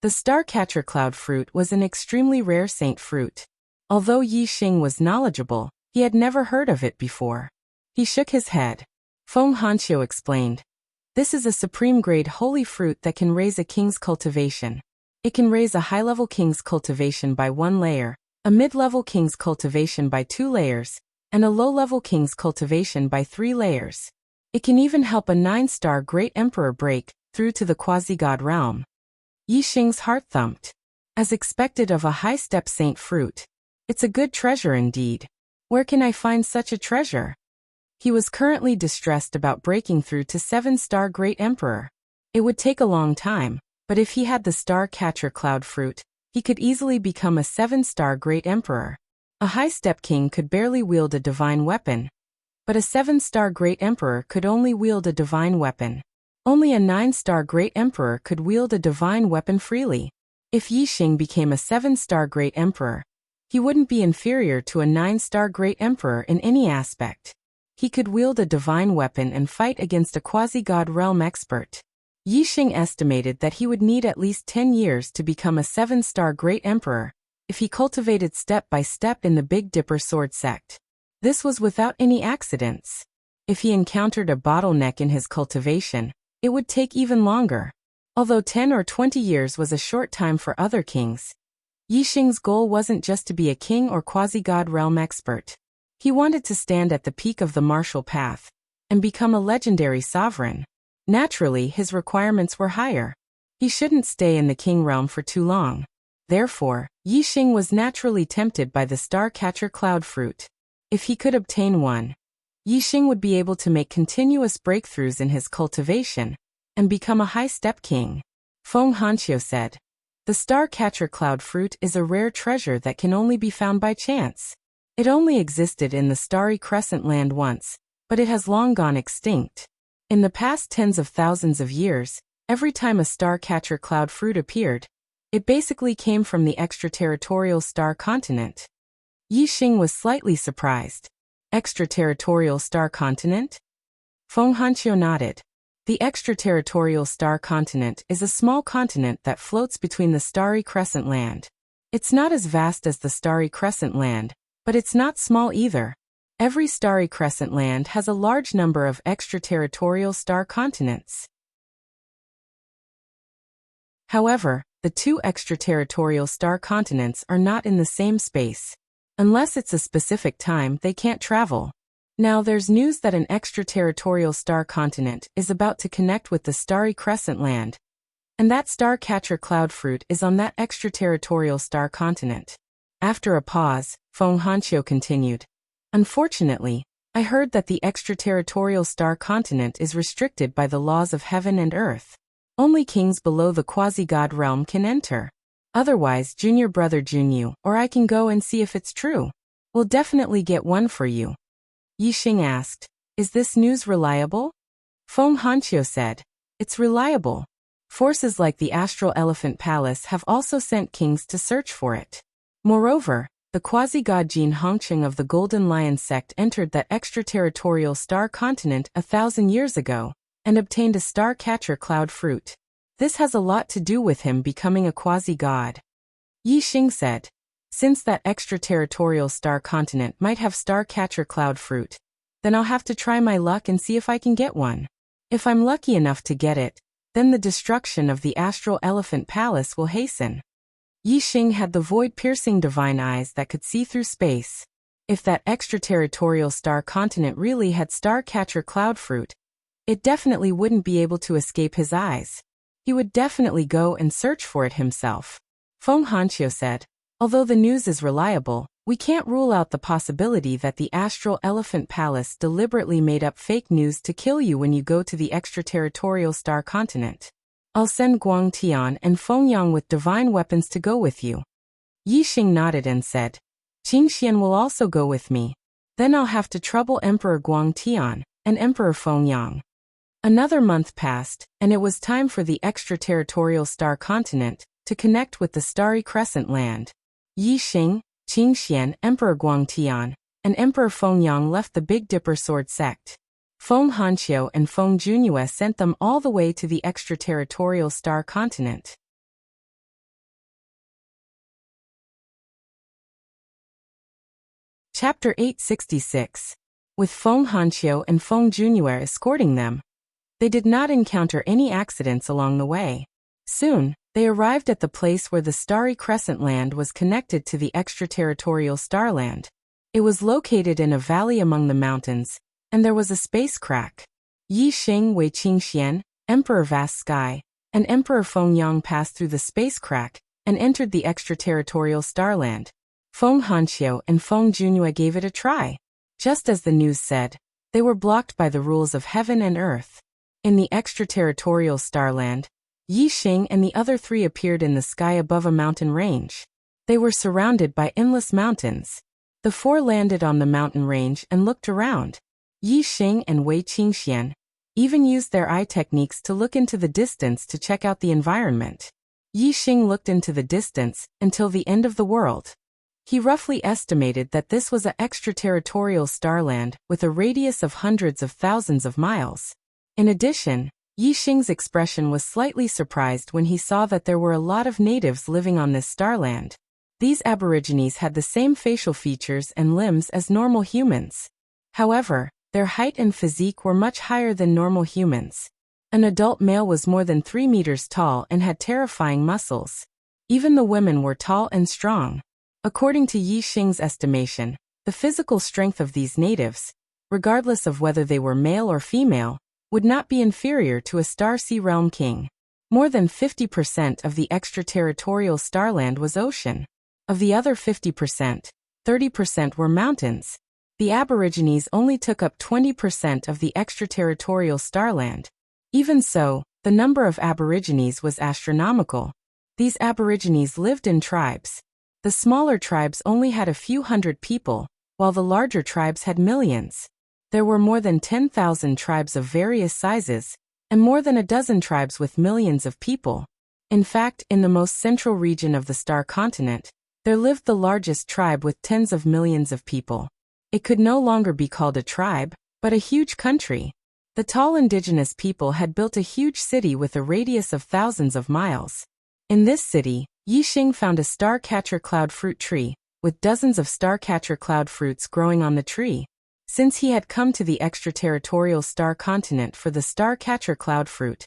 The star-catcher cloud fruit was an extremely rare saint fruit. Although Yi Xing was knowledgeable, he had never heard of it before. He shook his head. Feng Hanqiu explained. This is a supreme-grade holy fruit that can raise a king's cultivation. It can raise a high-level king's cultivation by 1 layer, a mid-level king's cultivation by 2 layers, and a low-level king's cultivation by 3 layers. It can even help a 9-star great emperor break through to the quasi-god realm. Yi Xing's heart thumped. As expected of a high-step saint fruit. It's a good treasure indeed. Where can I find such a treasure? He was currently distressed about breaking through to 7-star great emperor. It would take a long time, but if he had the star-catcher cloud fruit, he could easily become a 7-star great emperor. A high-step king could barely wield a divine weapon, but a 7-star great emperor could only wield a divine weapon. Only a 9-star great emperor could wield a divine weapon freely. If Yi Xing became a 7-star great emperor, he wouldn't be inferior to a 9-star great emperor in any aspect. He could wield a divine weapon and fight against a quasi-god realm expert. Yi Xing estimated that he would need at least 10 years to become a 7-star great emperor, if he cultivated step by step in the Big Dipper Sword sect. This was without any accidents. If he encountered a bottleneck in his cultivation, it would take even longer. Although 10 or 20 years was a short time for other kings, Yi Xing's goal wasn't just to be a king or quasi-god realm expert. He wanted to stand at the peak of the martial path and become a legendary sovereign. Naturally, his requirements were higher. He shouldn't stay in the king realm for too long. Therefore, Yi Xing was naturally tempted by the star-catcher cloud fruit. If he could obtain one, Yi Xing would be able to make continuous breakthroughs in his cultivation and become a high-step king. Feng Hanqiu said. The star-catcher cloud fruit is a rare treasure that can only be found by chance. It only existed in the starry crescent land once, but it has long gone extinct. In the past tens of thousands of years, every time a star-catcher cloud fruit appeared, it basically came from the extraterritorial star continent. Yi Xing was slightly surprised. Extraterritorial star continent? Feng Hanqiu nodded. The extraterritorial star continent is a small continent that floats between the starry crescent land. It's not as vast as the starry crescent land, but it's not small either. Every starry crescent land has a large number of extraterritorial star continents. However, the two extraterritorial star continents are not in the same space. Unless it's a specific time, they can't travel. Now there's news that an extraterritorial star continent is about to connect with the starry crescent land, and that star-catcher cloud fruit is on that extraterritorial star continent. After a pause, Feng Hanqiu continued. Unfortunately, I heard that the extraterritorial star continent is restricted by the laws of heaven and earth. Only kings below the quasi-god realm can enter. Otherwise, junior brother Junyu or I can go and see if it's true. We'll definitely get one for you. Yi Xing asked, Is this news reliable? Feng Hanqiu said, It's reliable. Forces like the Astral Elephant Palace have also sent kings to search for it. Moreover, the quasi-god Jin Hongqing of the Golden Lion sect entered that extraterritorial star continent 1,000 years ago, and obtained a star-catcher cloud fruit. This has a lot to do with him becoming a quasi-god. Yi Xing said, Since that extraterritorial star continent might have star-catcher cloud fruit, then I'll have to try my luck and see if I can get one. If I'm lucky enough to get it, then the destruction of the Astral Elephant Palace will hasten. Yi Xing had the void-piercing divine eyes that could see through space. If that extraterritorial star continent really had star-catcher cloud fruit, it definitely wouldn't be able to escape his eyes. He would definitely go and search for it himself. Feng Hanqiu said, Although the news is reliable, we can't rule out the possibility that the Astral Elephant Palace deliberately made up fake news to kill you when you go to the extraterritorial star continent. I'll send Guang Tian and Feng Yang with divine weapons to go with you. Yi Xing nodded and said, Qing Xian will also go with me. Then I'll have to trouble Emperor Guang Tian and Emperor Feng Yang. Another month passed, and it was time for the extraterritorial star continent to connect with the starry crescent land. Yi Xing, Qing Xian, Emperor Guang Tian, and Emperor Feng Yang left the Big Dipper sword sect. Feng Hanqiu and Feng Junyu sent them all the way to the extraterritorial star continent. Chapter 866. With Feng Hanqiu and Feng Junyu escorting them, they did not encounter any accidents along the way. Soon, they arrived at the place where the starry crescent land was connected to the extraterritorial starland. It was located in a valley among the mountains, and there was a space crack. Yi Xing, Wei Qingxian, Emperor Vast Sky, and Emperor Feng Yang passed through the space crack and entered the extraterritorial starland. Feng Hanqiu and Feng Junyu gave it a try. Just as the news said, they were blocked by the rules of heaven and earth. In the extraterritorial starland, Yi Xing and the other three appeared in the sky above a mountain range. They were surrounded by endless mountains. The four landed on the mountain range and looked around. Yi Xing and Wei Qingxian even used their eye techniques to look into the distance to check out the environment. Yi Xing looked into the distance until the end of the world. He roughly estimated that this was an extraterritorial starland with a radius of hundreds of thousands of miles. In addition, Yi Xing's expression was slightly surprised when he saw that there were a lot of natives living on this starland. These aborigines had the same facial features and limbs as normal humans. However, their height and physique were much higher than normal humans. An adult male was more than 3 meters tall and had terrifying muscles. Even the women were tall and strong. According to Yi Xing's estimation, the physical strength of these natives, regardless of whether they were male or female, would not be inferior to a Star Sea Realm king. More than 50% of the extraterritorial starland was ocean. Of the other 50%, 30% were mountains. The aborigines only took up 20% of the extraterritorial starland. Even so, The number of aborigines was astronomical. These aborigines lived in tribes. The smaller tribes only had a few hundred people, while the larger tribes had millions. There were more than 10,000 tribes of various sizes, and more than a dozen tribes with millions of people. In fact, in the most central region of the star continent, there lived the largest tribe with tens of millions of people. It could no longer be called a tribe, but a huge country. The tall indigenous people had built a huge city with a radius of thousands of miles. In this city, Yixing found a star-catcher cloud fruit tree, with dozens of star-catcher cloud fruits growing on the tree. Since he had come to the extraterritorial star continent for the star-catcher cloud fruit,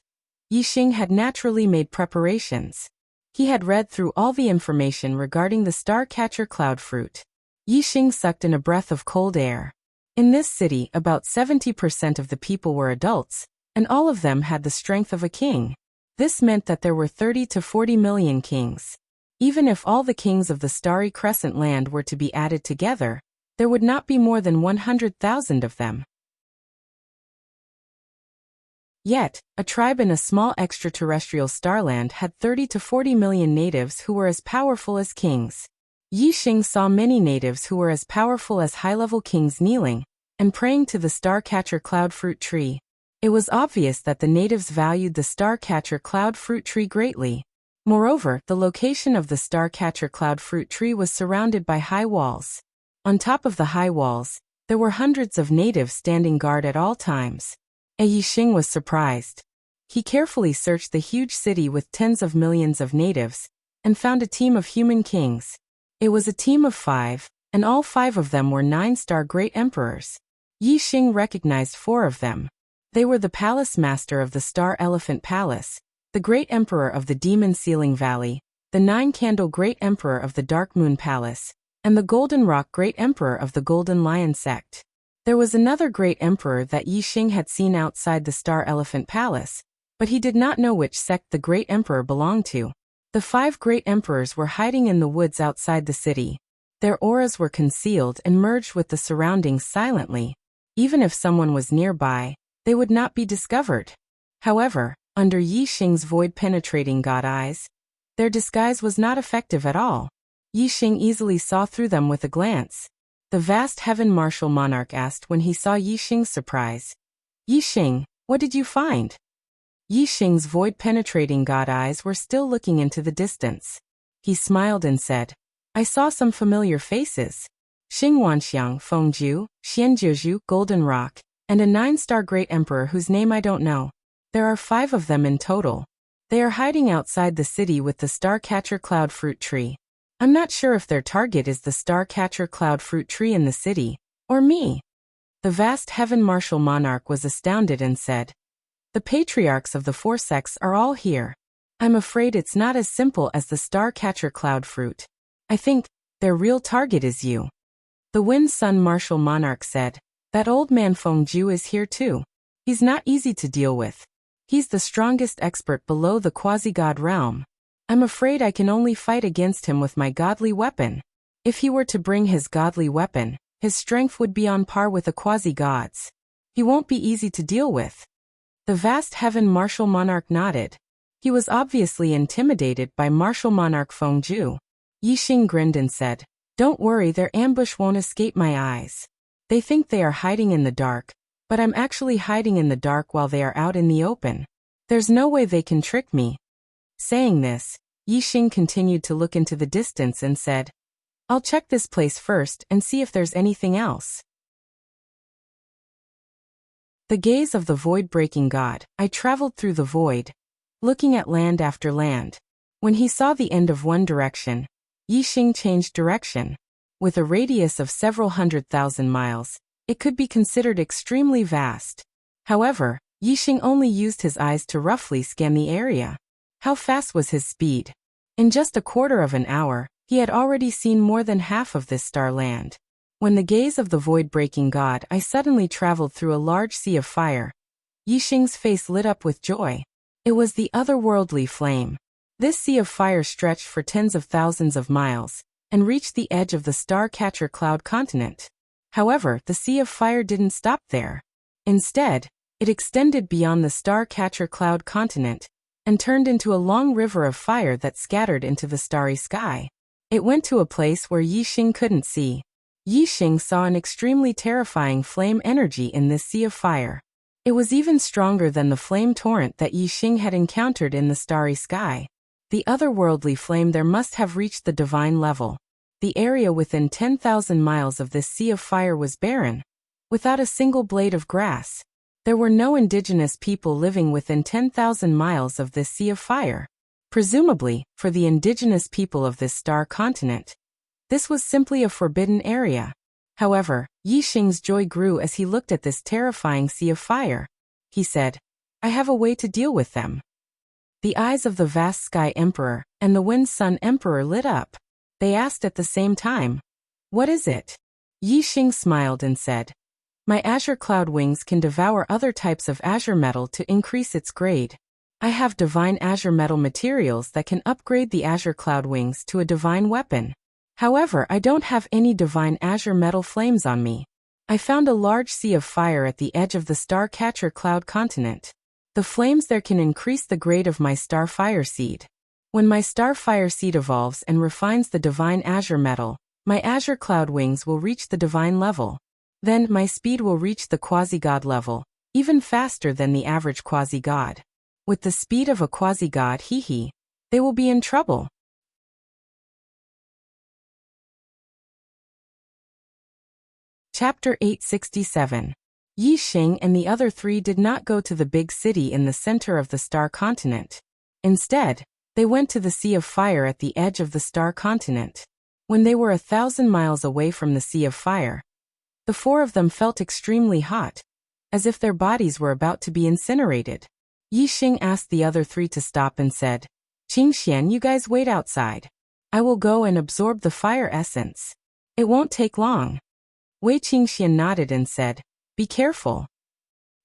Yixing had naturally made preparations. He had read through all the information regarding the star-catcher cloud fruit. Yixing sucked in a breath of cold air. In this city, about 70% of the people were adults, and all of them had the strength of a king. This meant that there were 30 to 40 million kings. Even if all the kings of the starry crescent land were to be added together, there would not be more than 100,000 of them. Yet, a tribe in a small extraterrestrial starland had 30 to 40 million natives who were as powerful as kings. Yixing saw many natives who were as powerful as high-level kings kneeling and praying to the star-catcher cloud fruit tree. It was obvious that the natives valued the star-catcher cloud fruit tree greatly. Moreover, the location of the star-catcher cloud fruit tree was surrounded by high walls. On top of the high walls, there were hundreds of natives standing guard at all times. Yixing was surprised. He carefully searched the huge city with tens of millions of natives and found a team of human kings. It was a team of 5, and all 5 of them were 9-star great emperors. Yixing recognized 4 of them. They were the palace master of the Star Elephant Palace, the great emperor of the Demon Ceiling Valley, the 9-candle great emperor of the Dark Moon Palace, and the Golden Rock great emperor of the Golden Lion Sect. There was another great emperor that Yixing had seen outside the Star Elephant Palace, but he did not know which sect the great emperor belonged to. The 5 great emperors were hiding in the woods outside the city. Their auras were concealed and merged with the surroundings silently. Even if someone was nearby, they would not be discovered. However, under Yixing's void-penetrating god eyes, their disguise was not effective at all. Yixing easily saw through them with a glance. The vast heaven martial monarch asked when he saw Yixing's surprise. "Yixing, what did you find?" Yixing's void-penetrating god eyes were still looking into the distance. He smiled and said, "I saw some familiar faces. Xingwanxiang, Fengju, Xianjiuzhu, Golden Rock, and a 9-star great emperor whose name I don't know. There are 5 of them in total. They are hiding outside the city with the star-catcher cloud fruit tree. I'm not sure if their target is the star-catcher cloud fruit tree in the city, or me." The vast heaven martial monarch was astounded and said, "The patriarchs of the 4 sects are all here. I'm afraid it's not as simple as the star-catcher cloud fruit. I think their real target is you." The wind sun martial monarch said, "That old man Fengju is here too. He's not easy to deal with. He's the strongest expert below the quasi-god realm. I'm afraid I can only fight against him with my godly weapon. If he were to bring his godly weapon, his strength would be on par with the quasi-gods. He won't be easy to deal with." The vast heaven martial monarch nodded. He was obviously intimidated by martial monarch Fengju. Yixing grinned and said, "Don't worry, their ambush won't escape my eyes. They think they are hiding in the dark, but I'm actually hiding in the dark while they are out in the open. There's no way they can trick me." Saying this, Yixing continued to look into the distance and said, "I'll check this place first and see if there's anything else." The gaze of the void-breaking god, I traveled through the void, looking at land after land. When he saw the end of one direction, Yixing changed direction. With a radius of several 100,000 miles, it could be considered extremely vast. However, Yixing only used his eyes to roughly scan the area. How fast was his speed? In just a quarter of an hour, he had already seen more than half of this star land. When the gaze of the void-breaking god I suddenly traveled through a large sea of fire, Yixing's face lit up with joy. It was the otherworldly flame. This sea of fire stretched for tens of thousands of miles, and reached the edge of the star-catcher cloud continent. However, the sea of fire didn't stop there. Instead, It extended beyond the star-catcher cloud continent and turned into a long river of fire that scattered into the starry sky. It went to a place where Yixing couldn't see. Yixing saw an extremely terrifying flame energy in this sea of fire. It was even stronger than the flame torrent that Yixing had encountered in the starry sky. The otherworldly flame there must have reached the divine level. The area within 10,000 miles of this sea of fire was barren, without a single blade of grass. There were no indigenous people living within 10,000 miles of this sea of fire. Presumably, for the indigenous people of this star continent, this was simply a forbidden area. However, Yixing's joy grew as he looked at this terrifying sea of fire. He said, "I have a way to deal with them." The eyes of the vast Sky Emperor and the Wind Sun Emperor lit up. They asked at the same time, "What is it?" Yixing smiled and said, "My azure cloud wings can devour other types of azure metal to increase its grade. I have divine azure metal materials that can upgrade the azure cloud wings to a divine weapon. However, I don't have any divine azure metal flames on me. I found a large sea of fire at the edge of the star-catcher cloud continent. The flames there can increase the grade of my starfire seed. When my starfire seed evolves and refines the divine azure metal, my azure cloud wings will reach the divine level. Then my speed will reach the quasi-god level, even faster than the average quasi-god. With the speed of a quasi-god, they will be in trouble." Chapter 867. Yixing and the other three did not go to the big city in the center of the star continent. Instead, they went to the sea of fire at the edge of the star continent. When they were 1,000 miles away from the sea of fire, the four of them felt extremely hot, as if their bodies were about to be incinerated. Yixing asked the other three to stop and said, "Qingxian, you guys wait outside. I will go and absorb the fire essence. It won't take long." Wei Qingxian nodded and said, "Be careful."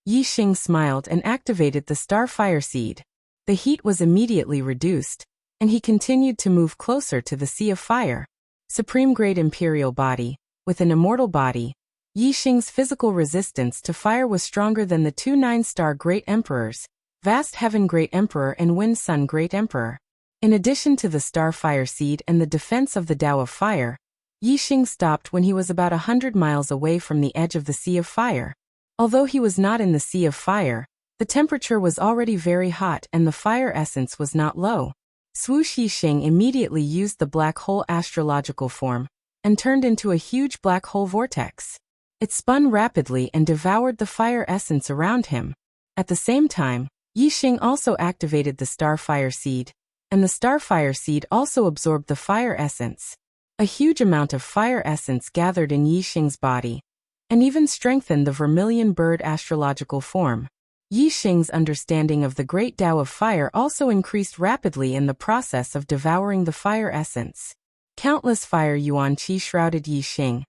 Yixing smiled and activated the starfire seed. The heat was immediately reduced, and he continued to move closer to the sea of fire. Supreme Great Imperial Body, with an immortal body, Yixing's physical resistance to fire was stronger than the two 9-star Great Emperors, Vast Heaven Great Emperor and Wind Sun Great Emperor. In addition to the starfire seed and the defense of the Tao of Fire, Yixing stopped when he was about 100 miles away from the edge of the sea of fire. Although he was not in the sea of fire, the temperature was already very hot and the fire essence was not low. Swoosh Yixing immediately used the black hole astrological form and turned into a huge black hole vortex. It spun rapidly and devoured the fire essence around him. At the same time, Yixing also activated the starfire seed, and the starfire seed also absorbed the fire essence. A huge amount of fire essence gathered in Yixing's body, and even strengthened the vermilion bird astrological form. Yixing's understanding of the great Tao of fire also increased rapidly in the process of devouring the fire essence. Countless fire yuan qi shrouded Yixing,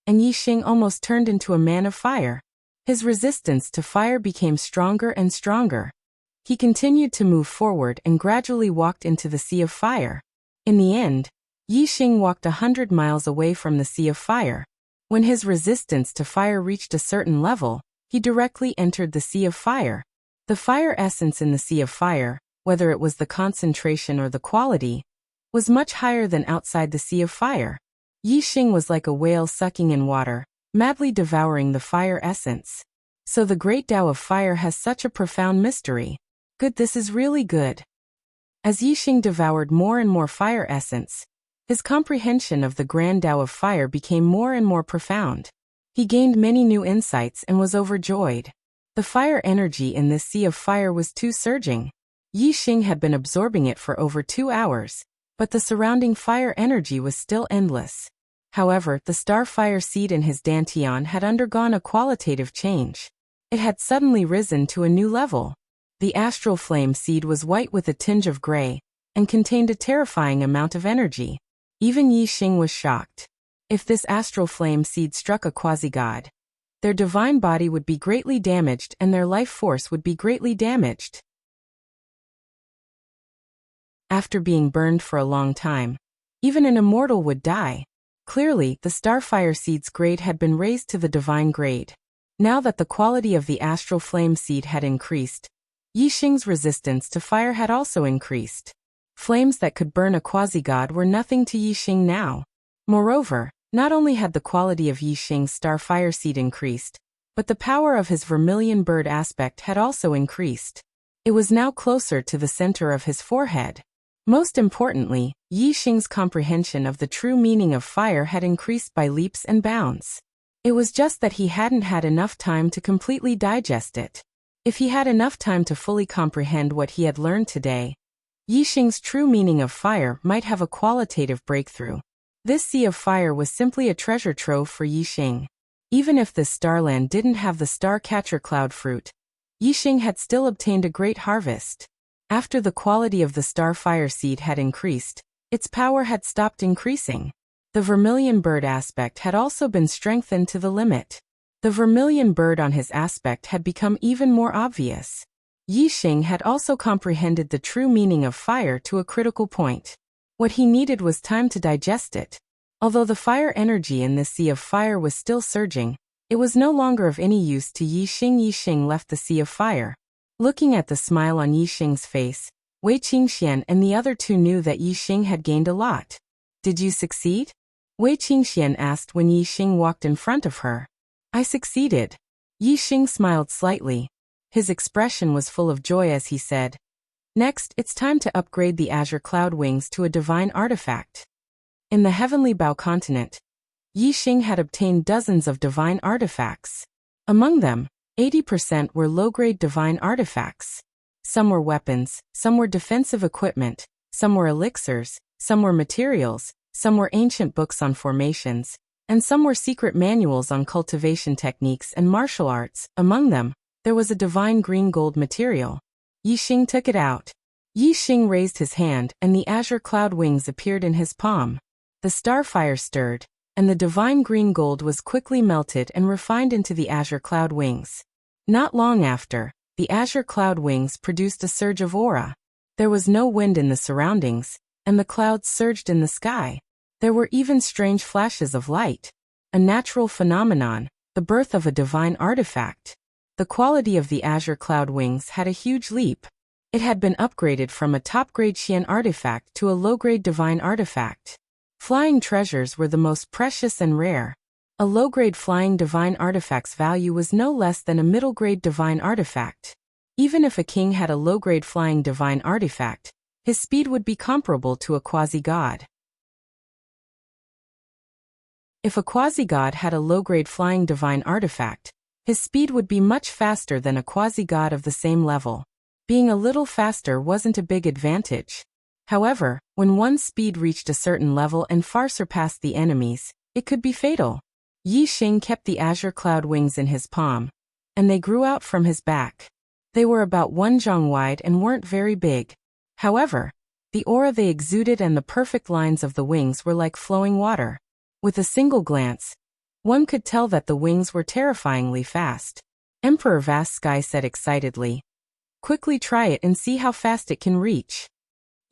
and Yixing almost turned into a man of fire. His resistance to fire became stronger and stronger. He continued to move forward and gradually walked into the sea of fire. In the end, Yixing walked 100 miles away from the sea of fire. When his resistance to fire reached a certain level, he directly entered the sea of fire. The fire essence in the sea of fire, whether it was the concentration or the quality, was much higher than outside the sea of fire. Yixing was like a whale sucking in water, madly devouring the fire essence. So the great Tao of fire has such a profound mystery. Good, this is really good. As Yixing devoured more and more fire essence, his comprehension of the grand Tao of fire became more and more profound. He gained many new insights and was overjoyed. The fire energy in this sea of fire was too surging. Yixing had been absorbing it for over 2 hours, but the surrounding fire energy was still endless. However, the starfire seed in his dantian had undergone a qualitative change. It had suddenly risen to a new level. The astral flame seed was white with a tinge of gray, and contained a terrifying amount of energy. Even Yixing was shocked. If this astral flame seed struck a quasi-god, their divine body would be greatly damaged and their life force would be greatly damaged. After being burned for a long time, even an immortal would die. Clearly, the starfire seed's grade had been raised to the divine grade. Now that the quality of the astral flame seed had increased, Yixing's resistance to fire had also increased. Flames that could burn a quasi-god were nothing to Yixing now. Moreover, not only had the quality of Yixing's star fire seed increased, but the power of his vermilion bird aspect had also increased. It was now closer to the center of his forehead. Most importantly, Yixing's comprehension of the true meaning of fire had increased by leaps and bounds. It was just that he hadn't had enough time to completely digest it. If he had enough time to fully comprehend what he had learned today, Yixing's true meaning of fire might have a qualitative breakthrough. This sea of fire was simply a treasure trove for Yixing. Even if this starland didn't have the star-catcher cloud fruit, Yixing had still obtained a great harvest. After the quality of the star fire seed had increased, its power had stopped increasing. The vermilion bird aspect had also been strengthened to the limit. The vermilion bird on his aspect had become even more obvious. Yixing had also comprehended the true meaning of fire to a critical point. What he needed was time to digest it. Although the fire energy in this sea of fire was still surging, it was no longer of any use to Yixing. Yixing left the sea of fire. Looking at the smile on Yixing's face, Wei Qingxian and the other two knew that Yixing had gained a lot. Did you succeed? Wei Qingxian asked when Yixing walked in front of her. I succeeded. Yixing smiled slightly. His expression was full of joy as he said, next, it's time to upgrade the azure cloud wings to a divine artifact. In the heavenly Bao continent, Yixing had obtained dozens of divine artifacts. Among them, 80% were low-grade divine artifacts. Some were weapons, some were defensive equipment, some were elixirs, some were materials, some were ancient books on formations, and some were secret manuals on cultivation techniques and martial arts. Among them, there was a divine green gold material. Yixing took it out. Yixing raised his hand and the azure cloud wings appeared in his palm. The starfire stirred, and the divine green gold was quickly melted and refined into the azure cloud wings. Not long after, the azure cloud wings produced a surge of aura. There was no wind in the surroundings, and the clouds surged in the sky. There were even strange flashes of light. A natural phenomenon, the birth of a divine artifact. The quality of the azure cloud wings had a huge leap. It had been upgraded from a top-grade Xian artifact to a low-grade divine artifact. Flying treasures were the most precious and rare. A low-grade flying divine artifact's value was no less than a middle-grade divine artifact. Even if a king had a low-grade flying divine artifact, his speed would be comparable to a quasi-god. If a quasi-god had a low-grade flying divine artifact, his speed would be much faster than a quasi-god of the same level. Being a little faster wasn't a big advantage. However, when one's speed reached a certain level and far surpassed the enemy's, it could be fatal. Yixing kept the azure cloud wings in his palm, and they grew out from his back. They were about 1 zhang wide and weren't very big. However, the aura they exuded and the perfect lines of the wings were like flowing water. With a single glance, one could tell that the wings were terrifyingly fast. Emperor Vast Sky said excitedly, quickly try it and see how fast it can reach.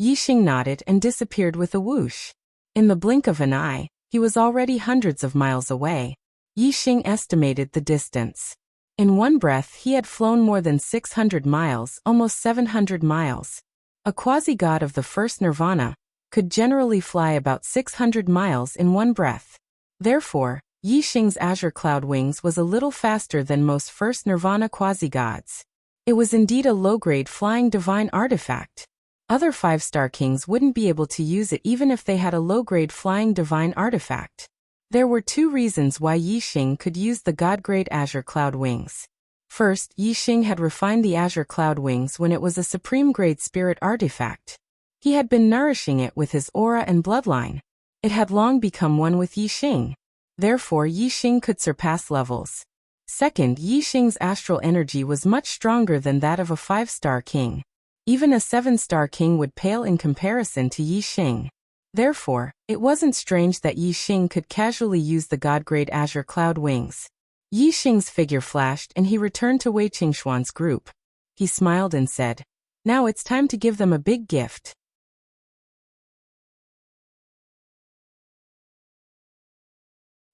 Yixing nodded and disappeared with a whoosh. In the blink of an eye, he was already hundreds of miles away. Yixing estimated the distance. In one breath he had flown more than 600 miles, almost 700 miles. A quasi-god of the first nirvana could generally fly about 600 miles in one breath. Therefore, Yixing's azure cloud wings was a little faster than most first nirvana quasi-gods. It was indeed a low-grade flying divine artifact. Other 5-star kings wouldn't be able to use it even if they had a low-grade flying divine artifact. There were 2 reasons why Yixing could use the god-grade azure cloud wings. First, Yixing had refined the azure cloud wings when it was a supreme-grade spirit artifact. He had been nourishing it with his aura and bloodline. It had long become one with Yixing. Therefore, Yixing could surpass levels. Second, Yixing's astral energy was much stronger than that of a 5-star king. Even a 7-star king would pale in comparison to Yixing. Therefore, it wasn't strange that Yixing could casually use the god-grade azure cloud wings. Yixing's figure flashed and he returned to Wei Qingxuan's group. He smiled and said, now it's time to give them a big gift.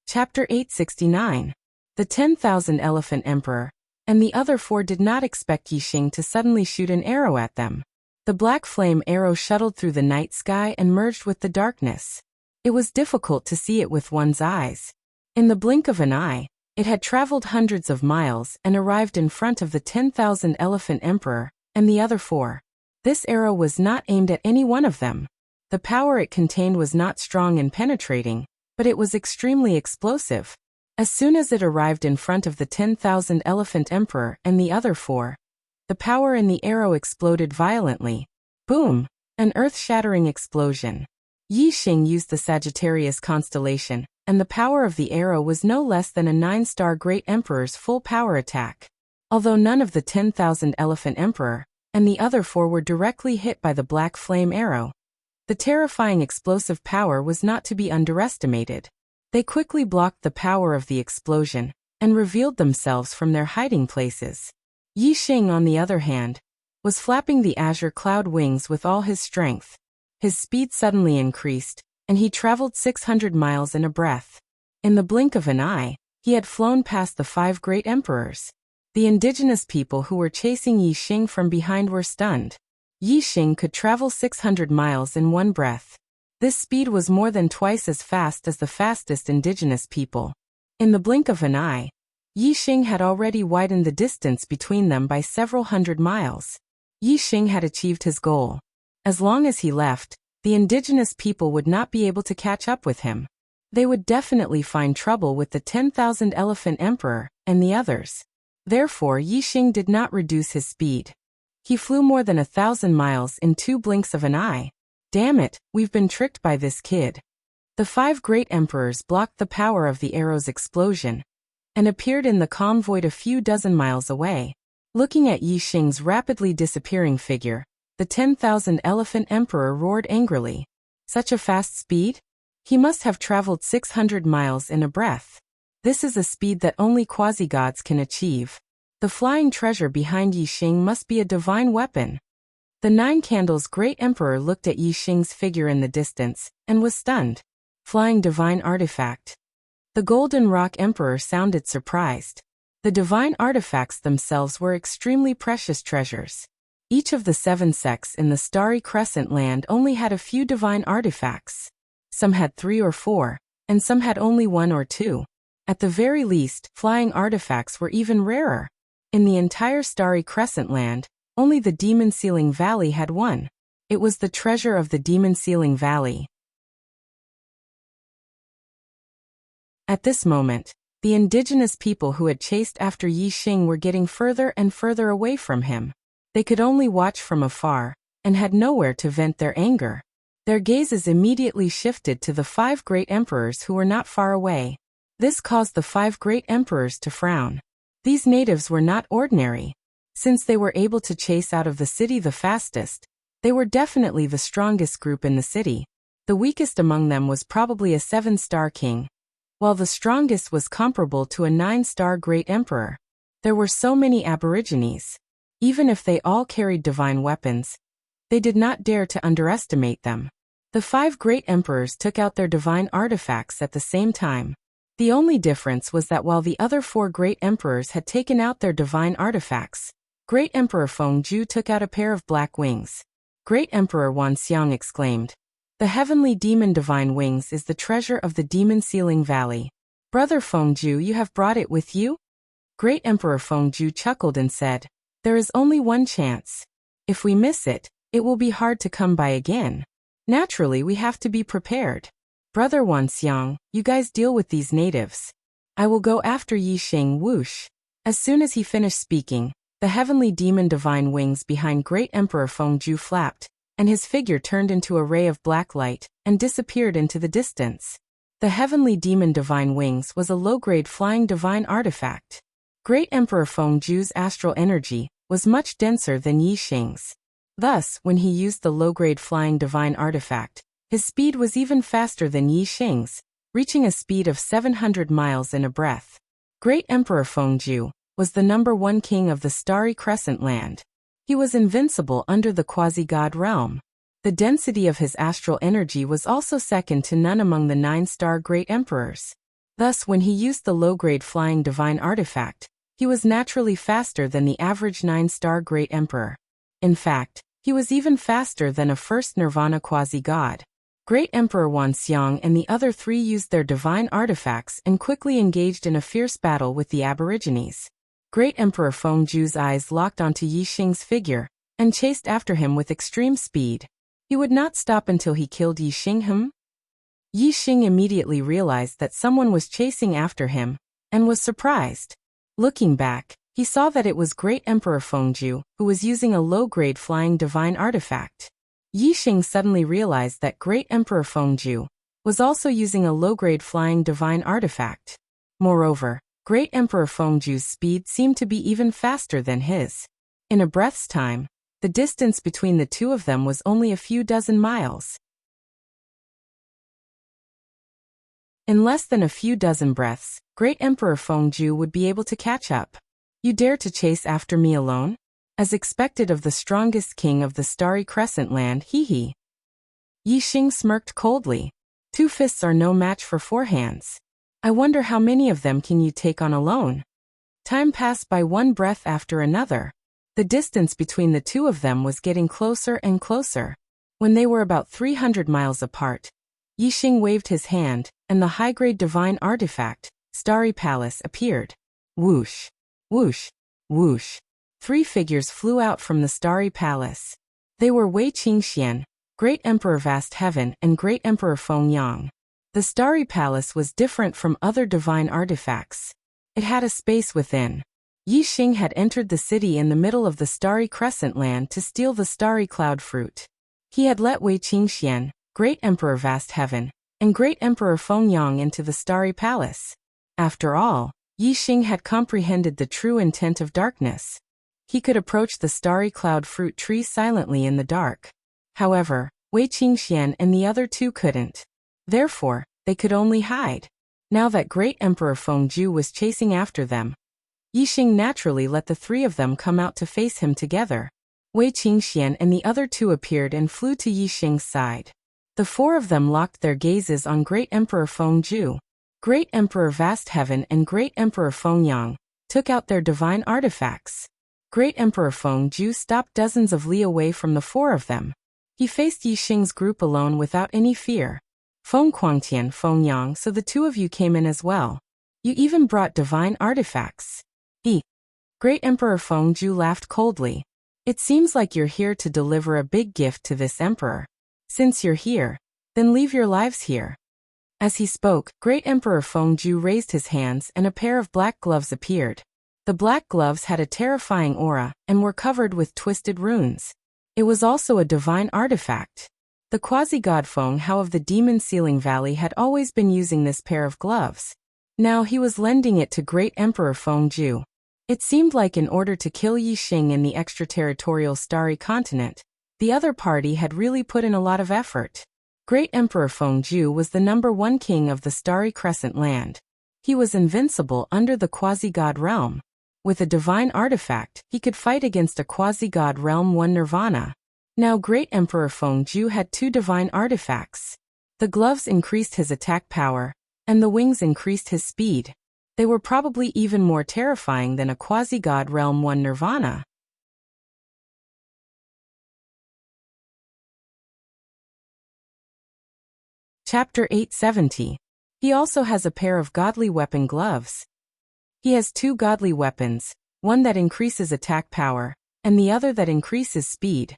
Chapter 869. The 10,000 Elephant Emperor and the other 4 did not expect Yixing to suddenly shoot an arrow at them. The black flame arrow shuttled through the night sky and merged with the darkness. It was difficult to see it with one's eyes. In the blink of an eye, it had traveled hundreds of miles and arrived in front of the 10,000 Elephant Emperor and the other 4. This arrow was not aimed at any one of them. The power it contained was not strong and penetrating, but it was extremely explosive. As soon as it arrived in front of the 10,000 Elephant Emperor and the other 4, the power in the arrow exploded violently. Boom! An earth-shattering explosion. Yixing used the Sagittarius constellation, and the power of the arrow was no less than a 9-star Great Emperor's full power attack. Although none of the 10,000 Elephant Emperor and the other 4 were directly hit by the black flame arrow, the terrifying explosive power was not to be underestimated. They quickly blocked the power of the explosion and revealed themselves from their hiding places. Yixing, on the other hand, was flapping the azure cloud wings with all his strength. His speed suddenly increased, and he traveled 600 miles in a breath. In the blink of an eye, he had flown past the 5 great emperors. The indigenous people who were chasing Yixing from behind were stunned. Yixing could travel 600 miles in one breath. This speed was more than twice as fast as the fastest indigenous people. In the blink of an eye, Yixing had already widened the distance between them by several hundred miles. Yixing had achieved his goal. As long as he left, the indigenous people would not be able to catch up with him. They would definitely find trouble with the 10,000 Elephant Emperor and the others. Therefore, Yixing did not reduce his speed. He flew more than 1,000 miles in 2 blinks of an eye. Damn it, we've been tricked by this kid. The 5 great emperors blocked the power of the arrow's explosion and appeared in the calm void a few dozen miles away. Looking at Yixing's rapidly disappearing figure, the 10,000 Elephant Emperor roared angrily. Such a fast speed? He must have traveled 600 miles in a breath. This is a speed that only quasi-gods can achieve. The flying treasure behind Yixing must be a divine weapon. The 9 Candles Great Emperor looked at Yixing's figure in the distance and was stunned. Flying divine artifact. The Golden Rock Emperor sounded surprised. The divine artifacts themselves were extremely precious treasures. Each of the 7 sects in the Starry Crescent land only had a few divine artifacts. Some had 3 or 4, and some had only 1 or 2. At the very least, flying artifacts were even rarer. In the entire Starry Crescent land, only the Demon Sealing Valley had 1. It was the treasure of the Demon Sealing Valley. At this moment, the indigenous people who had chased after Yixing were getting further and further away from him. They could only watch from afar and had nowhere to vent their anger. Their gazes immediately shifted to the 5 great emperors who were not far away. This caused the 5 great emperors to frown. These natives were not ordinary. Since they were able to chase out of the city the fastest, they were definitely the strongest group in the city. The weakest among them was probably a 7-star king, while the strongest was comparable to a 9-star great emperor. There were so many aborigines. Even if they all carried divine weapons, they did not dare to underestimate them. The 5 great emperors took out their divine artifacts at the same time. The only difference was that while the other 4 great emperors had taken out their divine artifacts, Great Emperor Fengju took out a pair of black wings. Great Emperor Wanxiang exclaimed, "The heavenly demon divine wings is the treasure of the Demon Sealing Valley. Brother Fengju, you have brought it with you?" Great Emperor Fengju chuckled and said, "There is only one chance. If we miss it, it will be hard to come by again. Naturally, we have to be prepared. Brother Wanxiang, you guys deal with these natives. I will go after Yixing." Whoosh. As soon as he finished speaking, the heavenly demon divine wings behind Great Emperor Fengju flapped, and his figure turned into a ray of black light and disappeared into the distance. The heavenly demon divine wings was a low-grade flying divine artifact. Great Emperor Fengju's astral energy was much denser than Yixing's. Thus, when he used the low-grade flying divine artifact, his speed was even faster than Yixing's, reaching a speed of 700 miles in a breath. Great Emperor Fengju was the #1 king of the Starry Crescent land. He was invincible under the quasi-god realm. The density of his astral energy was also second to none among the 9-star great emperors. Thus, when he used the low-grade flying divine artifact, he was naturally faster than the average 9-star Great Emperor. In fact, he was even faster than a first Nirvana quasi-god. Great Emperor Wanxiang and the other three used their divine artifacts and quickly engaged in a fierce battle with the Aborigines. Great Emperor Fengju's eyes locked onto Yixing's figure and chased after him with extreme speed. He would not stop until he killed Yixing. Yixing immediately realized that someone was chasing after him and was surprised. Looking back, he saw that it was Great Emperor Fengju who was using a low-grade flying divine artifact. Yixing suddenly realized that Great Emperor Fengju was also using a low-grade flying divine artifact. Moreover, Great Emperor Fengju's speed seemed to be even faster than his. In a breath's time, the distance between the two of them was only a few dozen miles. In less than a few dozen breaths, Great Emperor Fengju would be able to catch up. You dare to chase after me alone? As expected of the strongest king of the Starry Crescent Land, hee. Yixing smirked coldly. 2 fists are no match for 4 hands. I wonder how many of them can you take on alone? Time passed by one breath after another. The distance between the two of them was getting closer and closer. When they were about 300 miles apart, Yixing waved his hand, and the high-grade divine artifact, Starry Palace, appeared. Whoosh, whoosh, whoosh. 3 figures flew out from the Starry Palace. They were Wei Qingxian, Great Emperor Vast Heaven, and Great Emperor Fengyang. The Starry Palace was different from other divine artifacts. It had a space within. Yixing had entered the city in the middle of the Starry Crescent Land to steal the Starry Cloud Fruit. He had let Wei Qingxian, Great Emperor Vast Heaven, and Great Emperor Fengyang into the Starry Palace. After all, Yixing had comprehended the true intent of darkness. He could approach the Starry Cloud Fruit tree silently in the dark. However, Wei Qingxian and the other two couldn't. Therefore, they could only hide. Now that Great Emperor Fengju was chasing after them, Yixing naturally let the 3 of them come out to face him together. Wei Qingxian and the other 2 appeared and flew to Yixing's side. The 4 of them locked their gazes on Great Emperor Fengju. Great Emperor Vast Heaven and Great Emperor Fengyang took out their divine artifacts. Great Emperor Fengju stopped dozens of li away from the 4 of them. He faced Yixing's group alone without any fear. Feng Quangtian, Fengyang, so the 2 of you came in as well. You even brought divine artifacts. Great Emperor Fengju laughed coldly. It seems like you're here to deliver a big gift to this emperor. Since you're here, then leave your lives here. As he spoke, Great Emperor Fengju raised his hands and a pair of black gloves appeared. The black gloves had a terrifying aura and were covered with twisted runes. It was also a divine artifact. The quasi-god Feng Hao of the Demon Sealing Valley had always been using this pair of gloves. Now he was lending it to Great Emperor Fengju. It seemed like in order to kill Yixing in the extraterritorial Starry Continent, the other party had really put in a lot of effort. Great Emperor Fengju was the #1 king of the Starry Crescent Land. He was invincible under the quasi-god realm. With a divine artifact, he could fight against a quasi-god realm 1 Nirvana. Now Great Emperor Fengju had 2 divine artifacts. The gloves increased his attack power, and the wings increased his speed. They were probably even more terrifying than a quasi-god realm 1 Nirvana. Chapter 870. He also has a pair of godly weapon gloves. He has 2 godly weapons, one that increases attack power, and the other that increases speed.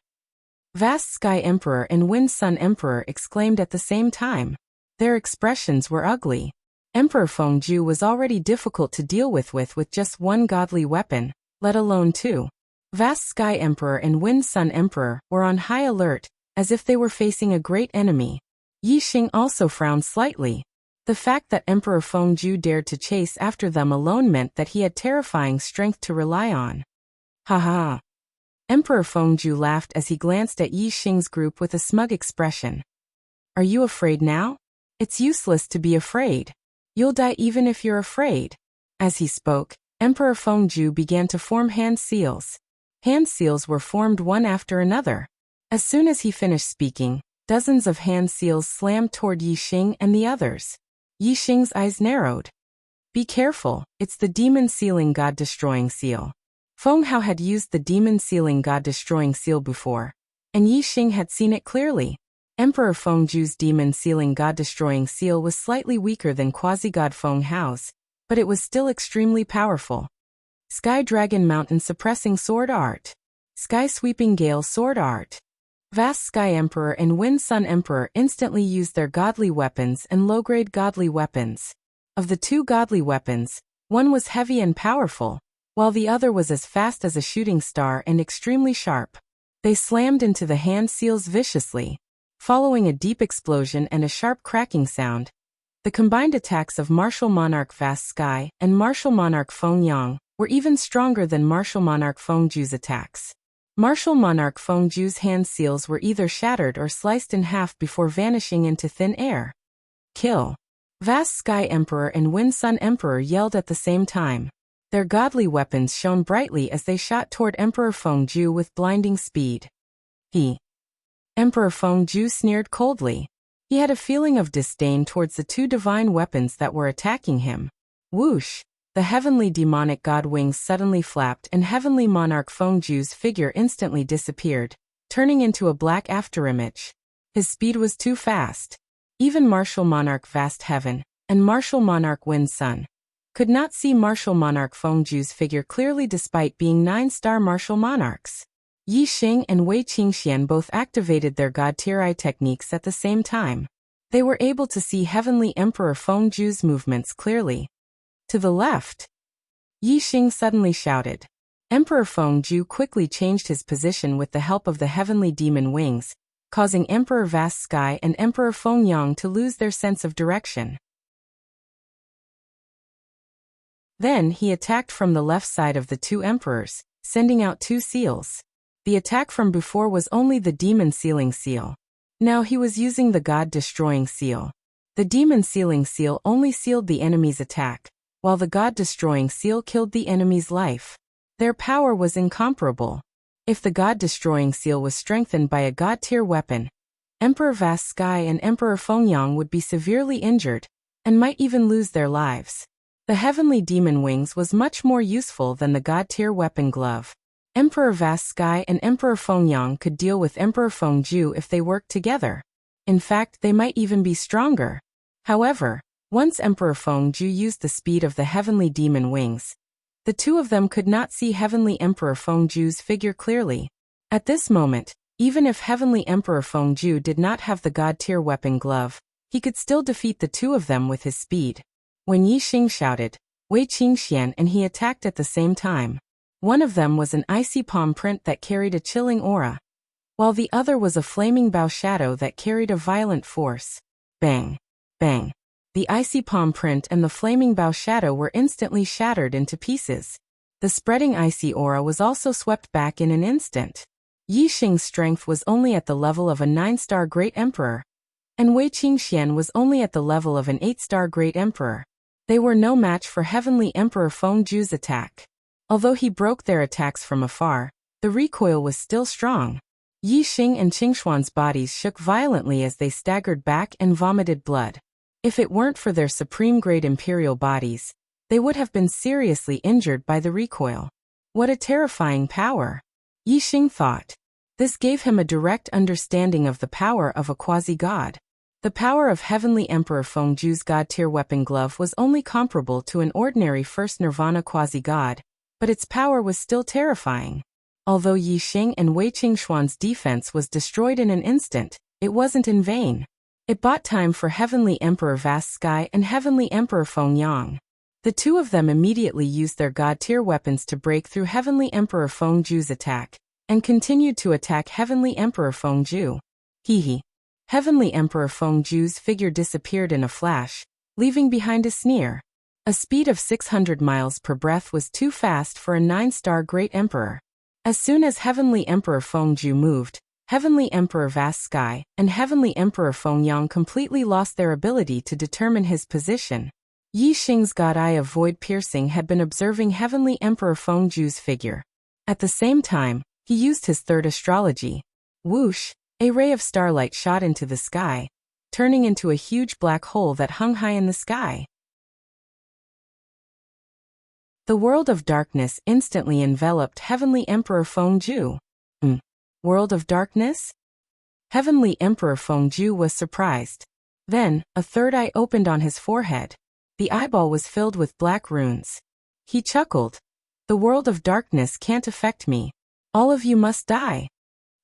Vast Sky Emperor and Wind Sun Emperor exclaimed at the same time. Their expressions were ugly. Emperor Fengju was already difficult to deal with just 1 godly weapon, let alone 2. Vast Sky Emperor and Wind Sun Emperor were on high alert, as if they were facing a great enemy. Yixing also frowned slightly. The fact that Emperor Fengju dared to chase after them alone meant that he had terrifying strength to rely on. Ha ha. Emperor Fengju laughed as he glanced at Yixing's group with a smug expression. Are you afraid now? It's useless to be afraid. You'll die even if you're afraid. As he spoke, Emperor Fengju began to form hand seals. Hand seals were formed one after another. As soon as he finished speaking, dozens of hand seals slammed toward Yixing and the others. Yi Xing's eyes narrowed. Be careful, it's the demon-sealing god-destroying seal. Feng Hao had used the demon-sealing god-destroying seal before, and Yi Xing had seen it clearly. Emperor Feng Zhu's demon-sealing god-destroying seal was slightly weaker than quasi-god Feng Hao's, but it was still extremely powerful. Sky Dragon Mountain Suppressing Sword Art. Sky Sweeping Gale Sword Art. Vast Sky Emperor and Wind Sun Emperor instantly used their godly weapons and low-grade godly weapons. Of the two godly weapons, one was heavy and powerful, while the other was as fast as a shooting star and extremely sharp. They slammed into the hand seals viciously, following a deep explosion and a sharp cracking sound. The combined attacks of Martial Monarch Vast Sky and Martial Monarch Feng Yang were even stronger than Martial Monarch Feng Zhu's attacks. Martial Monarch Feng Zhu's hand seals were either shattered or sliced in half before vanishing into thin air. Kill! Vast Sky Emperor and Wind Sun Emperor yelled at the same time. Their godly weapons shone brightly as they shot toward Emperor Feng Zhu with blinding speed. Emperor Feng Zhu sneered coldly. He had a feeling of disdain towards the two divine weapons that were attacking him. Whoosh! The heavenly demonic god wings suddenly flapped and heavenly monarch Feng Zhu's figure instantly disappeared, turning into a black afterimage. His speed was too fast. Even Martial Monarch Vast Heaven and Martial Monarch Wind Sun could not see Martial Monarch Feng Zhu's figure clearly despite being 9-star martial monarchs. Yi Xing and Wei Qingxian both activated their god tier eye techniques at the same time. They were able to see Heavenly Emperor Feng Zhu's movements clearly. To the left! Yi Xing suddenly shouted. Emperor Feng Zhu quickly changed his position with the help of the heavenly demon wings, causing Emperor Vast Sky and Emperor Feng Yang to lose their sense of direction. Then he attacked from the left side of the two emperors, sending out two seals. The attack from before was only the demon-sealing seal. Now he was using the god-destroying seal. The demon-sealing seal only sealed the enemy's attack, while the god-destroying seal killed the enemy's life. Their power was incomparable. If the god-destroying seal was strengthened by a god-tier weapon, Emperor Vast Sky and Emperor Feng Yang would be severely injured, and might even lose their lives. The heavenly demon wings was much more useful than the god-tier weapon glove. Emperor Vast Sky and Emperor Feng Yang could deal with Emperor Feng Zhu if they worked together. In fact, they might even be stronger. However, once Emperor Feng Zhu used the speed of the heavenly demon wings, the two of them could not see Heavenly Emperor Feng Zhu's figure clearly. At this moment, even if Heavenly Emperor Feng Zhu did not have the god-tier weapon glove, he could still defeat the two of them with his speed. When Yi Xing shouted, Wei Qingxian and he attacked at the same time. One of them was an icy palm print that carried a chilling aura, while the other was a flaming bow shadow that carried a violent force. Bang! Bang! The icy palm print and the flaming bow shadow were instantly shattered into pieces. The spreading icy aura was also swept back in an instant. Yi Xing's strength was only at the level of a 9-star Great Emperor, and Wei Qingxian was only at the level of an 8-star Great Emperor. They were no match for Heavenly Emperor Feng Zhu's attack. Although he broke their attacks from afar, the recoil was still strong. Yi Xing and Qingshuan's bodies shook violently as they staggered back and vomited blood. If it weren't for their supreme-grade imperial bodies, they would have been seriously injured by the recoil. What a terrifying power! Yi Xing thought. This gave him a direct understanding of the power of a quasi-god. The power of Heavenly Emperor Feng Zhu's god-tier weapon glove was only comparable to an ordinary first nirvana quasi-god, but its power was still terrifying. Although Yi Xing and Wei Qingshuan's defense was destroyed in an instant, it wasn't in vain. It bought time for Heavenly Emperor Vast Sky and Heavenly Emperor Feng Yang. The two of them immediately used their god-tier weapons to break through Heavenly Emperor Feng Zhu's attack, and continued to attack Heavenly Emperor Feng Zhu. Hee. Heavenly Emperor Feng Zhu's figure disappeared in a flash, leaving behind a sneer. A speed of 600 miles per breath was too fast for a 9-star Great Emperor. As soon as Heavenly Emperor Feng Zhu moved, Heavenly Emperor Vast Sky and Heavenly Emperor Feng Yang completely lost their ability to determine his position. Yi Xing's God Eye of Void Piercing had been observing Heavenly Emperor Feng Zhu's figure. At the same time, he used his third astrology. Whoosh! A ray of starlight shot into the sky, turning into a huge black hole that hung high in the sky. The world of darkness instantly enveloped Heavenly Emperor Fengju. World of darkness? Heavenly Emperor Fengju was surprised. Then, a third eye opened on his forehead. The eyeball was filled with black runes. He chuckled. The world of darkness can't affect me. All of you must die.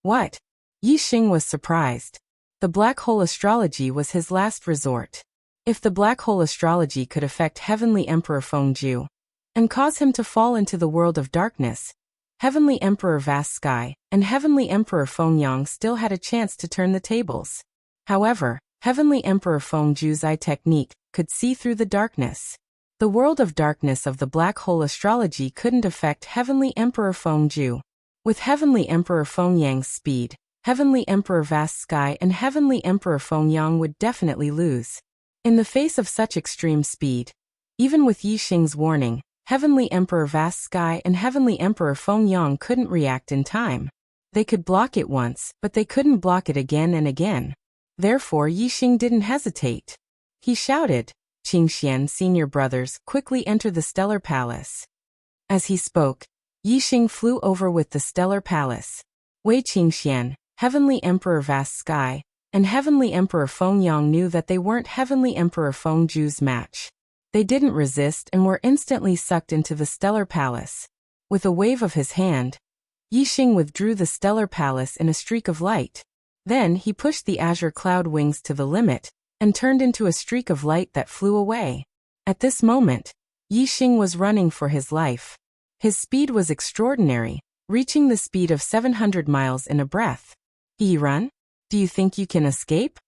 What? Yi Xing was surprised. The black hole astrology was his last resort. If the black hole astrology could affect Heavenly Emperor Fengju and cause him to fall into the world of darkness, Heavenly Emperor Vast Sky and Heavenly Emperor Fengyang still had a chance to turn the tables. However, Heavenly Emperor Fengju's eye technique could see through the darkness. The world of darkness of the black hole astrology couldn't affect Heavenly Emperor Fengju. With Heavenly Emperor Fengyang's speed, Heavenly Emperor Vast Sky and Heavenly Emperor Fengyang would definitely lose. In the face of such extreme speed, even with Yi Xing's warning, Heavenly Emperor Vast Sky and Heavenly Emperor Fengyang couldn't react in time. They could block it once, but they couldn't block it again and again. Therefore Yi Xing didn't hesitate. He shouted, "Qingxian senior brothers, quickly enter the stellar palace." As he spoke, Yi Xing flew over with the stellar palace. Wei Qingxian, Heavenly Emperor Vast Sky, and Heavenly Emperor Fengyang knew that they weren't Heavenly Emperor Fengju's match. They didn't resist and were instantly sucked into the stellar palace. With a wave of his hand, Yi Xing withdrew the stellar palace in a streak of light. Then he pushed the azure cloud wings to the limit and turned into a streak of light that flew away. At this moment, Yi Xing was running for his life. His speed was extraordinary, reaching the speed of 700 miles in a breath. "You run? Do you think you can escape?"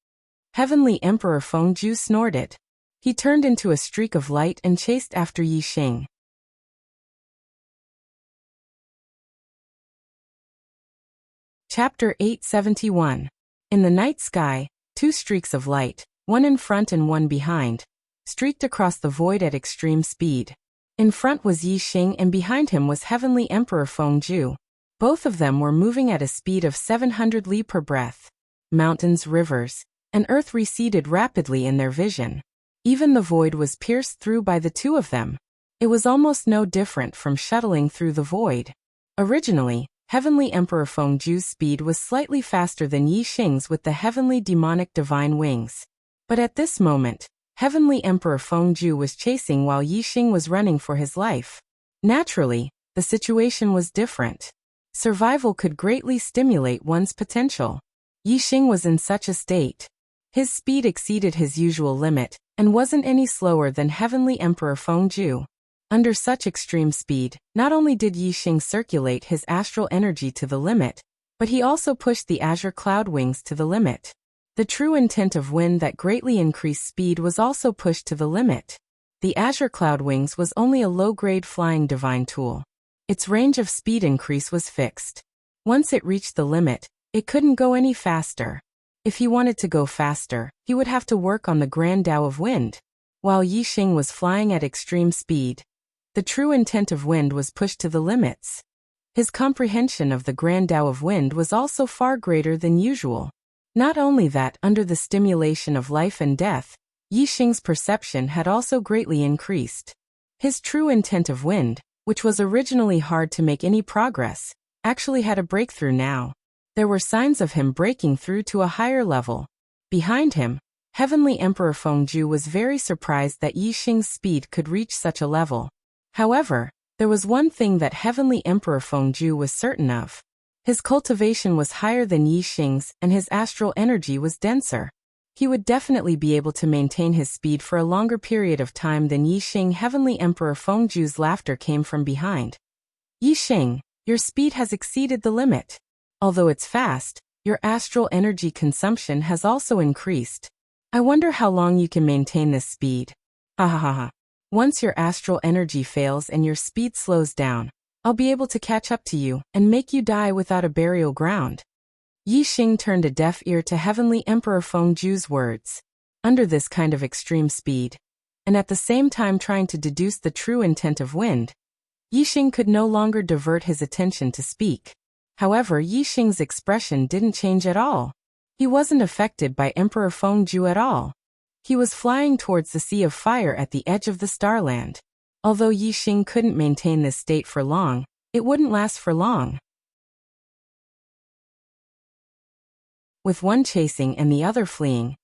Heavenly Emperor Fengju snorted. He turned into a streak of light and chased after Yi Xing. Chapter 871. In the night sky, two streaks of light, one in front and one behind, streaked across the void at extreme speed. In front was Yi Xing and behind him was Heavenly Emperor Fengju. Both of them were moving at a speed of 700 li per breath. Mountains, rivers, and earth receded rapidly in their vision. Even the void was pierced through by the two of them. It was almost no different from shuttling through the void. Originally, Heavenly Emperor Fengju's speed was slightly faster than Yi Xing's with the heavenly demonic divine wings. But at this moment, Heavenly Emperor Fengju was chasing while Yi Xing was running for his life. Naturally, the situation was different. Survival could greatly stimulate one's potential. Yi Xing was in such a state. His speed exceeded his usual limit, and wasn't any slower than Heavenly Emperor Fengju. Under such extreme speed, not only did Yi Xing circulate his astral energy to the limit, but he also pushed the azure cloud wings to the limit. The true intent of wind that greatly increased speed was also pushed to the limit. The azure cloud wings was only a low-grade flying divine tool. Its range of speed increase was fixed. Once it reached the limit, it couldn't go any faster. If he wanted to go faster, he would have to work on the Grand Tao of Wind. While Yi Xing was flying at extreme speed, the true intent of wind was pushed to the limits. His comprehension of the Grand Tao of Wind was also far greater than usual. Not only that, under the stimulation of life and death, Yi Xing's perception had also greatly increased. His true intent of wind, which was originally hard to make any progress, actually had a breakthrough now. There were signs of him breaking through to a higher level. Behind him, Heavenly Emperor Fengju was very surprised that Yi Xing's speed could reach such a level. However, there was one thing that Heavenly Emperor Fengju was certain of. His cultivation was higher than Yi Xing's and his astral energy was denser. He would definitely be able to maintain his speed for a longer period of time than Yi Xing. Heavenly Emperor Fengju's laughter came from behind. "Yi Xing, your speed has exceeded the limit. Although it's fast, your astral energy consumption has also increased. I wonder how long you can maintain this speed. Ha ha ha ha. Once your astral energy fails and your speed slows down, I'll be able to catch up to you and make you die without a burial ground." Yi Xing turned a deaf ear to Heavenly Emperor Fengju's words. Under this kind of extreme speed, and at the same time trying to deduce the true intent of wind, Yi Xing could no longer divert his attention to speak. However, Yi Xing's expression didn't change at all. He wasn't affected by Emperor Fengju at all. He was flying towards the Sea of Fire at the edge of the Starland. Although Yixing couldn't maintain this state for long, it wouldn't last for long. With one chasing and the other fleeing,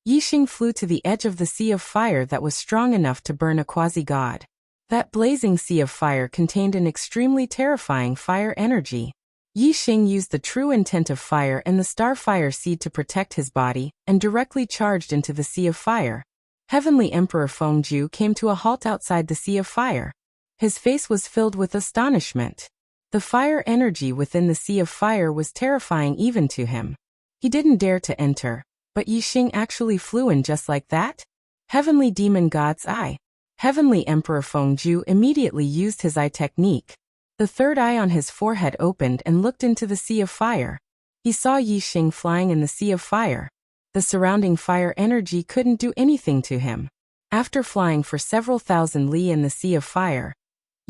Yixing flew to the edge of the Sea of Fire that was strong enough to burn a quasi-god. That blazing Sea of Fire contained an extremely terrifying fire energy. Yixing used the true intent of fire and the Starfire Seed to protect his body, and directly charged into the Sea of Fire. Heavenly Emperor Fengju came to a halt outside the Sea of Fire. His face was filled with astonishment. The fire energy within the Sea of Fire was terrifying even to him. He didn't dare to enter, but Yixing actually flew in just like that? Heavenly Demon God's Eye. Heavenly Emperor Fengju immediately used his eye technique. The third eye on his forehead opened and looked into the Sea of Fire. He saw Yixing flying in the Sea of Fire. The surrounding fire energy couldn't do anything to him. After flying for several thousand li in the Sea of Fire,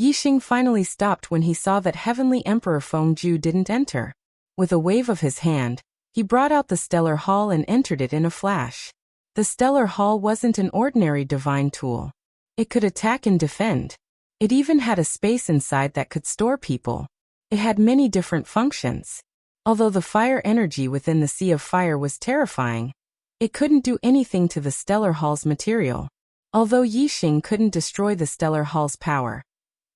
Yixing finally stopped when he saw that Heavenly Emperor Fengju didn't enter. With a wave of his hand, he brought out the Stellar Hall and entered it in a flash. The Stellar Hall wasn't an ordinary divine tool. It could attack and defend. It even had a space inside that could store people. It had many different functions. Although the fire energy within the Sea of Fire was terrifying, it couldn't do anything to the Stellar Hall's material. Although Yixing couldn't destroy the Stellar Hall's power,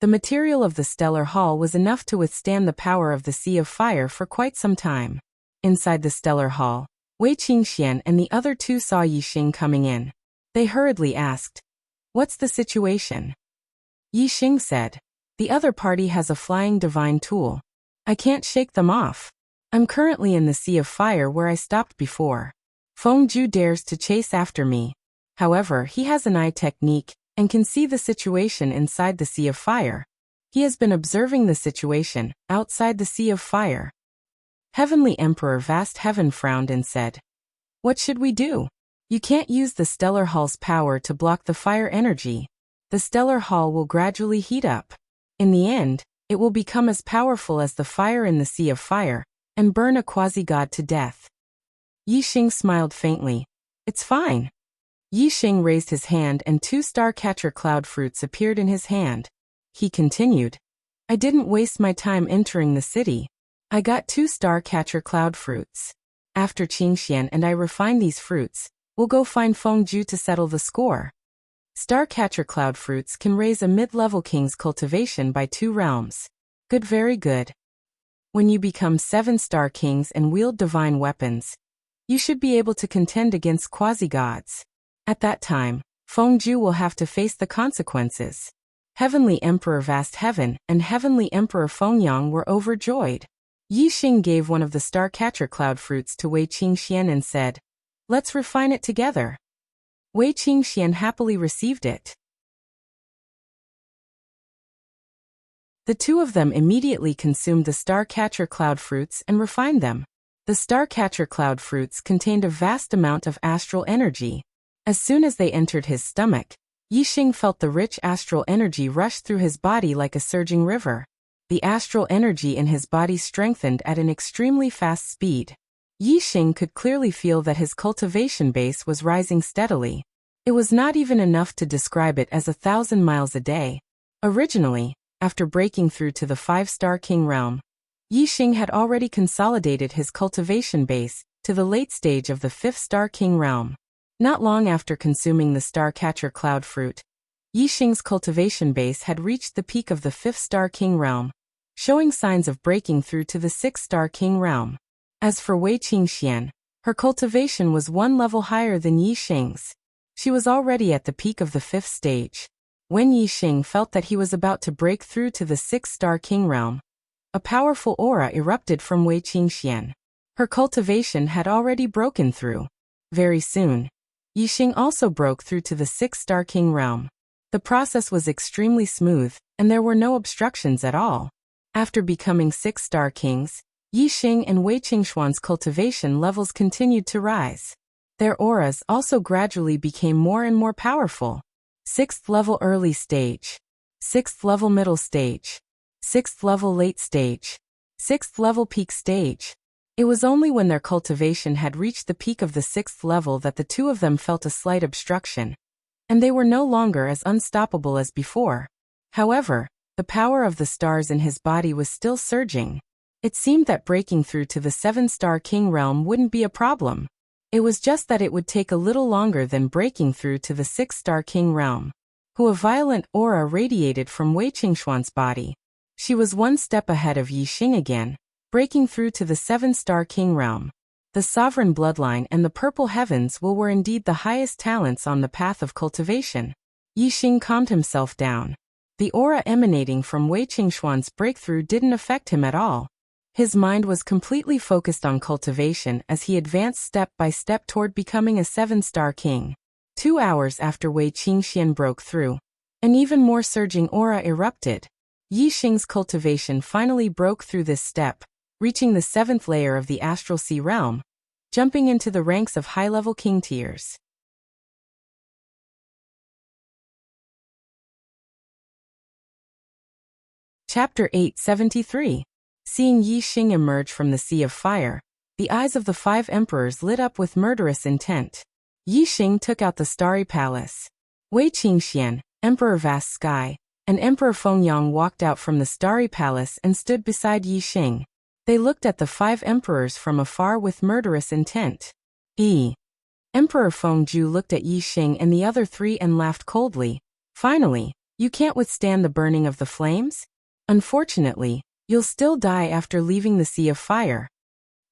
the material of the Stellar Hall was enough to withstand the power of the Sea of Fire for quite some time. Inside the Stellar Hall, Wei Qingxian and the other two saw Yixing coming in. They hurriedly asked, "What's the situation?" Yixing said, "The other party has a flying divine tool. I can't shake them off. I'm currently in the Sea of Fire where I stopped before. Fengju dares to chase after me. However, he has an eye technique and can see the situation inside the Sea of Fire. He has been observing the situation outside the Sea of Fire." Heavenly Emperor Vast Heaven frowned and said, "What should we do? You can't use the Stellar Hall's power to block the fire energy. The Stellar Hall will gradually heat up. In the end, it will become as powerful as the fire in the Sea of Fire, and burn a quasi-god to death." Yixing smiled faintly. "It's fine." Yixing raised his hand and 2 Starcatcher cloud fruits appeared in his hand. He continued, "I didn't waste my time entering the city. I got 2 Starcatcher cloud fruits. After Qingxian and I refine these fruits, we'll go find Fengju to settle the score. Starcatcher cloud fruits can raise a mid-level king's cultivation by 2 realms. Good, very good. When you become 7-star kings and wield divine weapons, you should be able to contend against quasi-gods. At that time, Fengju will have to face the consequences." Heavenly Emperor Vast Heaven and Heavenly Emperor Fengyang were overjoyed. Yixing gave one of the Starcatcher cloud fruits to Wei Qingxian and said, "Let's refine it together." Wei Qingxian happily received it. The two of them immediately consumed the Starcatcher cloud fruits and refined them. The Starcatcher cloud fruits contained a vast amount of astral energy. As soon as they entered his stomach, Yixing felt the rich astral energy rush through his body like a surging river. The astral energy in his body strengthened at an extremely fast speed. Yixing could clearly feel that his cultivation base was rising steadily. It was not even enough to describe it as 1,000 miles a day. Originally, after breaking through to the 5-star king realm, Yixing had already consolidated his cultivation base to the late stage of the 5th-star king realm. Not long after consuming the Starcatcher cloud fruit, Yixing's cultivation base had reached the peak of the 5th-star king realm, showing signs of breaking through to the 6th-star king realm. As for Wei Qingxian, her cultivation was 1 level higher than Yixing's. She was already at the peak of the 5th stage. When Yixing felt that he was about to break through to the 6th-star king realm, a powerful aura erupted from Wei Qingxian. Her cultivation had already broken through. Very soon, Yixing also broke through to the 6th-star king realm. The process was extremely smooth, and there were no obstructions at all. After becoming 6-star kings, Yixing and Wei Qingxuan's cultivation levels continued to rise. Their auras also gradually became more and more powerful. 6th level early stage, 6th level middle stage, 6th level late stage, 6th level peak stage. It was only when their cultivation had reached the peak of the 6th level that the two of them felt a slight obstruction, and they were no longer as unstoppable as before. However, the power of the stars in his body was still surging. It seemed that breaking through to the 7-star king realm wouldn't be a problem. It was just that it would take a little longer than breaking through to the 6-star king realm. A violent aura radiated from Wei Qingxuan's body. She was one step ahead of Yi Xing again, breaking through to the 7-star king realm. The sovereign bloodline and the purple heavens were indeed the highest talents on the path of cultivation. Yi Xing calmed himself down. The aura emanating from Wei Qingxuan's breakthrough didn't affect him at all. His mind was completely focused on cultivation as he advanced step by step toward becoming a 7-star king. 2 hours after Wei Qingxian broke through, an even more surging aura erupted. Yi Xing's cultivation finally broke through this step, reaching the 7th layer of the astral sea realm, jumping into the ranks of high-level king tiers. Chapter 873. Seeing Yi Xing emerge from the sea of fire, the eyes of the 5 emperors lit up with murderous intent. Yi Xing took out the starry palace. Wei Qingxian, Emperor Vast Sky, and Emperor Fengyang walked out from the starry palace and stood beside Yi Xing. They looked at the 5 emperors from afar with murderous intent. Emperor Fengju looked at Yi Xing and the other 3 and laughed coldly. Finally, you can't withstand the burning of the flames? Unfortunately, you'll still die after leaving the sea of fire.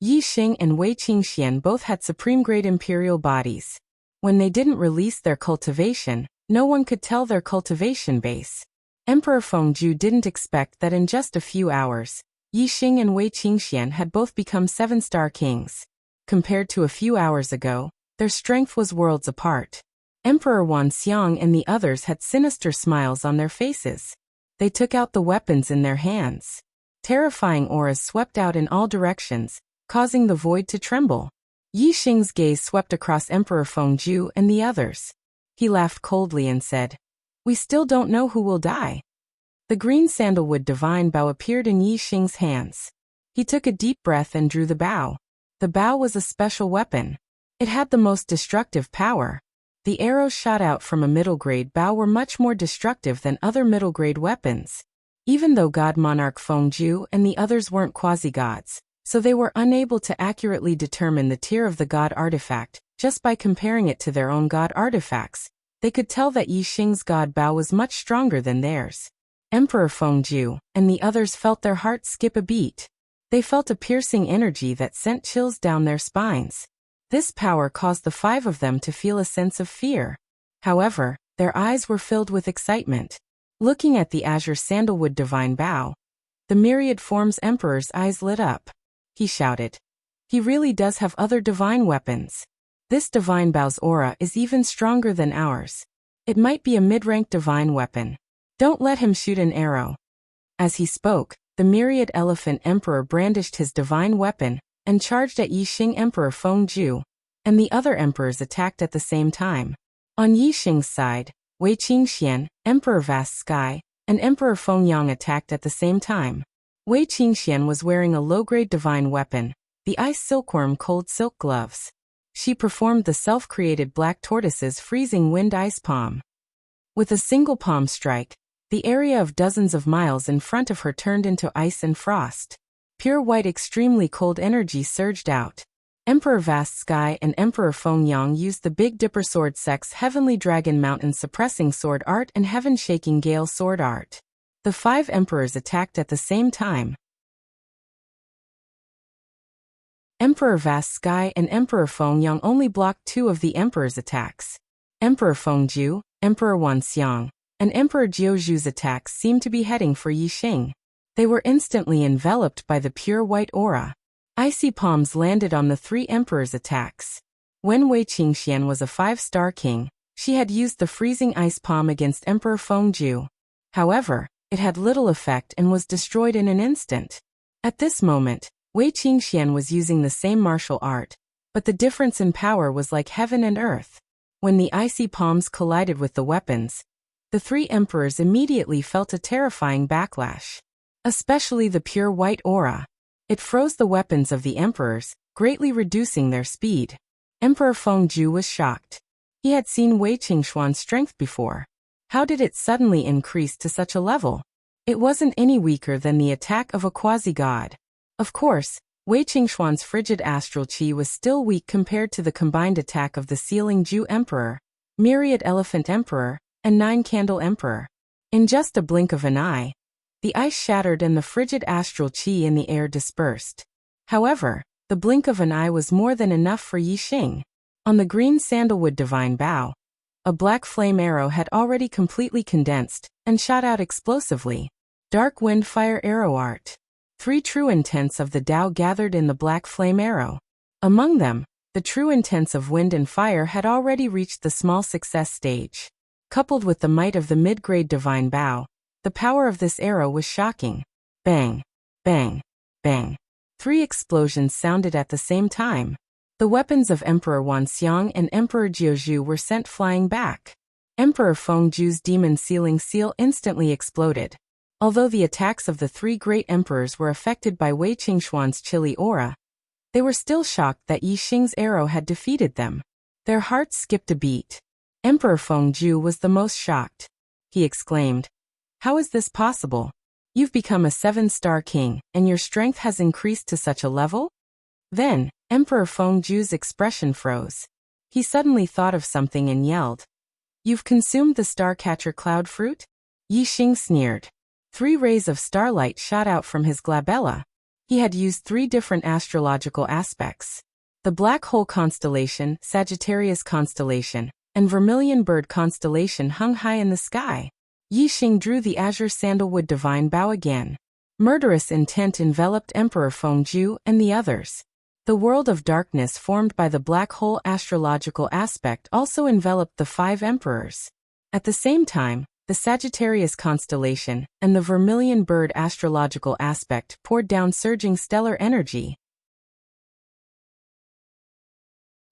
Yi Xing and Wei Qingxian both had supreme-grade imperial bodies. When they didn't release their cultivation, no one could tell their cultivation base. Emperor Fengju didn't expect that in just a few hours, Yi Xing and Wei Qingxian had both become 7-star kings. Compared to a few hours ago, their strength was worlds apart. Emperor Wanxiang and the others had sinister smiles on their faces. They took out the weapons in their hands. Terrifying auras swept out in all directions, causing the void to tremble. Yi Xing's gaze swept across Emperor Fengju and the others. He laughed coldly and said, "We still don't know who will die." The green sandalwood divine bow appeared in Yi Xing's hands. He took a deep breath and drew the bow. The bow was a special weapon. It had the most destructive power. The arrows shot out from a middle-grade bow were much more destructive than other middle-grade weapons. Even though God Monarch Fengju and the others weren't quasi-gods, so they were unable to accurately determine the tier of the god artifact, just by comparing it to their own god artifacts, they could tell that Yi Xing's god bow was much stronger than theirs. Emperor Fengju and the others felt their hearts skip a beat. They felt a piercing energy that sent chills down their spines. This power caused the 5 of them to feel a sense of fear. However, their eyes were filled with excitement. Looking at the azure sandalwood divine bow, the myriad forms emperor's eyes lit up. He shouted, "He really does have other divine weapons. This divine bow's aura is even stronger than ours. It might be a mid-rank divine weapon. Don't let him shoot an arrow." As he spoke, the myriad elephant emperor brandished his divine weapon and charged at Yi Xing Emperor Fengju, and the other emperors attacked at the same time. On Yi Xing's side, Wei Qingxian, Emperor Vast Sky, and Emperor Fengyang attacked at the same time. Wei Qingxian was wearing a low-grade divine weapon, the ice silkworm cold silk gloves. She performed the self-created black tortoise's freezing wind ice palm. With a single palm strike, the area of dozens of miles in front of her turned into ice and frost. Pure white extremely cold energy surged out. Emperor Vast Sky and Emperor Fengyang used the Big Dipper Sword Sect's Heavenly Dragon Mountain Suppressing Sword Art and Heaven Shaking Gale Sword Art. The 5 emperors attacked at the same time. Emperor Vast Sky and Emperor Fengyang only blocked 2 of the emperor's attacks. Emperor Fengju, Emperor Wanxiang, and Emperor Jiuzhu's attacks seemed to be heading for Yi Xing. They were instantly enveloped by the pure white aura. Icy palms landed on the 3 emperors' attacks. When Wei Qingxian was a 5-star king, she had used the freezing ice palm against Emperor Fengju. However, it had little effect and was destroyed in an instant. At this moment, Wei Qingxian was using the same martial art, but the difference in power was like heaven and earth. When the icy palms collided with the weapons, the 3 emperors immediately felt a terrifying backlash. Especially the pure white aura. It froze the weapons of the emperors, greatly reducing their speed. Emperor Fengju was shocked. He had seen Wei Qingxuan's strength before. How did it suddenly increase to such a level? It wasn't any weaker than the attack of a quasi-god. Of course, Wei Qingxuan's frigid astral qi was still weak compared to the combined attack of the Sealing Ju Emperor, Myriad Elephant Emperor, and Nine Candle Emperor. In just a blink of an eye, the ice shattered and the frigid astral qi in the air dispersed. However, the blink of an eye was more than enough for Yi Xing. On the green sandalwood divine bow, a black flame arrow had already completely condensed and shot out explosively. Dark wind fire arrow art. 3 true intents of the Tao gathered in the black flame arrow. Among them, the true intents of wind and fire had already reached the small success stage. Coupled with the might of the mid-grade divine bow, the power of this arrow was shocking. Bang, bang, bang. 3 explosions sounded at the same time. The weapons of Emperor Wanxiang and Emperor Jiuzhu were sent flying back. Emperor Fengju's demon sealing seal instantly exploded. Although the attacks of the 3 great emperors were affected by Wei Qingxuan's chilly aura, they were still shocked that Yi Xing's arrow had defeated them. Their hearts skipped a beat. Emperor Fengju was the most shocked. He exclaimed, "How is this possible? You've become a 7-star king, and your strength has increased to such a level?" Then, Emperor Fengju's expression froze. He suddenly thought of something and yelled, "You've consumed the star-catcher cloud fruit?" Yi Xing sneered. 3 rays of starlight shot out from his glabella. He had used 3 different astrological aspects. The Black Hole constellation, Sagittarius constellation, and Vermilion Bird constellation hung high in the sky. Yi Xing drew the azure sandalwood divine bow again. Murderous intent enveloped Emperor Fengju and the others. The world of darkness formed by the Black Hole astrological aspect also enveloped the 5 emperors. At the same time, the Sagittarius constellation and the Vermilion Bird astrological aspect poured down surging stellar energy.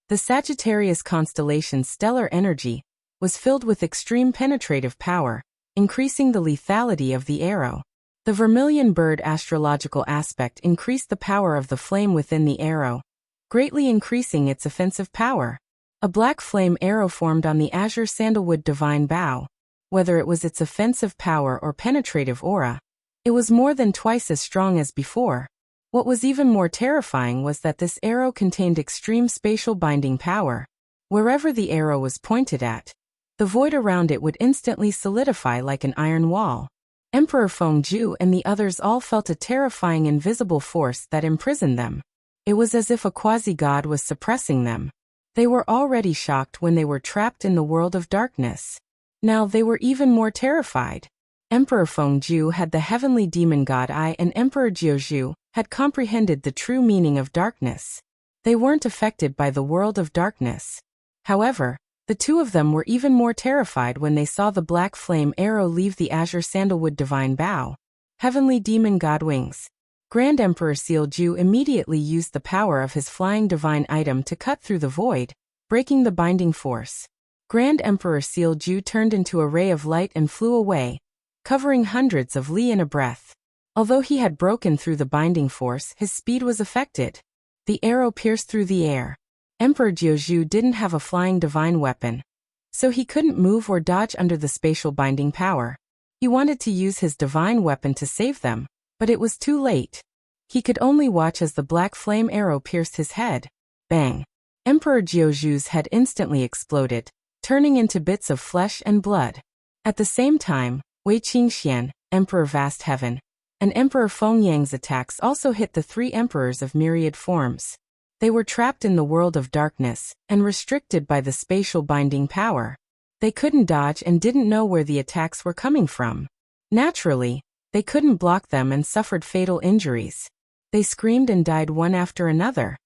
The Sagittarius constellation's stellar energy was filled with extreme penetrative power, increasing the lethality of the arrow. The Vermilion Bird astrological aspect increased the power of the flame within the arrow, greatly increasing its offensive power. A black flame arrow formed on the azure sandalwood divine bow. Whether it was its offensive power or penetrative aura, it was more than twice as strong as before. What was even more terrifying was that this arrow contained extreme spatial binding power. Wherever the arrow was pointed at, the void around it would instantly solidify like an iron wall. Emperor Fengju and the others all felt a terrifying invisible force that imprisoned them. It was as if a quasi-god was suppressing them. They were already shocked when they were trapped in the world of darkness. Now they were even more terrified. Emperor Fengju had the heavenly demon god eye and Emperor Jiuzhu had comprehended the true meaning of darkness. They weren't affected by the world of darkness. However, the 2 of them were even more terrified when they saw the black flame arrow leave the azure sandalwood divine bow. Heavenly demon god wings. Grand Emperor Sealju immediately used the power of his flying divine item to cut through the void, breaking the binding force. Grand Emperor Sealju turned into a ray of light and flew away, covering hundreds of li in a breath. Although he had broken through the binding force, his speed was affected. The arrow pierced through the air. Emperor Jiuzhu didn't have a flying divine weapon, so he couldn't move or dodge under the spatial binding power. He wanted to use his divine weapon to save them, but it was too late. He could only watch as the black flame arrow pierced his head. Bang! Emperor Jiuzhu's head instantly exploded, turning into bits of flesh and blood. At the same time, Wei Qingxian, Emperor Vast Heaven, and Emperor Fengyang's attacks also hit the 3 emperors of myriad forms. They were trapped in the world of darkness and restricted by the spatial binding power. They couldn't dodge and didn't know where the attacks were coming from. Naturally, they couldn't block them and suffered fatal injuries. They screamed and died one after another.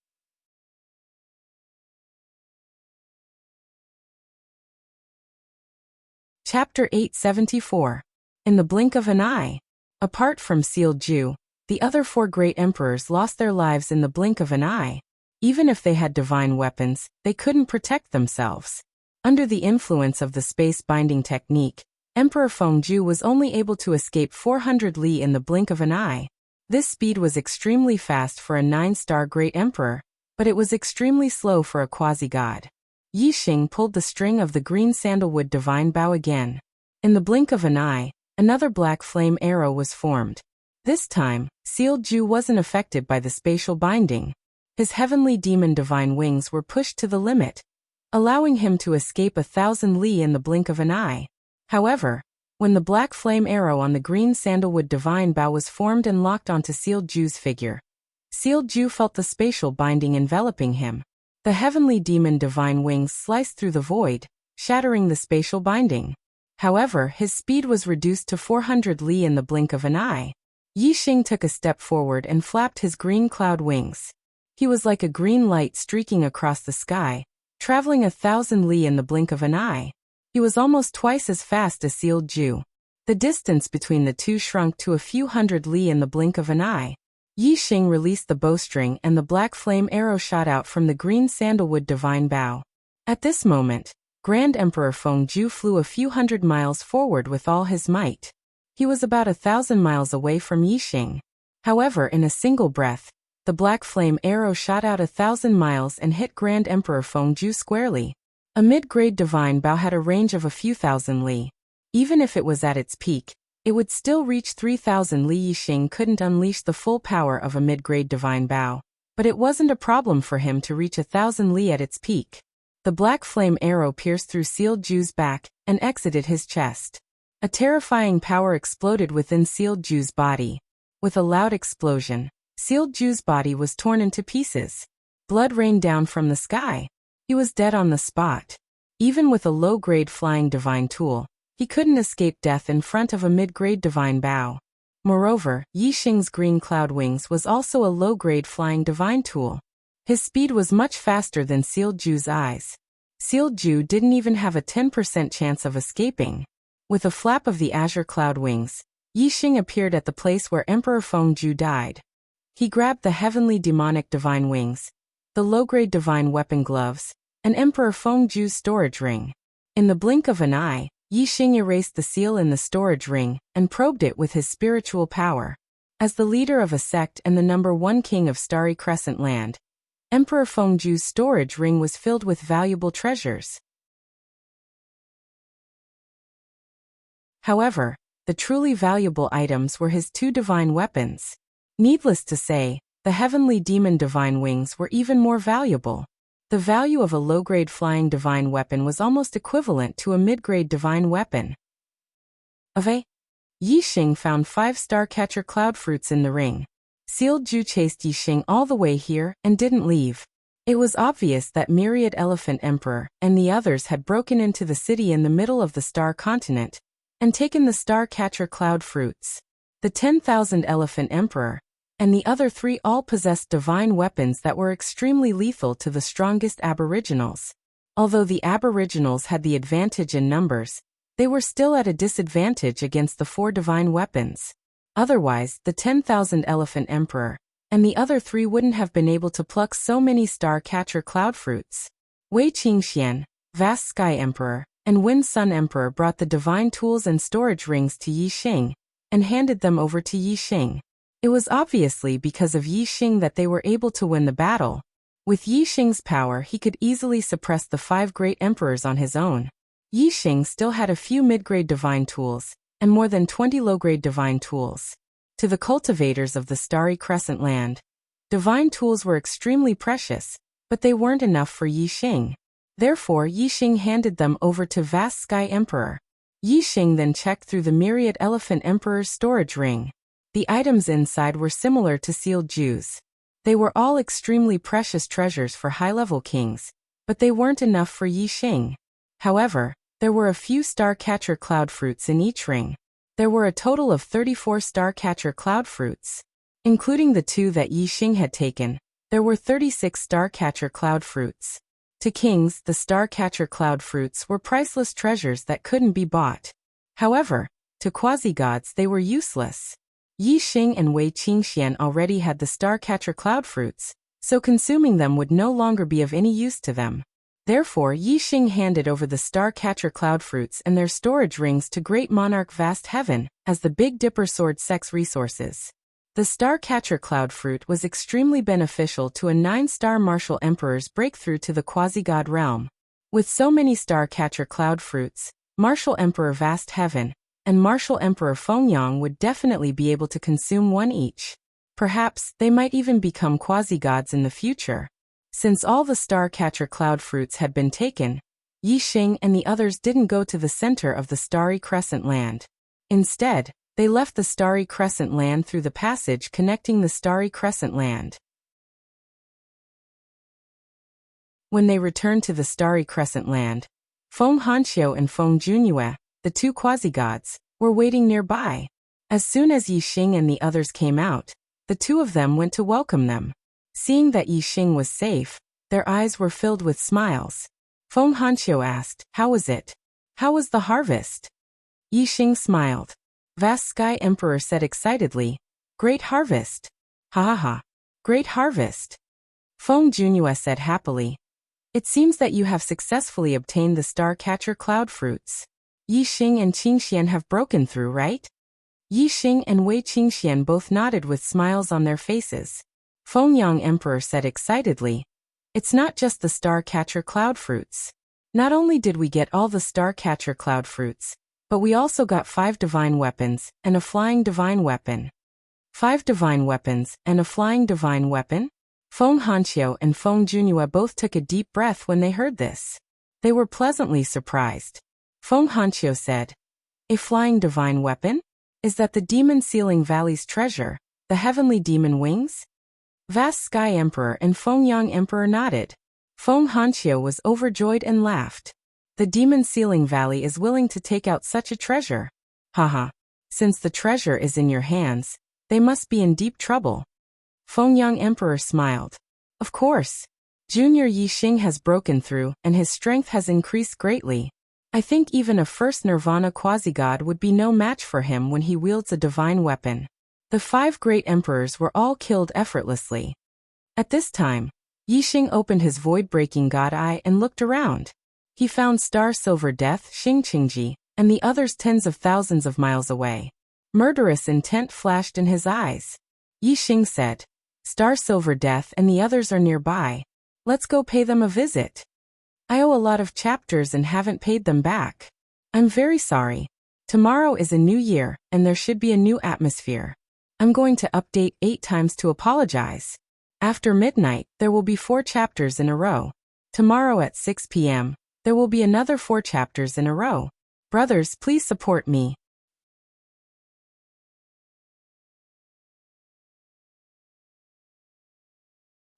Chapter 874. In the blink of an eye. Apart from Sealju, the other 4 great emperors lost their lives in the blink of an eye. Even if they had divine weapons, they couldn't protect themselves. Under the influence of the space binding technique, Emperor Fengju was only able to escape 400 li in the blink of an eye. This speed was extremely fast for a 9-star great emperor, but it was extremely slow for a quasi-god. Yi Xing pulled the string of the green sandalwood divine bow again. In the blink of an eye, another black flame arrow was formed. This time, Sealed Ju wasn't affected by the spatial binding. His heavenly demon divine wings were pushed to the limit, allowing him to escape 1,000 li in the blink of an eye. However, when the black flame arrow on the green sandalwood divine bow was formed and locked onto Sealed Ju's figure, Sealed Ju felt the spatial binding enveloping him. The heavenly demon divine wings sliced through the void, shattering the spatial binding. However, his speed was reduced to 400 li in the blink of an eye. Yi Xing took a step forward and flapped his green cloud wings. He was like a green light streaking across the sky, traveling 1,000 li in the blink of an eye. He was almost twice as fast as Sealed Ju. The distance between the two shrunk to a few hundred li in the blink of an eye. Yi Xing released the bowstring and the black flame arrow shot out from the green sandalwood divine bow. At this moment, Grand Emperor Fengju flew a few hundred miles forward with all his might. He was about 1,000 miles away from Yi Xing. However, in a single breath, the black flame arrow shot out 1,000 miles and hit Grand Emperor Fengju squarely. A mid-grade divine bow had a range of a few thousand li. Even if it was at its peak, it would still reach 3,000 li. Yi Xing couldn't unleash the full power of a mid-grade divine bow, but it wasn't a problem for him to reach 1,000 li at its peak. The black flame arrow pierced through Sealed Ju's back and exited his chest. A terrifying power exploded within Sealed Ju's body. With a loud explosion, Sealed Ju's body was torn into pieces. Blood rained down from the sky. He was dead on the spot. Even with a low-grade flying divine tool, he couldn't escape death in front of a mid-grade divine bow. Moreover, Yi Xing's green cloud wings was also a low-grade flying divine tool. His speed was much faster than Sealed Ju's eyes. Sealed Ju didn't even have a 10% chance of escaping. With a flap of the azure cloud wings, Yi Xing appeared at the place where Emperor Fengju died. He grabbed the heavenly demonic divine wings, the low-grade divine weapon gloves, and Emperor Fengju's storage ring. In the blink of an eye, Yi Xing erased the seal in the storage ring and probed it with his spiritual power. As the leader of a sect and the #1 king of Starry Crescent Land, Emperor Fengju's storage ring was filled with valuable treasures. However, the truly valuable items were his 2 divine weapons. Needless to say, the heavenly demon divine wings were even more valuable. The value of a low-grade flying divine weapon was almost equivalent to a mid-grade divine weapon. Yi Xing found 5 star-catcher cloud fruits in the ring. Sealed Ju chased Yi Xing all the way here and didn't leave. It was obvious that Myriad Elephant Emperor and the others had broken into the city in the middle of the Star Continent and taken the star-catcher cloud fruits. The 10,000 Elephant Emperor and the other 3 all possessed divine weapons that were extremely lethal to the strongest aboriginals. Although the aboriginals had the advantage in numbers, they were still at a disadvantage against the 4 divine weapons. Otherwise, the 10,000 Elephant Emperor and the other 3 wouldn't have been able to pluck so many star-catcher cloud fruits. Wei Qingxian, Vast Sky Emperor, and Wind Sun Emperor brought the divine tools and storage rings to Yi Xing and handed them over to Yi Xing. It was obviously because of Yi Xing that they were able to win the battle. With Yi Xing's power, he could easily suppress the 5 great emperors on his own. Yi Xing still had a few mid-grade divine tools and more than 20 low-grade divine tools. To the cultivators of the Starry Crescent Land, divine tools were extremely precious, but they weren't enough for Yi Xing. Therefore, Yi Xing handed them over to Vast Sky Emperor. Yi Xing then checked through the Myriad Elephant Emperor's storage ring. The items inside were similar to Sealed Ju's. They were all extremely precious treasures for high-level kings, but they weren't enough for Yi Xing. However, there were a few star-catcher cloud fruits in each ring. There were a total of 34 star-catcher cloud fruits. Including the 2 that Yi Xing had taken, there were 36 star-catcher cloud fruits. To kings, the star-catcher cloud fruits were priceless treasures that couldn't be bought. However, to quasi-gods they were useless. Yi Xing and Wei Qingxian already had the star-catcher cloud fruits, so consuming them would no longer be of any use to them. Therefore, Yi Xing handed over the star-catcher cloud fruits and their storage rings to Great Monarch Vast Heaven as the Big Dipper Sword Sect's resources. The Starcatcher Cloud Fruit was extremely beneficial to a 9-star martial emperor's breakthrough to the quasi-god realm. With so many Starcatcher Cloud Fruits, Martial Emperor Vast Heaven and Martial Emperor Fengyang would definitely be able to consume one each. Perhaps they might even become quasi-gods in the future. Since all the Starcatcher Cloud Fruits had been taken, Yixing and the others didn't go to the center of the Starry Crescent Land. Instead, they left the Starry Crescent Land through the passage connecting the Starry Crescent Land. When they returned to the Starry Crescent Land, Feng Hanxiu and Feng Junyue, the two quasi-gods, were waiting nearby. As soon as Yixing and the others came out, the two of them went to welcome them. Seeing that Yixing was safe, their eyes were filled with smiles. Feng Hanxiu asked, "How was it? How was the harvest?" Yixing smiled. Vast Sky Emperor said excitedly, "Great harvest! Ha ha ha! Great harvest!" Feng Junyue said happily, "It seems that you have successfully obtained the Starcatcher Cloud Fruits. Yixing and Qingxian have broken through, right?" Yixing and Wei Qingxian both nodded with smiles on their faces. Fengyang Emperor said excitedly, "It's not just the Starcatcher Cloud Fruits. Not only did we get all the Starcatcher Cloud Fruits, but we also got 5 divine weapons and a flying divine weapon." 5 divine weapons and a flying divine weapon? Feng Hanxiu and Feng Junyue both took a deep breath when they heard this. They were pleasantly surprised. Feng Hanxiu said, "A flying divine weapon? Is that the Demon Sealing Valley's treasure, the heavenly demon wings?" Vast Sky Emperor and Fengyang Emperor nodded. Feng Hanxiu was overjoyed and laughed. "The Demon Sealing Valley is willing to take out such a treasure. Haha. Since the treasure is in your hands, they must be in deep trouble." Fengyang Emperor smiled. "Of course. Junior Yixing has broken through and his strength has increased greatly. I think even a first Nirvana quasi-god would be no match for him when he wields a divine weapon." The 5 great emperors were all killed effortlessly. At this time, Yixing opened his void-breaking god eye and looked around. He found Star Silver Death, Xingqingji, and the others tens of thousands of miles away. Murderous intent flashed in his eyes. Yixing said, "Star Silver Death and the others are nearby. Let's go pay them a visit. I owe a lot of chapters and haven't paid them back. I'm very sorry. Tomorrow is a new year, and there should be a new atmosphere. I'm going to update 8 times to apologize. After midnight, there will be 4 chapters in a row. Tomorrow at 6 p.m., there will be another 4 chapters in a row. Brothers, please support me."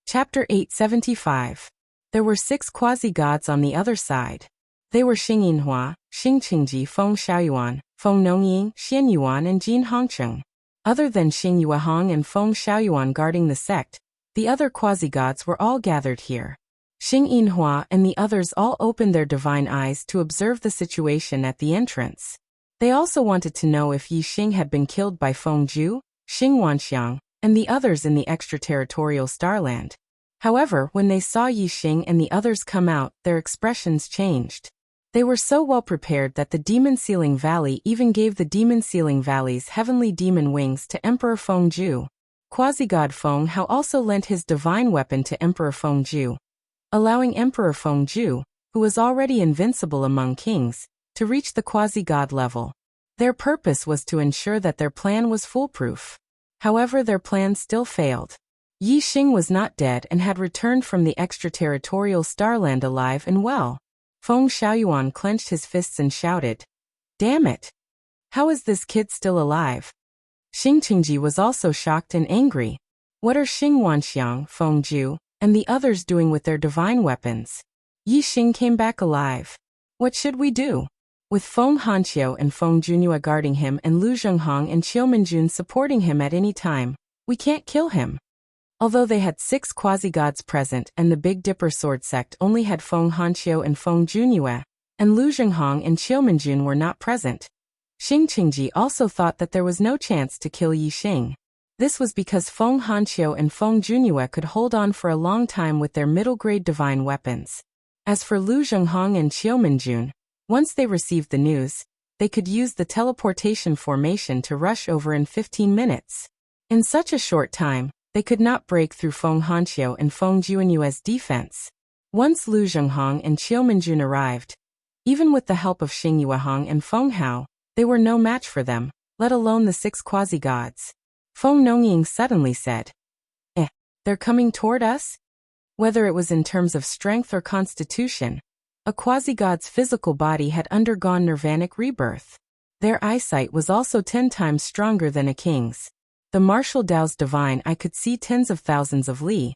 Chapter 875. There were 6 quasi-gods on the other side. They were Xing Yinhua, Xing Qingji, Feng Xiaoyuan, Feng Nongying, Xian Yuan and Jin Hongcheng. Other than Xing Yuehong and Feng Xiaoyuan guarding the sect, the other quasi-gods were all gathered here. Xing Yinhua and the others all opened their divine eyes to observe the situation at the entrance. They also wanted to know if Yixing had been killed by Feng Ju, Xing Wanxiang, and the others in the extraterritorial Starland. However, when they saw Yixing and the others come out, their expressions changed. They were so well prepared that the Demon Sealing Valley even gave the Demon Sealing Valley's heavenly demon wings to Emperor Feng Ju. Quasi-god Feng Hao also lent his divine weapon to Emperor Feng Ju, allowing Emperor Feng Ju, who was already invincible among kings, to reach the quasi-god level. Their purpose was to ensure that their plan was foolproof. However, their plan still failed. Yixing was not dead and had returned from the extraterritorial Starland alive and well. Feng Xiaoyuan clenched his fists and shouted, "Damn it! How is this kid still alive?" Xing Qingji was also shocked and angry. What are Xing Wanxiang, Feng Ju, and the others doing with their divine weapons? Yixing came back alive. What should we do? With Feng Hanxiu and Feng Junyue guarding him and Lu Zhenghong and Qiumenjun supporting him at any time, we can't kill him. Although they had 6 quasi-gods present and the Big Dipper sword sect only had Feng Hanxiu and Feng Junyue, and Lu Zhenghong and Qiumenjun were not present, Xing Qingji also thought that there was no chance to kill Yixing. This was because Feng Hanxiu and Feng Junyue could hold on for a long time with their middle-grade divine weapons. As for Lu Zhenghong and Qiumenjun, once they received the news, they could use the teleportation formation to rush over in 15 minutes. In such a short time, they could not break through Feng Hanqiu and Feng Juanyue's defense. Once Lu Zhenghong and Qiu Minjun arrived, even with the help of Xing Yuehong and Feng Hao, they were no match for them, let alone the 6 quasi-gods. Feng Nongying suddenly said, they're coming toward us? Whether it was in terms of strength or constitution, a quasi-god's physical body had undergone nirvanic rebirth. Their eyesight was also 10 times stronger than a king's. The martial Tao's divine eye could see tens of thousands of li,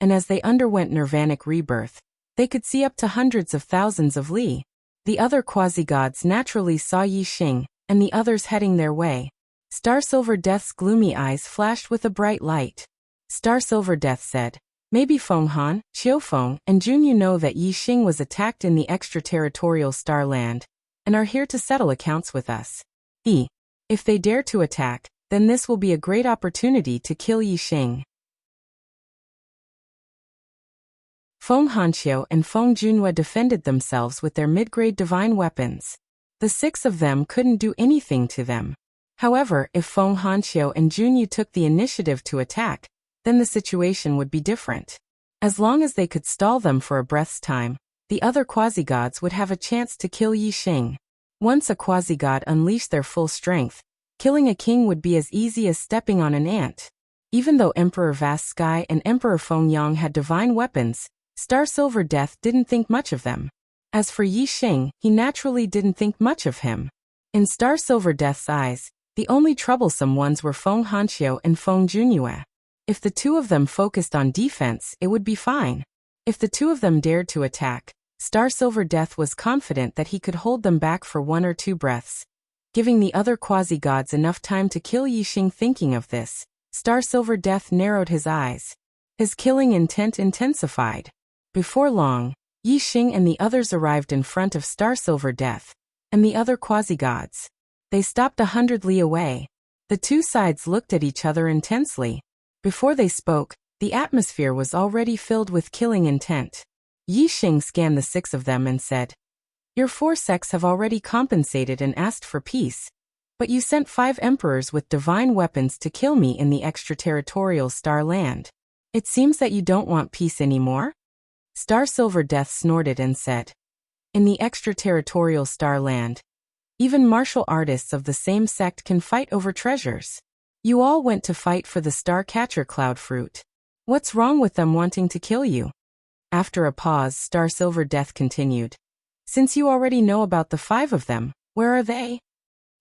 and as they underwent nirvanic rebirth, they could see up to hundreds of thousands of li. The other quasi-gods naturally saw Yi Xing, and the others heading their way. Star Silver Death's gloomy eyes flashed with a bright light. Star Silver Death said, maybe Feng Han, Qiufeng, and Junyu know that Yi Xing was attacked in the extraterritorial Star Land, and are here to settle accounts with us. If they dare to attack, then this will be a great opportunity to kill Yi Xing. Feng Hanqiu and Feng Junyue defended themselves with their mid-grade divine weapons. The 6 of them couldn't do anything to them. However, if Feng Hanqiu and Junyu took the initiative to attack, then the situation would be different. As long as they could stall them for a breath's time, the other quasi-gods would have a chance to kill Yi Xing. Once a quasi-god unleashed their full strength, killing a king would be as easy as stepping on an ant. Even though Emperor Vast Sky and Emperor Feng Yang had divine weapons, Star Silver Death didn't think much of them. As for Yi Xing, he naturally didn't think much of him. In Star Silver Death's eyes, the only troublesome ones were Feng Hanqiu and Feng Junyue. If the 2 of them focused on defense, it would be fine. If the 2 of them dared to attack, Star Silver Death was confident that he could hold them back for 1 or 2 breaths. Giving the other quasi-gods enough time to kill Yi Xing. Thinking of this, Star Silver Death narrowed his eyes. His killing intent intensified. Before long, Yi Xing and the others arrived in front of Star Silver Death, and the other quasi-gods. They stopped 100 li away. The 2 sides looked at each other intensely. Before they spoke, the atmosphere was already filled with killing intent. Yi Xing scanned the 6 of them and said, your 4 sects have already compensated and asked for peace, but you sent 5 emperors with divine weapons to kill me in the extraterritorial Star Land. It seems that you don't want peace anymore? Star Silver Death snorted and said, in the extraterritorial Star Land, even martial artists of the same sect can fight over treasures. You all went to fight for the Star Catcher Cloud Fruit. What's wrong with them wanting to kill you? After a pause, Star Silver Death continued, since you already know about the 5 of them, where are they?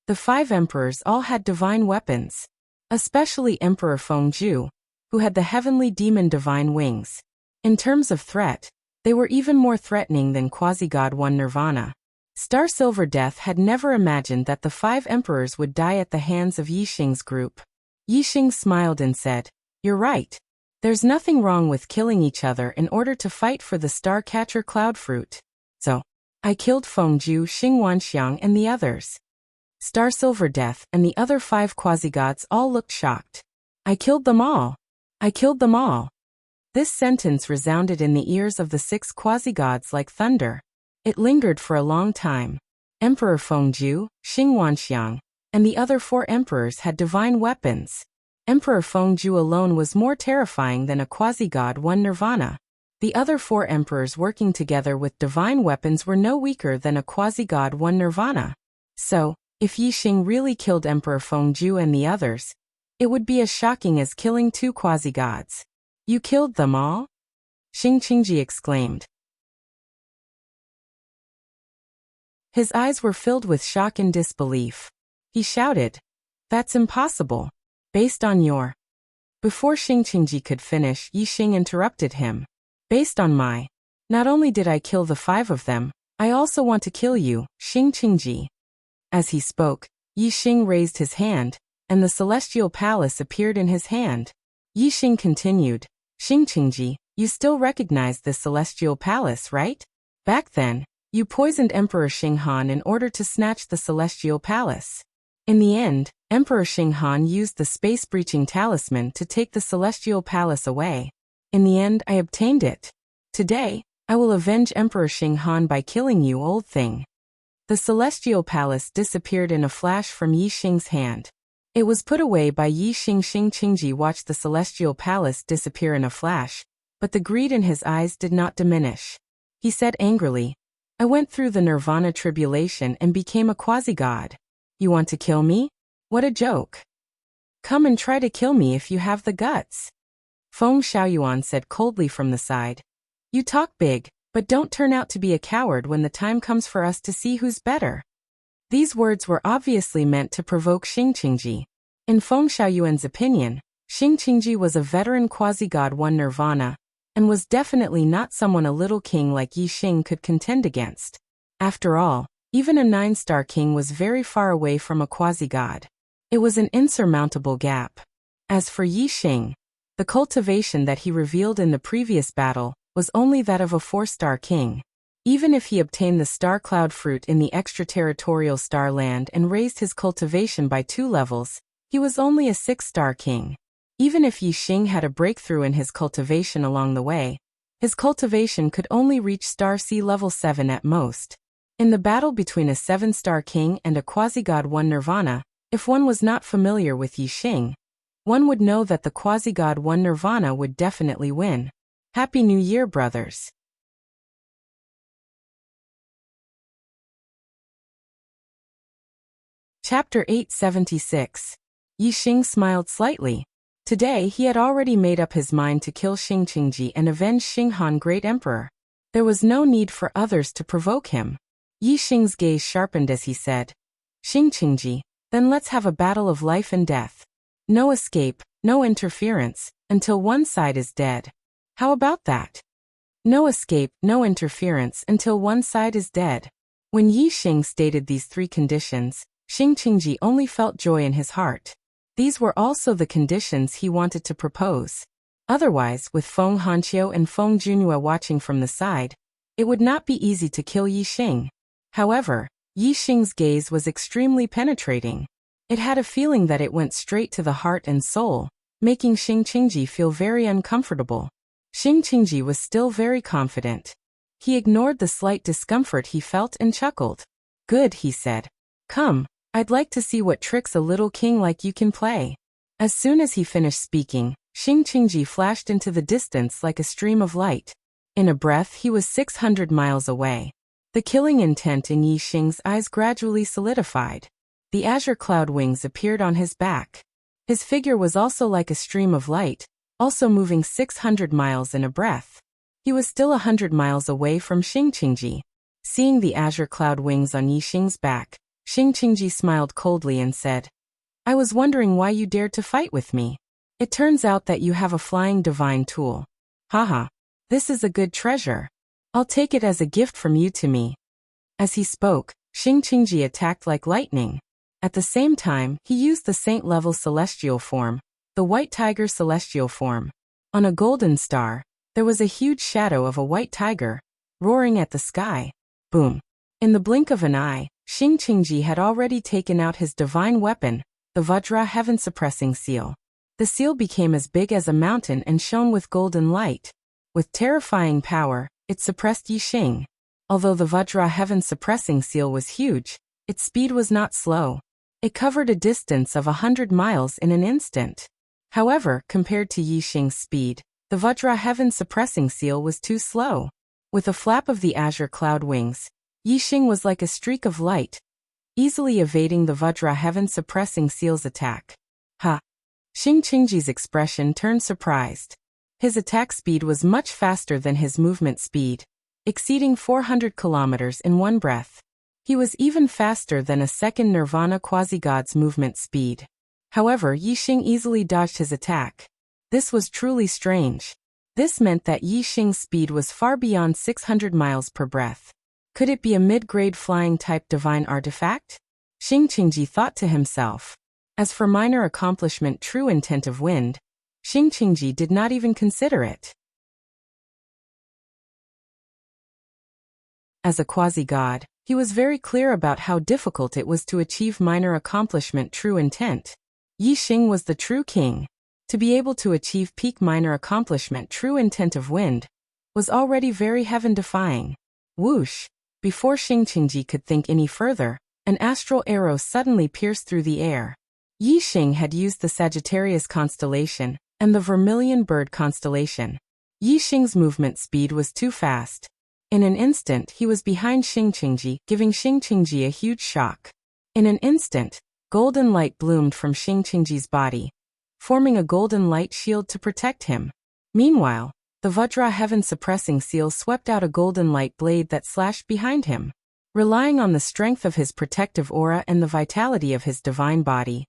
The 5 emperors all had divine weapons, especially Emperor Feng Ju, who had the heavenly demon divine wings. In terms of threat, they were even more threatening than Quasi-God 1 Nirvana. Star Silver Death had never imagined that the 5 emperors would die at the hands of Yi Xing's group. Yi Xing smiled and said, you're right. There's nothing wrong with killing each other in order to fight for the Star Catcher Cloud Fruit. So, I killed Feng Ju, Xing Wanxiang and the others. Star Silver Death and the other 5 quasi-gods all looked shocked. I killed them all. I killed them all. This sentence resounded in the ears of the 6 quasi-gods like thunder. It lingered for a long time. Emperor Feng Ju, Xing Wanxiang, and the other 4 emperors had divine weapons. Emperor Feng Ju alone was more terrifying than a quasi-god 1 Nirvana. The other 4 emperors working together with divine weapons were no weaker than a quasi-god 1 Nirvana. So, if Yi Xing really killed Emperor Feng Ju and the others, it would be as shocking as killing 2 quasi-gods. You killed them all? Xing Qingji exclaimed. His eyes were filled with shock and disbelief. He shouted, that's impossible. Based on your... Before Xing Qingji could finish, Yi Xing interrupted him. Based on my... Not only did I kill the 5 of them, I also want to kill you, Xing Qingji. As he spoke, Yi Xing raised his hand, and the celestial palace appeared in his hand. Yi Xing continued, Xing Qingji, you still recognize this celestial palace, right? Back then, you poisoned Emperor Xing Han in order to snatch the celestial palace. In the end, Emperor Xing Han used the space-breaching talisman to take the celestial palace away. In the end, I obtained it. Today, I will avenge Emperor Xing Han by killing you, old thing. The celestial palace disappeared in a flash from Yi Xing's hand. It was put away by Yi Xing. Qingji watched the celestial palace disappear in a flash, but the greed in his eyes did not diminish. He said angrily, I went through the nirvana tribulation and became a quasi-god. You want to kill me? What a joke. Come and try to kill me if you have the guts. Feng Xiaoyuan said coldly from the side. You talk big, but don't turn out to be a coward when the time comes for us to see who's better. These words were obviously meant to provoke Qingji. In Feng Xiaoyuan's opinion, Qingji was a veteran quasi-god won nirvana, and was definitely not someone a little king like Yi Xing could contend against. After all, even a 9-star king was very far away from a quasi-god. It was an insurmountable gap. As for Yi Xing, the cultivation that he revealed in the previous battle was only that of a 4-star king. Even if he obtained the star cloud fruit in the extraterritorial star land and raised his cultivation by 2 levels, he was only a 6-star king. Even if Yi Xing had a breakthrough in his cultivation along the way, his cultivation could only reach star C level 7 at most. In the battle between a 7-star king and a quasi-god won nirvana, if one was not familiar with Yi Xing, one would know that the quasi-god won nirvana would definitely win. Happy New Year, brothers. Chapter 876. Yi Xing smiled slightly. Today he had already made up his mind to kill Qingji and avenge Xinghan Great Emperor. There was no need for others to provoke him. Yi Xing's gaze sharpened as he said, Qingji, then let's have a battle of life and death. No escape, no interference, until one side is dead. How about that? No escape, no interference until one side is dead. When Yi Xing stated these 3 conditions, Qingji only felt joy in his heart. These were also the conditions he wanted to propose. Otherwise, with Feng Hanqiu and Feng Junhua watching from the side, it would not be easy to kill Yi Xing. However, Yi Xing's gaze was extremely penetrating. It had a feeling that it went straight to the heart and soul, making Qingji feel very uncomfortable. Qingji was still very confident. He ignored the slight discomfort he felt and chuckled. Good, he said. Come, I'd like to see what tricks a little king like you can play. As soon as he finished speaking, Qingji flashed into the distance like a stream of light. In a breath he was 600 miles away. The killing intent in Yi Xing's eyes gradually solidified. The azure cloud wings appeared on his back. His figure was also like a stream of light, also moving 600 miles in a breath. He was still 100 miles away from Qingji. Seeing the azure cloud wings on Yi Xing's back, Qingji smiled coldly and said, I was wondering why you dared to fight with me. It turns out that you have a flying divine tool. Haha, this is a good treasure. I'll take it as a gift from you to me. As he spoke, Qingji attacked like lightning. At the same time, he used the saint-level celestial form, the white tiger celestial form. On a golden star, there was a huge shadow of a white tiger, roaring at the sky. Boom. In the blink of an eye, Qingji had already taken out his divine weapon, the Vajra heaven-suppressing seal. The seal became as big as a mountain and shone with golden light. With terrifying power, it suppressed Yi Xing. Although the Vajra heaven-suppressing seal was huge, its speed was not slow. It covered a distance of 100 miles in an instant. However, compared to Yi Xing's speed, the Vajra heaven-suppressing seal was too slow. With a flap of the azure cloud wings, Yi Xing was like a streak of light, easily evading the Vajra heaven-suppressing seal's attack. Ha! Qingji's expression turned surprised. His attack speed was much faster than his movement speed, exceeding 400 kilometers in one breath. He was even faster than a second Nirvana quasi-god's movement speed. However, Yi Xing easily dodged his attack. This was truly strange. This meant that Yi Xing's speed was far beyond 600 miles per breath. Could it be a mid-grade flying-type divine artifact? Qingji thought to himself. As for minor accomplishment true intent of wind, Qingji did not even consider it. As a quasi-god, he was very clear about how difficult it was to achieve minor accomplishment true intent. Yi Xing was the true king. To be able to achieve peak minor accomplishment true intent of wind was already very heaven-defying. Whoosh! Before Qingji could think any further, an astral arrow suddenly pierced through the air. Yi Xing had used the Sagittarius constellation and the Vermilion Bird constellation. Yi Xing's movement speed was too fast. In an instant he was behind Xingqingji, giving Xingqingji a huge shock. In an instant, golden light bloomed from Xingqingji's body, forming a golden light shield to protect him. Meanwhile, the Vajra heaven-suppressing seal swept out a golden light blade that slashed behind him. Relying on the strength of his protective aura and the vitality of his divine body,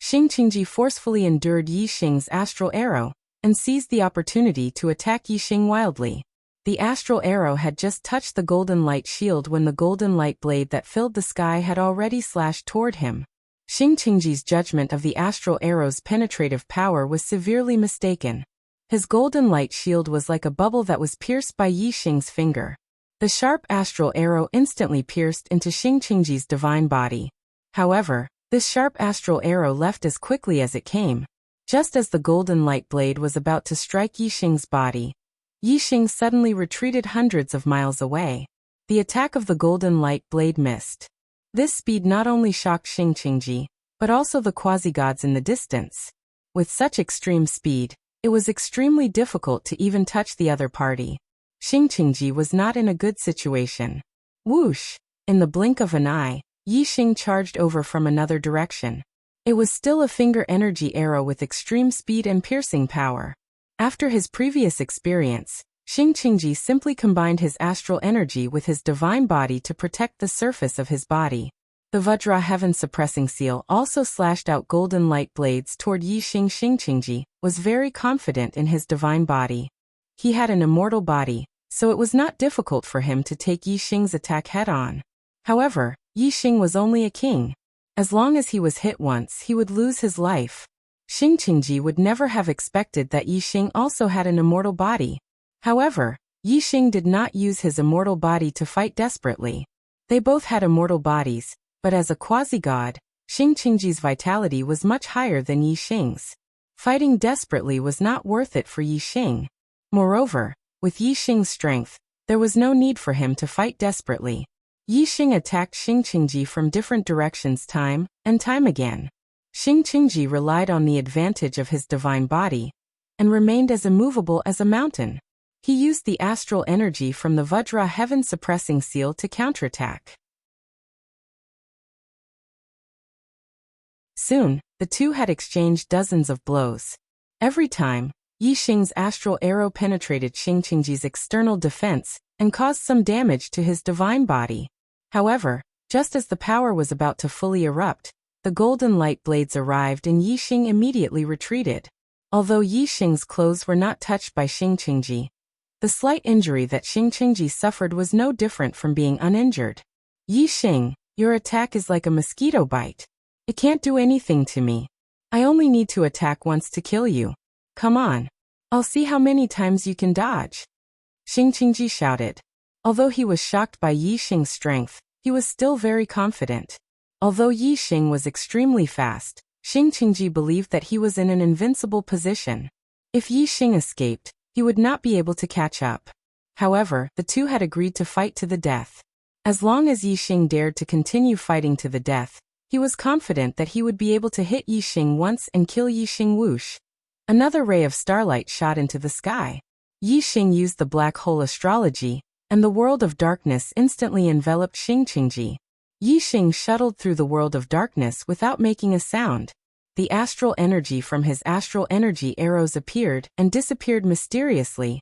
Xingqingji forcefully endured Yi Xing's astral arrow and seized the opportunity to attack Yi Xing wildly. The astral arrow had just touched the golden light shield when the golden light blade that filled the sky had already slashed toward him. Xingqingji's judgment of the astral arrow's penetrative power was severely mistaken. His golden light shield was like a bubble that was pierced by Yi Xing's finger. The sharp astral arrow instantly pierced into Xingqingji's divine body. However, this sharp astral arrow left as quickly as it came. Just as the golden light blade was about to strike Yi Xing's body, Yi Xing suddenly retreated hundreds of miles away. The attack of the golden light blade missed. This speed not only shocked Xingqingji, but also the quasi-gods in the distance. With such extreme speed, it was extremely difficult to even touch the other party. Xingqingji was not in a good situation. Whoosh! In the blink of an eye, Yi Xing charged over from another direction. It was still a finger energy arrow with extreme speed and piercing power. After his previous experience, Xingqingji simply combined his astral energy with his divine body to protect the surface of his body. The Vajra heaven-suppressing seal also slashed out golden light blades toward Yi Xing. Xingqingji was very confident in his divine body. He had an immortal body, so it was not difficult for him to take Yi Xing's attack head-on. However, Yi Xing was only a king. As long as he was hit once, he would lose his life. Xingqingji would never have expected that Yi Xing also had an immortal body. However, Yi Xing did not use his immortal body to fight desperately. They both had immortal bodies, but as a quasi-god, Xingqingji's vitality was much higher than Yi Xing's. Fighting desperately was not worth it for Yi Xing. Moreover, with Yi Xing's strength, there was no need for him to fight desperately. Yi Xing attacked Xingqingji from different directions time and time again. Xingqingji relied on the advantage of his divine body and remained as immovable as a mountain. He used the astral energy from the Vajra heaven-suppressing seal to counterattack. Soon, the two had exchanged dozens of blows. Every time, Yi Xing's astral arrow penetrated Xingqingji's external defense and caused some damage to his divine body. However, just as the power was about to fully erupt, the golden light blades arrived and Yi Xing immediately retreated. Although Yi Xing's clothes were not touched by Xingqingji, the slight injury that Xingqingji suffered was no different from being uninjured. Yi Xing, your attack is like a mosquito bite. It can't do anything to me. I only need to attack once to kill you. Come on. I'll see how many times you can dodge. Xingqingji shouted. Although he was shocked by Yi Xing's strength, he was still very confident. Although Yi Xing was extremely fast, Xingqingji believed that he was in an invincible position. If Yi Xing escaped, he would not be able to catch up. However, the two had agreed to fight to the death. As long as Yi Xing dared to continue fighting to the death, he was confident that he would be able to hit Yi Xing once and kill Yi Xing. Whoosh! Another ray of starlight shot into the sky. Yi Xing used the black hole astrology, and the world of darkness instantly enveloped Xingqingji. Yi Xing shuttled through the world of darkness without making a sound. The astral energy from his astral energy arrows appeared and disappeared mysteriously,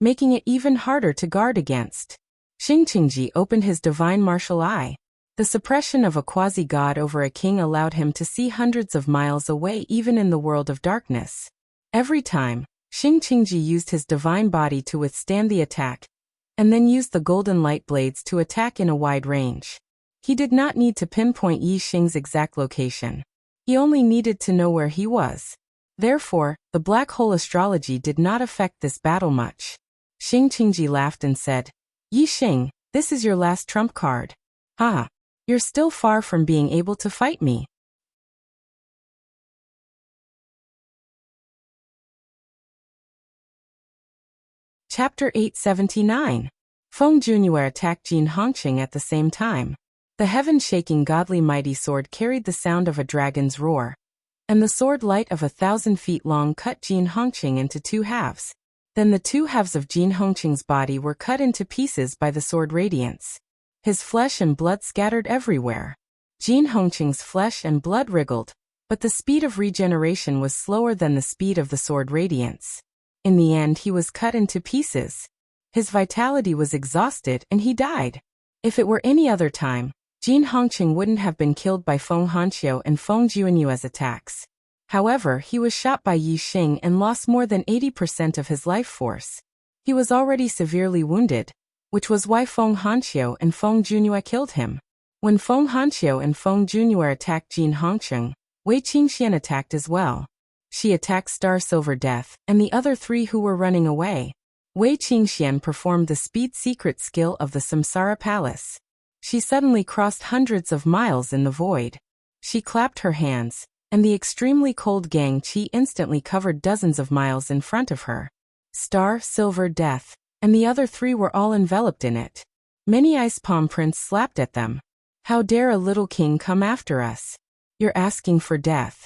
making it even harder to guard against. Xingqingji opened his divine martial eye. The suppression of a quasi-god over a king allowed him to see hundreds of miles away even in the world of darkness. Every time, Xingqingji used his divine body to withstand the attack, and then used the golden light blades to attack in a wide range. He did not need to pinpoint Yi Xing's exact location. He only needed to know where he was. Therefore, the black hole astrology did not affect this battle much. Xingqingji laughed and said, Yi Xing, this is your last trump card. Ha! You're still far from being able to fight me. Chapter 879. Feng Junyue attacked Jin Hongqing at the same time. The heaven-shaking godly mighty sword carried the sound of a dragon's roar. and the sword light of 1,000 feet long cut Jin Hongqing into two halves. Then the two halves of Jin Hongqing's body were cut into pieces by the sword radiance. His flesh and blood scattered everywhere. Jin Hongqing's flesh and blood wriggled, but the speed of regeneration was slower than the speed of the sword radiance. In the end, he was cut into pieces. His vitality was exhausted and he died. If it were any other time, Jin Hongqing wouldn't have been killed by Feng Hanqiu and Feng Juanyue's attacks. However, he was shot by Yi Xing and lost more than 80% of his life force. He was already severely wounded, which was why Feng Hanqiu and Feng Juanyue killed him. When Feng Hanqiu and Feng Juanyue attacked Jin Hongqing, Wei Qingxian attacked as well. She attacked Star Silver Death and the other three who were running away. Wei Qingxian performed the speed secret skill of the Samsara Palace. She suddenly crossed hundreds of miles in the void. She clapped her hands, and the extremely cold Gang Qi instantly covered dozens of miles in front of her. Star, Silver, Death, and the other three were all enveloped in it. Many ice palm prints slapped at them. How dare a little king come after us? You're asking for death.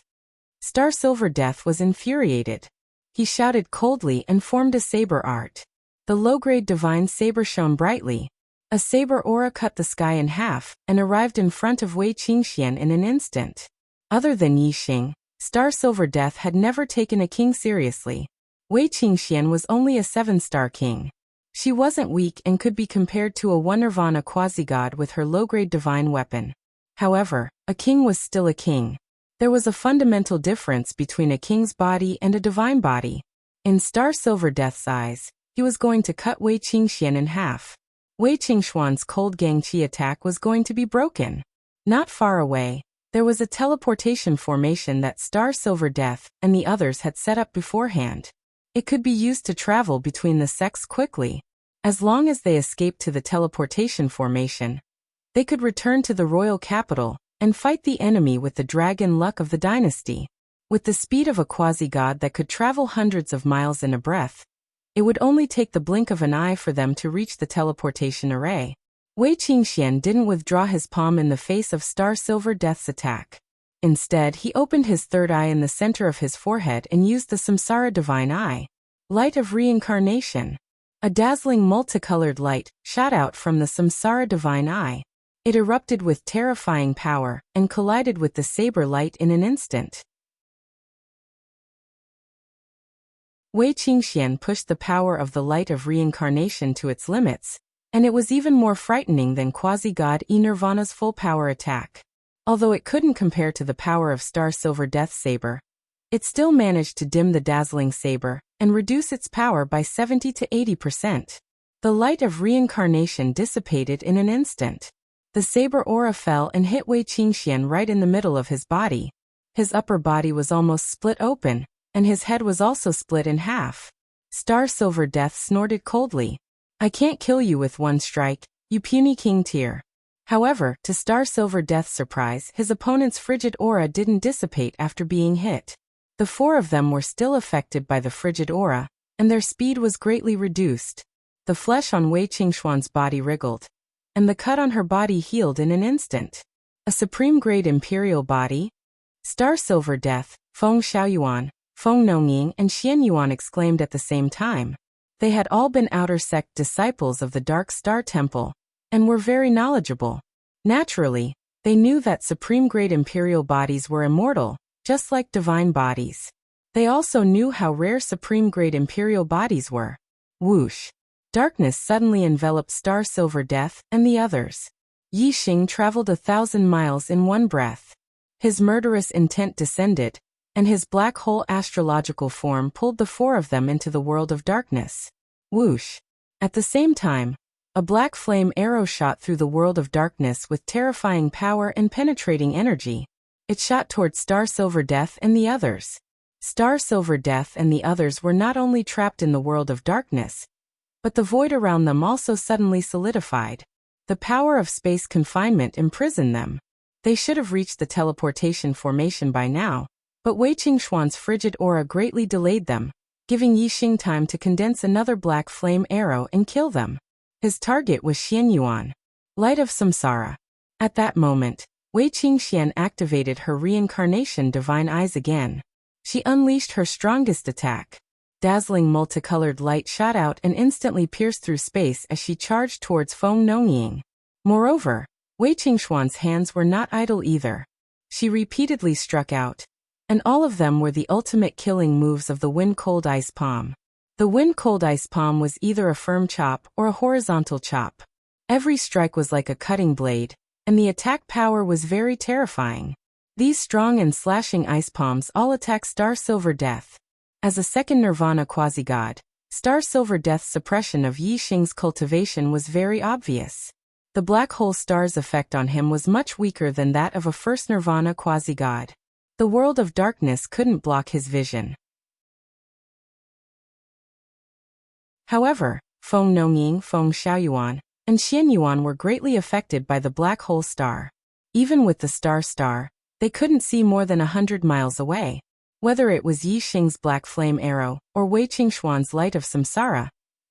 Star Silver Death was infuriated. He shouted coldly and formed a saber art. The low-grade divine saber shone brightly. A saber aura cut the sky in half and arrived in front of Wei Qingxian in an instant. Other than Yi Xing, Star Silver Death had never taken a king seriously. Wei Qingxian was only a 7-star king. She wasn't weak and could be compared to a one-nirvana quasi-god with her low-grade divine weapon. However, a king was still a king. There was a fundamental difference between a king's body and a divine body. In Star Silver Death's eyes, he was going to cut Wei Qingxian in half. Wei Qingxuan's cold Gang Qi attack was going to be broken. Not far away, there was a teleportation formation that Star Silver Death and the others had set up beforehand. It could be used to travel between the sects quickly. As long as they escaped to the teleportation formation, they could return to the royal capital and fight the enemy with the dragon luck of the dynasty. With the speed of a quasi-god that could travel hundreds of miles in a breath, it would only take the blink of an eye for them to reach the teleportation array. Wei Qingxian didn't withdraw his palm in the face of Star Silver Death's attack. Instead, he opened his third eye in the center of his forehead and used the Samsara Divine Eye. Light of Reincarnation. A dazzling multicolored light shot out from the Samsara Divine Eye. It erupted with terrifying power and collided with the saber light in an instant. Wei Qingxian pushed the power of the light of reincarnation to its limits, and it was even more frightening than quasi-god Nirvana's full power attack. Although it couldn't compare to the power of Star Silver Death's saber, it still managed to dim the dazzling saber and reduce its power by 70 to 80%. The light of reincarnation dissipated in an instant. The saber aura fell and hit Wei Qingxian right in the middle of his body. His upper body was almost split open, and his head was also split in half. Star Silver Death snorted coldly. I can't kill you with one strike, you puny king tier. However, to Star Silver Death's surprise, his opponent's frigid aura didn't dissipate after being hit. The four of them were still affected by the frigid aura, and their speed was greatly reduced. The flesh on Wei Qingxuan's body wriggled, and the cut on her body healed in an instant. A supreme-grade imperial body? Star Silver Death, Feng Xiaoyuan, Feng Nongying and Xian Yuan exclaimed at the same time. They had all been outer sect disciples of the Dark Star Temple, and were very knowledgeable. Naturally, they knew that supreme-grade imperial bodies were immortal, just like divine bodies. They also knew how rare supreme-grade imperial bodies were. Whoosh! Darkness suddenly enveloped Star Silver Death and the others. Yi Xing traveled 1,000 miles in one breath. His murderous intent descended, and his black hole astrological form pulled the four of them into the world of darkness. Whoosh! At the same time, a black flame arrow shot through the world of darkness with terrifying power and penetrating energy. It shot toward Star Silver Death and the others. Star Silver Death and the others were not only trapped in the world of darkness, but the void around them also suddenly solidified. The power of space confinement imprisoned them. They should have reached the teleportation formation by now, but Wei Qingxuan's frigid aura greatly delayed them, giving Yi Xing time to condense another black flame arrow and kill them. His target was Xian Yuan. Light of Samsara. At that moment, Wei Qingxian activated her reincarnation divine eyes again. She unleashed her strongest attack. Dazzling multicolored light shot out and instantly pierced through space as she charged towards Feng Nongying. Moreover, Wei Qingxuan's hands were not idle either. She repeatedly struck out, and all of them were the ultimate killing moves of the Wind-Cold Ice Palm. The Wind-Cold Ice Palm was either a firm chop or a horizontal chop. Every strike was like a cutting blade, and the attack power was very terrifying. These strong and slashing ice palms all attack Star Silver Death. As a second Nirvana quasi-god, Star Silver Death's suppression of Yi Xing's cultivation was very obvious. The black hole star's effect on him was much weaker than that of a first Nirvana quasi-god. The world of darkness couldn't block his vision. However, Feng Nongying, Feng Xiaoyuan, and Xianyuan were greatly affected by the black hole star. Even with the star, they couldn't see more than 100 miles away. Whether it was Yi Xing's black flame arrow or Wei Qingxuan's light of samsara,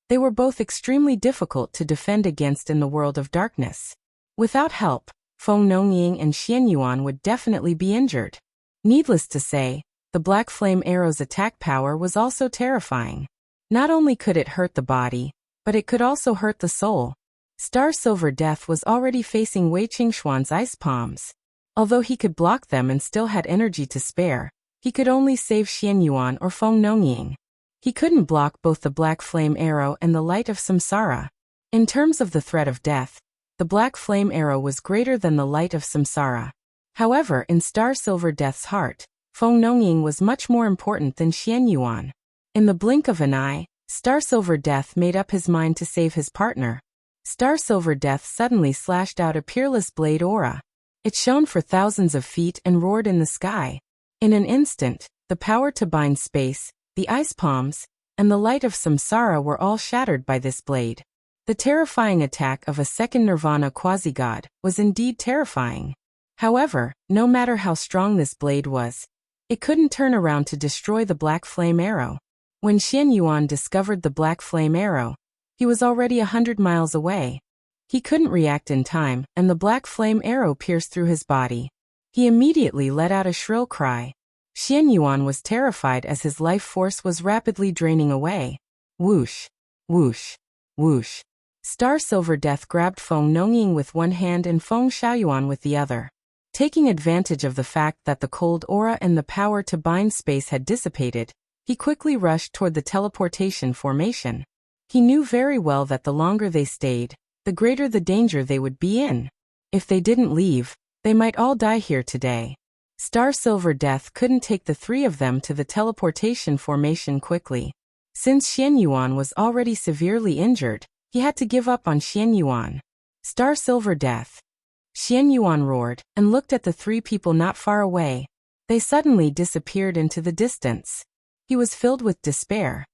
they were both extremely difficult to defend against in the world of darkness. Without help, Feng Nongying and Xianyuan would definitely be injured. Needless to say, the black flame arrow's attack power was also terrifying. Not only could it hurt the body, but it could also hurt the soul. Star Silver Death was already facing Wei Qingxuan's ice palms. Although he could block them and still had energy to spare, he could only save Xianyuan or Feng Nongying. He couldn't block both the black flame arrow and the light of samsara. In terms of the threat of death, the black flame arrow was greater than the light of samsara. However, in Star Silver Death's heart, Feng Nongying was much more important than Xianyuan. In the blink of an eye, Star Silver Death made up his mind to save his partner. Star Silver Death suddenly slashed out a peerless blade aura. It shone for thousands of feet and roared in the sky. In an instant, the power to bind space, the ice palms, and the light of samsara were all shattered by this blade. The terrifying attack of a second Nirvana quasi-god was indeed terrifying. However, no matter how strong this blade was, it couldn't turn around to destroy the black flame arrow. When Xianyuan discovered the black flame arrow, he was already 100 miles away. He couldn't react in time, and the black flame arrow pierced through his body. He immediately let out a shrill cry. Xianyuan was terrified as his life force was rapidly draining away. Whoosh, whoosh, whoosh. Star Silver Death grabbed Feng Nongying with one hand and Feng Xiaoyuan with the other. Taking advantage of the fact that the cold aura and the power to bind space had dissipated, he quickly rushed toward the teleportation formation. He knew very well that the longer they stayed, the greater the danger they would be in. If they didn't leave, they might all die here today. Star Silver Death couldn't take the three of them to the teleportation formation quickly. Since Xianyuan was already severely injured, he had to give up on Xianyuan. Star Silver Death. Xianyuan roared and looked at the three people not far away. They suddenly disappeared into the distance. He was filled with despair.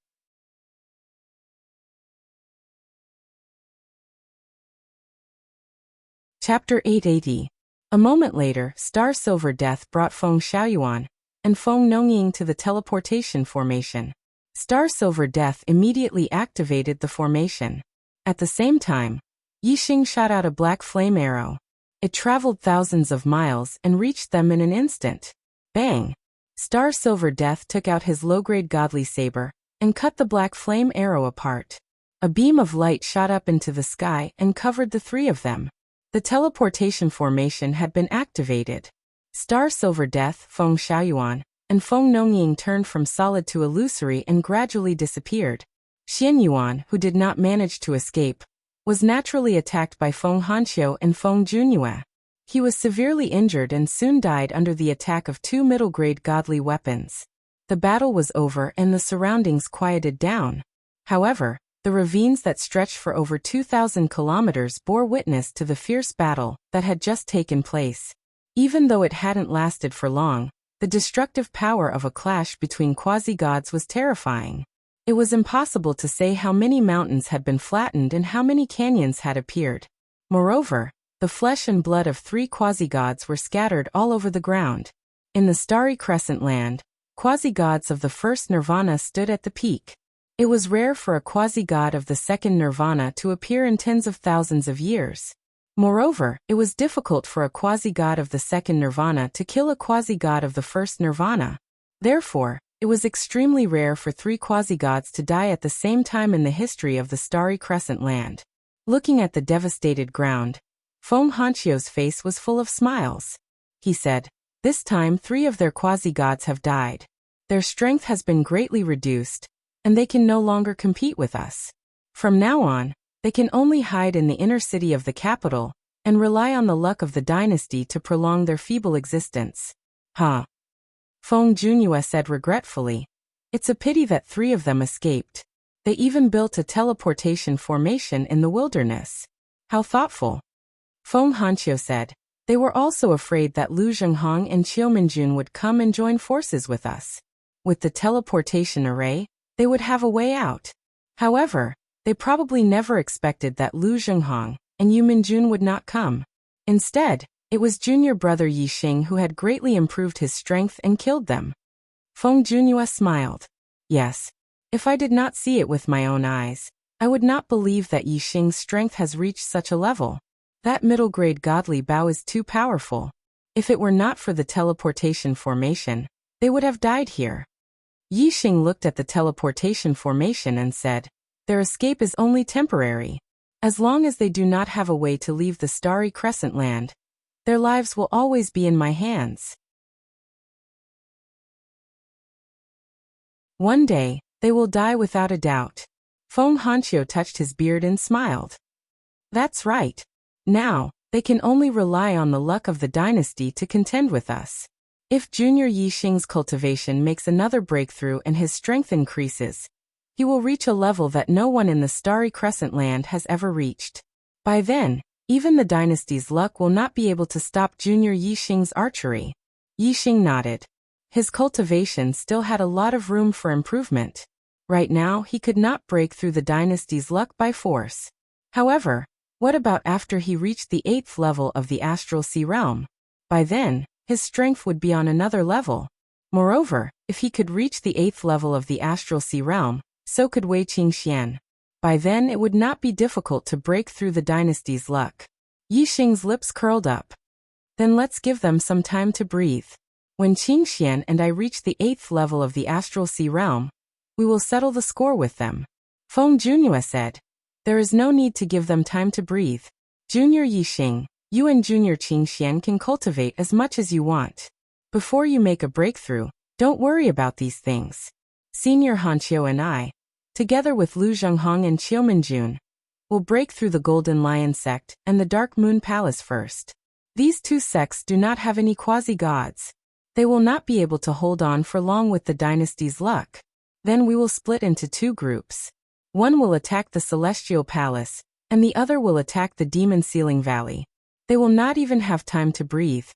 Chapter 880. A moment later, Star Silver Death brought Feng Xiaoyuan and Feng Nongying to the teleportation formation. Star Silver Death immediately activated the formation. At the same time, Yi Xing shot out a black flame arrow. It traveled thousands of miles and reached them in an instant. Bang! Star Silver Death took out his low-grade godly saber and cut the black flame arrow apart. A beam of light shot up into the sky and covered the three of them. The teleportation formation had been activated. Star Silver Death, Feng Xiaoyuan, and Feng Nongying turned from solid to illusory and gradually disappeared. Xianyuan, who did not manage to escape, was naturally attacked by Feng Hanqiu and Feng Junyue. He was severely injured and soon died under the attack of two middle-grade godly weapons. The battle was over and the surroundings quieted down. However, the ravines that stretched for over 2,000 kilometers bore witness to the fierce battle that had just taken place. Even though it hadn't lasted for long, the destructive power of a clash between quasi-gods was terrifying. It was impossible to say how many mountains had been flattened and how many canyons had appeared. Moreover, the flesh and blood of three quasi-gods were scattered all over the ground. In the starry crescent land, quasi-gods of the first nirvana stood at the peak. It was rare for a quasi-god of the second nirvana to appear in tens of thousands of years. Moreover, it was difficult for a quasi-god of the second nirvana to kill a quasi-god of the first nirvana. Therefore, it was extremely rare for 3 quasi-gods to die at the same time in the history of the Starry Crescent land. Looking at the devastated ground, Feng Hanqiu's face was full of smiles. He said, "This time 3 of their quasi-gods have died. Their strength has been greatly reduced, and they can no longer compete with us. From now on, they can only hide in the inner city of the capital and rely on the luck of the dynasty to prolong their feeble existence." Huh. Feng Junhua said regretfully. "It's a pity that 3 of them escaped. They even built a teleportation formation in the wilderness. How thoughtful." Feng Hanqiu said, "They were also afraid that Lu Zhenghong and Qiu Minjun would come and join forces with us. With the teleportation array, they would have a way out. However, they probably never expected that Lu Zhenghong and Yu Minjun would not come. Instead, it was junior brother Yixing who had greatly improved his strength and killed them." Feng Junhua smiled. "Yes. If I did not see it with my own eyes, I would not believe that Yixing's strength has reached such a level. That middle-grade godly Bao is too powerful. If it were not for the teleportation formation, they would have died here." Yixing looked at the teleportation formation and said, "Their escape is only temporary. As long as they do not have a way to leave the Starry Crescent land, their lives will always be in my hands. One day, they will die without a doubt." Feng Hanqiu touched his beard and smiled. "That's right. Now, they can only rely on the luck of the dynasty to contend with us. If Junior Yixing's cultivation makes another breakthrough and his strength increases, he will reach a level that no one in the Starry Crescent land has ever reached. By then, even the dynasty's luck will not be able to stop Junior Yixing's archery." Yixing nodded. His cultivation still had a lot of room for improvement. Right now, he could not break through the dynasty's luck by force. However, what about after he reached the 8th level of the Astral Sea realm? By then, his strength would be on another level. Moreover, if he could reach the 8th level of the Astral Sea realm, so could Wei Qingxian. By then it would not be difficult to break through the dynasty's luck. Yixing's lips curled up. "Then let's give them some time to breathe. When Qingxian and I reach the 8th level of the Astral Sea realm, we will settle the score with them." Feng Junhua said, "There is no need to give them time to breathe. Junior Yixing, you and Junior Qingxian can cultivate as much as you want. Before you make a breakthrough, don't worry about these things. Senior Hanqiu and I, together with Lu Zhenghong and Qiu Minjun, will break through the Golden Lion sect and the Dark Moon Palace first. These 2 sects do not have any quasi-gods. They will not be able to hold on for long with the dynasty's luck. Then we will split into 2 groups. One will attack the Celestial Palace, and the other will attack the Demon Ceiling Valley. They will not even have time to breathe."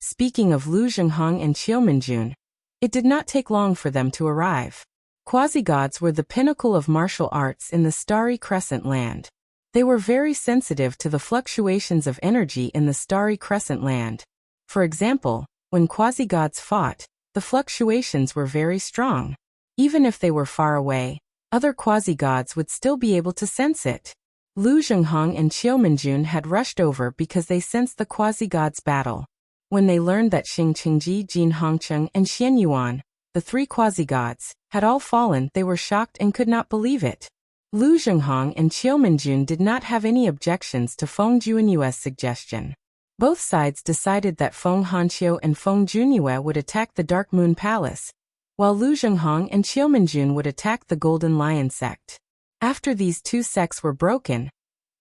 Speaking of Lu Zhenghong and Qiu Minjun, it did not take long for them to arrive. Quasi-gods were the pinnacle of martial arts in the Starry Crescent land. They were very sensitive to the fluctuations of energy in the Starry Crescent land. For example, when quasi-gods fought, the fluctuations were very strong. Even if they were far away, other quasi-gods would still be able to sense it. Lu Zhenghong and Qiu Minjun had rushed over because they sensed the quasi-gods' battle. When they learned that Xing Qingji, Jin Hongcheng, and Xian Yuan, the 3 quasi-gods, had all fallen, they were shocked and could not believe it. Lu Zhenghong and Qiu Minjun did not have any objections to Feng Junyue's suggestion. Both sides decided that Feng Hanqiu and Feng Junyue would attack the Dark Moon Palace, while Lu Zhenghong and Qiu Minjun would attack the Golden Lion sect. After these 2 sects were broken,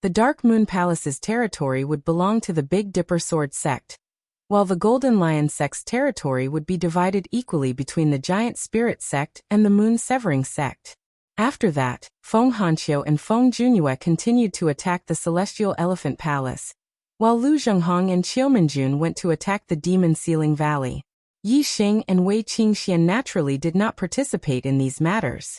the Dark Moon Palace's territory would belong to the Big Dipper Sword sect, while the Golden Lion sect's territory would be divided equally between the Giant Spirit sect and the Moon Severing sect. After that, Feng Hanqiu and Feng Junyue continued to attack the Celestial Elephant Palace, while Lu Zhenghong and Qiu Minjun went to attack the Demon Ceiling Valley. Yixing and Wei Qingxian naturally did not participate in these matters.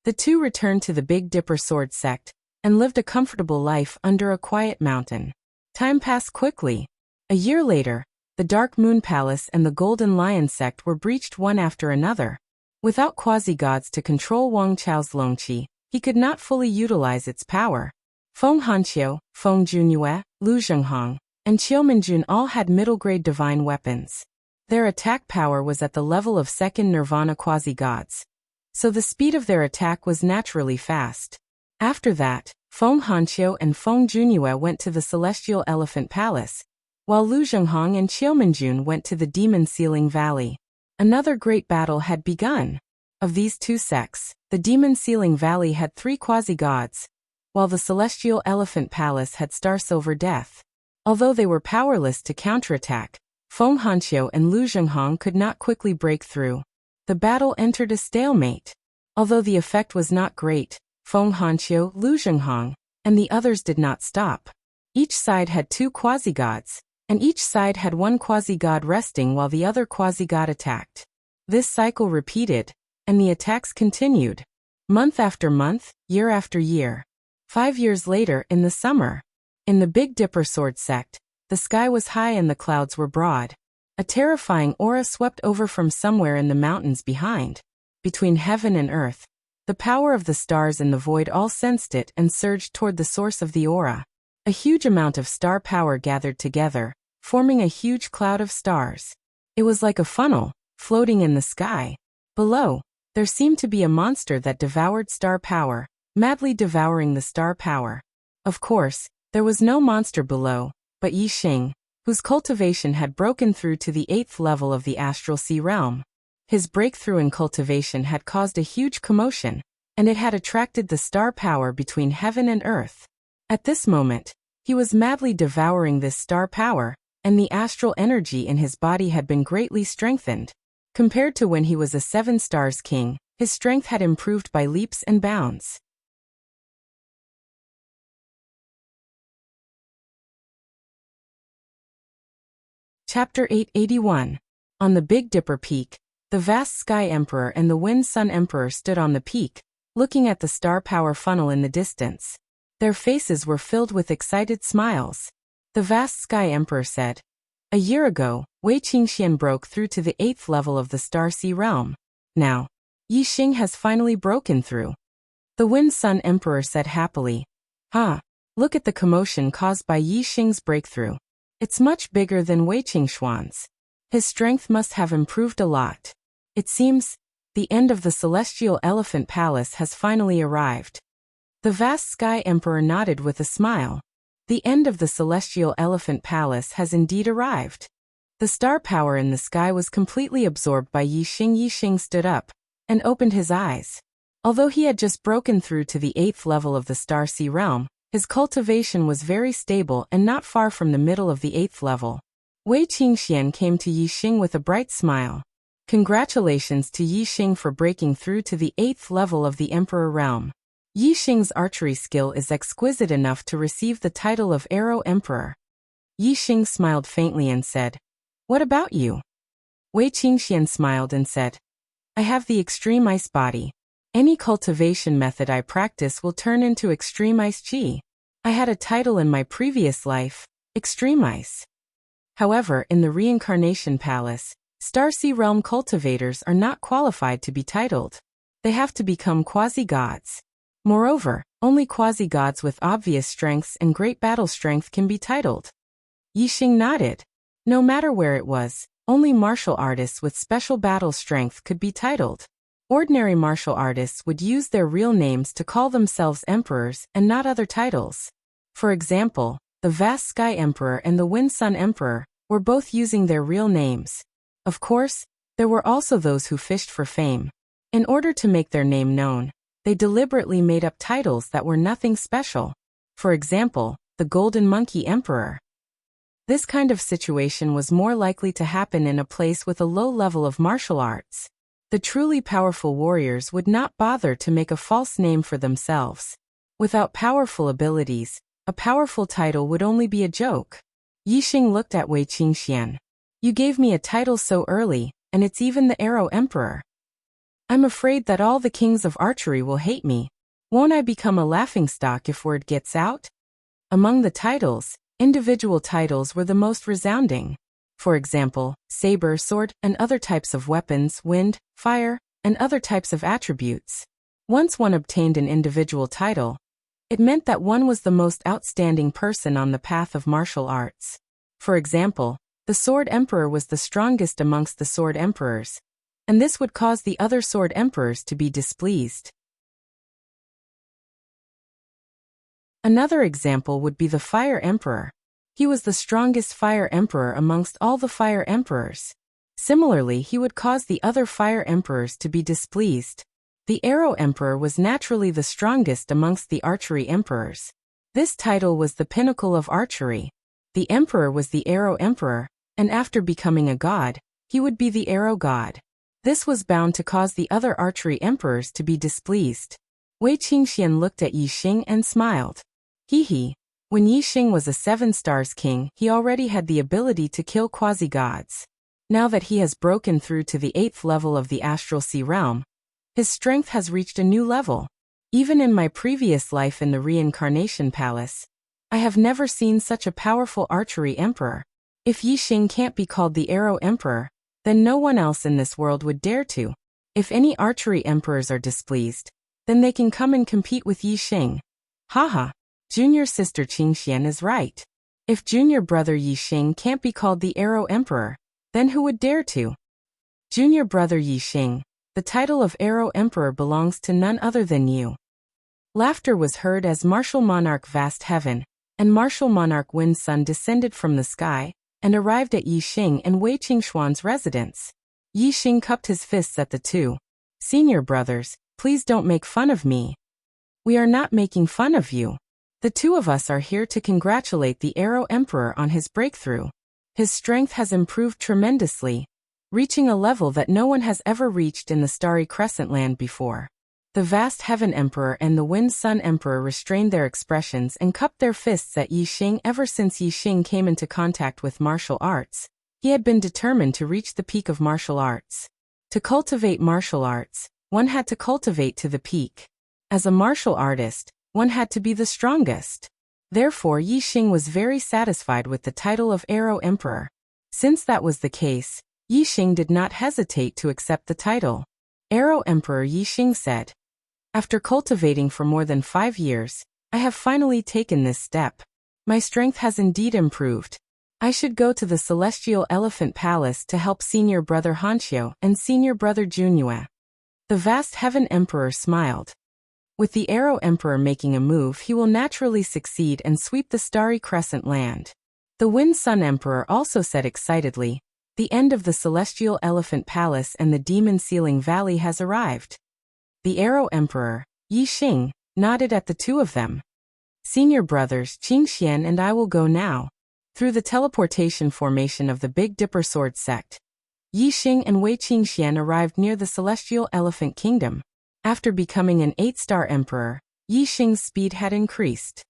The 2 returned to the Big Dipper Sword sect and lived a comfortable life under a quiet mountain. Time passed quickly. A year later, the Dark Moon Palace and the Golden Lion sect were breached one after another. Without quasi-gods to control Wang Chao's Longqi, he could not fully utilize its power. Feng Hanqiu, Feng Junyue, Lu Zhenghong, and Qiu Minjun all had middle-grade divine weapons. Their attack power was at the level of second nirvana quasi-gods, so the speed of their attack was naturally fast. After that, Feng Hanqiu and Feng Junyue went to the Celestial Elephant Palace, while Lu Zhenghong and Qiu Minjun went to the Demon Ceiling Valley. Another great battle had begun. Of these two sects, the Demon Ceiling Valley had 3 quasi-gods, while the Celestial Elephant Palace had Star Silver Death. Although they were powerless to counterattack, Feng Hanqiu and Lu Zhenghong could not quickly break through. The battle entered a stalemate. Although the effect was not great, Feng Hanqiu, Lu Zhenghong, and the others did not stop. Each side had 2 quasi-gods, and each side had 1 quasi-god resting while the other quasi-god attacked. This cycle repeated, and the attacks continued. Month after month, year after year. 5 years later, in the summer, in the Big Dipper Sword sect, the sky was high and the clouds were broad. A terrifying aura swept over from somewhere in the mountains behind. Between heaven and earth, the power of the stars in the void all sensed it and surged toward the source of the aura. A huge amount of star power gathered together, forming a huge cloud of stars. It was like a funnel, floating in the sky. Below, there seemed to be a monster that devoured star power, madly devouring the star power. Of course, there was no monster below, but Yi Xing, whose cultivation had broken through to the 8th level of the Astral Sea realm. His breakthrough in cultivation had caused a huge commotion, and it had attracted the star power between heaven and earth. At this moment, he was madly devouring this star power, and the astral energy in his body had been greatly strengthened. Compared to when he was a 7 stars king, his strength had improved by leaps and bounds. Chapter 881. On the Big Dipper Peak, the vast Sky Emperor and the Wind Sun Emperor stood on the peak, looking at the star power funnel in the distance. Their faces were filled with excited smiles. The vast Sky Emperor said, "A year ago, Wei Qingxian broke through to the 8th level of the Star Sea realm. Now, Yi Xing has finally broken through." The Wind Sun Emperor said happily, Look at the commotion caused by Yi Xing's breakthrough. It's much bigger than Wei Qingshuan's. His strength must have improved a lot. It seems, the end of the Celestial Elephant Palace has finally arrived." The vast Sky Emperor nodded with a smile. The end of the Celestial Elephant Palace has indeed arrived. The star power in the sky was completely absorbed by Yi Xing. Yi Xing stood up and opened his eyes. Although he had just broken through to the 8th level of the Star Sea realm, his cultivation was very stable and not far from the middle of the 8th level. Wei Qingxian came to Yi Xing with a bright smile. Congratulations to Yi Xing for breaking through to the 8th level of the Emperor realm. Yi Xing's archery skill is exquisite enough to receive the title of Arrow Emperor. Yi Xing smiled faintly and said, "What about you?" Wei Qingxian smiled and said, "I have the Extreme Ice Body. Any cultivation method I practice will turn into Extreme Ice Qi. I had a title in my previous life, Extreme Ice." However, in the Reincarnation Palace, Starsea Realm cultivators are not qualified to be titled. They have to become quasi-gods. Moreover, only quasi-gods with obvious strengths and great battle strength can be titled. Yi Xing nodded. No matter where it was, only martial artists with special battle strength could be titled. Ordinary martial artists would use their real names to call themselves emperors and not other titles. For example, the vast Sky Emperor and the Wind Sun Emperor were both using their real names. Of course, there were also those who fished for fame. In order to make their name known, they deliberately made up titles that were nothing special. For example, the Golden Monkey Emperor. This kind of situation was more likely to happen in a place with a low level of martial arts. The truly powerful warriors would not bother to make a false name for themselves. Without powerful abilities, a powerful title would only be a joke. Yi Xing looked at Wei Qingxian. "You gave me a title so early, and it's even the Arrow Emperor. I'm afraid that all the kings of archery will hate me. Won't I become a laughingstock if word gets out?" Among the titles, individual titles were the most resounding. For example, saber, sword, and other types of weapons, wind, fire, and other types of attributes. Once one obtained an individual title, it meant that one was the most outstanding person on the path of martial arts. For example, the Sword Emperor was the strongest amongst the Sword Emperors, and this would cause the other Sword Emperors to be displeased. Another example would be the Fire Emperor. He was the strongest Fire Emperor amongst all the Fire Emperors. Similarly, he would cause the other Fire Emperors to be displeased. The Arrow Emperor was naturally the strongest amongst the Archery Emperors. This title was the pinnacle of archery. The Emperor was the Arrow Emperor, and after becoming a god, he would be the Arrow God. This was bound to cause the other Archery Emperors to be displeased. Wei Qingxian looked at Yi Xing and smiled. Hee. When Yi Xing was a 7 stars king, he already had the ability to kill quasi-gods. Now that he has broken through to the 8th level of the Astral Sea realm, his strength has reached a new level. Even in my previous life in the Reincarnation Palace, I have never seen such a powerful archery emperor. If Yi Xing can't be called the Arrow Emperor, then no one else in this world would dare to. If any archery emperors are displeased, then they can come and compete with Yi Xing. Haha, junior sister Qingxian is right. If junior brother Yi Xing can't be called the Arrow Emperor, then who would dare to? Junior brother Yi Xing, the title of Arrow Emperor belongs to none other than you. Laughter was heard as Martial Monarch Vast Heaven and Martial Monarch Wind Sun descended from the sky and arrived at Yi Xing and Wei Qingshuan's residence. Yi Xing cupped his fists at the two. Senior brothers, please don't make fun of me. We are not making fun of you. The two of us are here to congratulate the Arrow Emperor on his breakthrough. His strength has improved tremendously, reaching a level that no one has ever reached in the Starry Crescent Land before. The Vast Heaven Emperor and the Wind Sun Emperor restrained their expressions and cupped their fists at Yi Xing. Ever since Yi Xing came into contact with martial arts, he had been determined to reach the peak of martial arts. To cultivate martial arts, one had to cultivate to the peak. As a martial artist, one had to be the strongest. Therefore, Yi Xing was very satisfied with the title of Arrow Emperor. Since that was the case, Yi Xing did not hesitate to accept the title. Arrow Emperor, Yi Xing said. After cultivating for more than 5 years, I have finally taken this step. My strength has indeed improved. I should go to the Celestial Elephant Palace to help senior brother Hanxiu and senior brother Junyue. The Vast Heaven Emperor smiled. With the Arrow Emperor making a move, he will naturally succeed and sweep the Starry Crescent Land. The Wind Sun Emperor also said excitedly, the end of the Celestial Elephant Palace and the Demon Ceiling Valley has arrived. The Arrow Emperor, Yi Xing, nodded at the two of them. Senior brothers Qingxian and I will go now. Through the teleportation formation of the Big Dipper Sword sect, Yi Xing and Wei Qingxian arrived near the Celestial Elephant Kingdom. After becoming an 8-star emperor, Yi Xing's speed had increased.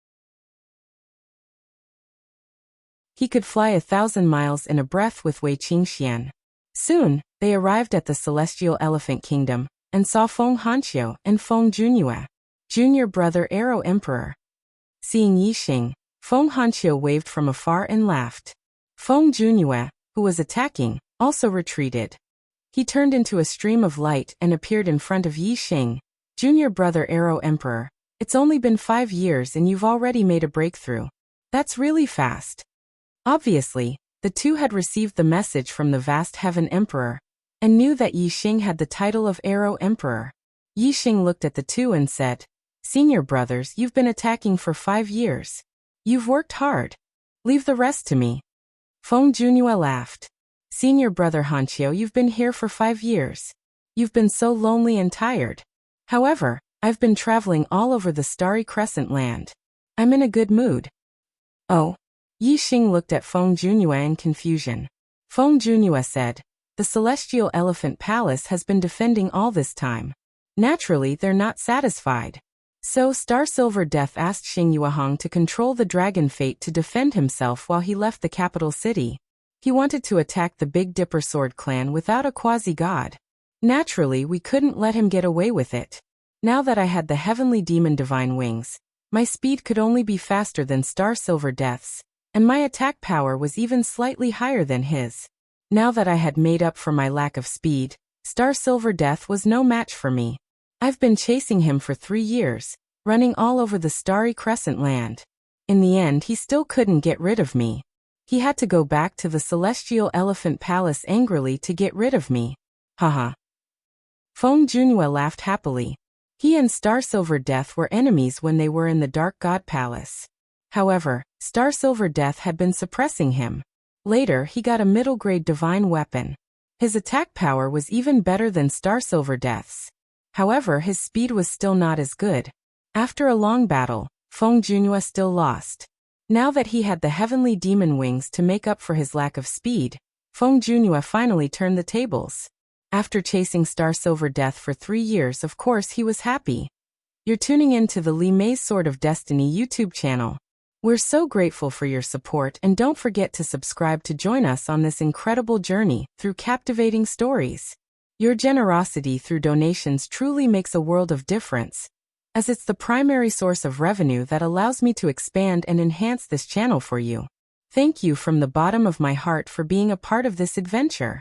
He could fly 1,000 miles in a breath with Wei Qingxian. Soon, they arrived at the Celestial Elephant Kingdom and saw Feng Hanxiu and Feng Junyue, junior brother Arrow Emperor. Seeing Yi Xing, Feng Hanxiu waved from afar and laughed. Feng Junyue, who was attacking, also retreated. He turned into a stream of light and appeared in front of Yi Xing, junior brother Arrow Emperor. It's only been 5 years and you've already made a breakthrough. That's really fast. Obviously, the two had received the message from the Vast Heaven Emperor and knew that Yi Xing had the title of Arrow Emperor. Yi Xing looked at the two and said, Senior brothers, you've been attacking for 5 years. You've worked hard. Leave the rest to me. Feng Junyue laughed. Senior brother Hanxiu, you've been here for 5 years. You've been so lonely and tired. However, I've been traveling all over the Starry Crescent Land. I'm in a good mood. Oh. Yi Xing looked at Feng Junyue in confusion. Feng Junyue said, the Celestial Elephant Palace has been defending all this time. Naturally, they're not satisfied. So Star Silver Death asked Xing Yuehong to control the Dragon Fate to defend himself while he left the capital city. He wanted to attack the Big Dipper Sword clan without a quasi-god. Naturally, we couldn't let him get away with it. Now that I had the Heavenly Demon Divine Wings, my speed could only be faster than Star Silver Death's, and my attack power was even slightly higher than his. Now that I had made up for my lack of speed, Star Silver Death was no match for me. I've been chasing him for 3 years, running all over the starry crescent land. In the end, he still couldn't get rid of me. He had to go back to the celestial elephant palace angrily to get rid of me. Haha. Feng Junhua laughed happily. He and Star Silver Death were enemies when they were in the Dark God Palace. However, Star Silver Death had been suppressing him. Later, he got a middle-grade divine weapon. His attack power was even better than Star Silver Death's. However, his speed was still not as good. After a long battle, Feng Junhua still lost. Now that he had the heavenly demon wings to make up for his lack of speed, Feng Junhua finally turned the tables. After chasing Star Silver Death for 3 years, of course he was happy. You're tuning in to the Li Mei's Sword of Destiny YouTube channel. We're so grateful for your support, and don't forget to subscribe to join us on this incredible journey through captivating stories. Your generosity through donations truly makes a world of difference, as it's the primary source of revenue that allows me to expand and enhance this channel for you. Thank you from the bottom of my heart for being a part of this adventure.